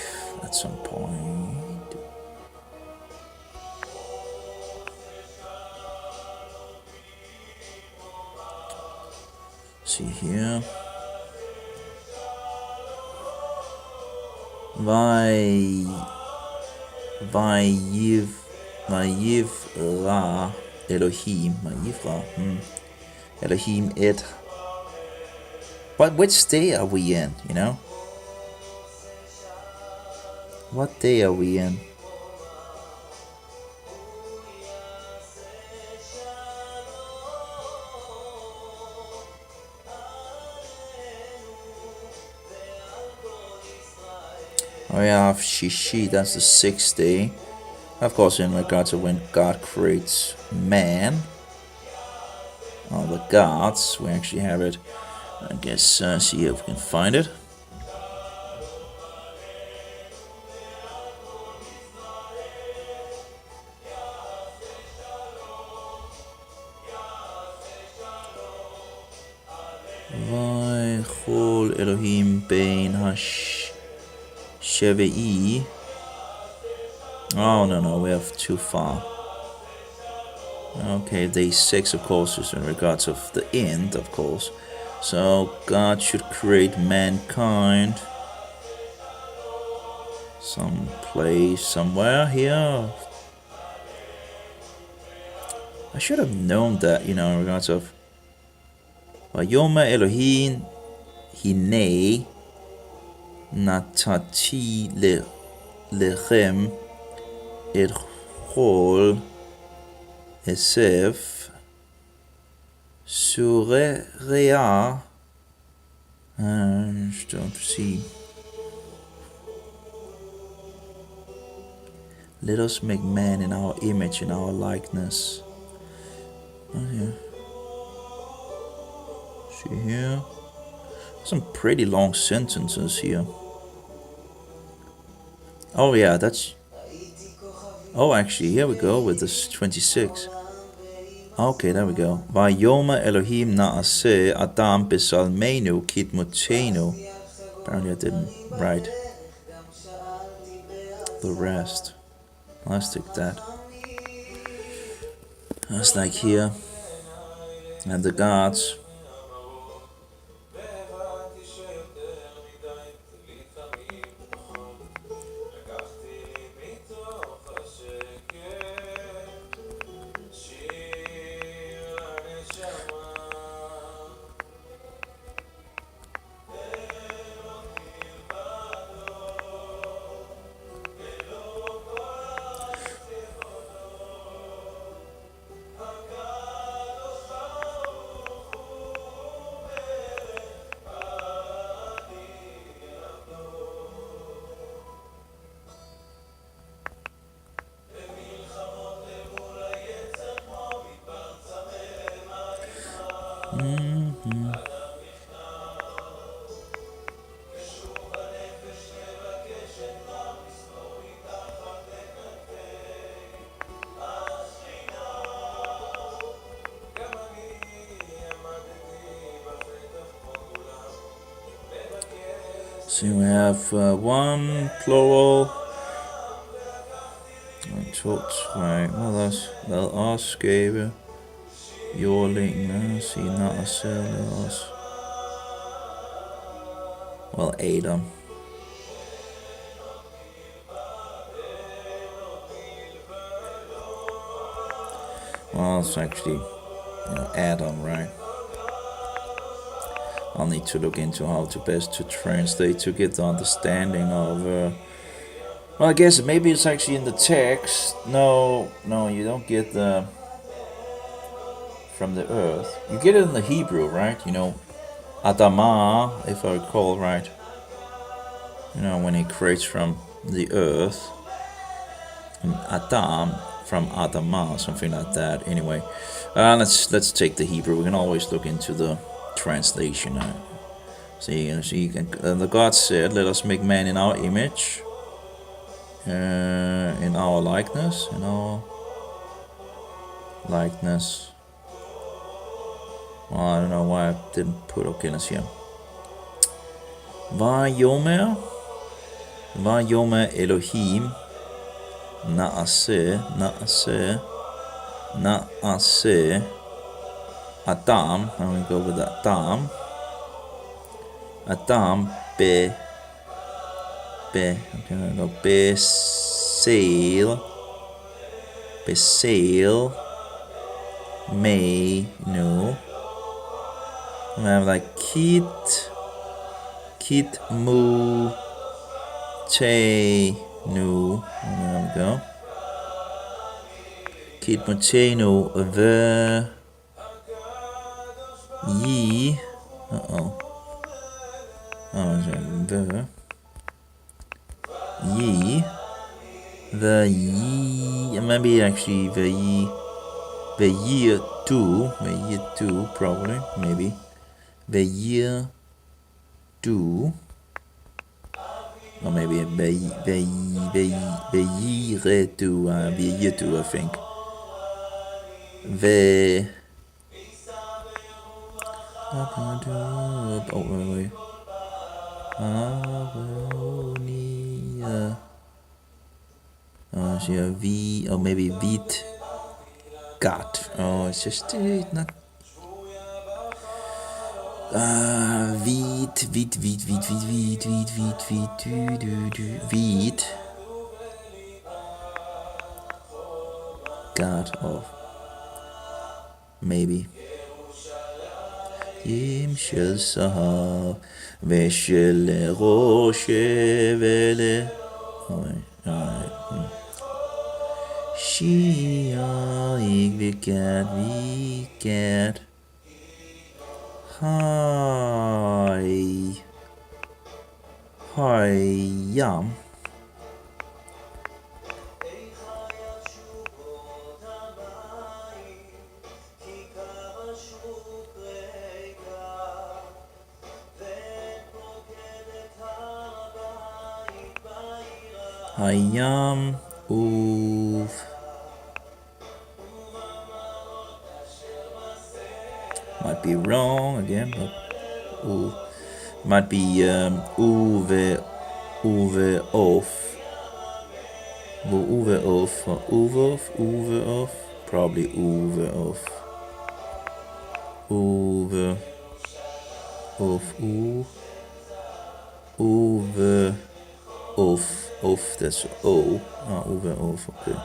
at some point. See here. Vayivra Elohim. Elohim it. But which day are we in, What day are we in? Oh yeah, Shishi, that's the 6th day. Of course, in regards to when God creates man, all the gods, we actually have it. I guess, see if we can find it. Vaychol Elohim bein Shevei. Oh, no, we have too far. Okay, day 6, of course, is in regards of the end, of course. So, God should create mankind some place, somewhere here. I should have known that, in regards of Vayoma Elohim Hine Natati Lechem Erchol Esef Surerea. I don't see. Let us make man in our image, in our likeness. Oh, yeah. See here. Some pretty long sentences here. Oh yeah, that's... Oh, actually, here we go with this 26. Okay, there we go. Vayoma Elohim na'aseh Adam besalmenu kitmutenu. Apparently I didn't write the rest. Let's take that. That's like here. And the gods. So we have one plural. Tot twee. Wel afgeven. Jorling, zie na as. Well, Adam. Well, it's actually, Adam, right? I'll need to look into how to best to translate to get the understanding of. Well, I guess maybe it's actually in the text. No, you don't get the from the earth. You get it in the Hebrew, right? Adamah, if I recall right. When he creates from the earth, and Adam from Adamah, something like that. Anyway, let's take the Hebrew. We can always look into the translation. The God said, "Let us make man in our image, in our likeness, Well, I don't know why I didn't put let's here. Vayomer Elohim Naaseh Adam. I'm going to go with Adam. Adam I'm going to go Besail May no. I have like Kit Mu Te Nu. There we go. Kitmatenu ve ye. Ve ye. The ye. Maybe actually the ye. The year two. The year two probably. Maybe. The year two. Or maybe the year two. The year two, I think. The. Oh, wait. V, or maybe Vit Gat. Oh, it's just not. Vit. God, oh, maybe. Yim shel sahar veshel roshe vele. Alright. Shia vikat. Hi yam. Hayam uv. Might be wrong again, but might be uve off. Uve off. Probably uve off. Uve off. Uve off. That's O. Uve off. Okay.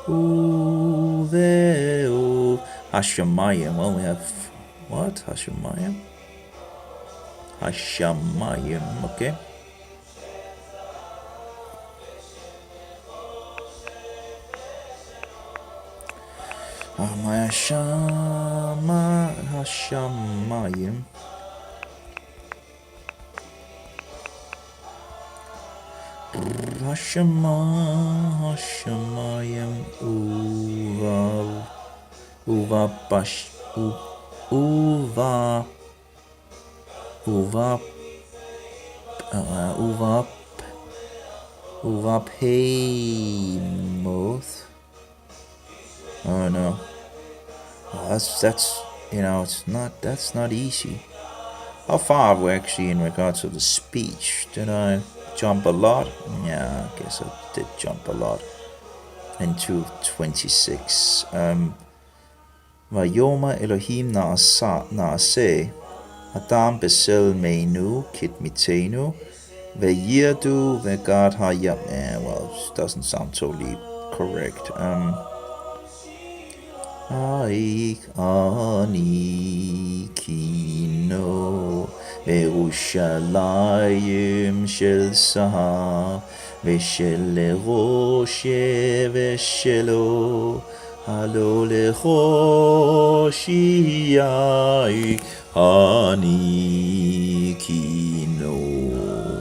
Uve off. Hashemayim. Well, we have what? Hashemayim. Okay. Hashemayim. Hashemayim Uvapemoth. Oh no. Well, that's that's not easy. How far are we actually in regards to the speech? Did I jump a lot? Yeah, I guess I did jump a lot. Into 26. Vayoma Elohim naaseh Adam besel meinu kitmitenu veyirdu vegad hayam. Well, it doesn't sound totally correct. Ani kino Yerushalayim shel sahar veshel roshe veshelo halo lechoshiyai ani kino.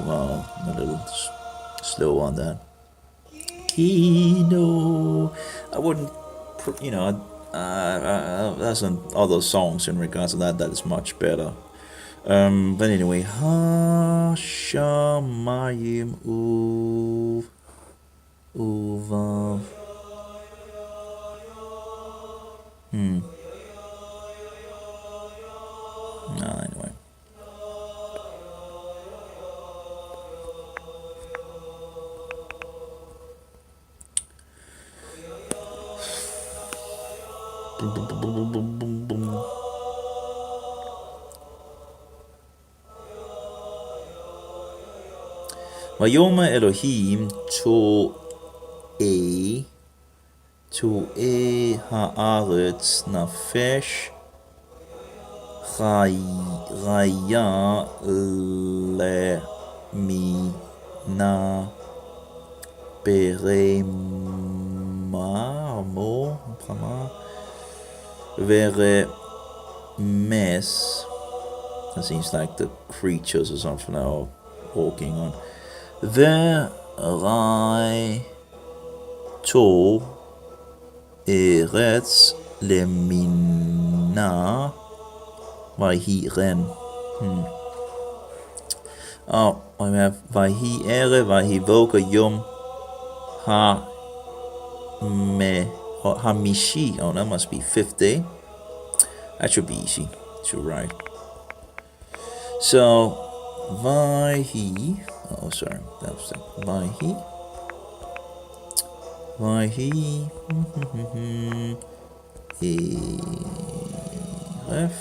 Wow, a little slow on that. Kino. I wouldn't, that's on other songs in regards to that is much better. But anyway, Hashamayim Uvav. No, anyway. Vayoma Elohim to'e haaretz nafesh chaya lemina Berema, mo, brama. Vere mes. That seems like the creatures or something are walking on. Verai to erets lemina vahiren. Oh, we have vahi ere, vahi voka yom ha me hamishi. Oh, that must be fifth day. That should be easy to write. So vahi. Oh, sorry, that was that. Vahi. Eref.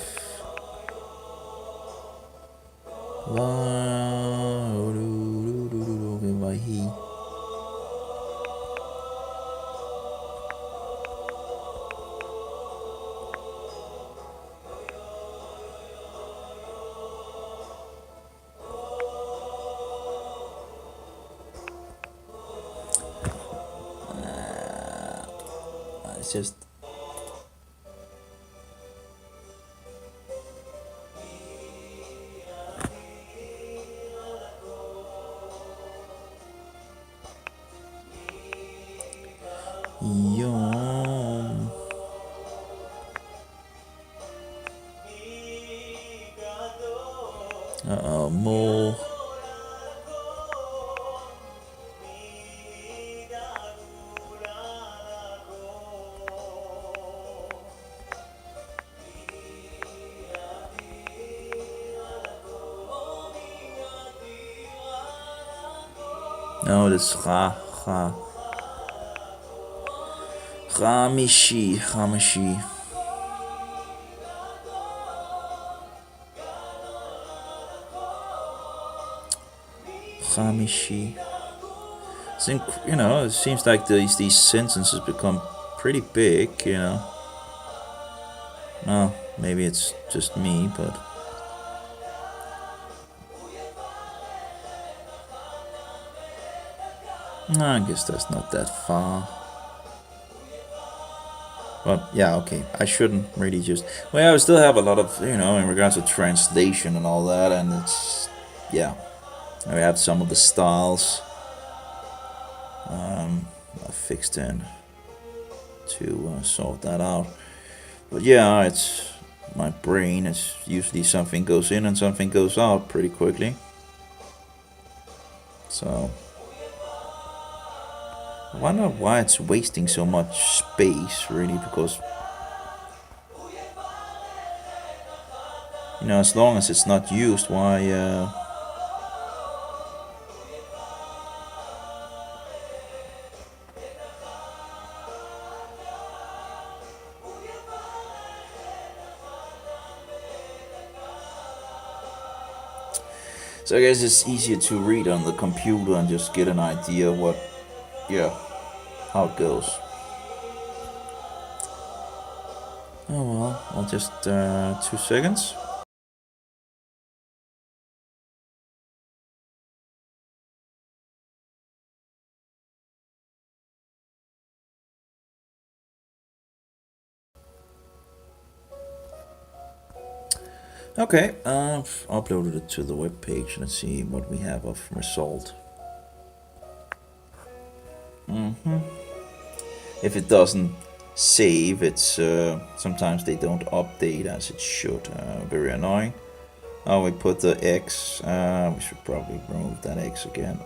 Vahi. It's just yom. Mo. No, this ra. Hamishi. It seems like these sentences become pretty big, No, maybe it's just me, but I guess that's not that far. But yeah, okay, I shouldn't really just. Well, I still have a lot of, in regards to translation and all that, and it's, yeah. I have some of the styles I fixed in to sort that out. But yeah, it's my brain. It's usually something goes in and something goes out pretty quickly. So I wonder why it's wasting so much space, really, because as long as it's not used, why So I guess it's easier to read on the computer and just get an idea how it goes. Oh well, I'll just 2 seconds. Okay, I've uploaded it to the web page. Let's see what we have of result. If it doesn't save, it's sometimes they don't update as it should. Very annoying. Oh, we put the X. We should probably remove that X again.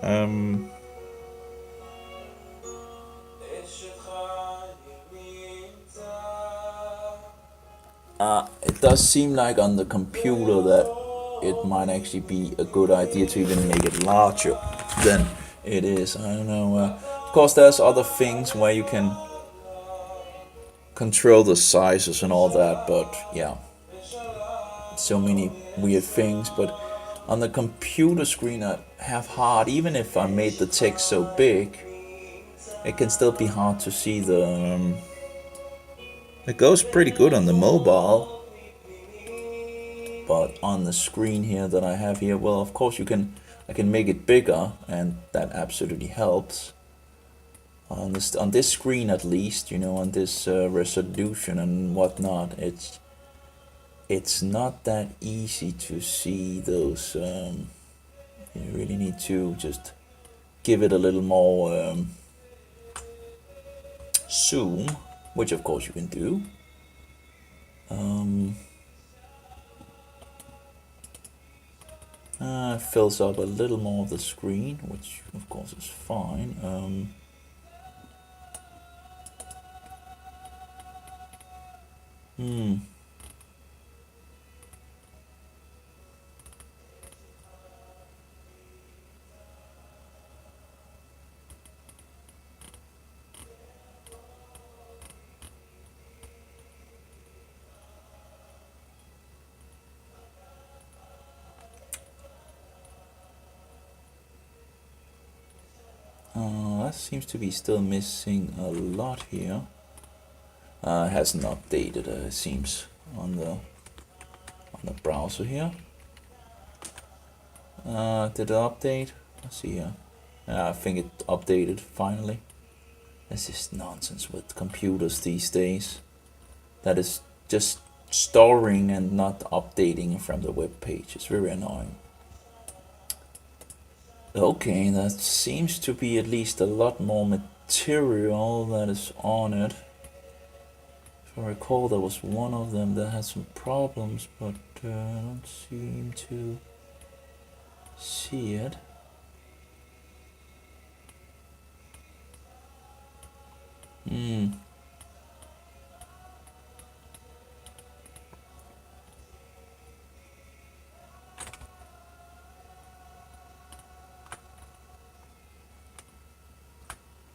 It does seem like on the computer that it might actually be a good idea to even make it larger than it is. I don't know. Of course, there's other things where you can control the sizes and all that, but yeah, so many weird things. But on the computer screen, I have hard, even if I made the text so big, it can still be hard to see the. It goes pretty good on the mobile, but on the screen here that I have here, well, of course I can make it bigger, and that absolutely helps. on this screen at least, on this resolution and whatnot, it's not that easy to see those. You really need to just give it a little more zoom, which of course you can do. Fills up a little more of the screen, which of course is fine. That seems to be still missing a lot here. Hasn't updated, it seems, on the browser here. Did it update? Let's see here. I think it updated finally. This is nonsense with computers these days. That is just storing and not updating from the web page. It's very annoying. Okay, that seems to be at least a lot more material that is on it. If I recall, there was one of them that had some problems, but I don't seem to see it.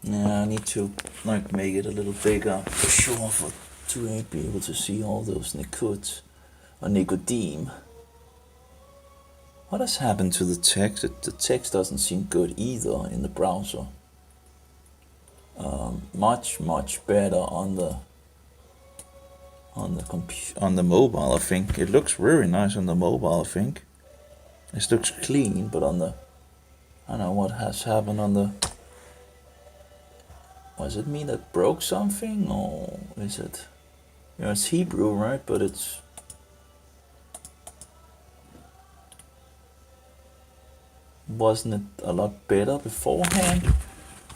Yeah, I need to make it a little bigger for sure to be able to see all those nikud or nikodim. What has happened to the text? The text doesn't seem good either in the browser. Much better on the mobile. I think it looks very nice on the mobile. I think it looks clean, but on the, I don't know what has happened on the. Was it me that broke something, or is it? It's Hebrew, right? But it's. Wasn't it a lot better beforehand?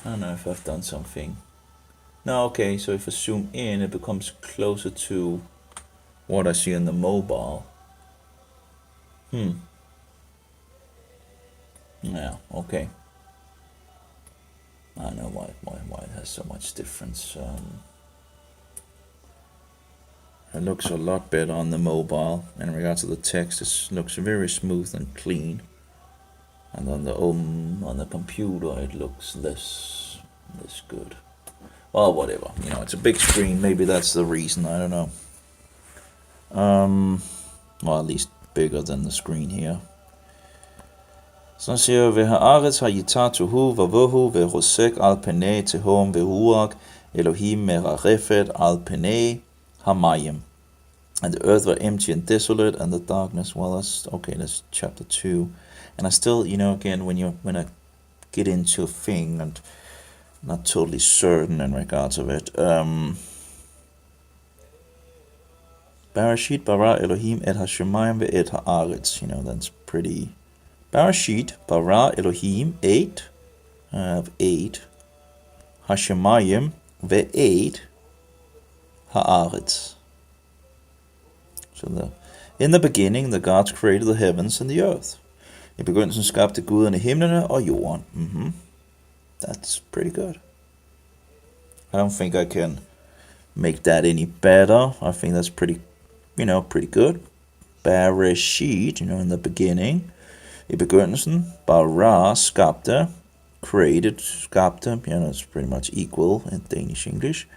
I don't know if I've done something. No, okay, so if I zoom in, it becomes closer to what I see on the mobile. Yeah, okay. I don't know why it has so much difference. It looks a lot better on the mobile. In regards to the text, it looks very smooth and clean. And on the computer, it looks less good. Well, whatever. It's a big screen. Maybe that's the reason. I don't know. Well, at least bigger than the screen here. Så siger vi, והארץ הייתה תוהו ובוהו ורוסק על פני תהום ורוח, Elohim מרחפת על פני המים. And the earth were empty and desolate, and the darkness. Well, that's chapter 2. And I still, again, when I get into a thing and not totally certain in regards of it. Bereshit bara Elohim et hashemayim ve'et haaretz. That's pretty. Bereshit bara Elohim eight hashemayim ve'et haaretz. So in the beginning, the gods created the heavens and the earth. I begyndelsen skabte guderne himlene og jorden. That's pretty good. I don't think I can make that any better. I think that's pretty good. Bereshit, in the beginning. I begyndelsen, bara, skabte, created, skabte. It's pretty much equal in Danish English.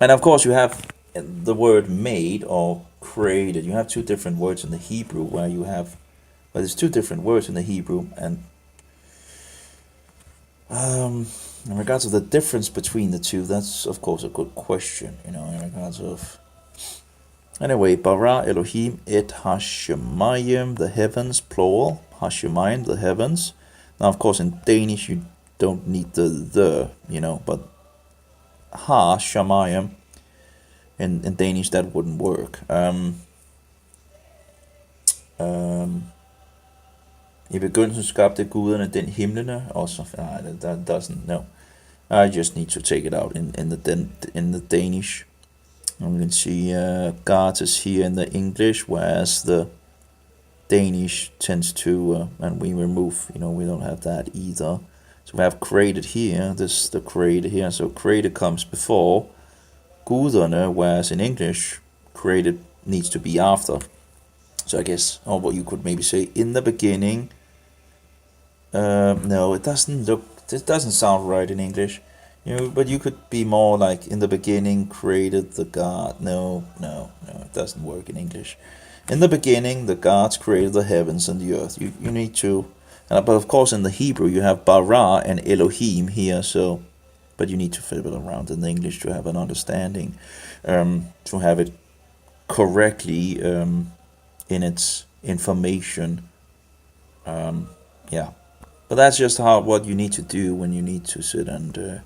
And of course you have the word made or created. You have two different words in the Hebrew where you have. But there's two different words in the Hebrew, and in regards to the difference between the two, that's of course a good question, in regards of. Anyway, bara Elohim et hashemayim, the heavens, plural, hashemayim, the heavens. Now, of course, in Danish, you don't need the, but ha, shamayim, in Danish that wouldn't work. I begyndelsen skabte guderne den himlene, also, that doesn't, no. I just need to take it out in the Danish. And we can see God is here in the English, whereas the Danish tends to, and we remove, we don't have that either. So we have created here, this the created here, so created comes before guderne, whereas in English, created needs to be after. So I guess, or what you could maybe say, in the beginning. No, it doesn't sound right in English. But you could be more like, in the beginning created the God. No, it doesn't work in English. In the beginning, the gods created the heavens and the earth. You need to, but of course in the Hebrew you have bara and Elohim here, so, but you need to flip it around in the English to have an understanding, to have it correctly in its information. But that's just what you need to do when you need to sit and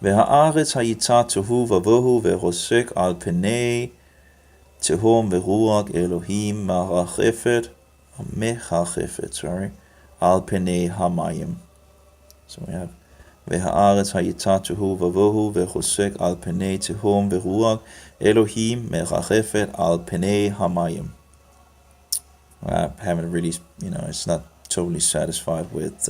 והארץ הייתה תוהו ובוהו ורוסק על פני תהום ורוח אלוהים מחרפת, על פני המים. So we have והארץ הייתה תוהו ובוהו ורוסק על פני תהום ורוח אלוהים מחרפת על פני המים. I haven't really, it's not totally satisfied with,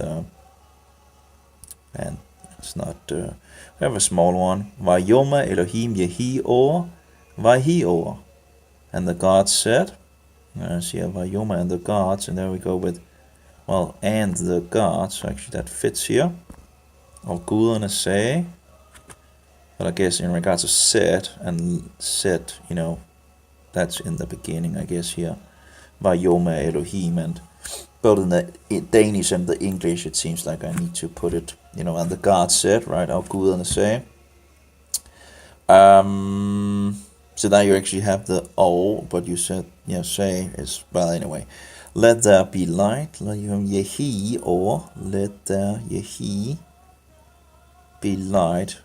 and it's not, we have a small one. Vayoma Elohim Yehi Or, Vahi Or. And the gods said, so yeah, Vayoma and the gods, and there we go with, and the gods, actually that fits here. Or guderne say, but I guess in regards to said, and said, that's in the beginning, I guess here. Vayoma Elohim, and both in the Danish and the English it seems like I need to put it, and the God said, right, og guderne say. So now you actually have the but you said, say is, anyway. Let there be light, let Yehi, or let there Yehi be light,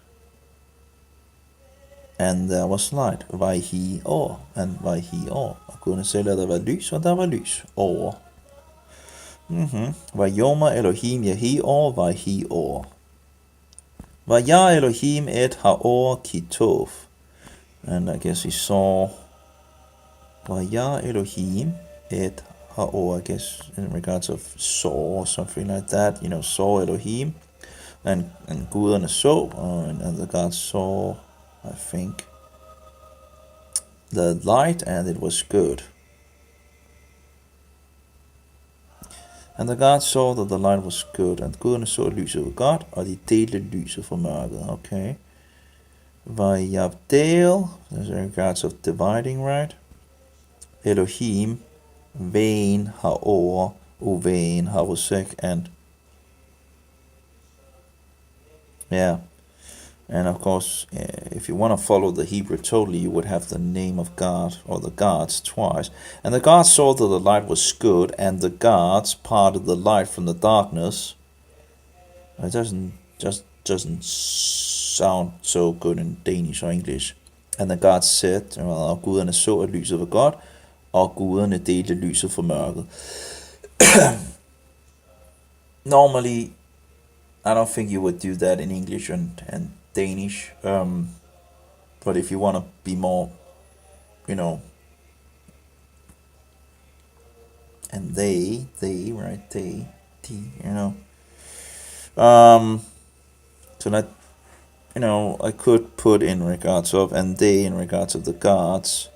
and there was light. Vahi or, and Vahi or. Guderne sagde, lad der være lys, og der var lys. Over. Vayoma Elohim Yehi or, Vahi or. Vaya Elohim et haor kitov. And I guess he saw Vaya Elohim et haor, I guess in regards of saw or something like that. Saw Elohim. And guderne så, and the gods saw, I think, the light, and it was good. And the gods saw that the light was good, and guderne så lyset var godt, og de delte lyset fra mørket. Okay. Vayavdel, there's regards of dividing, right? Elohim, vein haor, uvein harusek, and and of course, if you want to follow the Hebrew totally, you would have the name of God or the gods twice. And the gods saw that the light was good, and the gods parted the light from the darkness. It doesn't sound so good in Danish or English. And the gods said, og guderne så, at lyset var godt, og guderne delte lyset fra mørket. Normally, I don't think you would do that in English and Danish, but if you want to be more, and they, right, they, so that, I could put in regards of, and they in regards of the gods,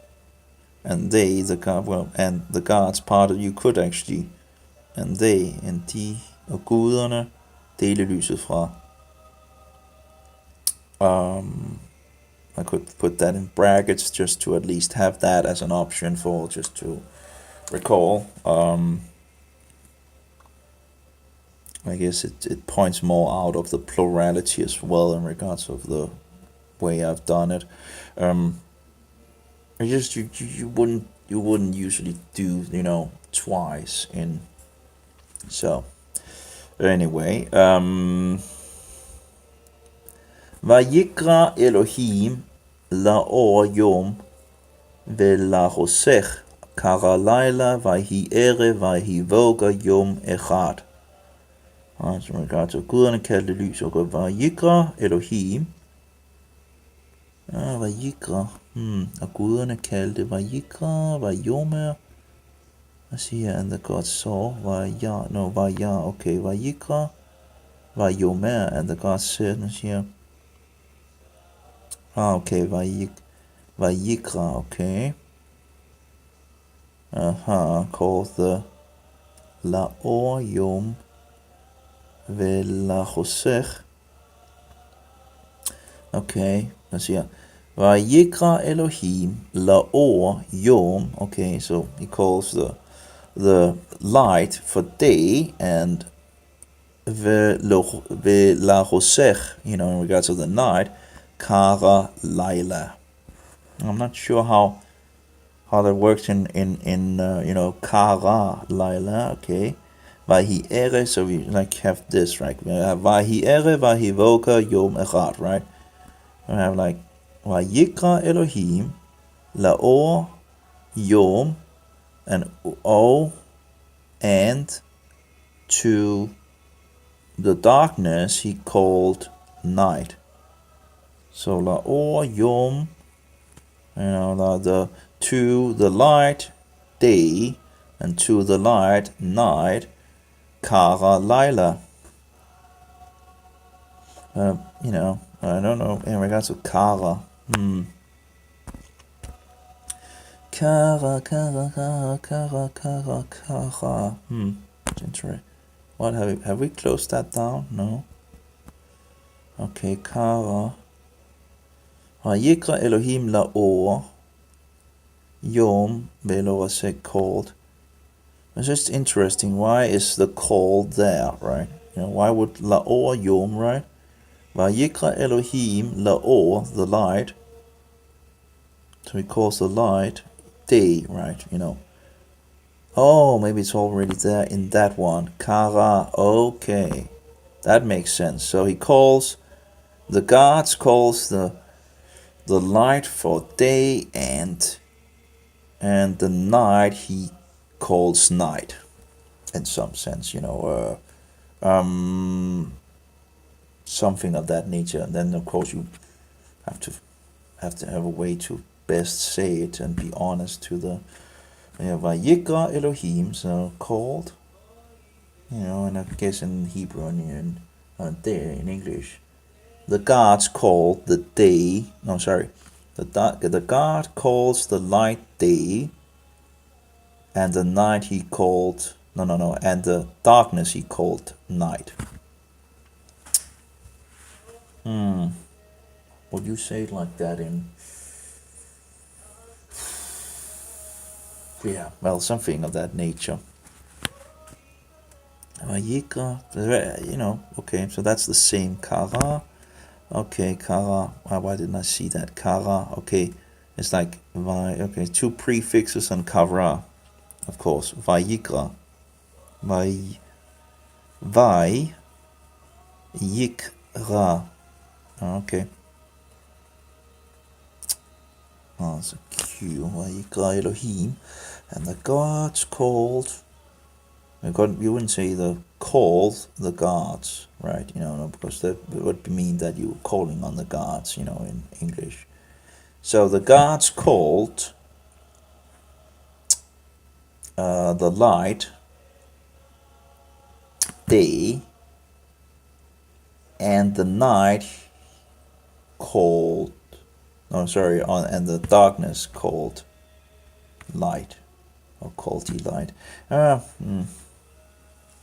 and they, the God, and the gods part of, you could actually, and they, and de, og guderne, dele lyset fra. I could put that in brackets just to at least have that as an option for just to recall. I guess it points more out of the plurality as well in regards of the way I've done it. I just you wouldn't usually do twice in So anyway, Vayikra Elohim laor yom velahosech kara laila vahi ere vahi voga yom echad. Så man kan altså guderne kaldte lys og går Vayikra Elohim. Vayikra. Og guderne kaldte Vayikra, Vayomer. I see here, and the God saw Vaya, okay, Vayikra, Vayomer, and the God said, and here, okay, Vayikra, okay, called the Laor Yom Velachosech, okay, let's see here, Vayikra Elohim Laor Yom, okay, so he calls the light for day, and velachosech, in regards to the night, kara laila. I'm not sure how that works in kara laila. Okay, vahi ere. So we have this, right? We have vahi ere, vahi voka yom echad, right? We have vayikra Elohim laor yom, and and to the darkness he called night. So laor yom, to the light day, and to the light night, kara laila. I don't know in regards to kara. Kara. Interesting. What have we closed that down? No. Okay, kara. Vayikra Elohim laor yom velorasek called. It's just interesting. Why is the call there, right? Why would laor yom, right? Vayikra Elohim laor, the light. So he calls the light day, right? Oh, maybe it's already there in that one. Kara, okay. That makes sense. So he calls, the gods calls the light for day, and the night he calls night, in some sense, something of that nature. And then of course you have to have a way to best say it and be honest to the Vayikra Elohim, so called, and I guess in Hebrew and there in English, the gods called the day. No, sorry, the God calls the light day, and the night he called and the darkness he called night. Would you say it like that in? Yeah, well, something of that nature. Vayikra, okay, so that's the same kara. Okay, kara. Why didn't I see that? Kara. Okay, it's like okay, two prefixes and kara, of course. Vayikra. Vayikra. Okay. That's a Q. Vayikra Elohim, and the gods called. You wouldn't say the called the gods, right? Because that would mean that you were calling on the gods, in English. So the gods called the light day, and the night called, and the darkness called light, or called light.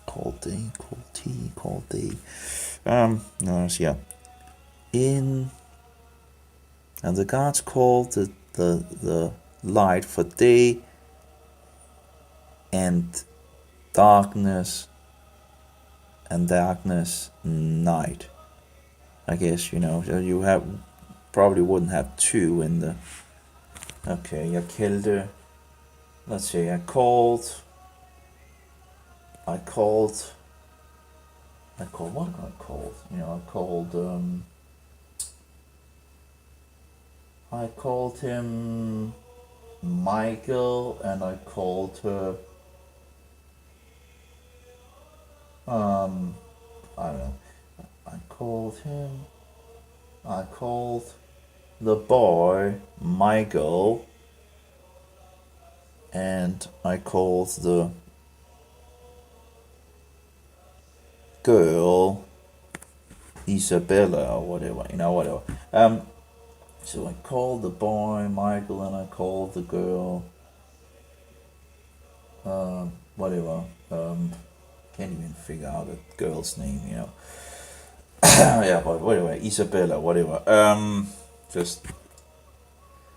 Called day. Yeah. And the gods called the light for day, and darkness night. I guess so you probably wouldn't have two in the. Okay, jeg kaldte. Let's see. I called I called, what I called? I called him Michael, and I called her, I don't know. I called the boy Michael, and I called the girl Isabella, or whatever, whatever. So I called the boy Michael, and I called the girl, whatever. Can't even figure out a girl's name, Yeah, but whatever, Isabella, whatever. Just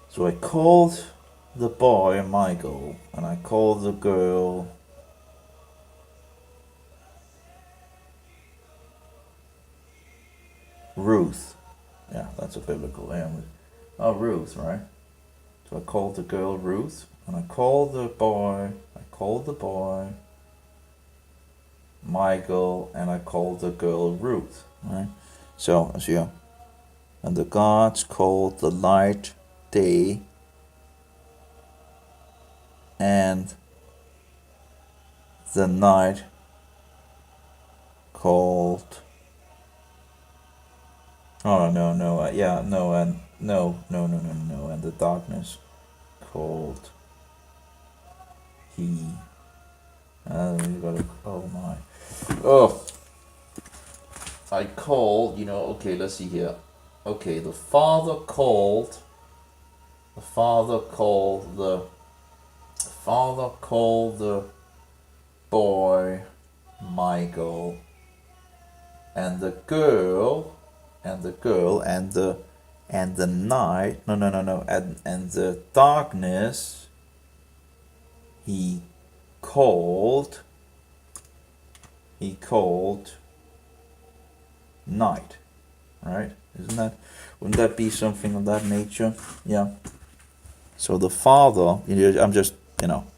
so I called the boy Michael, and I called the girl Ruth. Yeah, that's a biblical name. Oh, Ruth, right? So I called the girl Ruth, and I called the boy Michael, and I called the girl Ruth, right? So, as you, and the gods called the light day, and the night called. Oh no, yeah, no, and no, and the darkness called he. You gotta. Oh my. Oh. I called. Okay. Let's see here. Okay, the father called the boy Michael, and the girl and the night, no, and the darkness he called night, right? Wouldn't that be something of that nature? Yeah. So the father, I'm just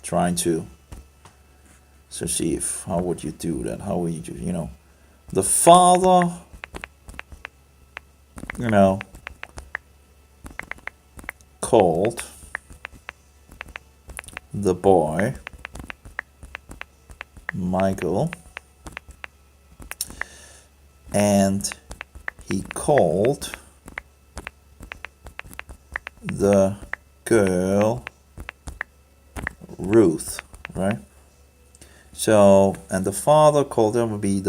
trying to see if how would you do that? How would you do, the father, called the boy Michael, and he called the girl Ruth, right? So, and the father called them would be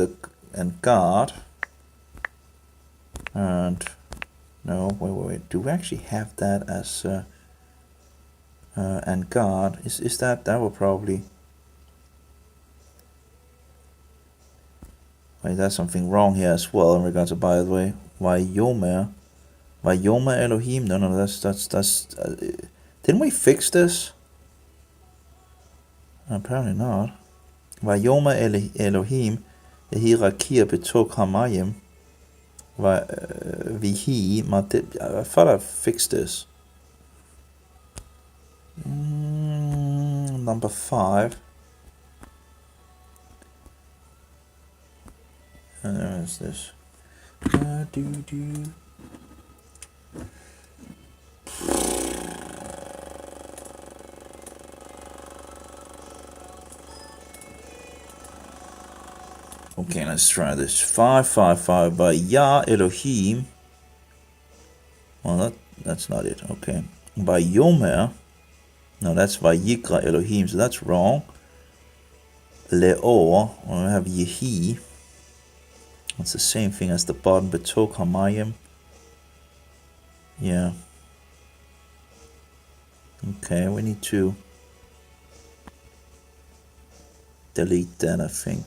and God, and no, wait, do we actually have that as and God? Is that will probably. Wait, that's something wrong here as well in regards to, by the way, Vayomer Elohim. No, that's. Didn't we fix this? Apparently not. Vayomer Elohim, Hierarchia betok Hamayim. Vihi, I thought I fixed this. Number 5. And there is this. Okay, let's try this. 555 by Yah Elohim. Well, that's not it. Okay. By Yomer. No, that's by Yikra Elohim, so that's wrong. Leor, we have Yehi. It's the same thing as the bottom, Betok Hamayim. Yeah. Okay, we need to delete that, I think.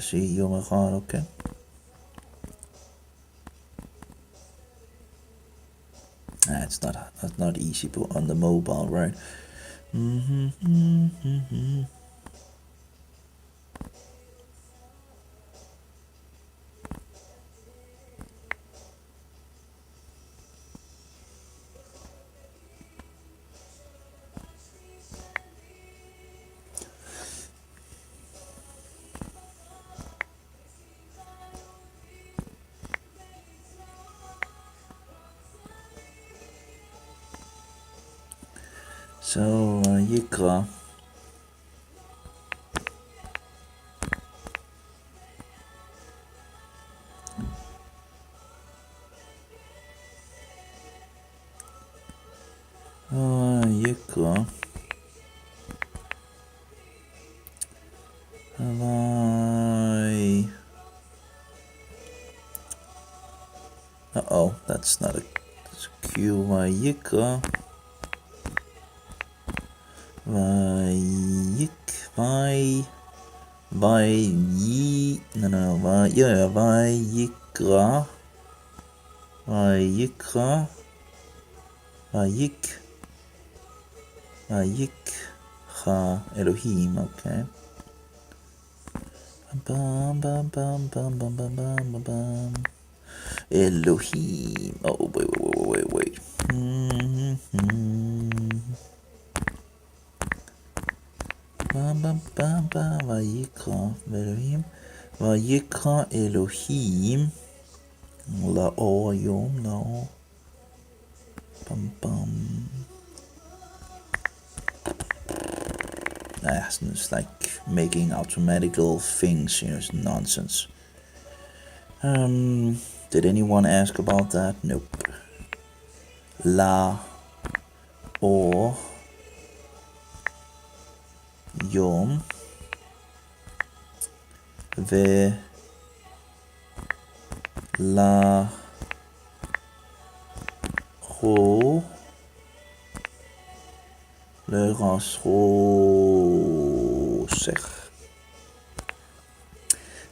See, Yom Echad, okay. That's not easy, but on the mobile, right? So, Yikra. Yikra. Uh-oh, that's not a Q. Yikra. Vayikra. Vayikra Elohim, okay. Bum, bum, bum, bum, bum, bum, bum, bum, bum. Elohim. Oh, wait. Bum, bum, bum, bum. Vayikra Elohim. Vayikra Elohim. La'or Yom, La'or. Bum, bum. It's like making automatical things, it's nonsense. Did anyone ask about that? Nope. La or Yom ve la ho le rasrosech.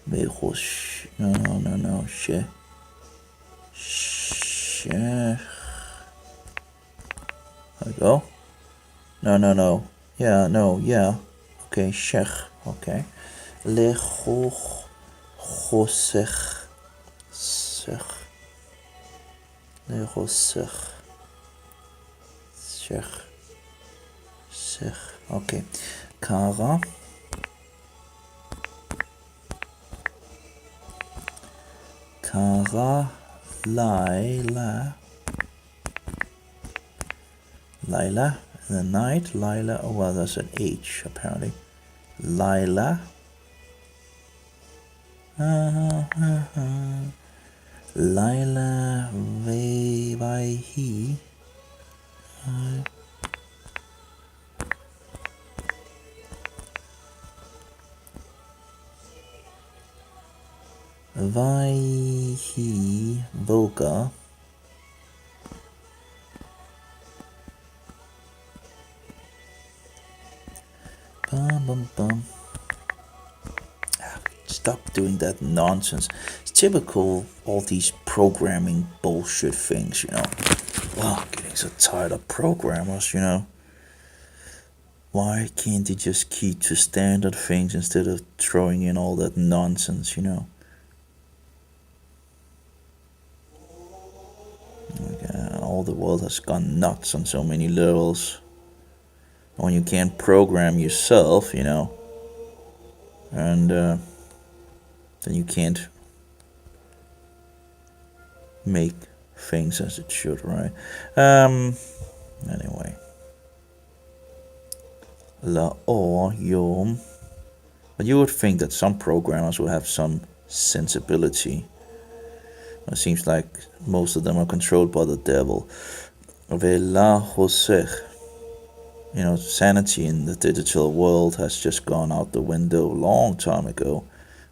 Berosh. No. She. There we go. No. Yeah. Okay, shech. Okay. Le chosech. Sech. Le chosech. Shech. Okay. Kara. Laila. The night. Laila. Oh, well, that's an H, apparently. Laila. Laila Vayhi. Vayhi Voga. Bum. Stop doing that nonsense. It's typical, all these programming bullshit things, Wow, getting so tired of programmers, Why can't they just keep to standard things instead of throwing in all that nonsense, All the world has gone nuts on so many levels. When you can't program yourself, and then you can't make things as it should, right? Anyway. La'or Yom. But you would think that some programmers would have some sensibility. It seems like most of them are controlled by the devil. Ve'la Hosech. Sanity in the digital world has just gone out the window a long time ago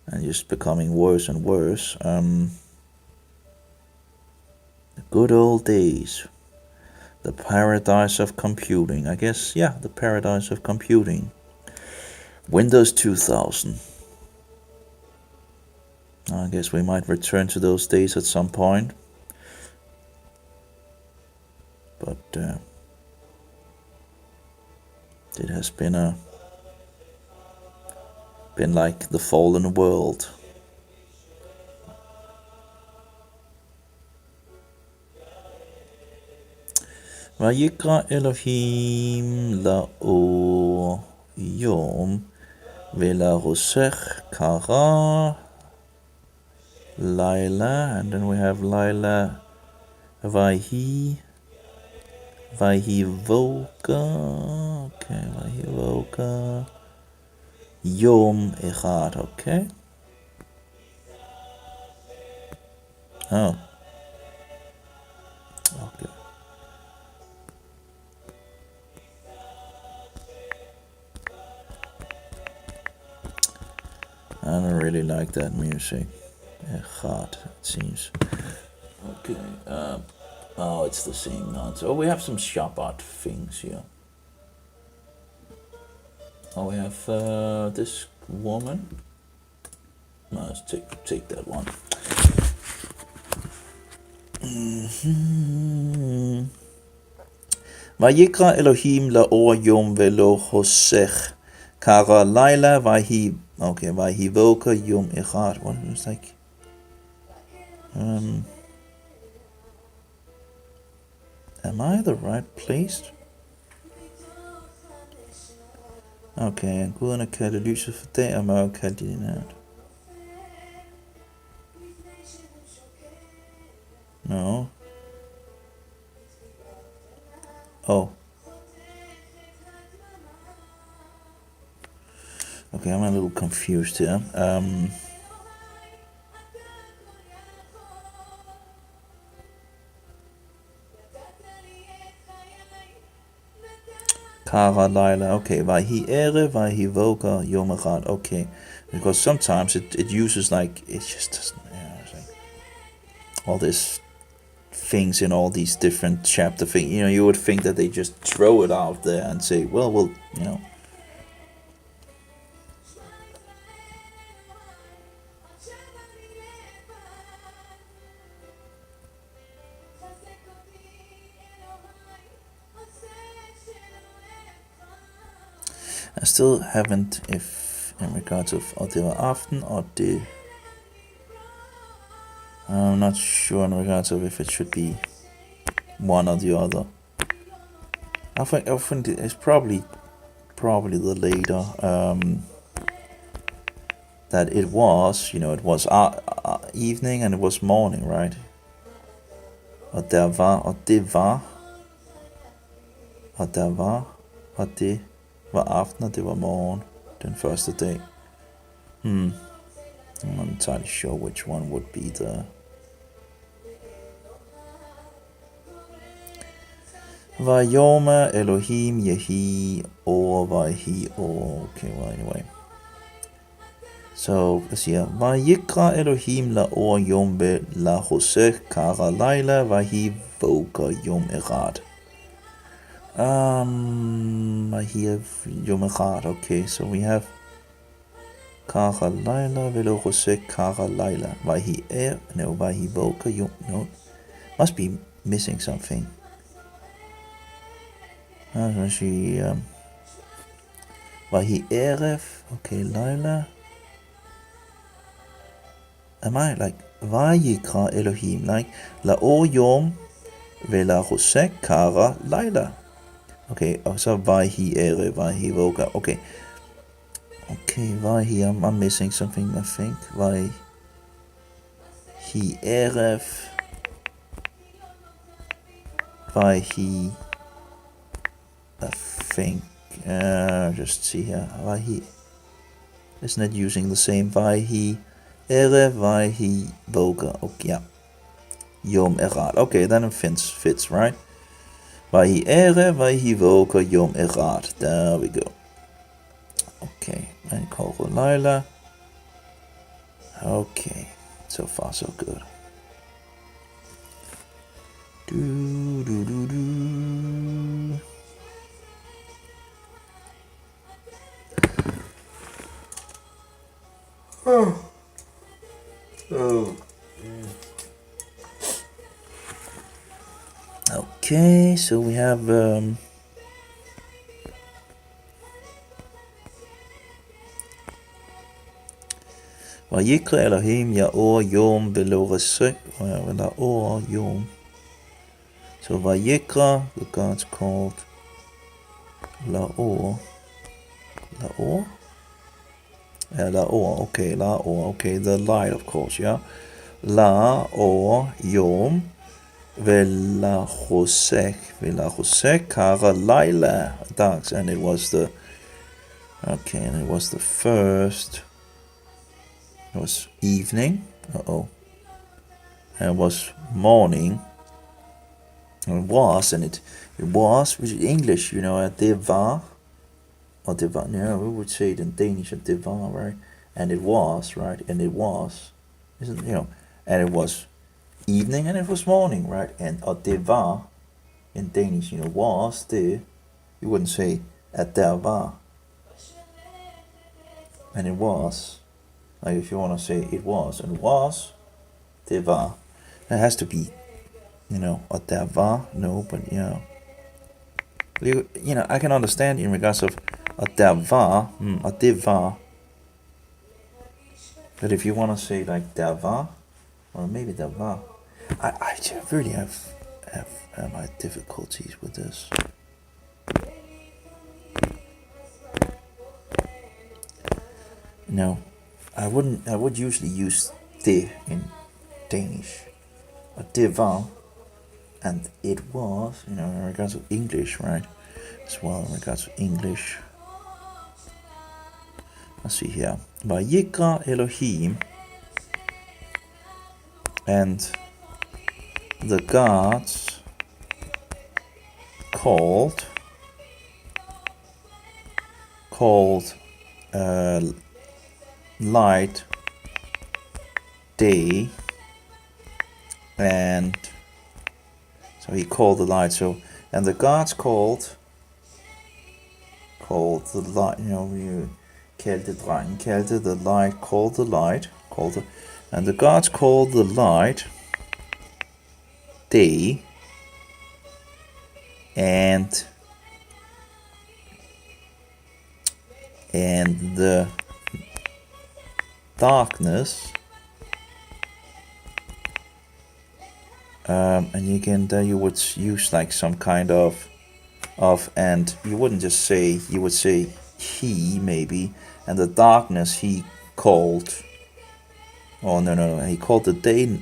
and just becoming worse and worse. The good old days. The paradise of computing. I guess, the paradise of computing. Windows 2000. I guess we might return to those days at some point. But it has been like the fallen world. Vayikra Elohim la'or Yom ve'larosech kara Laila, and then we have Laila Vayhi Vahivoka. Okay, Vahivoka. Yom Echad. Okay. Oh. Okay. I don't really like that music. Echad, it seems. Okay. Oh, it's the same notes. Oh, we have some Shabbat things here. Oh, we have this woman. No, let's take that one. Vayikra Elohim laor yom velo hosech kara laila vahivoka yom echad. What was like? Am I the right place? Okay, Guderne kalder lyset for dag, og mørke kalder de nat. No. Oh. Okay, I'm a little confused here. Kara Laila, okay, Vahi Ere, Vahi Voka, Yom Echad, okay. Because sometimes it uses like, it just doesn't, it's like all these things in all these different chapter things. You would think that they just throw it out there and say, well, I still haven't, if in regards of det var aften og det. I'm not sure in regards of if it should be one or the other. I think it's probably the later. That it was, it was evening and it was morning, right? Og det var, og det var aften, og det var morgen, den første dag. I'm not entirely sure which one would be the... Vayoma Elohim Yehi or Vahi or... Okay, well, anyway. So, let's see here. Vayikra Elohim laor yom be la hosech kara laila vahi voka yom echad. Vahi yom echad. Okay, so we have kara laila velo hosech kara laila vahi vahi voka yom. No, must be missing something. Vahi erev. Okay, laila. Am I like Vayikra Elohim, like laor yom vela hosek kara laila? Okay, so Vahi ere Vahi voka. Okay, Vahi. I'm missing something. I think Vahi erev Vahi. I think. Just see here. Vahi. Isn't it using the same Vahi? Ere Vahi Voka. Okay, yeah. Yom Echad. Okay, then it fits, right? Vahi Ere Vahi Voka Yom Echad. There we go. Okay, and Koro Laila. Okay, so far so good. Okay, so we have Vayikra Elohim yaor yom velo resek or yom. So Vayikra, the God's called Laor. Laor, okay, the light, of course, yeah. Laor yom Velahosek kara laila dags, and it was the first. It was evening. And it was morning. And it was, which is English, det var, or det var, we would say it in Danish, det var, right? And it was, right? And it was, and it was evening and it was morning, right? And det var, in Danish, was, det, you wouldn't say at der var. And it was, like if you want to say it was, and it was, det var. It has to be, at der var, no, but, I can understand in regards of at der var, at det var. But if you want to say like der var, or maybe der var, I really have my difficulties with this. I would usually use det in Danish, or det var, and it was, in regards to English, right? As well, in regards to English. Let's see here. Vayikra Elohim, and the gods called light day, and so he called the light. So, and the gods called the light. You kaldte the light, called the light, and the gods called the light day, and the darkness, and you would use like some kind of, and you wouldn't just say, you would say he maybe, and the darkness he called, he called the day,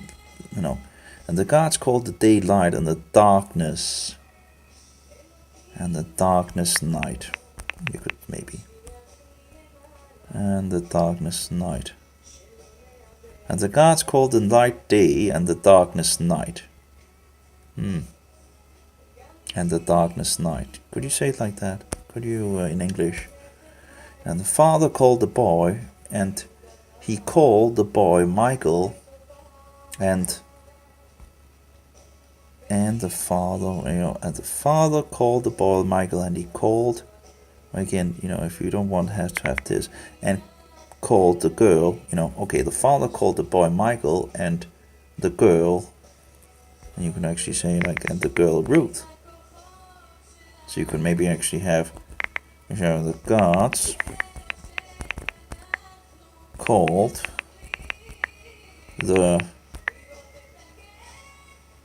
and the gods called the day light, and the darkness night. You could maybe, and the darkness night. And the gods called the light day, and the darkness night. And the darkness night. Could you say it like that? Could you, in English? And the father called the boy, and he called the boy Michael, and the father called the boy Michael, and he called, again, if you don't want to have this, and called the girl, the father called the boy Michael, and the girl, and you can actually say like, and the girl Ruth. So you could maybe actually have, the gods called the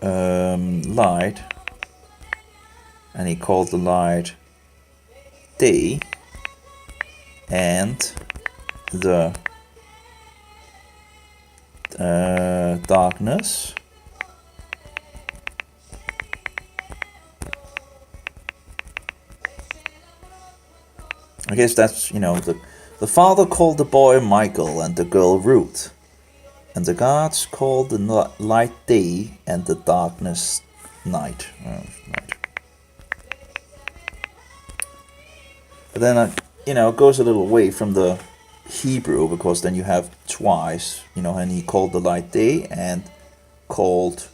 light, and he called the light day, and the darkness I guess that's, the father called the boy Michael and the girl Ruth, and the gods called the light day and the darkness night. But then, it goes a little away from the Hebrew, because then you have twice, and he called the light day and called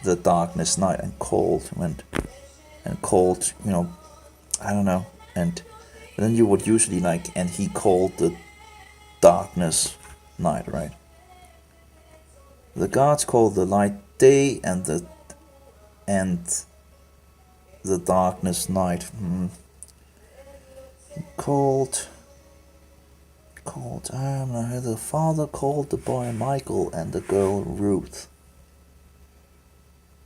the darkness night, and called, I don't know, and then you would usually and he called the darkness night, right? The gods called the light day and the darkness night. The father called the boy Michael and the girl Ruth.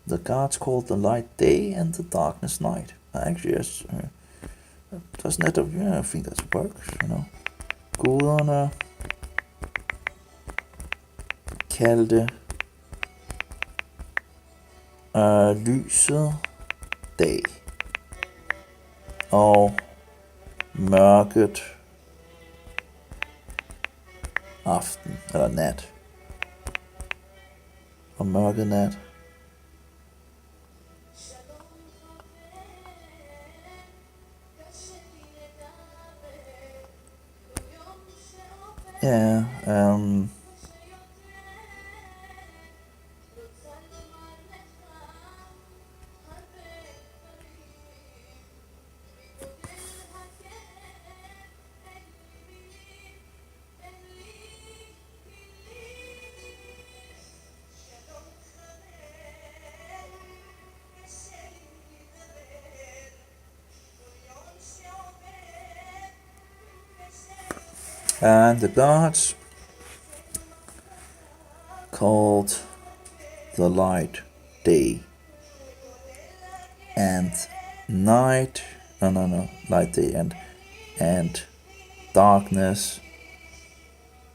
The gods called the light day and the darkness night. Actually, yes, doesn't that, I think that works, Guderne kaldte lyset dag og mørket aften eller nat og mørket nat. Ja, and the gods called the light day and night. No, light day and darkness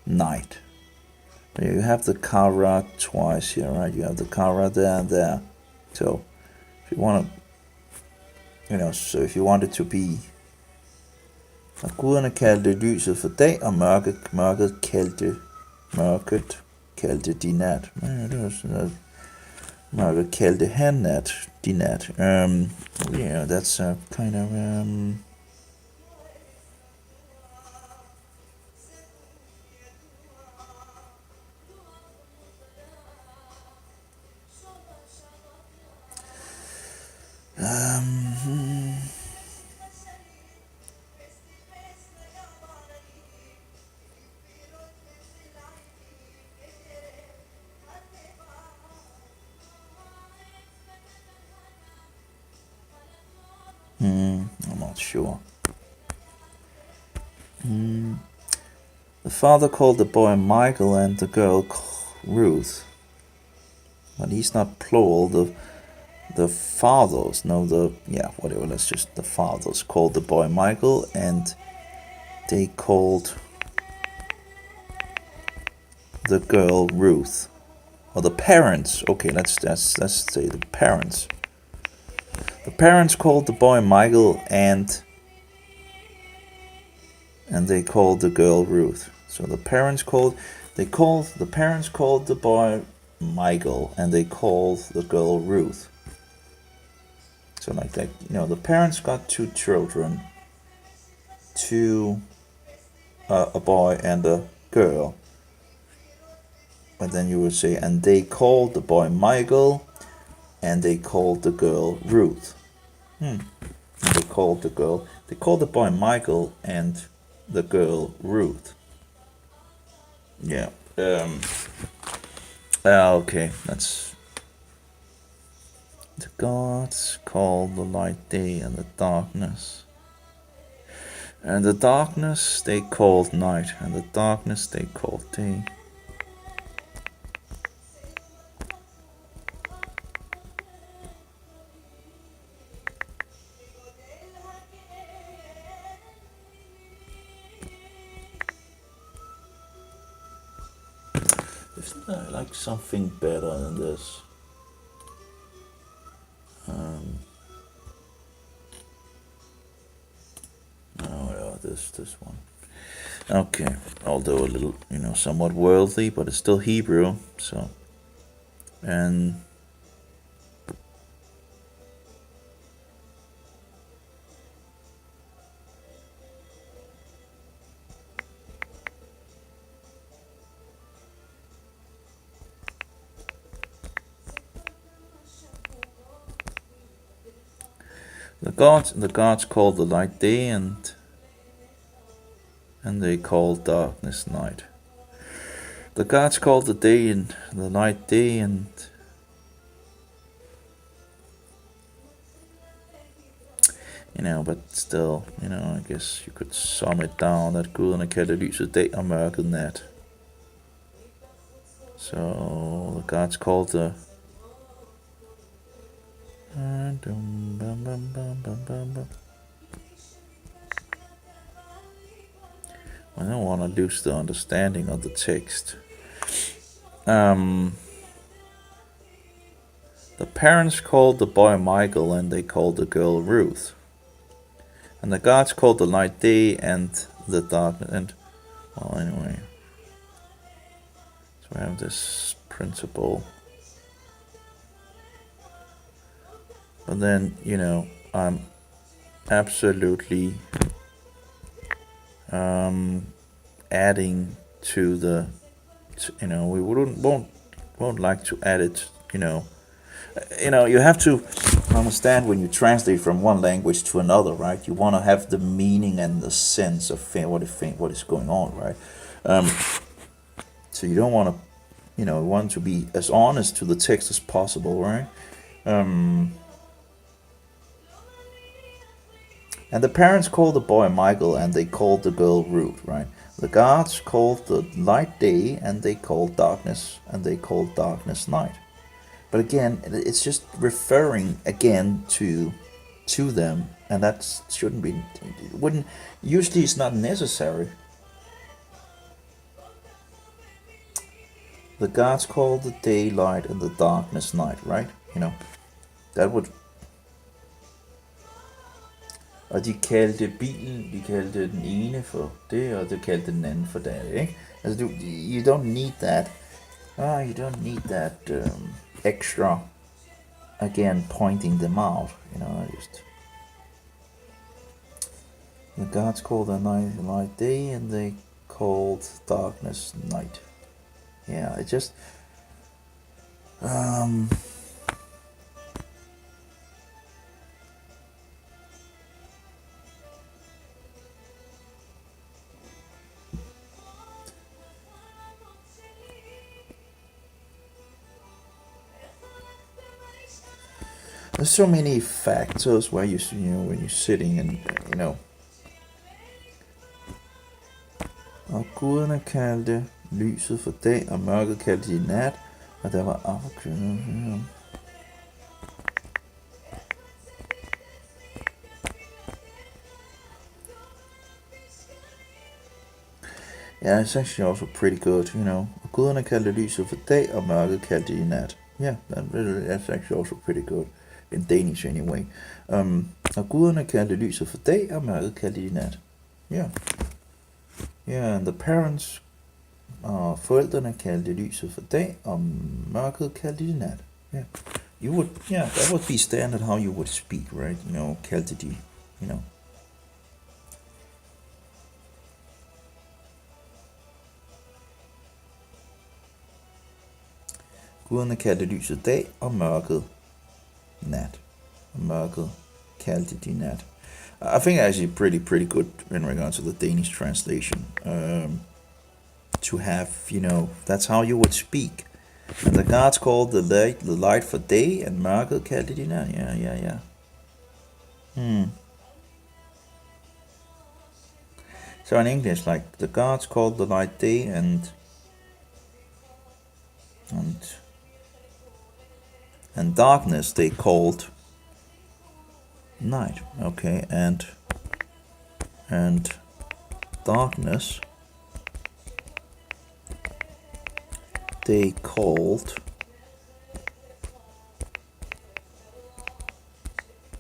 night. You have the kara twice here, right? You have the kara there and there. So if you want to, so if you want it to be, og guderne kaldte lyset for dag, og mørket kaldte de nat. Det var sådan noget. Mørket kaldte han nat, de nat. Yeah, that's a kind of I'm not sure. The father called the boy Michael and the girl Ruth. But he's not plural. The fathers, whatever. Let's just the fathers called the boy Michael, and they called the girl Ruth, or the parents. Okay, let's say the parents. The parents called the boy Michael, and they called the girl Ruth. So the parents called the boy Michael, and they called the girl Ruth. So like that, the parents got two children, a boy and a girl. But then you would say, and they called the boy Michael, and they called the girl Ruth. They called the boy Michael and the girl Ruth. Yeah. Okay, that's the gods called the light day and the darkness. And the darkness they called night, and the darkness they called day. Isn't there like something better than this? This one. Okay, although a little, somewhat worldly, but it's still Hebrew. So, and the gods called the light day, and they called darkness night. The gods called the day and the night day, and but still, I guess you could sum it down that guderne kaldte lyset dag og mørket nat. So the gods called the I don't want to lose the understanding of the text. The parents called the boy Michael, and they called the girl Ruth. And the gods called the light day and the darkness. And, well, anyway. So I have this principle. But then, I'm absolutely adding to the, we won't like to add it, you have to understand when you translate from one language to another, right? You want to have the meaning and the sense of what is going on, right? So you don't want to, you want to be as honest to the text as possible, right? And the parents called the boy Michael, and they called the girl Ruth, right? The gods called the light day, and they called darkness, and they called darkness night. But again, it's just referring again to them, and that shouldn't be, usually it's not necessary. The gods called the day light and the darkness night, right? That would. Og de kaldte bilen, de kaldte den ene for det, og de kaldte den anden for det, ikke? Altså, you don't need that. You don't need that extra, again, pointing them out, just. The gods called the night light day, and they called darkness night. Yeah, it just, there's so many factors where when you're sitting and, Og guderne kaldte lyset for dag, og mørket kaldte de nat, og der var afkølet. Yeah, it's actually also pretty good, Og guderne kaldte lyset for dag, og mørket kaldte de nat. Yeah, that's actually also pretty good. In Danish anyway. Og guderne kaldte lyset for dag, og mørket kaldte de nat. Yeah. Yeah, and the parents, forældrene kaldte lyset for dag, og mørket kaldte de nat. Yeah. That would be standard how you would speak, right? Kaldte de, Guderne kaldte lyset dag, og mørket nat. Og mørket kaldte de nat. I think actually pretty good in regards to the Danish translation. To have, that's how you would speak. And the gods called the light for day, and mørket kaldte de nat. Yeah. So in English, like, the gods called the light day, and darkness they called night. Okay, and darkness they called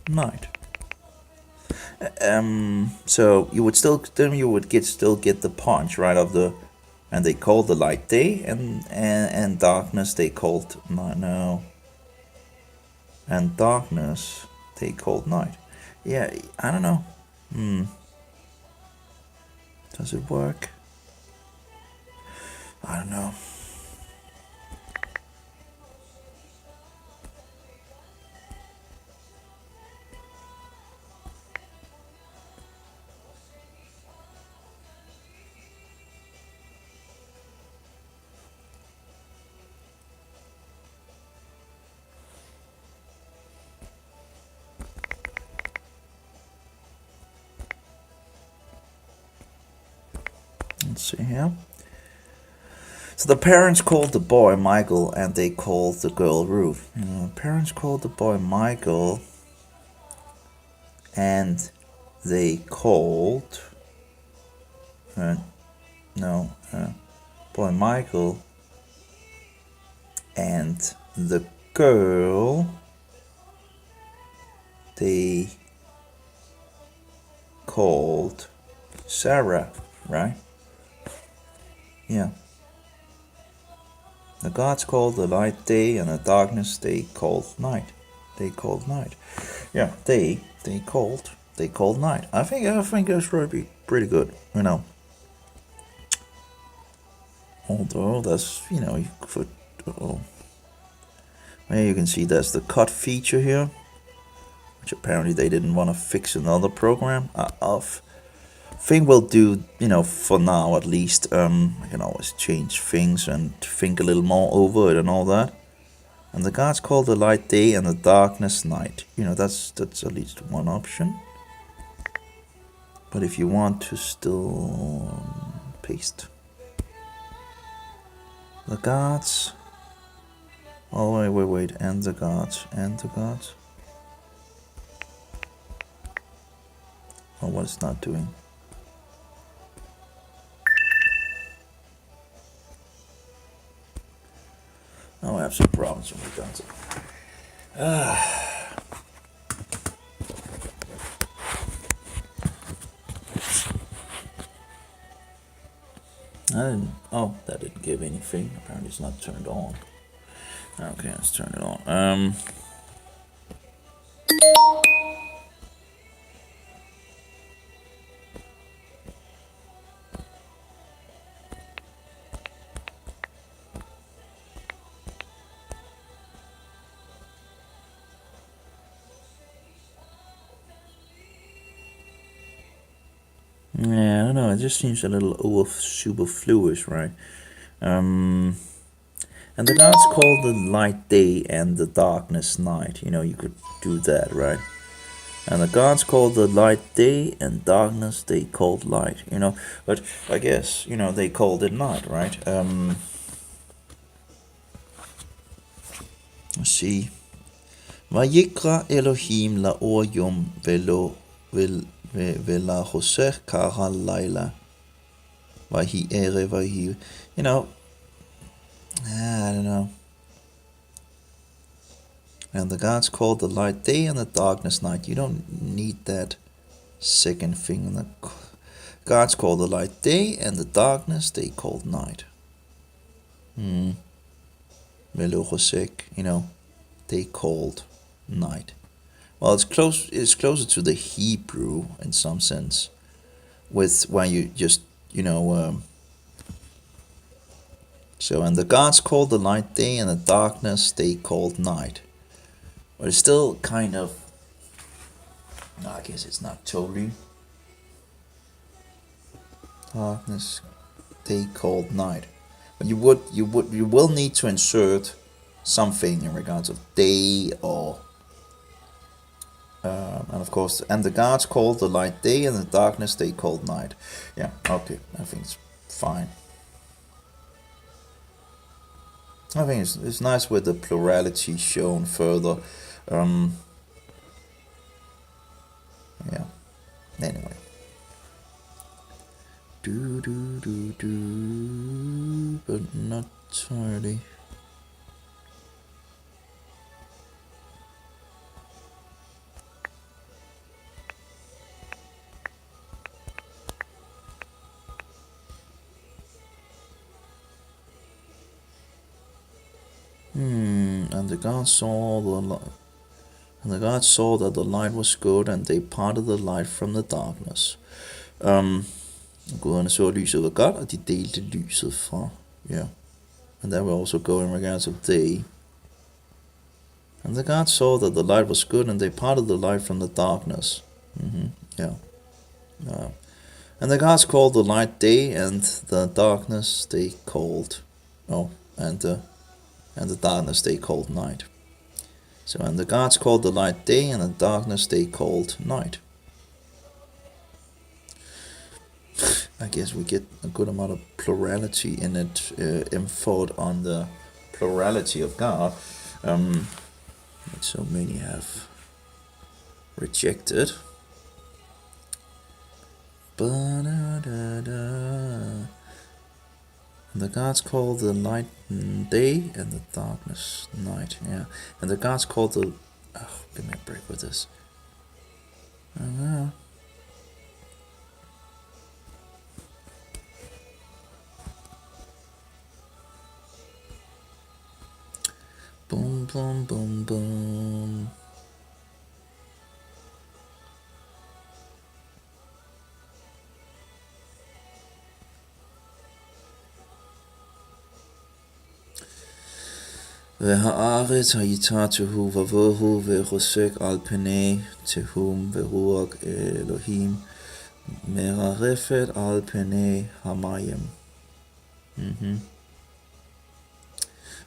night. So you would still get the punch, right, of the, and they called the light day, and darkness they called no, and darkness they called night. Yeah, I don't know. Does it work? I don't know. Let's see here. So the parents called the boy Michael, and they called the girl Ruth. Parents called the boy Michael, and they called boy Michael, and the girl they called Sarah, right? Yeah. The gods called the light day, and the darkness they called night. They called night. Yeah, they called night. I think that's pretty good, you know. Although that's, you know, you could, well, you can see that's the cut feature here, which apparently they didn't want to fix another program. I think we'll do, you know, for now at least. I can always change things and think a little more over it and all that. And the gods call the light day and the darkness night. You know, that's at least one option. But if you want to still paste the gods. Oh wait, and the gods. Oh, what it's not doing. Oh, I have some problems with the gods. That didn't give anything. Apparently it's not turned on. Okay, let's turn it on. Yeah, I don't know, it just seems a little superfluous, right? And the gods call the light day and the darkness night. You know, you could do that, right? And the gods called the light day and darkness they called light, you know. But I guess, you know, they called it night, right? Let's see. Vayikra Elohim laoyom vela hosech kara laila. Vahi ere vahi. You know, I don't know. And the gods called the light day and the darkness night. You don't need that second thing. The gods called the light day and the darkness they called night. Melohosek, you know, they called night. Well, it's closer to the Hebrew in some sense, with when you just, you know. So, and the gods called the light day and the darkness they called night. But it's still kind of, no, I guess it's not totally. Darkness they called night. But you will need to insert something in regards of day or, and of course, and the gods called the light day and the darkness they called night. Yeah, okay, I think it's fine. I think it's nice with the plurality shown further. Yeah. Anyway. But not entirely. And the gods saw that the light was good, and they parted the light from the darkness. Guderne så lyset var godt, og de delte lyset fra. Yeah. And that will also go in regards of day. And the gods saw that the light was good, and they parted the light from the darkness. Yeah. And the gods called the light day, and the darkness they called. And the darkness they called night. So, and the gods called the light day, and the darkness they called night. I guess we get a good amount of plurality in it, infoed on the plurality of God, which so many have rejected. And the gods called the light day and the darkness night. Yeah. And the gods called the... Oh, give me a break with this. Boom, boom, boom, boom. והארץ הייתה תוהו ובוהו וחושך על פני תהום ורוח אלוהים מרחפת על פני המים.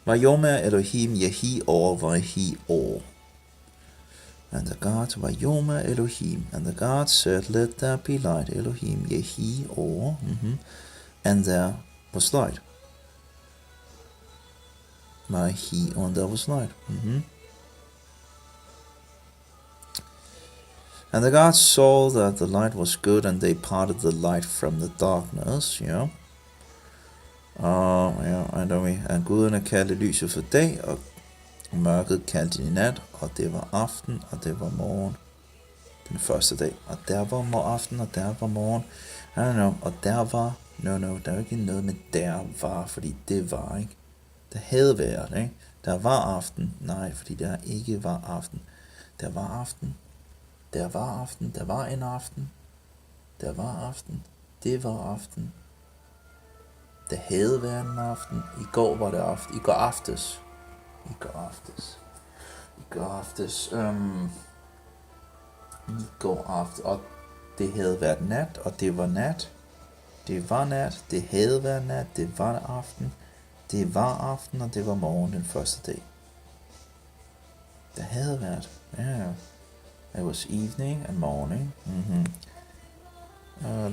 ויאמר אלוהים יהי אור ויהי אור. And the gods, ויאמר אלוהים, and the gods said, let there be light, אלוהים יהי אור, and there was light. ויהי אור, and there was light. And the gods saw that the light was good, and they parted the light from the darkness, and guderne kaldte lyset for dag, og mørket kaldte de nat, og det var aften, og det var morgen. Den første dag, og der var aften, og der var morgen. I don't know, og der var, der er ikke noget med der var, fordi det var, ikke? Der havde været, ikke? Der var aften, nej, fordi der ikke var aften. Der var aften, der var aften, der var en aften, der var aften, det var aften. Der havde været en aften, i går var det aften, i går aftes, og det havde været nat, og det var nat, det var nat, det havde været nat, det var aften, det var aften, og det var morgen den første dag. Der havde været, it was evening and morning.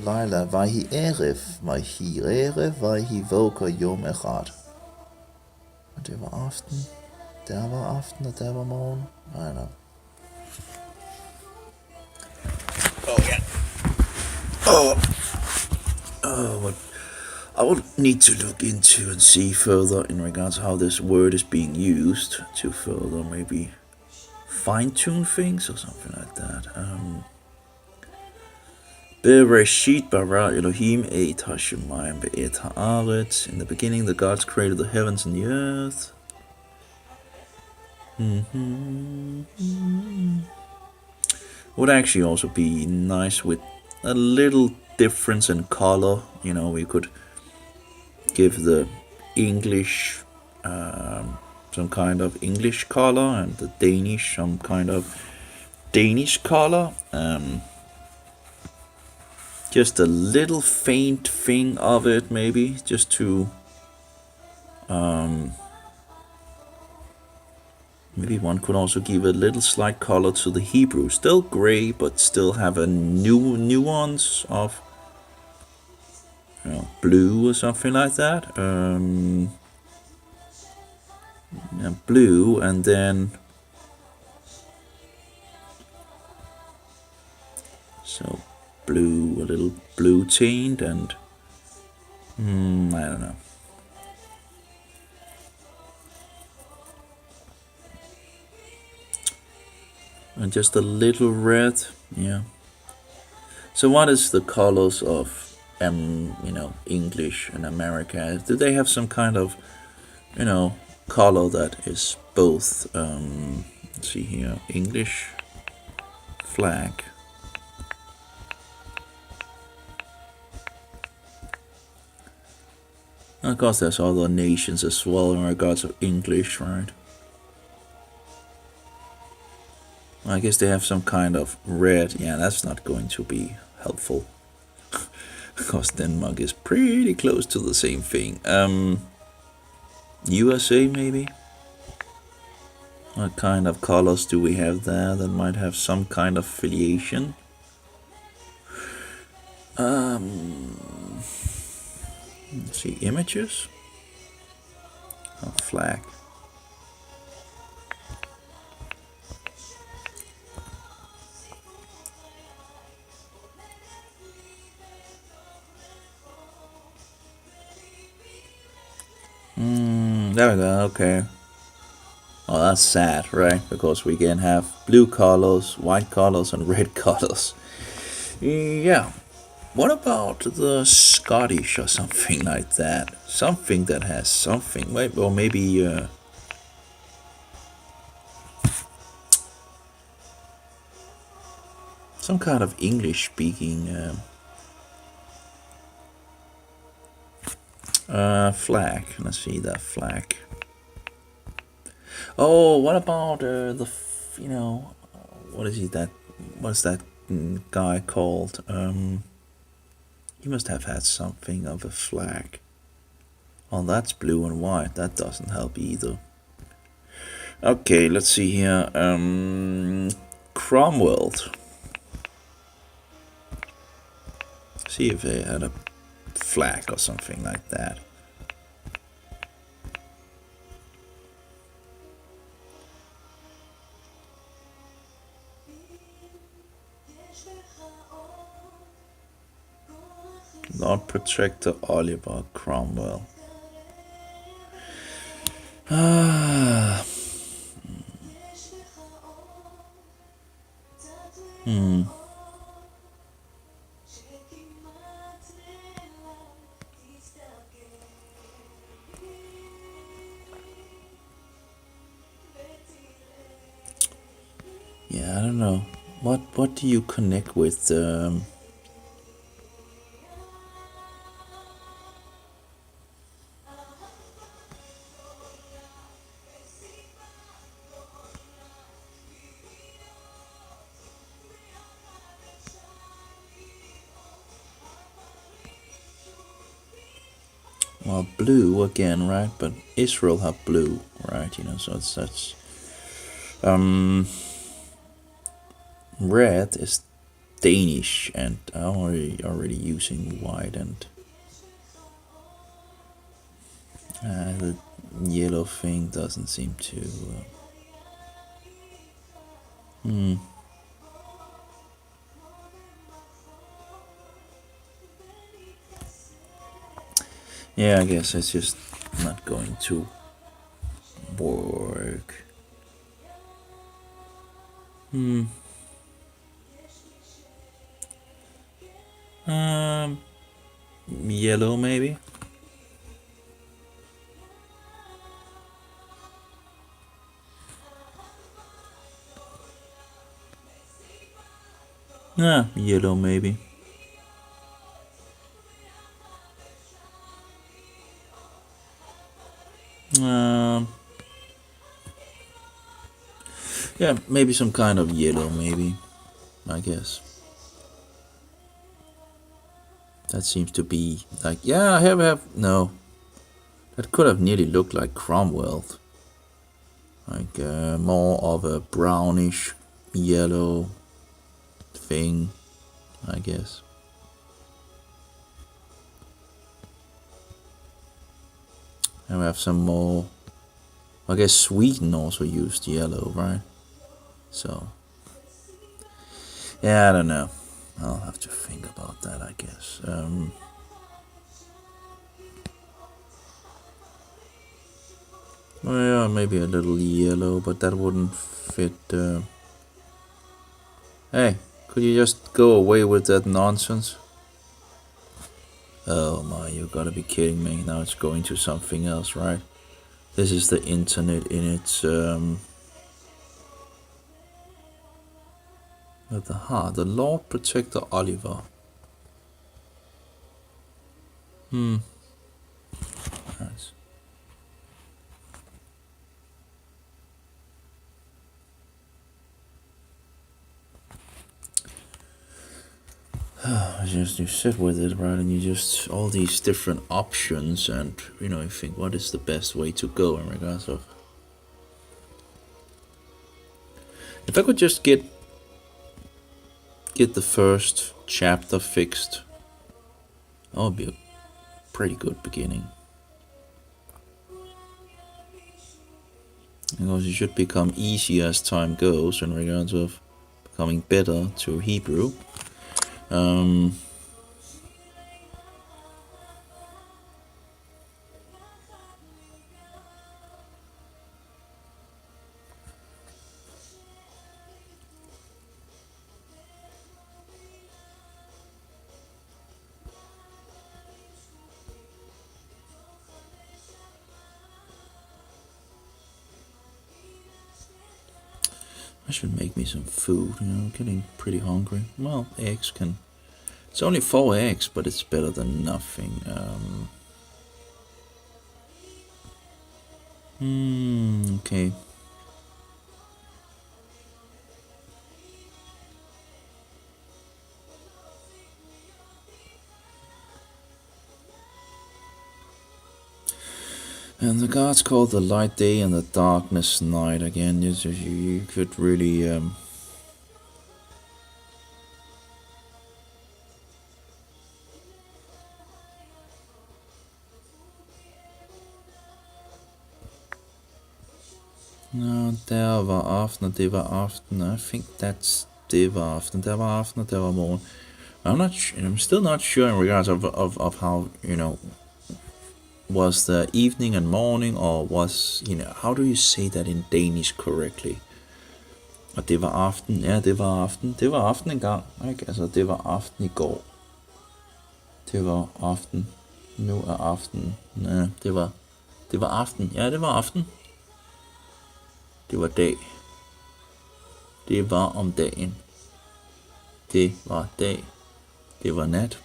Laila, vahi erev, vahi voker yom echad. Og det var aften, der var aften, og der var morgen. I don't know. What I would need to look into and see further in regards to how this word is being used to further maybe fine-tune things or something like that. Bereshit bara Elohim et hashemayim ve'et haaretz. In the beginning, the gods created the heavens and the earth. Would actually also be nice with a little difference in color. We could give the English some kind of English color, and the Danish some kind of Danish color. Just a little faint thing of it, maybe, just to maybe one could also give a little slight color to the Hebrew. Still gray, but still have a nuance of blue or something like that. Blue, and then so blue, a little blue tinted, and I don't know. And just a little red, So what is the colors of English and America? Do they have some kind of color that is both let's see here, English flag, and of course there's other nations as well in regards of English, right? I guess they have some kind of red. That's not going to be helpful because Denmark is pretty close to the same thing. USA maybe? What kind of colors do we have there that might have some kind of affiliation? Let's see, images? A flag. There we go, okay. Oh, that's sad, right? Because we can have blue colors, white colors, and red colors. Yeah. What about the Scottish or something like that? Something that has something. Wait, or maybe some kind of English-speaking flag. Let's see that flag. Oh, what about what is that? What's that guy called? He must have had something of a flag. Oh, that's blue and white. That doesn't help either. Okay, let's see here. Cromwell. See if they had a flag or something like that. Lord Protector Oliver Cromwell. Yeah, I don't know. What do you connect with? Well, blue again, right? But Israel have blue, right? So that's red is Danish, and I'm already using white, and the yellow thing doesn't seem to. Yeah, I guess it's just not going to work. Yellow maybe. Yellow maybe. Yeah, maybe some kind of yellow, maybe. I guess. That seems to be like, yeah, I have no. That could have nearly looked like Cromwell. Like more of a brownish yellow thing, I guess. And we have some more. I guess Sweden also used yellow, right? So, yeah, I don't know. I'll have to think about that, I guess. Well, yeah, maybe a little yellow, but that wouldn't fit. Hey, could you just go away with that nonsense? Oh my, you gotta be kidding me. Now it's going to something else, right? This is the internet in its the Lord Protector Oliver. Nice. Just you sit with it, right, and you just all these different options, and you think what is the best way to go in regards of. If I could just get the first chapter fixed, that would be a pretty good beginning. Because it should become easier as time goes in regards of becoming better to Hebrew. I should make me some food, I'm getting pretty hungry. Well, eggs can... It's only 4 eggs, but it's better than nothing. Okay. And the gods call the light day and the darkness night. Again, you could really... No, der var aften, og det var aften. I think det var aften. Der var aften, og der var morgen. I'm still not sure in regards of how, was the evening and morning, or was, how do you say that in Danish correctly? Og det var aften, ja, det var aften. Det var aften en gang, ikke? Altså, det var aften i går. Det var aften. Nu er aften. Ja, det var aften. Ja, det var aften. Det var dag. Det var om dagen. Det var dag. Det var nat.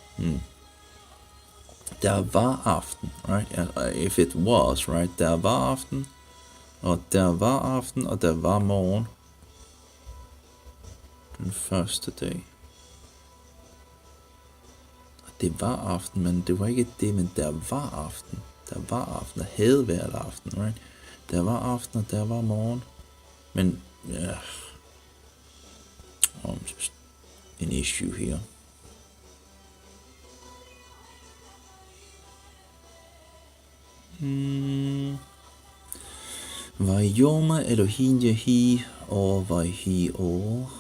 Der var aften, right? If it was, right? Der var aften, og der var aften, og der var morgen. Den første dag. Og det var aften, men det var ikke det, men der var aften. Der var aften, der havde været aften, right? Der var aften, og der var morgen. Men, ja... an issue here. Vayoma Elohim Yehi or Vayhi or.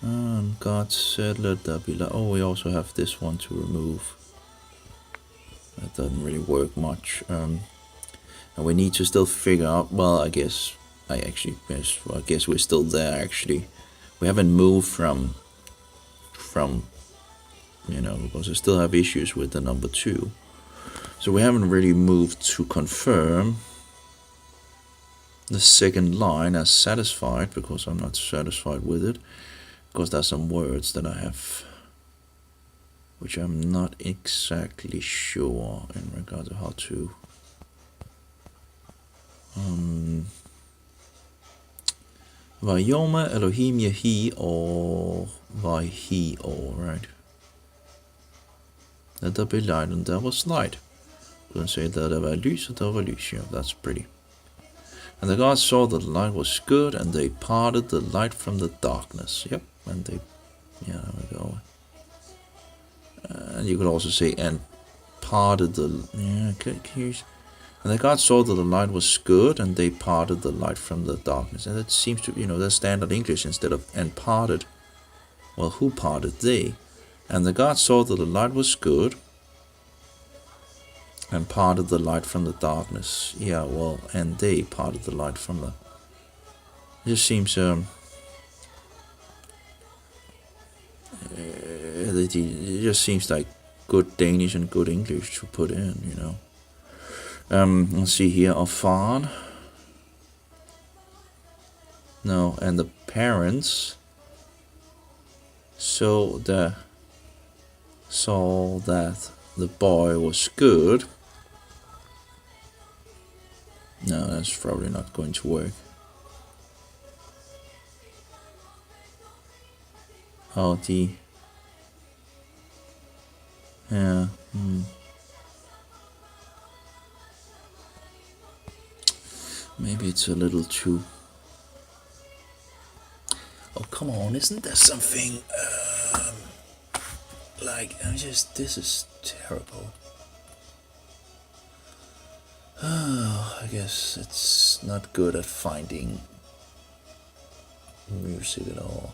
And God said, let there be light. Oh, we also have this one to remove. That doesn't really work much. And we need to still figure out, well, I guess we're still there actually. We haven't moved from because I still have issues with the number 2. So we haven't really moved to confirm the second line as satisfied, because I'm not satisfied with it, because there's some words that I have which I'm not exactly sure in regard to how to Vayoma Elohim Yehi or Vayhi or, right? Let there be light, and there was light. You can say that there were lys, and there were lys. Yeah, that's pretty. And the gods saw that the light was good, and they parted the light from the darkness. Yep, and they, there we go. And you could also say, and parted the, and the gods saw that the light was good, and they parted the light from the darkness. And that seems to, that's standard English instead of, and parted. Well, who parted? They. And the gods saw that the light was good, and parted the light from the darkness. Yeah, well, and they parted the light from the... It just seems... it just seems like good Danish and good English to put in, Let's see here, Afan. No, and the parents saw that the boy was good. No, that's probably not going to work. Oh, yeah. Maybe it's a little too... Oh, come on, isn't there something... this is terrible. I guess it's not good at finding music at all.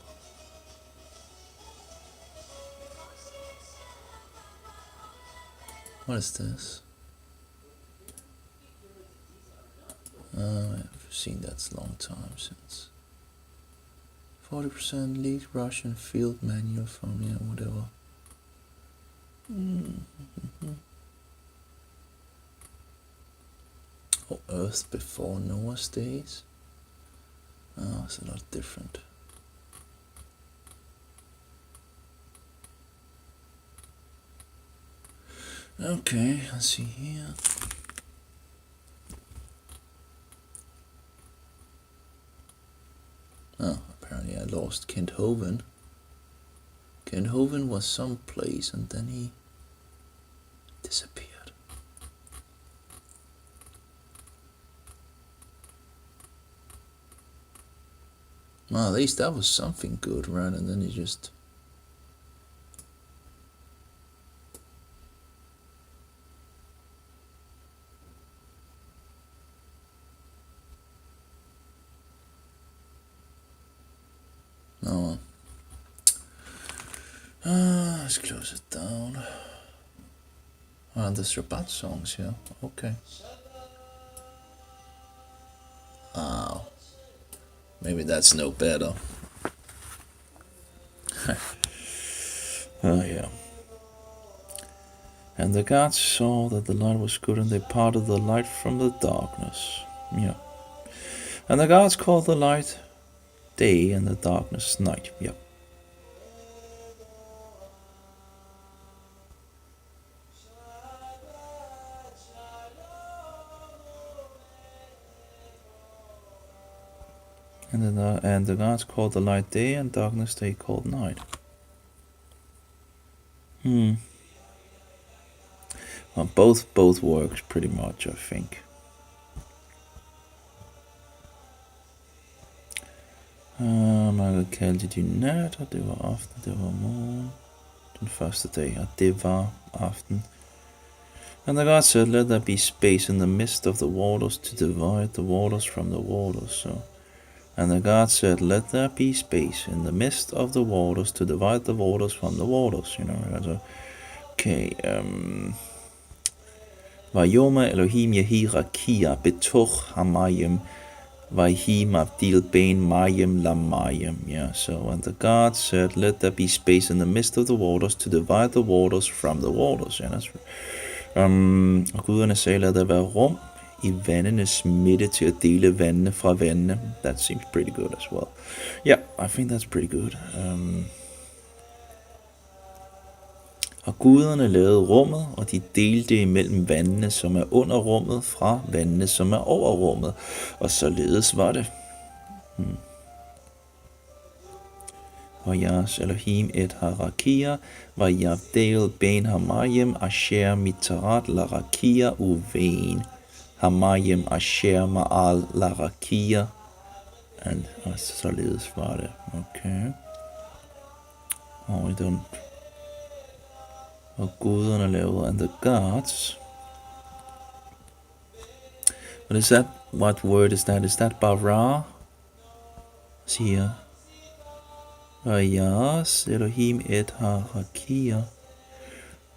What is this? I've seen that a long time since. 40% lead Russian field manual from whatever. Oh, Earth before Noah's days. Oh, it's a lot different. Okay, let's see here. Oh, apparently I lost Kenthoven. Kenthoven was someplace and then he disappeared. Well, at least that was something good, right? And then he just... Oh well. Let's close it down. Oh, the Shabbat songs, yeah. Okay. Oh. Maybe that's no better. Oh, yeah. And the gods saw that the light was good, and they parted the light from the darkness. Yeah. And the gods called the light day, and the darkness night. Yeah. And the gods called the light day, and darkness they called night. Well, both works pretty much, I think. Man kaldte de nat, og det var aften, det var morgen. Den første dag, og det var aften. And the God said, let there be space in the midst of the waters to divide the waters from the waters. So, and the God said, let there be space in the midst of the waters to divide the waters from the waters. You know, so, okay. Vayoma Elohim Yehi Rakia Betoch Hamayim Vayhi Mavdil Bein Mayim Lamayim. Yeah, so and the God said, let there be space in the midst of the waters to divide the waters from the waters. Yeah, that's og guderne sagde, lad der være rum i vandenes midte til at dele vandene fra vandene. That seems pretty good as well. Yeah, I think that's pretty good. Og guderne lavede rummet, og de delte imellem vandene, som er under rummet, fra vandene, som er over rummet. Og således var det. Vayas Elohim et harakia, vayavdel ben hamayim asher mitarat larakia uvein. Hamayim asher ma'al larakia. Og således var det. Okay. Og guderne lavede, and the gods. What is that? What word is that? Is that bara? See here. Vayas Elohim et harakia.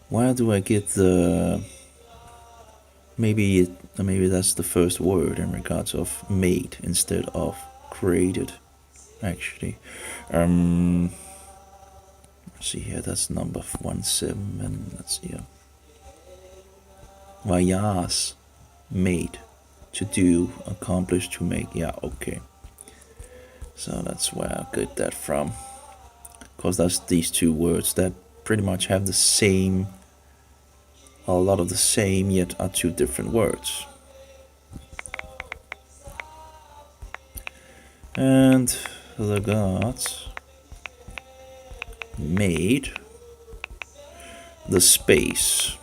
Where do I get the... Maybe that's the first word in regards of made instead of created, actually. Let's see here, that's number 17, and let's see here. Vayas, made, to do, accomplish, to make. Yeah, okay. So that's where I get that from. Because that's these two words that pretty much have the same, a lot of the same, yet are two different words. And the gods made the space.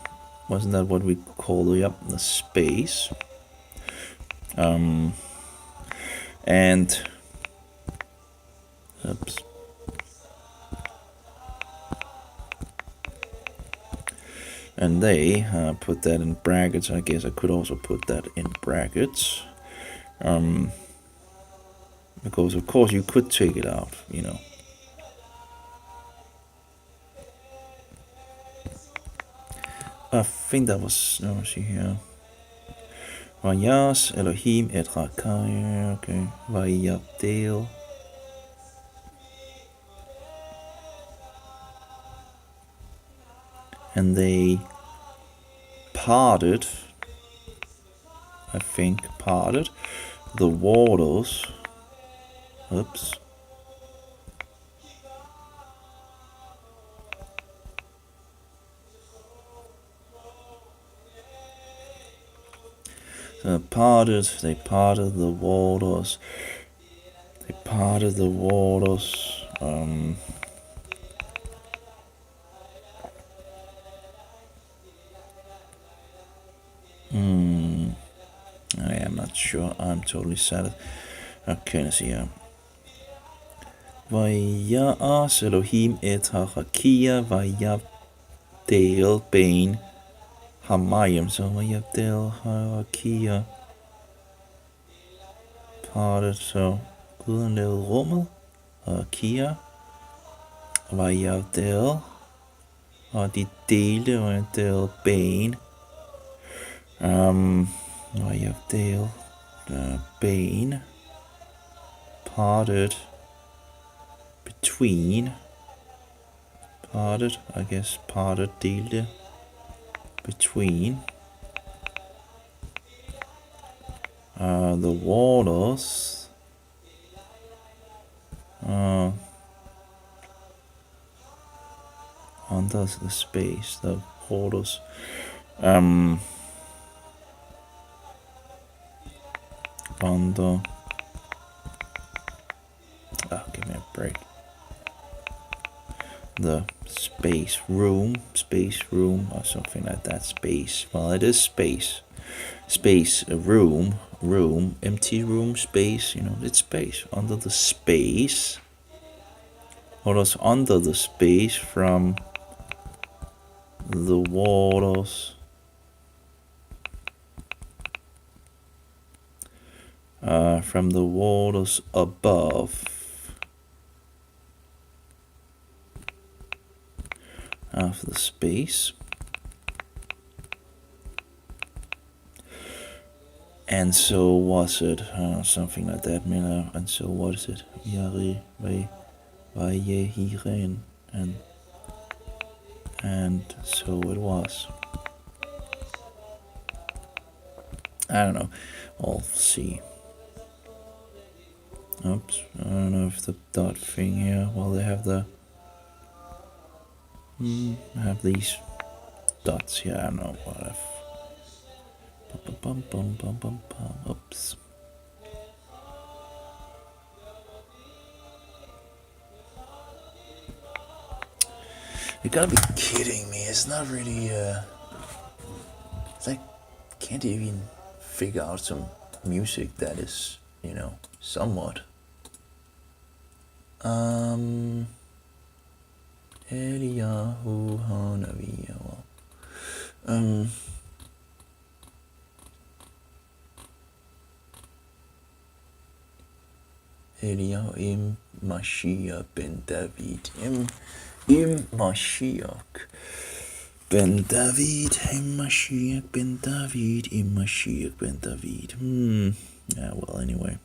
Wasn't that what we call it? Yep, the space. And oops. And they put that in brackets. I guess I could also put that in brackets. Because of course you could take it out, you know. I think that was, let me see here. Vayas Elohim et Rakai, okay. Vayabdel. And they parted, I think, the waters Oops. They parted the waters. They parted the waters. I am not sure. I'm totally sad. Okay, let's see. Vayas Elohim et harakia vayavdel bein hamayim. So vayavdel harakia parted. So Guden lavede rummet og Kia vayavdel, og de delte vayavdel bein. Vayavdel bein parted between, parted, I guess parted, delte, between the waters under the space, the waters under, give me a break, the space room or something like that. Space, well, it is space, a room, empty room, space, it's space, under the space, what was under the space from the waters above, of the space, and so was it, something like that, and so was it, and so it was. I don't know, I'll see. Oops, I don't know if the dot thing here, well, they have have these dots here, I don't know what I've, oops. You gotta be kidding me, it's not really, it's like, can't even figure out some music that is, somewhat. Eliyahu Hanavi, well, Eliyahu im Mashiach ben David, im Mashiach ben David, im Mashiach ben David, im Mashiach ben David. Yeah, well, anyway.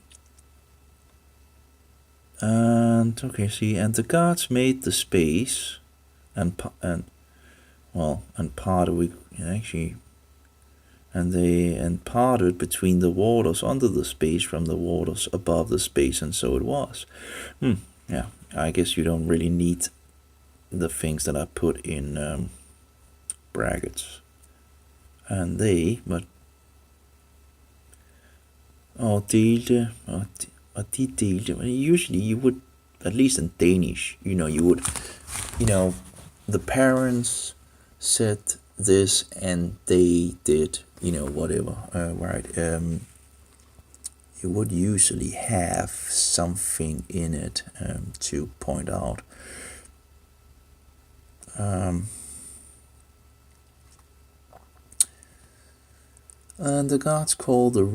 And okay, see, and the gods made the space, and parted, we actually, and parted between the waters under the space from the waters above the space, and so it was. Yeah, I guess you don't really need the things that I put in brackets, and but delte, de delte. Usually you would, at least in Danish, you would, the parents said this and they did, whatever, right? You would usually have something in it to point out. And the gods call the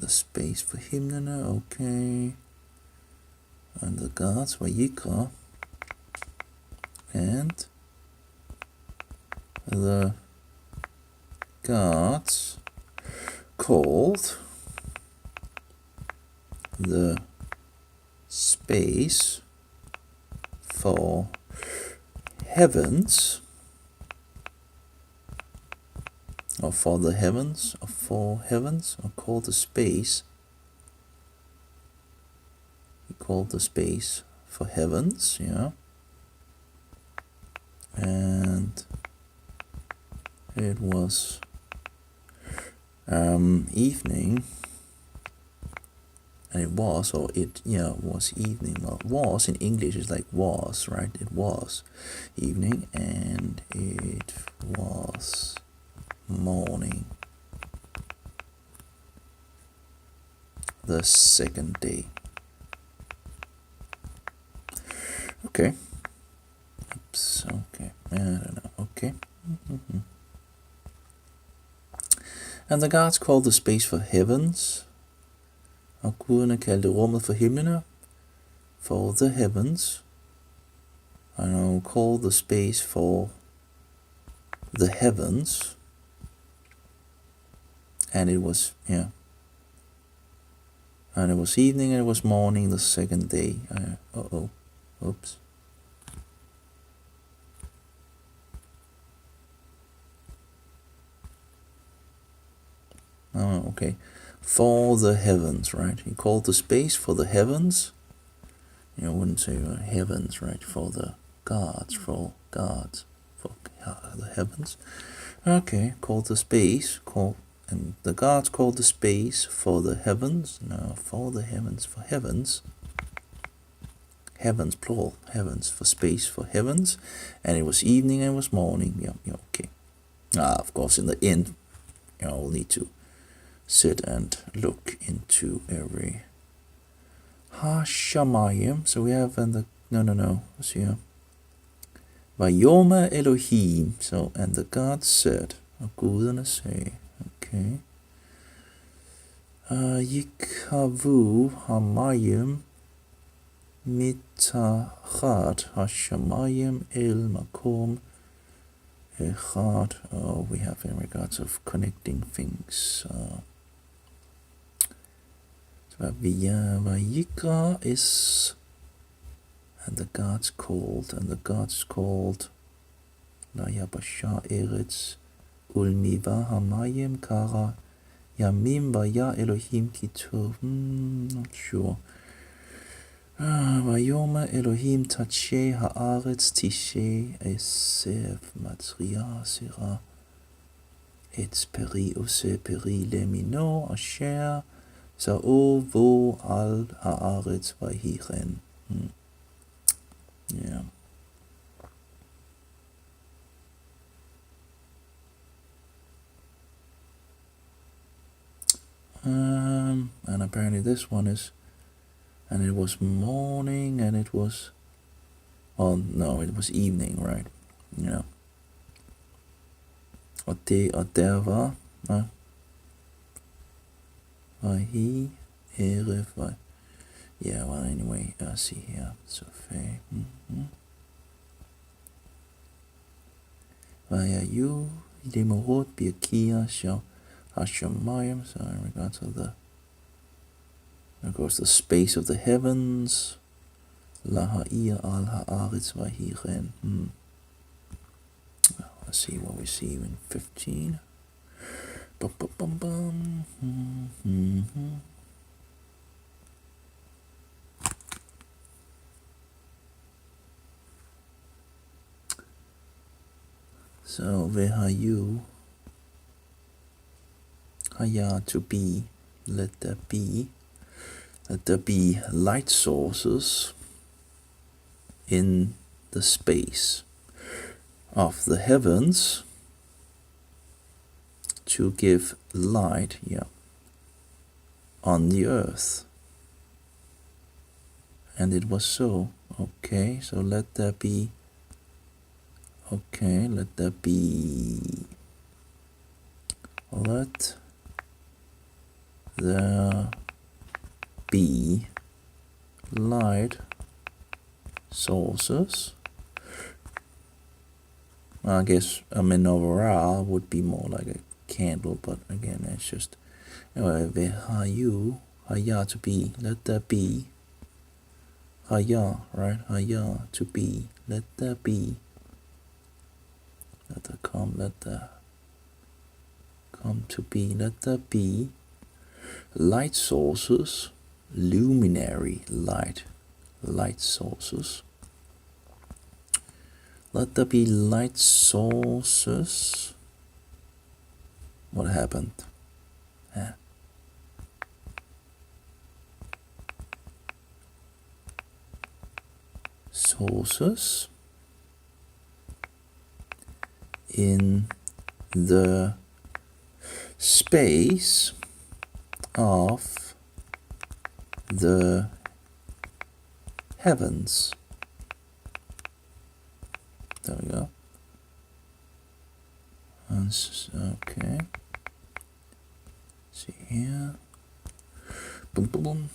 space for himnana, okay. And the gods were Yikra, and the gods called the space for heavens, or for the heavens, or called the space called the space for heavens, yeah. And it was evening, and it was, or it, yeah, was evening. Well, was in English is like was, right? It was evening, and it was morning, the second day. Okay. Oops, okay. I don't know. Okay. And the gods called the space for heavens, og guderne kaldte rummet for himlene, for the heavens. I know, call the space for the heavens. And it was, yeah. And it was evening and it was morning the second day. Oops. Oh, okay. For the heavens, right? He called the space for the heavens. You wouldn't say heavens, right? For the gods, for the heavens. Okay, called the space, and the gods called the space for the heavens. No, for the heavens, for heavens. Heavens, plural, heavens, for space, for heavens. And it was evening and it was morning. Yeah, okay. Of course, in the end, we'll need to sit and look into every Hashamayim. So we have what's here? Vayoma Elohim. So, and the gods said, og guderne sagde, okay. Yikavu Hamayim Mitachat Hashamayim El Makom Echad. Oh, we have in regards of connecting things. Vayikra is, and the gods called, La Yabasha Eretz Ulmiva Hamayim Kara Yamim Vaya Elohim Kitov. Not sure. Vayoma Elohim Tache Haaretz Tishe Esev Matria Sira Etz Peri Ose Peri Lemino Asher Sa'o Vo Al Haaretz Vahiren. Yeah. And apparently this one is, and it was morning, and it was, oh no, it was evening, right? Yeah. Odeva, Vahi, Erev, yeah, well, anyway, see here, so fair. Vayayu, Limorot, Birkia, Shah. Hashamayim, so in regards to of course, the space of the heavens. Laha'ir al ha'aretz vahiren. Let's see what we see in 15. So, vehayu. Haya, to be, let there be light sources in the space of the heavens to give light, on the earth. And it was so. Okay, so let there be, let there be light sources. I guess a menorah would be more like a candle, but again, it's just vehayu, haya, to be, let there be, haya, right, haya, to be, let there be, let there come to be, let there be light sources luminary light sources. Let there be light sources. What happened? Sources in the space of the heavens. There we go. Okay. See here. Boom, boom, boom.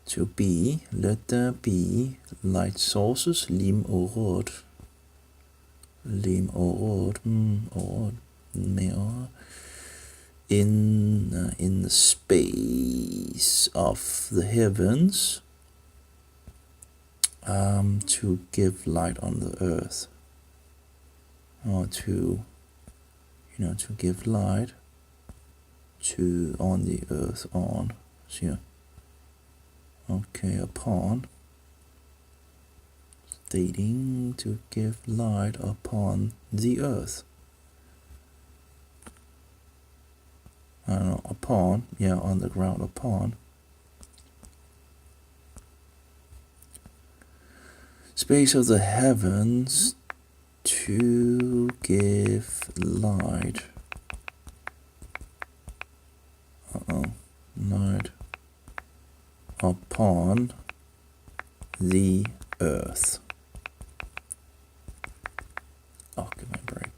To be, let there be light sources. Lim og rødt. Lim og rødt. Mere. In the space of the heavens, to give light on the earth, or to give light on the earth, on. So, okay, upon, stating to give light upon the earth. I don't know, upon, on the ground, upon. Space of the heavens to give light. Light upon the earth. Oh, give me a break.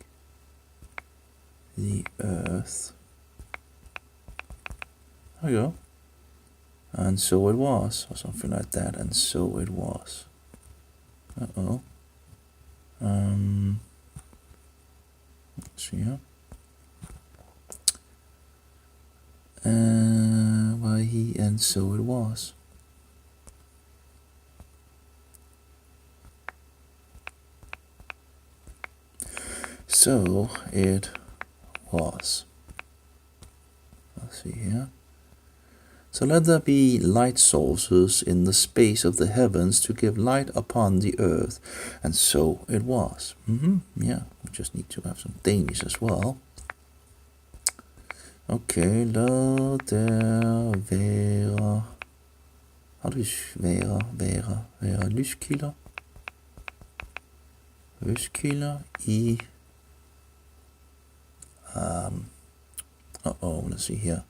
The earth. There we go. And so it was, or something like that, and so it was. Let's see here. And so it was. So it was. Let's see here. So let there be light sources in the space of the heavens to give light upon the earth. And so it was. Yeah, we just need to have some Danish as well. Okay, lad der være. How do you være lyskilder? Lyskilder i... let's see here.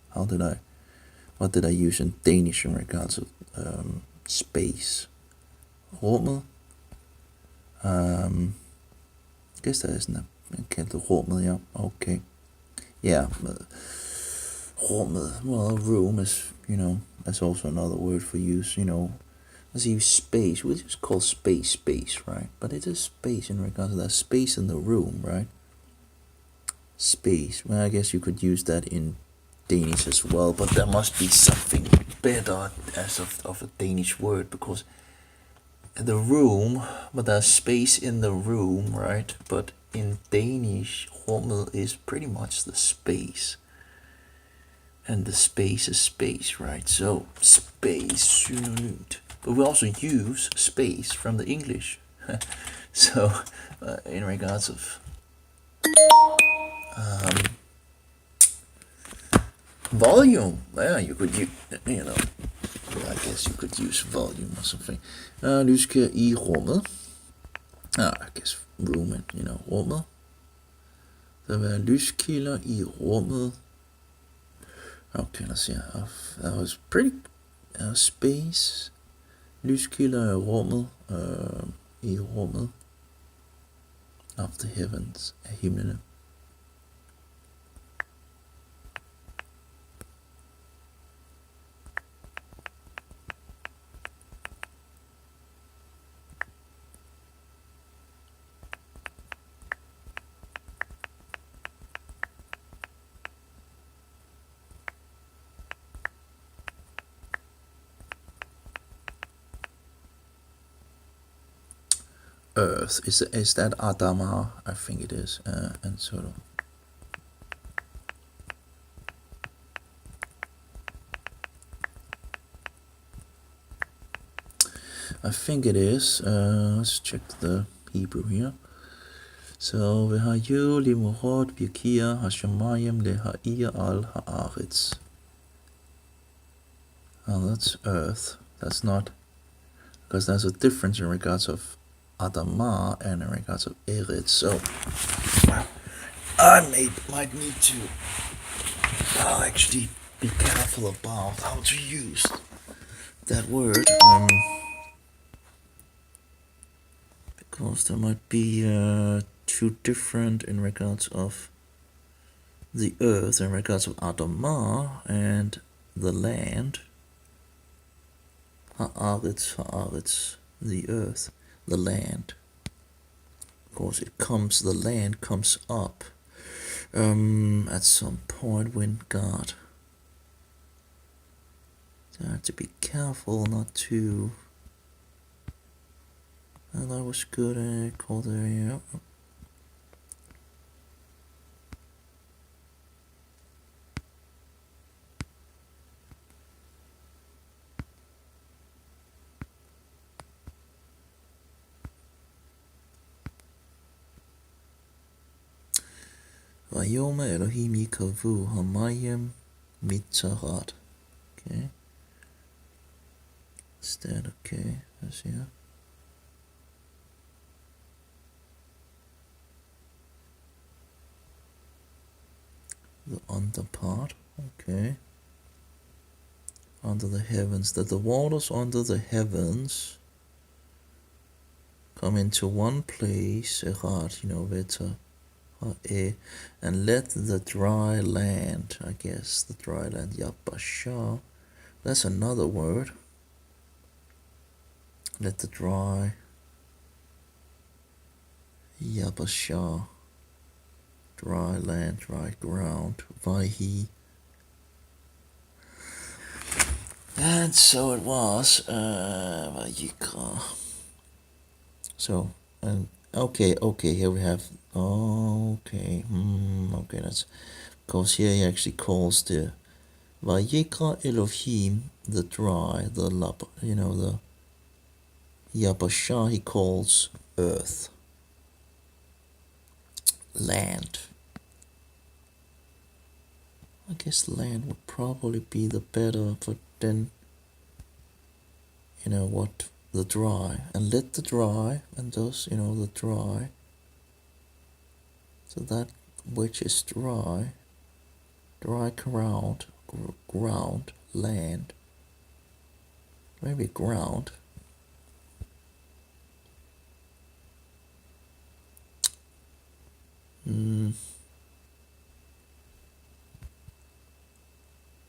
What did I use in Danish in regards of space? Rummet. Guess that isn't a kaldt rummet, yeah. Okay. Yeah. Rummet. Well, room is, that's also another word for use, Let's use space. We just call space, right? But it is space in regards to that space in the room, right? Space. Well, I guess you could use that in Danish as well, but there must be something better as of a Danish word, because the room, but there's space in the room, right? But in Danish, rummet is pretty much the space, and the space is space, right? So space synonymt, but we also use space from the English. So in regards of volume, yeah, you could use, I guess you could use volume or something. Lyskilder i rummet. I guess room and, rummet. Der vil være lyskilder i rummet. Okay, let's see. That was pretty space. Lyskilder i rummet. Of the heavens, af himlene. Earth, is that Adama? I think it is, and sort of. I think it is. Let's check the Hebrew here. So, V'hayu limorot v'yikia hashamayim leha'iyah al ha'aretz. Oh, that's earth. That's not, because there's a difference in regards of Adamah and in regards of Eretz. So, I might need to actually be careful about how to use that word. Because there might be too different in regards of the earth, in regards of Adamah and the land. Haaretz, the earth, the land. Of course, the land comes up at some point when God. So I have to be careful not to. And that was good. I called it. Yeah. Vayoma Elohim yikavu hamayim mitzarat. Okay. Is that okay? That's here. The under part. Okay. Under the heavens. That the waters under the heavens come into one place. Echad, veta. And let the dry land, I guess, the dry land, Yapasha, that's another word. Let the dry, Yapasha, dry land, dry ground, Vaihi. And so it was, Vayikra. So, and okay, here we have, okay, that's, because here he actually calls the Vayikra Elohim, the dry, the lab, the Yabashah he calls earth, land. I guess land would probably be the better, but then, what, the dry, and let the dry, and thus, the dry, so that which is dry ground, land, maybe ground.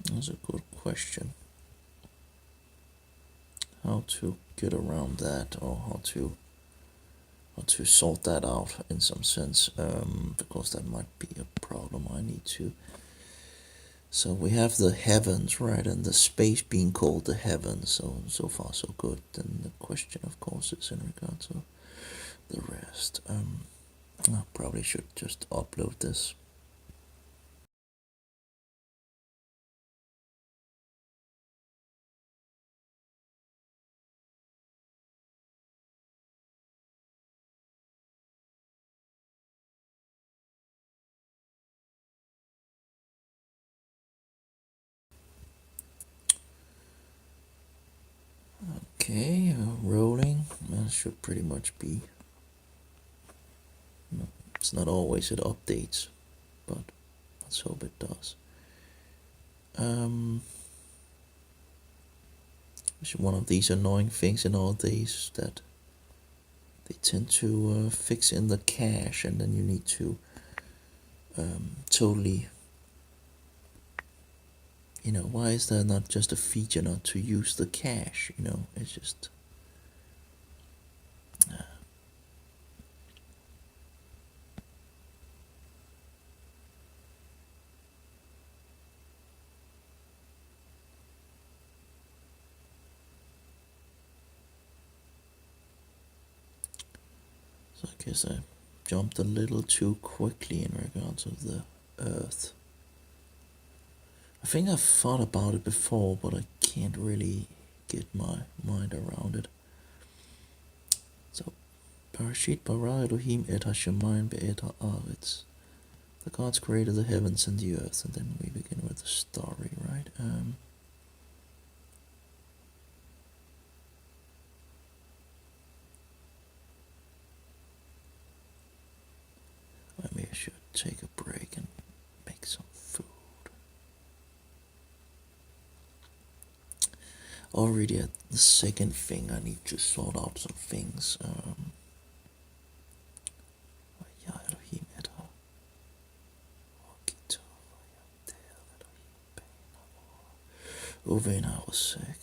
That's a good question. How to get around that, or how to sort that out in some sense, because that might be a problem I need to. So we have the heavens, right, and the space being called the heavens. So far so good. Then the question, of course, is in regard to the rest. I probably should just upload this. Okay, rolling. That should pretty much be. It's not always it updates, but let's hope it does. It's one of these annoying things in all days that they tend to fix in the cache, and then you need to totally. Why is there not just a feature not to use the cache? It's just. So I guess I jumped a little too quickly in regards of the Earth. I think I've thought about it before, but I can't really get my mind around it. Parashit bara Elohim et hashamayim be'et ha'aretz. The gods created the heavens and the earth, and then we begin with the story, right? Maybe I should take a break and make some food. Already at the second thing, I need to sort out some things. Elohim et Uvena was sick.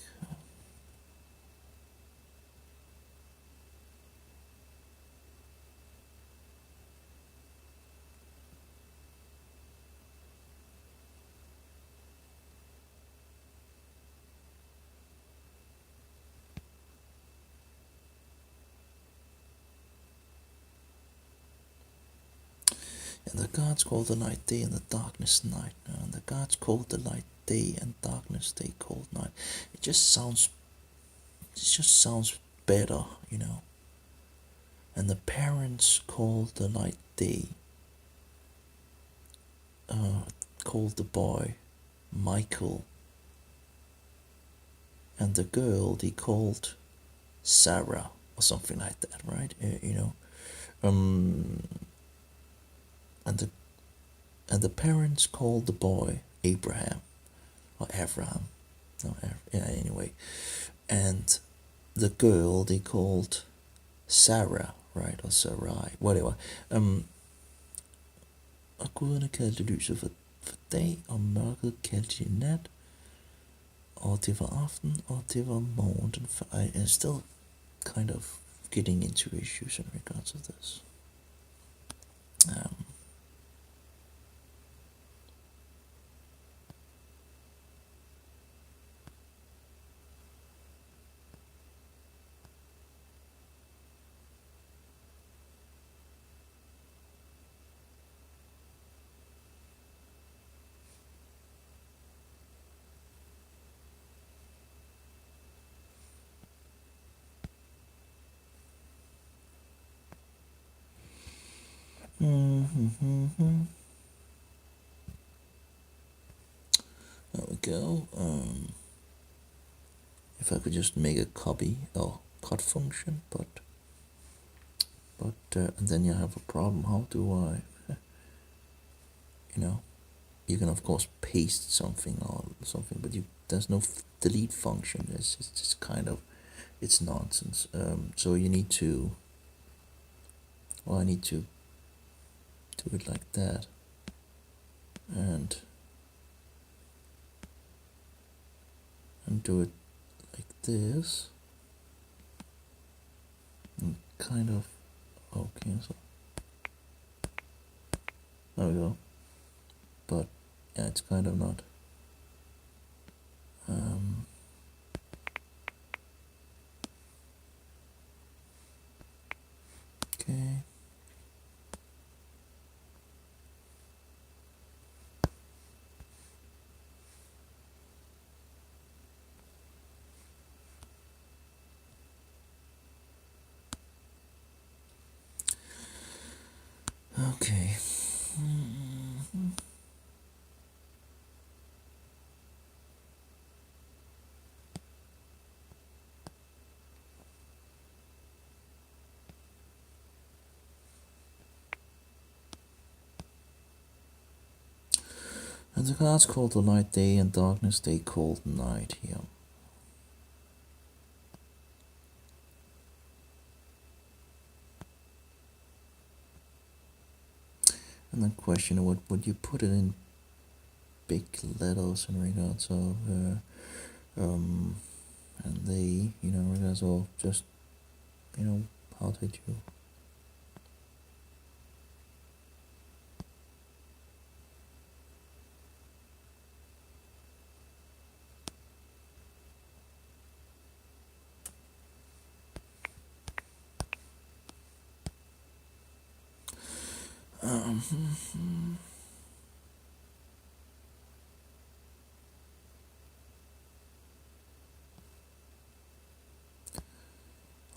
And the gods called the light day and the darkness night. And the gods called the light day and darkness they called night. It just sounds better, you know. And the parents called the light day, called the boy Michael, and the girl they called Sarah or something like that, right? And the parents called the boy Abraham or Avram. Anyway, and the girl they called Sarah, right, or Sarai, whatever. Og guderne kaldte lyset for dag, og mørket kaldte de nat, og det var aften, og det var morgen. I'm still kind of getting into issues in regards to this. There we go. If I could just make a copy or cut function, but and then you have a problem. How do I, you can of course paste something or something, but there's no delete function. It's just kind of, it's nonsense. So you need to, I need to do it like that, and do it like this, and kind of, okay, so there we go. But yeah, it's kind of not. Okay. Okay. And the gods called the light day, and darkness they called night here. And the question, what would you put it in big letters in regards of, and they, in regards of just, how did you?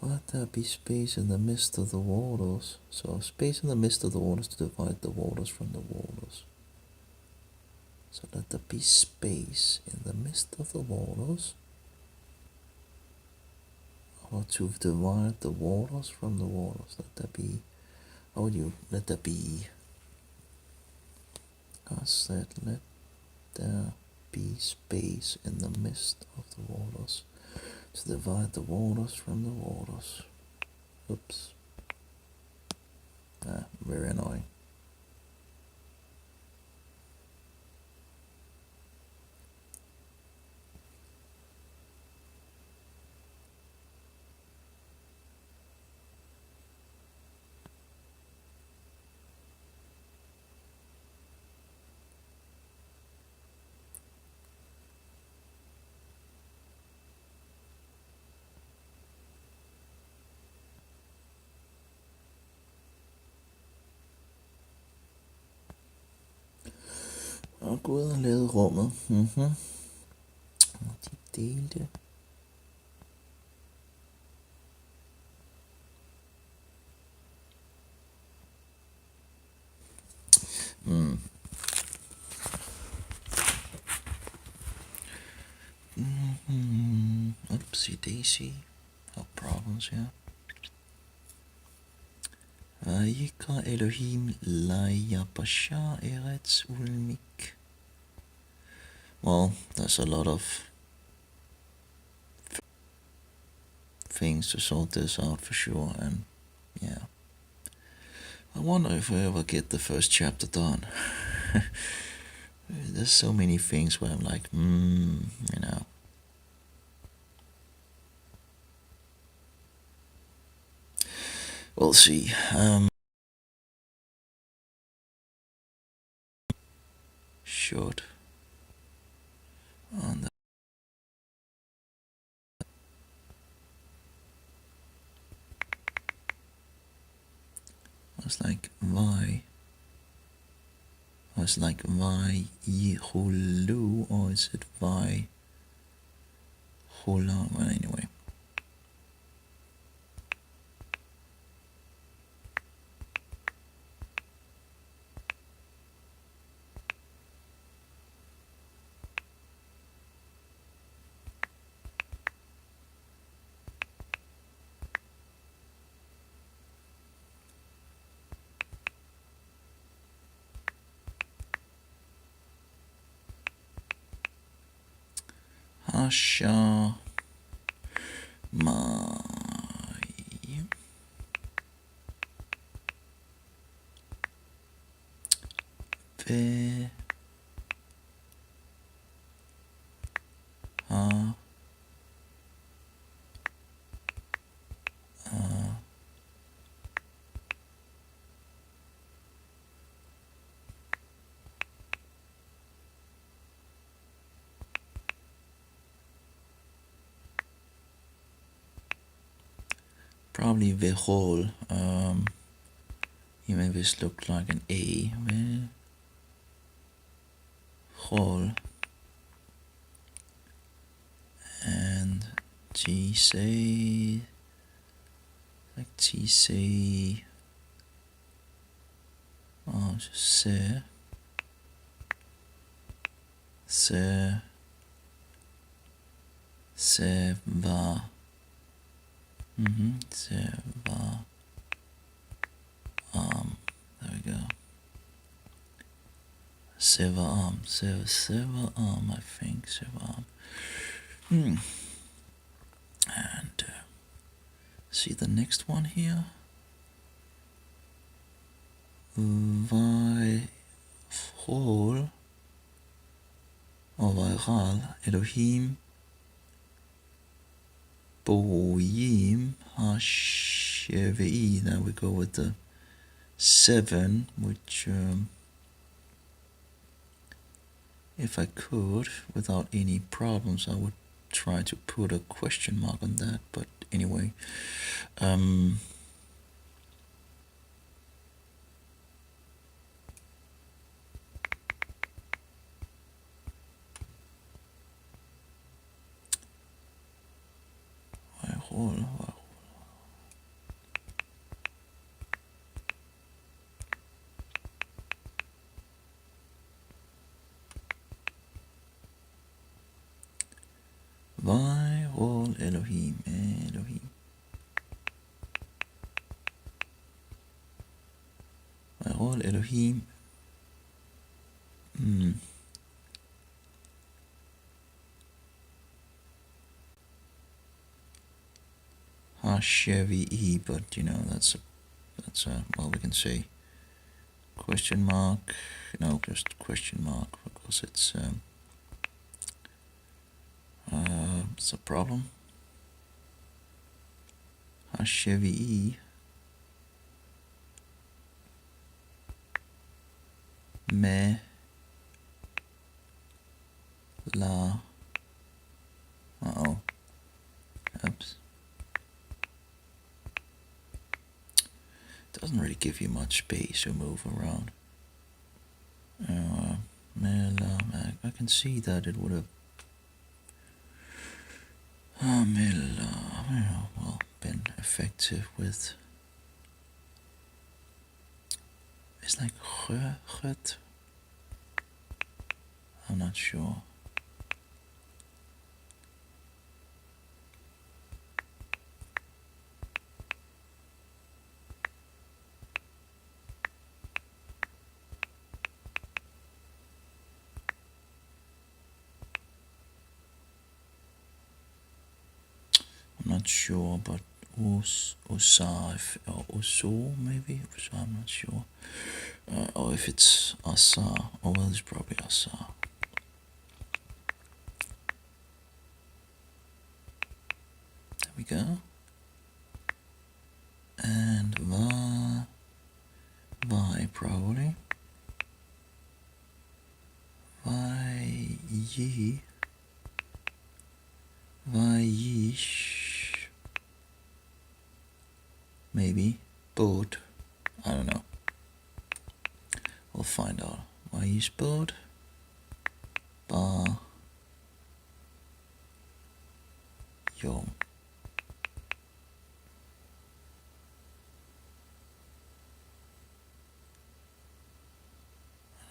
Let there be space in the midst of the waters. So space in the midst of the waters to divide the waters from the waters. So let there be space in the midst of the waters, or to divide the waters from the waters. Let there be, how would you, let there be, God said, let there be space in the midst of the waters, to divide the waters from the waters. Oops. Very annoying. Og Gud har lavet rummet. Og de delte. Oopsie daisy. No problems here. Vayikra Elohim layapasha eretz ulmik. Well, there's a lot of things to sort this out for sure, and yeah. I wonder if I ever get the first chapter done. There's so many things where I'm like, you know. We'll see. Should. On the I was like, why? I was like, why yihulu, or is it why hula? Well, anyway. Hasha Mai Ve Ha Probably Vehol. You maybe this looked like an A. Vehol. And T say like T say se va. Seva there we go. Seva I think Seva And see the next one here. Vaychol or Vaychal Elohim Boyim HaShevi. Now we go with the 7, which if I could, without any problems, I would try to put a question mark on that. But anyway, Vayachol Elohim. HaShevi'i, but that's a well, we can say question mark. No, just question mark, because it's a problem. HaShevi'i me la. Oops. Doesn't really give you much space to move around. I can see that it would have been effective with. It's like chut. I'm not sure. But usa or uso maybe. So I'm not sure. Or if it's asa. Oh well, it's probably asa. There we go. And vai probably. Vayish. Maybe. Boat. I don't know. We'll find out. Vayish boat. Ba. Yom.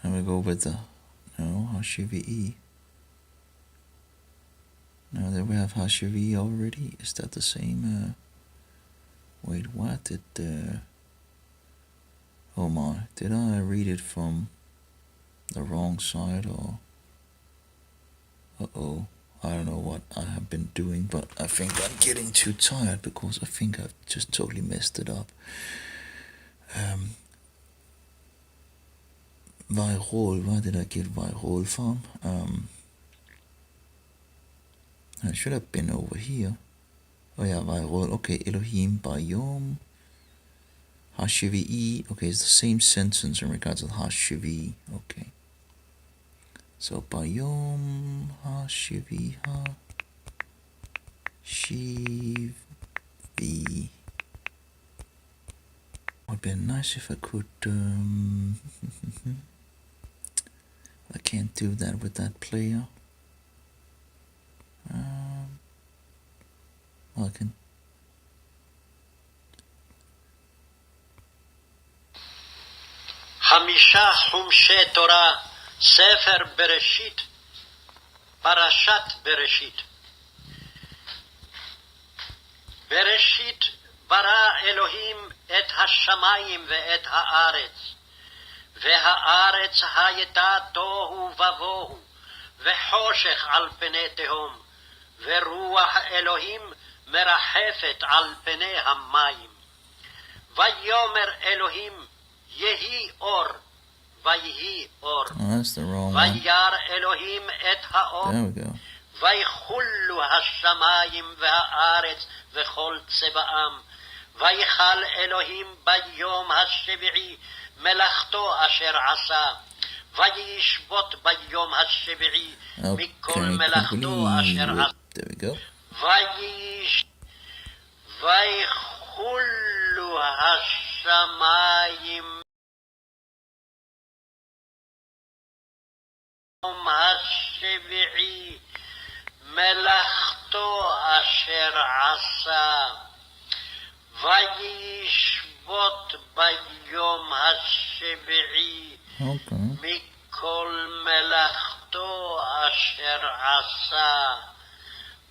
And we go with the HaShevi'i. Now that we have HaShevi'i already, is that the same? Wait, what did oh my, did I read it from the wrong side, or I don't know what I have been doing, but I think I'm getting too tired because I think I've just totally messed it up. Vayrol, where did I get Vayrol from? I should have been over here. Oh yeah, Vayrol. Okay, Elohim Bayom. HaShevi'i. Okay, it's the same sentence in regards to HaShevi'i. Okay. So Bayom HaShevi'i HaShevi'i. Would be nice if I could. I can't do that with that player. Well, I can. חמישה חומשי תורה, ספר בראשית, פרשת בראשית. בראשית ברא אלוהים את השמיים ואת הארץ, והארץ הייתה תוהו ובוהו, וחושך על פני תהום, ורוח אלוהים מרחפת על פני המים. ויאמר אלוהים, יהי אור, ויהי אור. That's the wrong one. וירא אלוהים את האור. There we go. ויחולו השמיים והארץ וכל צבאם. ויחל אלוהים ביום השביעי מלאכתו אשר עשה. וישבות ביום השביעי מכל מלאכתו אשר עשה. There we go. ויחולו השמיים ביום השביעי מלאכתו אשר עשה. וישבות ביום השביעי מכל מלאכתו אשר עשה.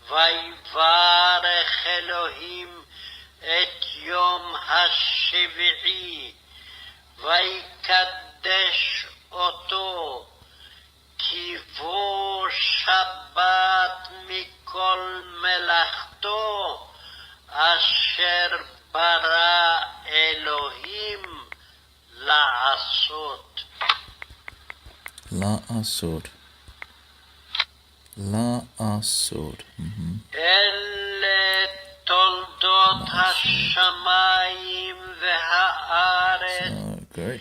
ויברך אלוהים את יום השביעי ויקדש אותו, כי בו שבת מכל מלאכתו, אשר ברא אלוהים לעשות. לעשות. לעשות. אלה תולדות השמיים והארץ, Great.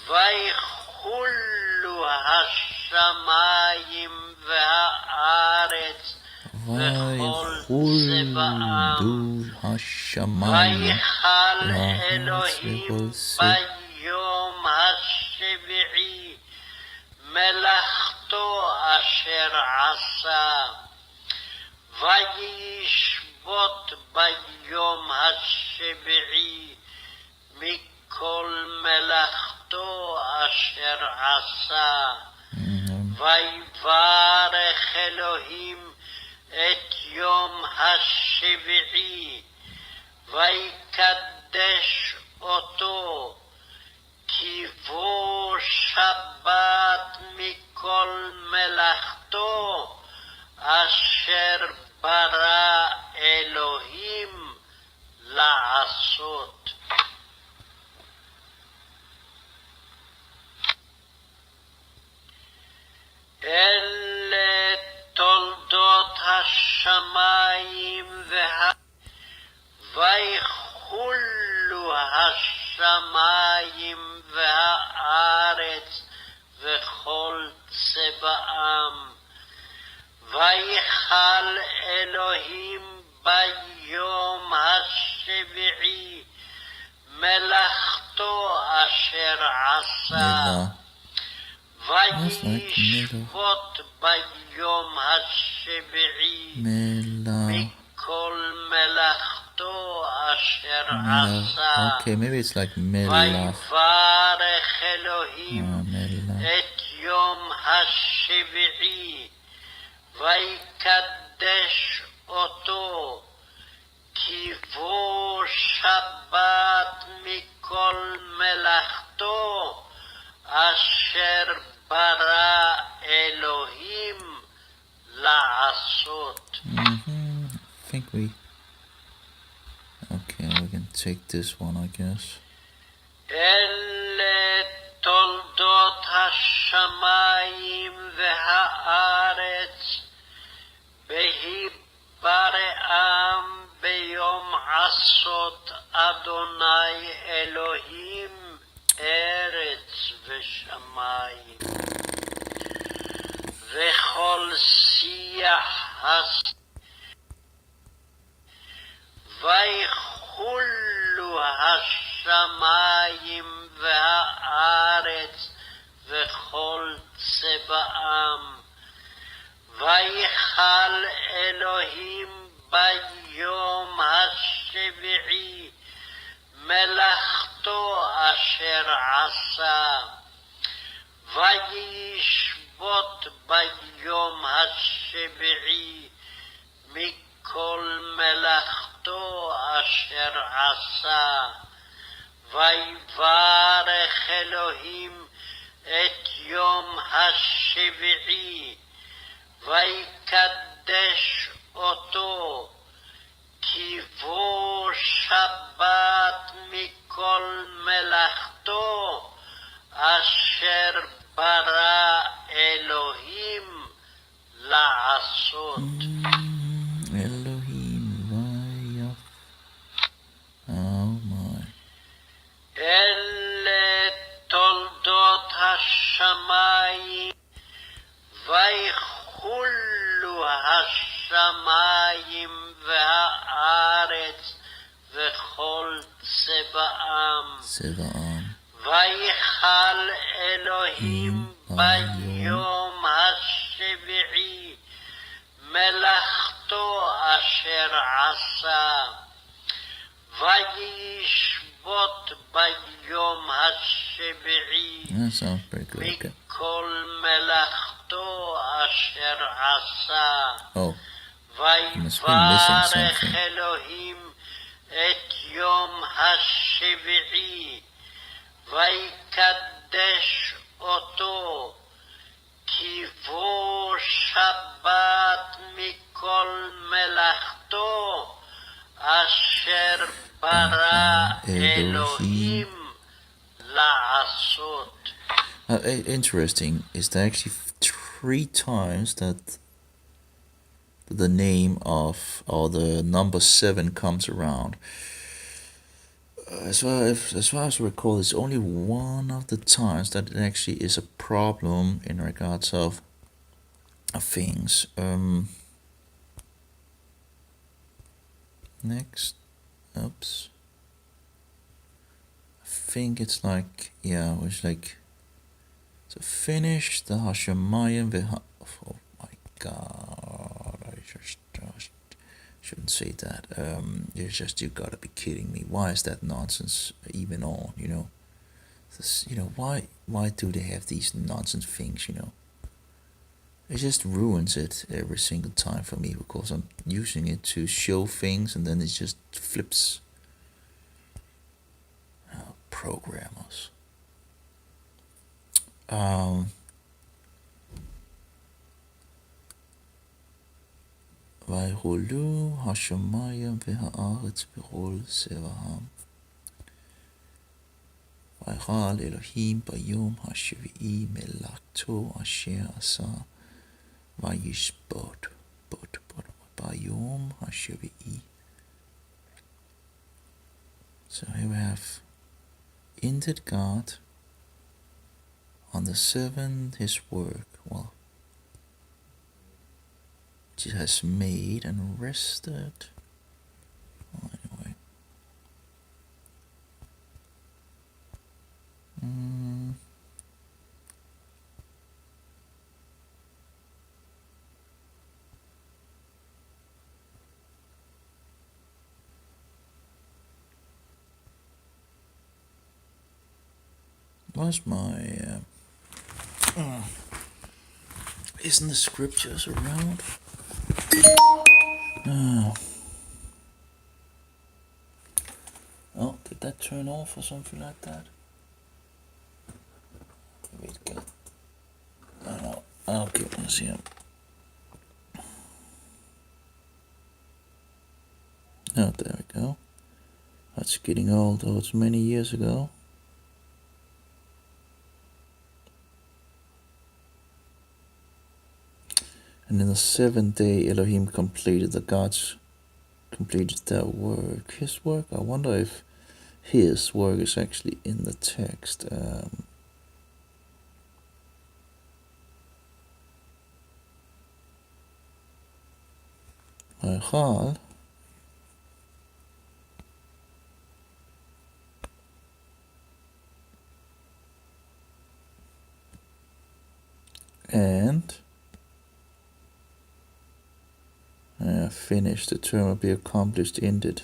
ויחולו השמיים והארץ וכל צבאם. ויחל אלוהים ביום השביעי מלאכתו אשר עשה, וישבות ביום השביעי מכל מלאכתו אשר עשה. ויברך אלוהים את יום השביעי, ויקדש אותו, כי בו שבת מכל מלאכתו, אשר ברא אלוהים לעשות. אלה תולדות השמיים ויחולו השמיים והארץ וכל צבאם. ויחל אלוהים ביום השביעי מלאכתו אשר עשה, וישבות ביום השביעי מכל מלאכתו אשר עשה. Okay, maybe it's like melach. ויברך אלוהים את יום השביעי, ויקדש אותו, כי בו שבת מכל מלאכתו, אשר ברא אלוהים לעשות. I think we... Okay, we can take this one, I guess. אלה תולדות השמיים והארץ, בהיבראם ביום עשות אדוני אלוהים ארץ ושמיים, וכל שיח ויחולו השמיים והארץ וכל צבאם. ויחל אלוהים ביום השביעי מלאכתו אשר עשה, וישבות ביום השביעי מכל מלאכתו אשר עשה. ויברך אלוהים את יום השביעי, ויקדש אותו, כי בו שבת מכל מלאכתו, אשר ברא אלוהים לעשות. אלוהים ויף. Oh my. אלה תולדות השמיים, ויחולו השמיים והארץ וכל צבאם. ויחל אלוהים ביום השביעי מלאכתו אשר עשה, וישבות ביום השביעי מכל מלאכתו אשר עשה. ויברך אלוהים את יום השביעי, ויקדש אותו, כי בו שבת מכל מלאכתו, אשר ברא אלוהים לעשות. Interesting is there actually 3 times that the name of, or the number 7 comes around. As far as I recall, it's only one of the times that it actually is a problem in regards of things. Next, oops. I think it's like, yeah, it's like to finish the Hashemayim. Oh my God, I just shouldn't say that. You gotta be kidding me. Why is that nonsense even on? Why do they have these nonsense things? It just ruins it every single time for me, because I'm using it to show things and then it just flips. Oh, programmers. ויחולו השמיים והארץ בכל צבעם. ויאכל אלוהים ביום השביעי מלאכתו אשר עשה, וישבות ביום השביעי. So here we have, ended God on the 7th his work, which he has made, and rested. Anyway. Where's my isn't the scriptures around? Oh, did that turn off or something like that? Wait, good. Oh, okay, let's see. Oh, there we go. That's getting old, though it's many years ago. And in the 7th day, Elohim completed their work. His work? I wonder if his work is actually in the text. ויאכל and finished. The term will be accomplished, ended.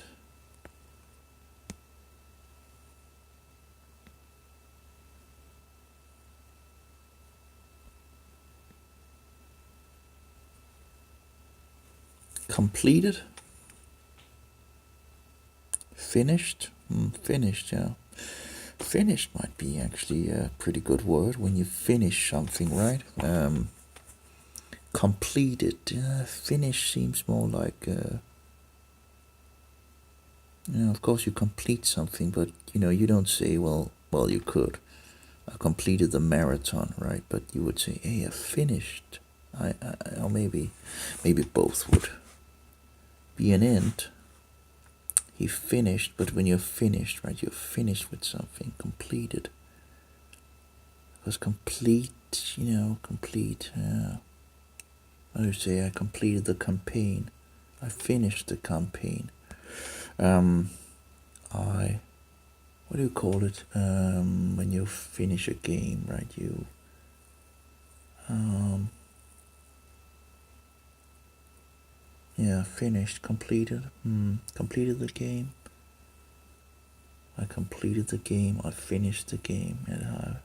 Completed. Finished. Finished, yeah. Finished might be actually a pretty good word when you finish something, right? Completed. Finish seems more like, of course you complete something, but you don't say, well, you could. I completed the marathon, right? But you would say, hey, I finished. Or maybe both would be an end. He finished, but when you're finished, right, you're finished with something, completed. Because complete, complete, I would say I completed the campaign. I finished the campaign. What do you call it? When you finish a game, right, you, finished, completed, completed the game. I completed the game, I finished the game, and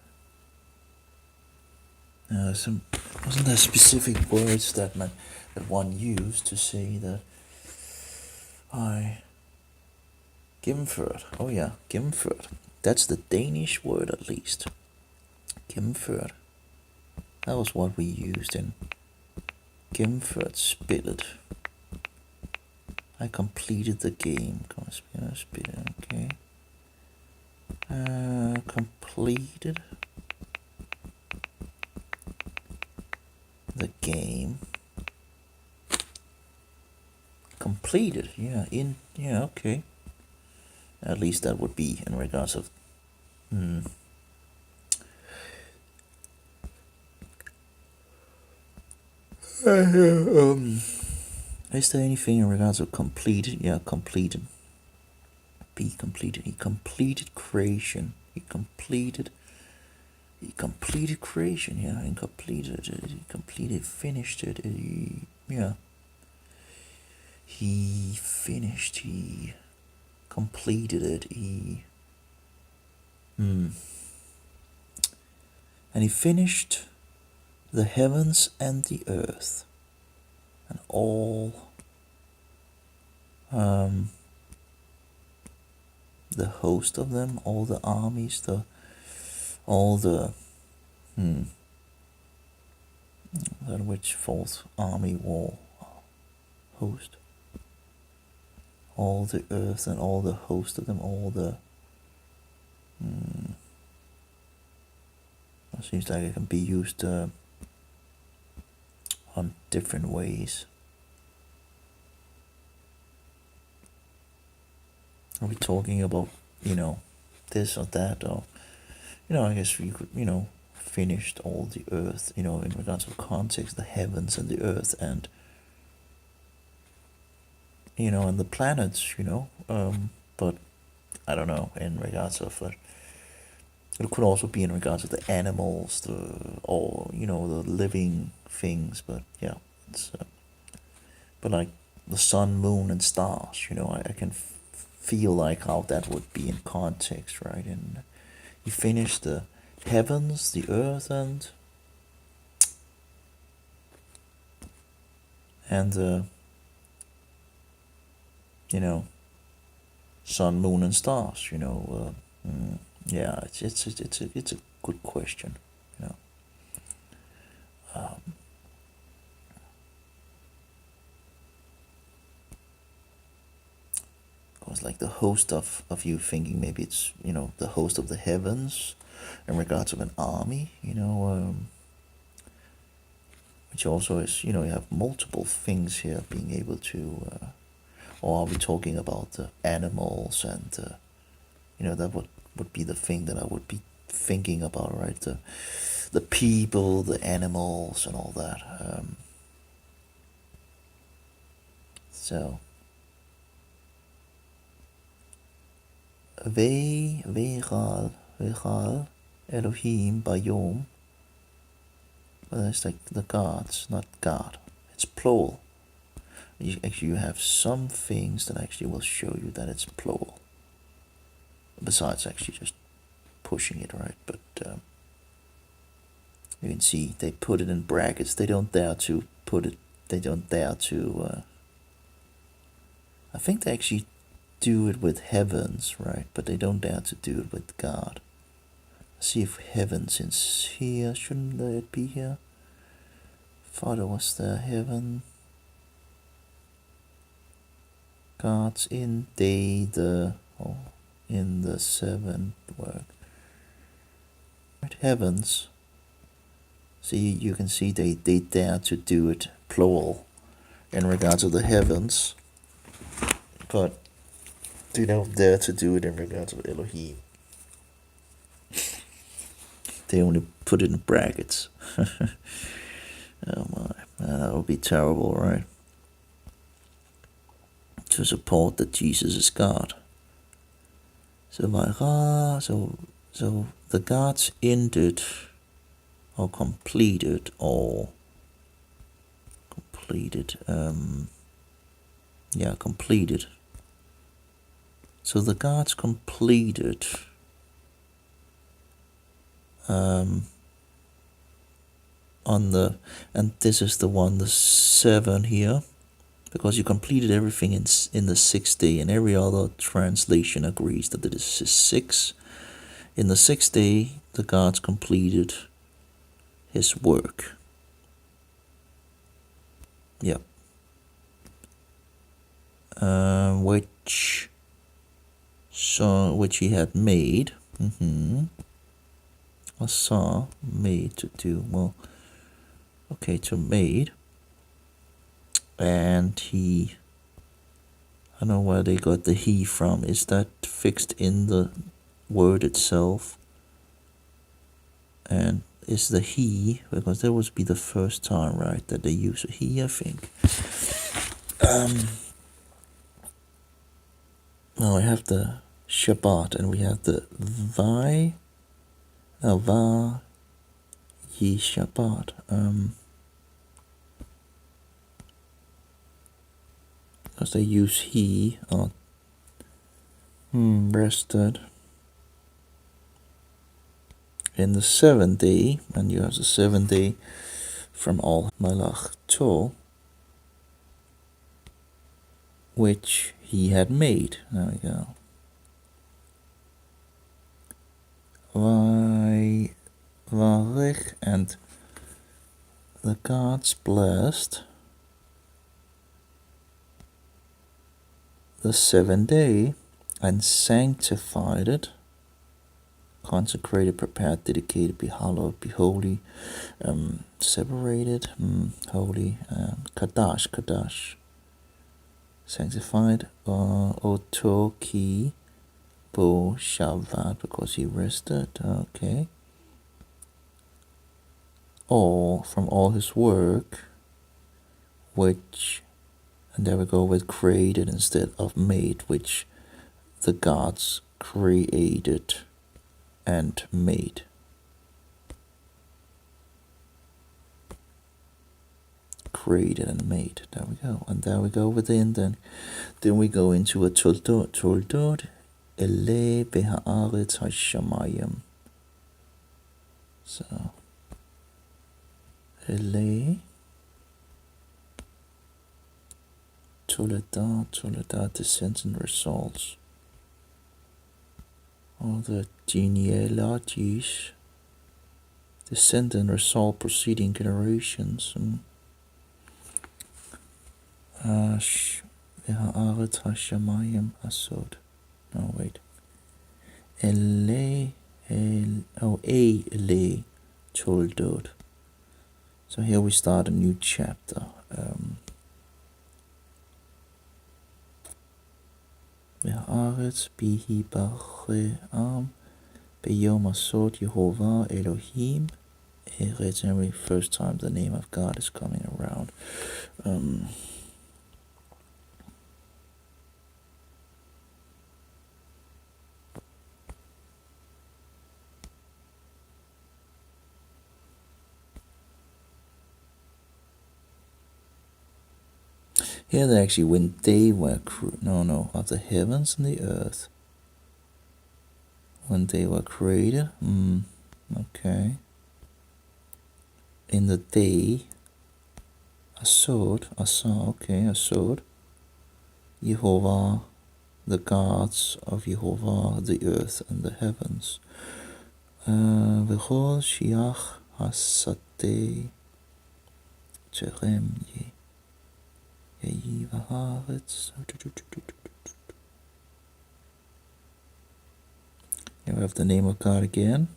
wasn't there specific words that one used to say that I given for it? Oh yeah, given for it. That's the Danish word, at least. Gennemført. That was what we used in gennemført spillet. I completed the game. Okay. Completed the game. Completed, yeah, okay. At least that would be in regards of is there anything in regards of completed? Yeah, completed. Be completed. He completed creation. He completed creation. Yeah, he completed it. He completed, finished it. Yeah. He finished. He completed it. And he finished the heavens and the earth, and all the host of them, all the armies, that which fourth army war host, all the earth and all the host of them, all the it seems like it can be used on different ways. Are we talking about, this or that, or, I guess you could, finished all the earth, in regards of context, the heavens and the earth, and, and the planets, but I don't know, in regards of, it could also be in regards of the animals, the living things, but yeah, it's, but like the sun, moon, and stars, I can feel like how that would be in context, right? And he finished the heavens, the earth, and sun, moon, and stars. Yeah, it's a good question. Because like the host of you thinking maybe it's the host of the heavens in regards of an army, which also is you have multiple things here being able to, or are we talking about the animals and that would be the thing that I would be thinking about, right? The people, the animals, and all that. So. Ve'chal Elohim Bayom. Well, that's like the gods, not God. It's plural. You have some things that actually will show you that it's plural. Besides actually just pushing it, right? But you can see they put it in brackets. They don't dare to put it. They don't dare to. I think they actually do it with heavens, right? But they don't dare to do it with God. See if heavens is here. Shouldn't it be here? Father was there. Heaven. God's in day in the seventh work. Right, heavens. See, you can see they dare to do it plural in regards to the heavens, but they don't dare to do it in regards of Elohim. They only put it in brackets. Oh my, that would be terrible, right? To support that Jesus is God. So the gods ended or completed completed. So the gods completed and this is the one, the 7 here, because you completed everything in the 6th day, and every other translation agrees that this is 6, In the sixth day, the gods completed his work. Yep. Which he had made. Asa made to do. Well, okay, to made. And he, I don't know where they got the he from. Is that fixed in the word itself? And is the he, because that would be the first time, right, that they use a he, I think. Now we have the Shabbat and we have the Va Ye Shabbat. Because they use he or rested in the seventh day, and you have the seventh day from all Malach to, which he had made. There we go. Varich, and the gods blessed the seventh day and sanctified it, consecrated, prepared, dedicated, be hallowed, be holy, separated, holy, kadash, sanctified, otoki, bo Shabbat, because he rested, okay. All from all his work, which, and there we go with created instead of made, which the gods created and made. Created and made. There we go. And there we go within. Then we go into a toldot ele beha'aretz hashamayim. So ele toledat descends and results. All the genealogies descend and result preceding generations. Haaretz hashamayim asod. No, wait. Ele toldot. So here we start a new chapter. Haaretz bihi ba'che'am beyom asod Yehovah Elohim. Eretz, every first time the name of God is coming around. Here they actually, when they were of the heavens and the earth, when they were created, okay. In the day, asod, Yehovah, the gods of Yehovah, the earth and the heavens. V'chol shiach hasateh cherem ye. You have the name of God again.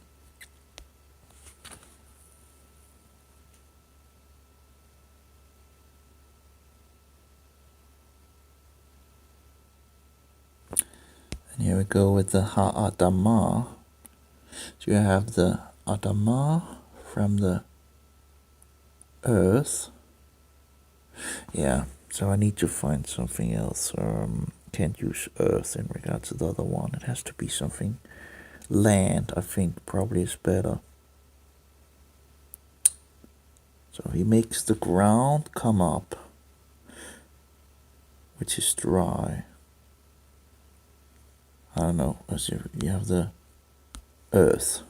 And here we go with the Ha'adamah. So you have the Adamah from the earth. Yeah. So I need to find something else. Can't use earth in regards to the other one. It has to be something land, I think probably is better. So he makes the ground come up, which is dry. I don't know, as you have the earth.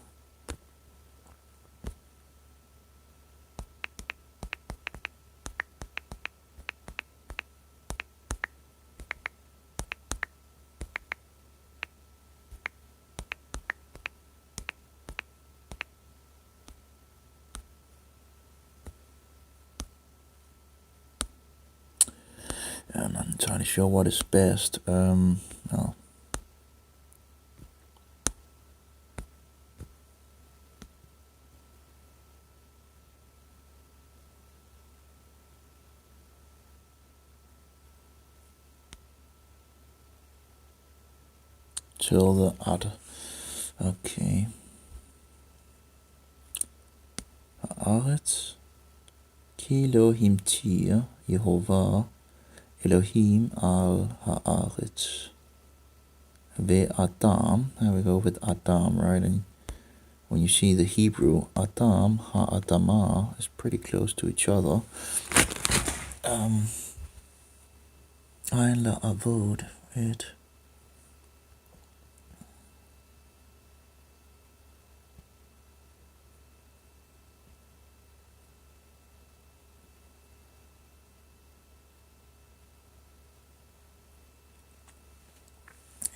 entirely sure what is best. No. Till the other. Okay. Haaretz. Ki Elohim tir, Yehovah, Elohim al haaretz. Ve Adam. Here we go with Adam, right? And when you see the Hebrew, Adam, ha'adamah, is pretty close to each other. Ein la'avod, it.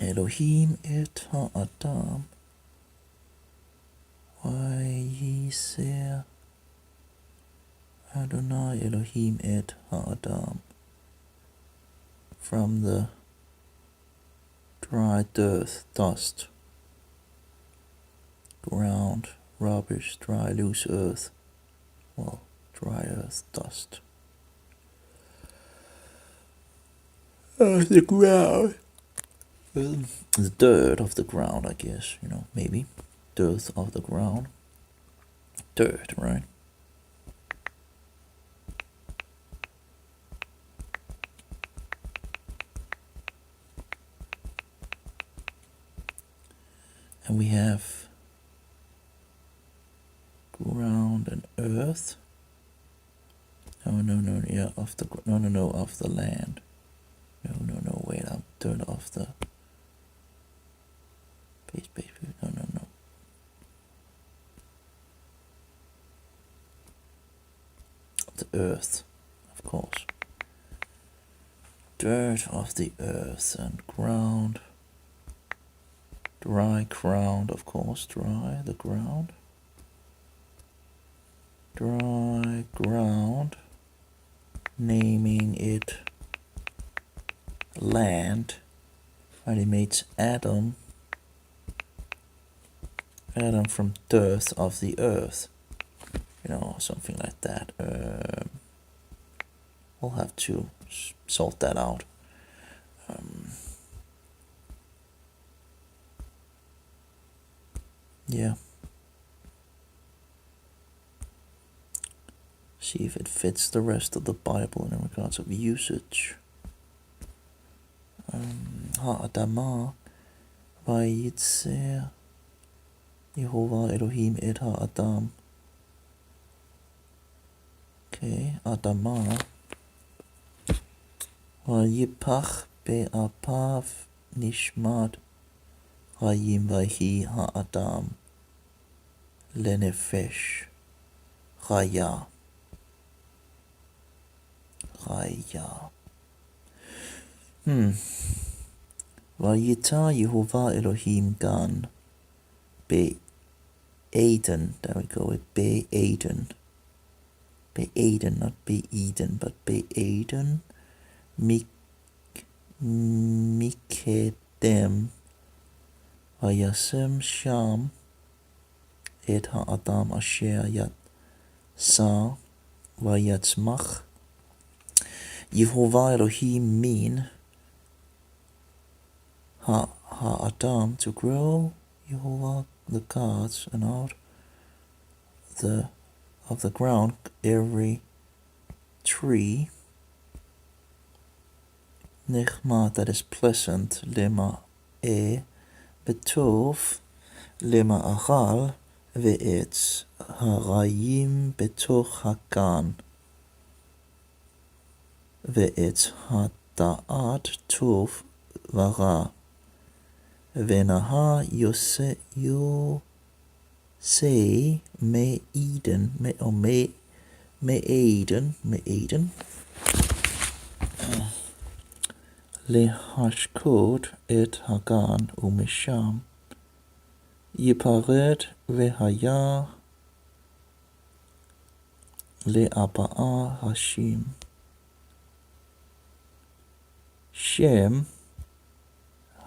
Elohim et ha'adam. Vayiser Adonai Elohim et ha'adam. From the dry earth, dust, ground, rubbish, dry, loose earth. Well, dry earth, dust. The ground. The dirt of the ground, I guess, maybe. Dirt of the ground. Dirt, right? And we have ground and earth. Of the land. Wait, I'm turned off the page, no. The earth, of course. Dirt of the earth and ground. Dry ground, of course, dry, the ground. Dry ground, naming it land. And he made Adam from dirt of the earth. Something like that. We'll have to sort that out. Yeah. See if it fits the rest of the Bible in regards of usage. Ha'adamah vayitzer Yehovah Elohim et ha'adam. Okay, Adamah vayipach be'apav nishmat hayim vayhi ha'adam lenefesh chaya. Vayita Yehovah Elohim gan Be'Eden. There we go with Be'Eden. Be'Eden, not Be'Eden, but Be'Eden. Mikedem. Vayasem Sham et ha'adam asher yat sa vayatzmach. Yehovah Elohim min ha'adam, to grow Yehovah the gods, and out of the ground every tree nechma, that is pleasant, lema betov lema achal ve'etz harayim betoch hagan ve'etz hada'at tov vara venaha yose me Eden lehashkot et hagan umesham yipared vehaya le'aba'a hashim. Shem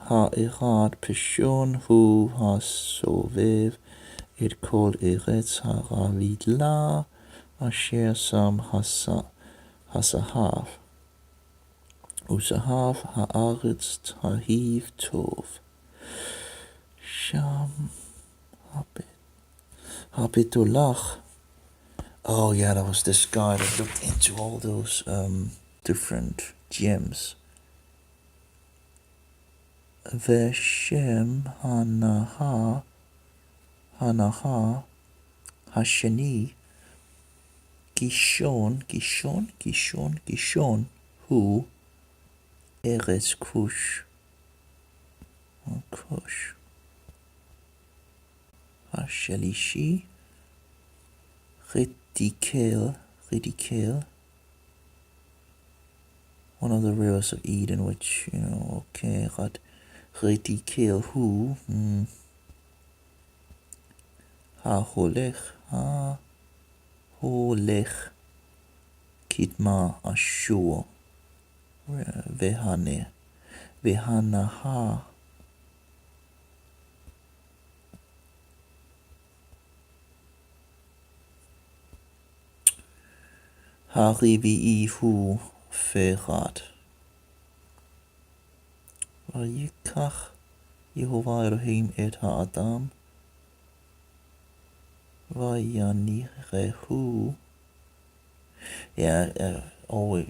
ha'echad peshon hu ha'sovev et kol eretz ha'ravidla asher sam hasahav usahav ha'aretz tahiv tov sham habitolach. Oh yeah, that was this guy that looked into all those different gems. Veshem hanaha hasheni gishon hu eretz kush hashelishi Ridikel, one of the rivers of Eden, which, okay, Ridikel, who, holech, Kitma, Ashur, Vehanaha, Harivi'i hu ferat. Vayikach Yehovah Elohim et ha'adam. Vayanirehu. Yeah, always,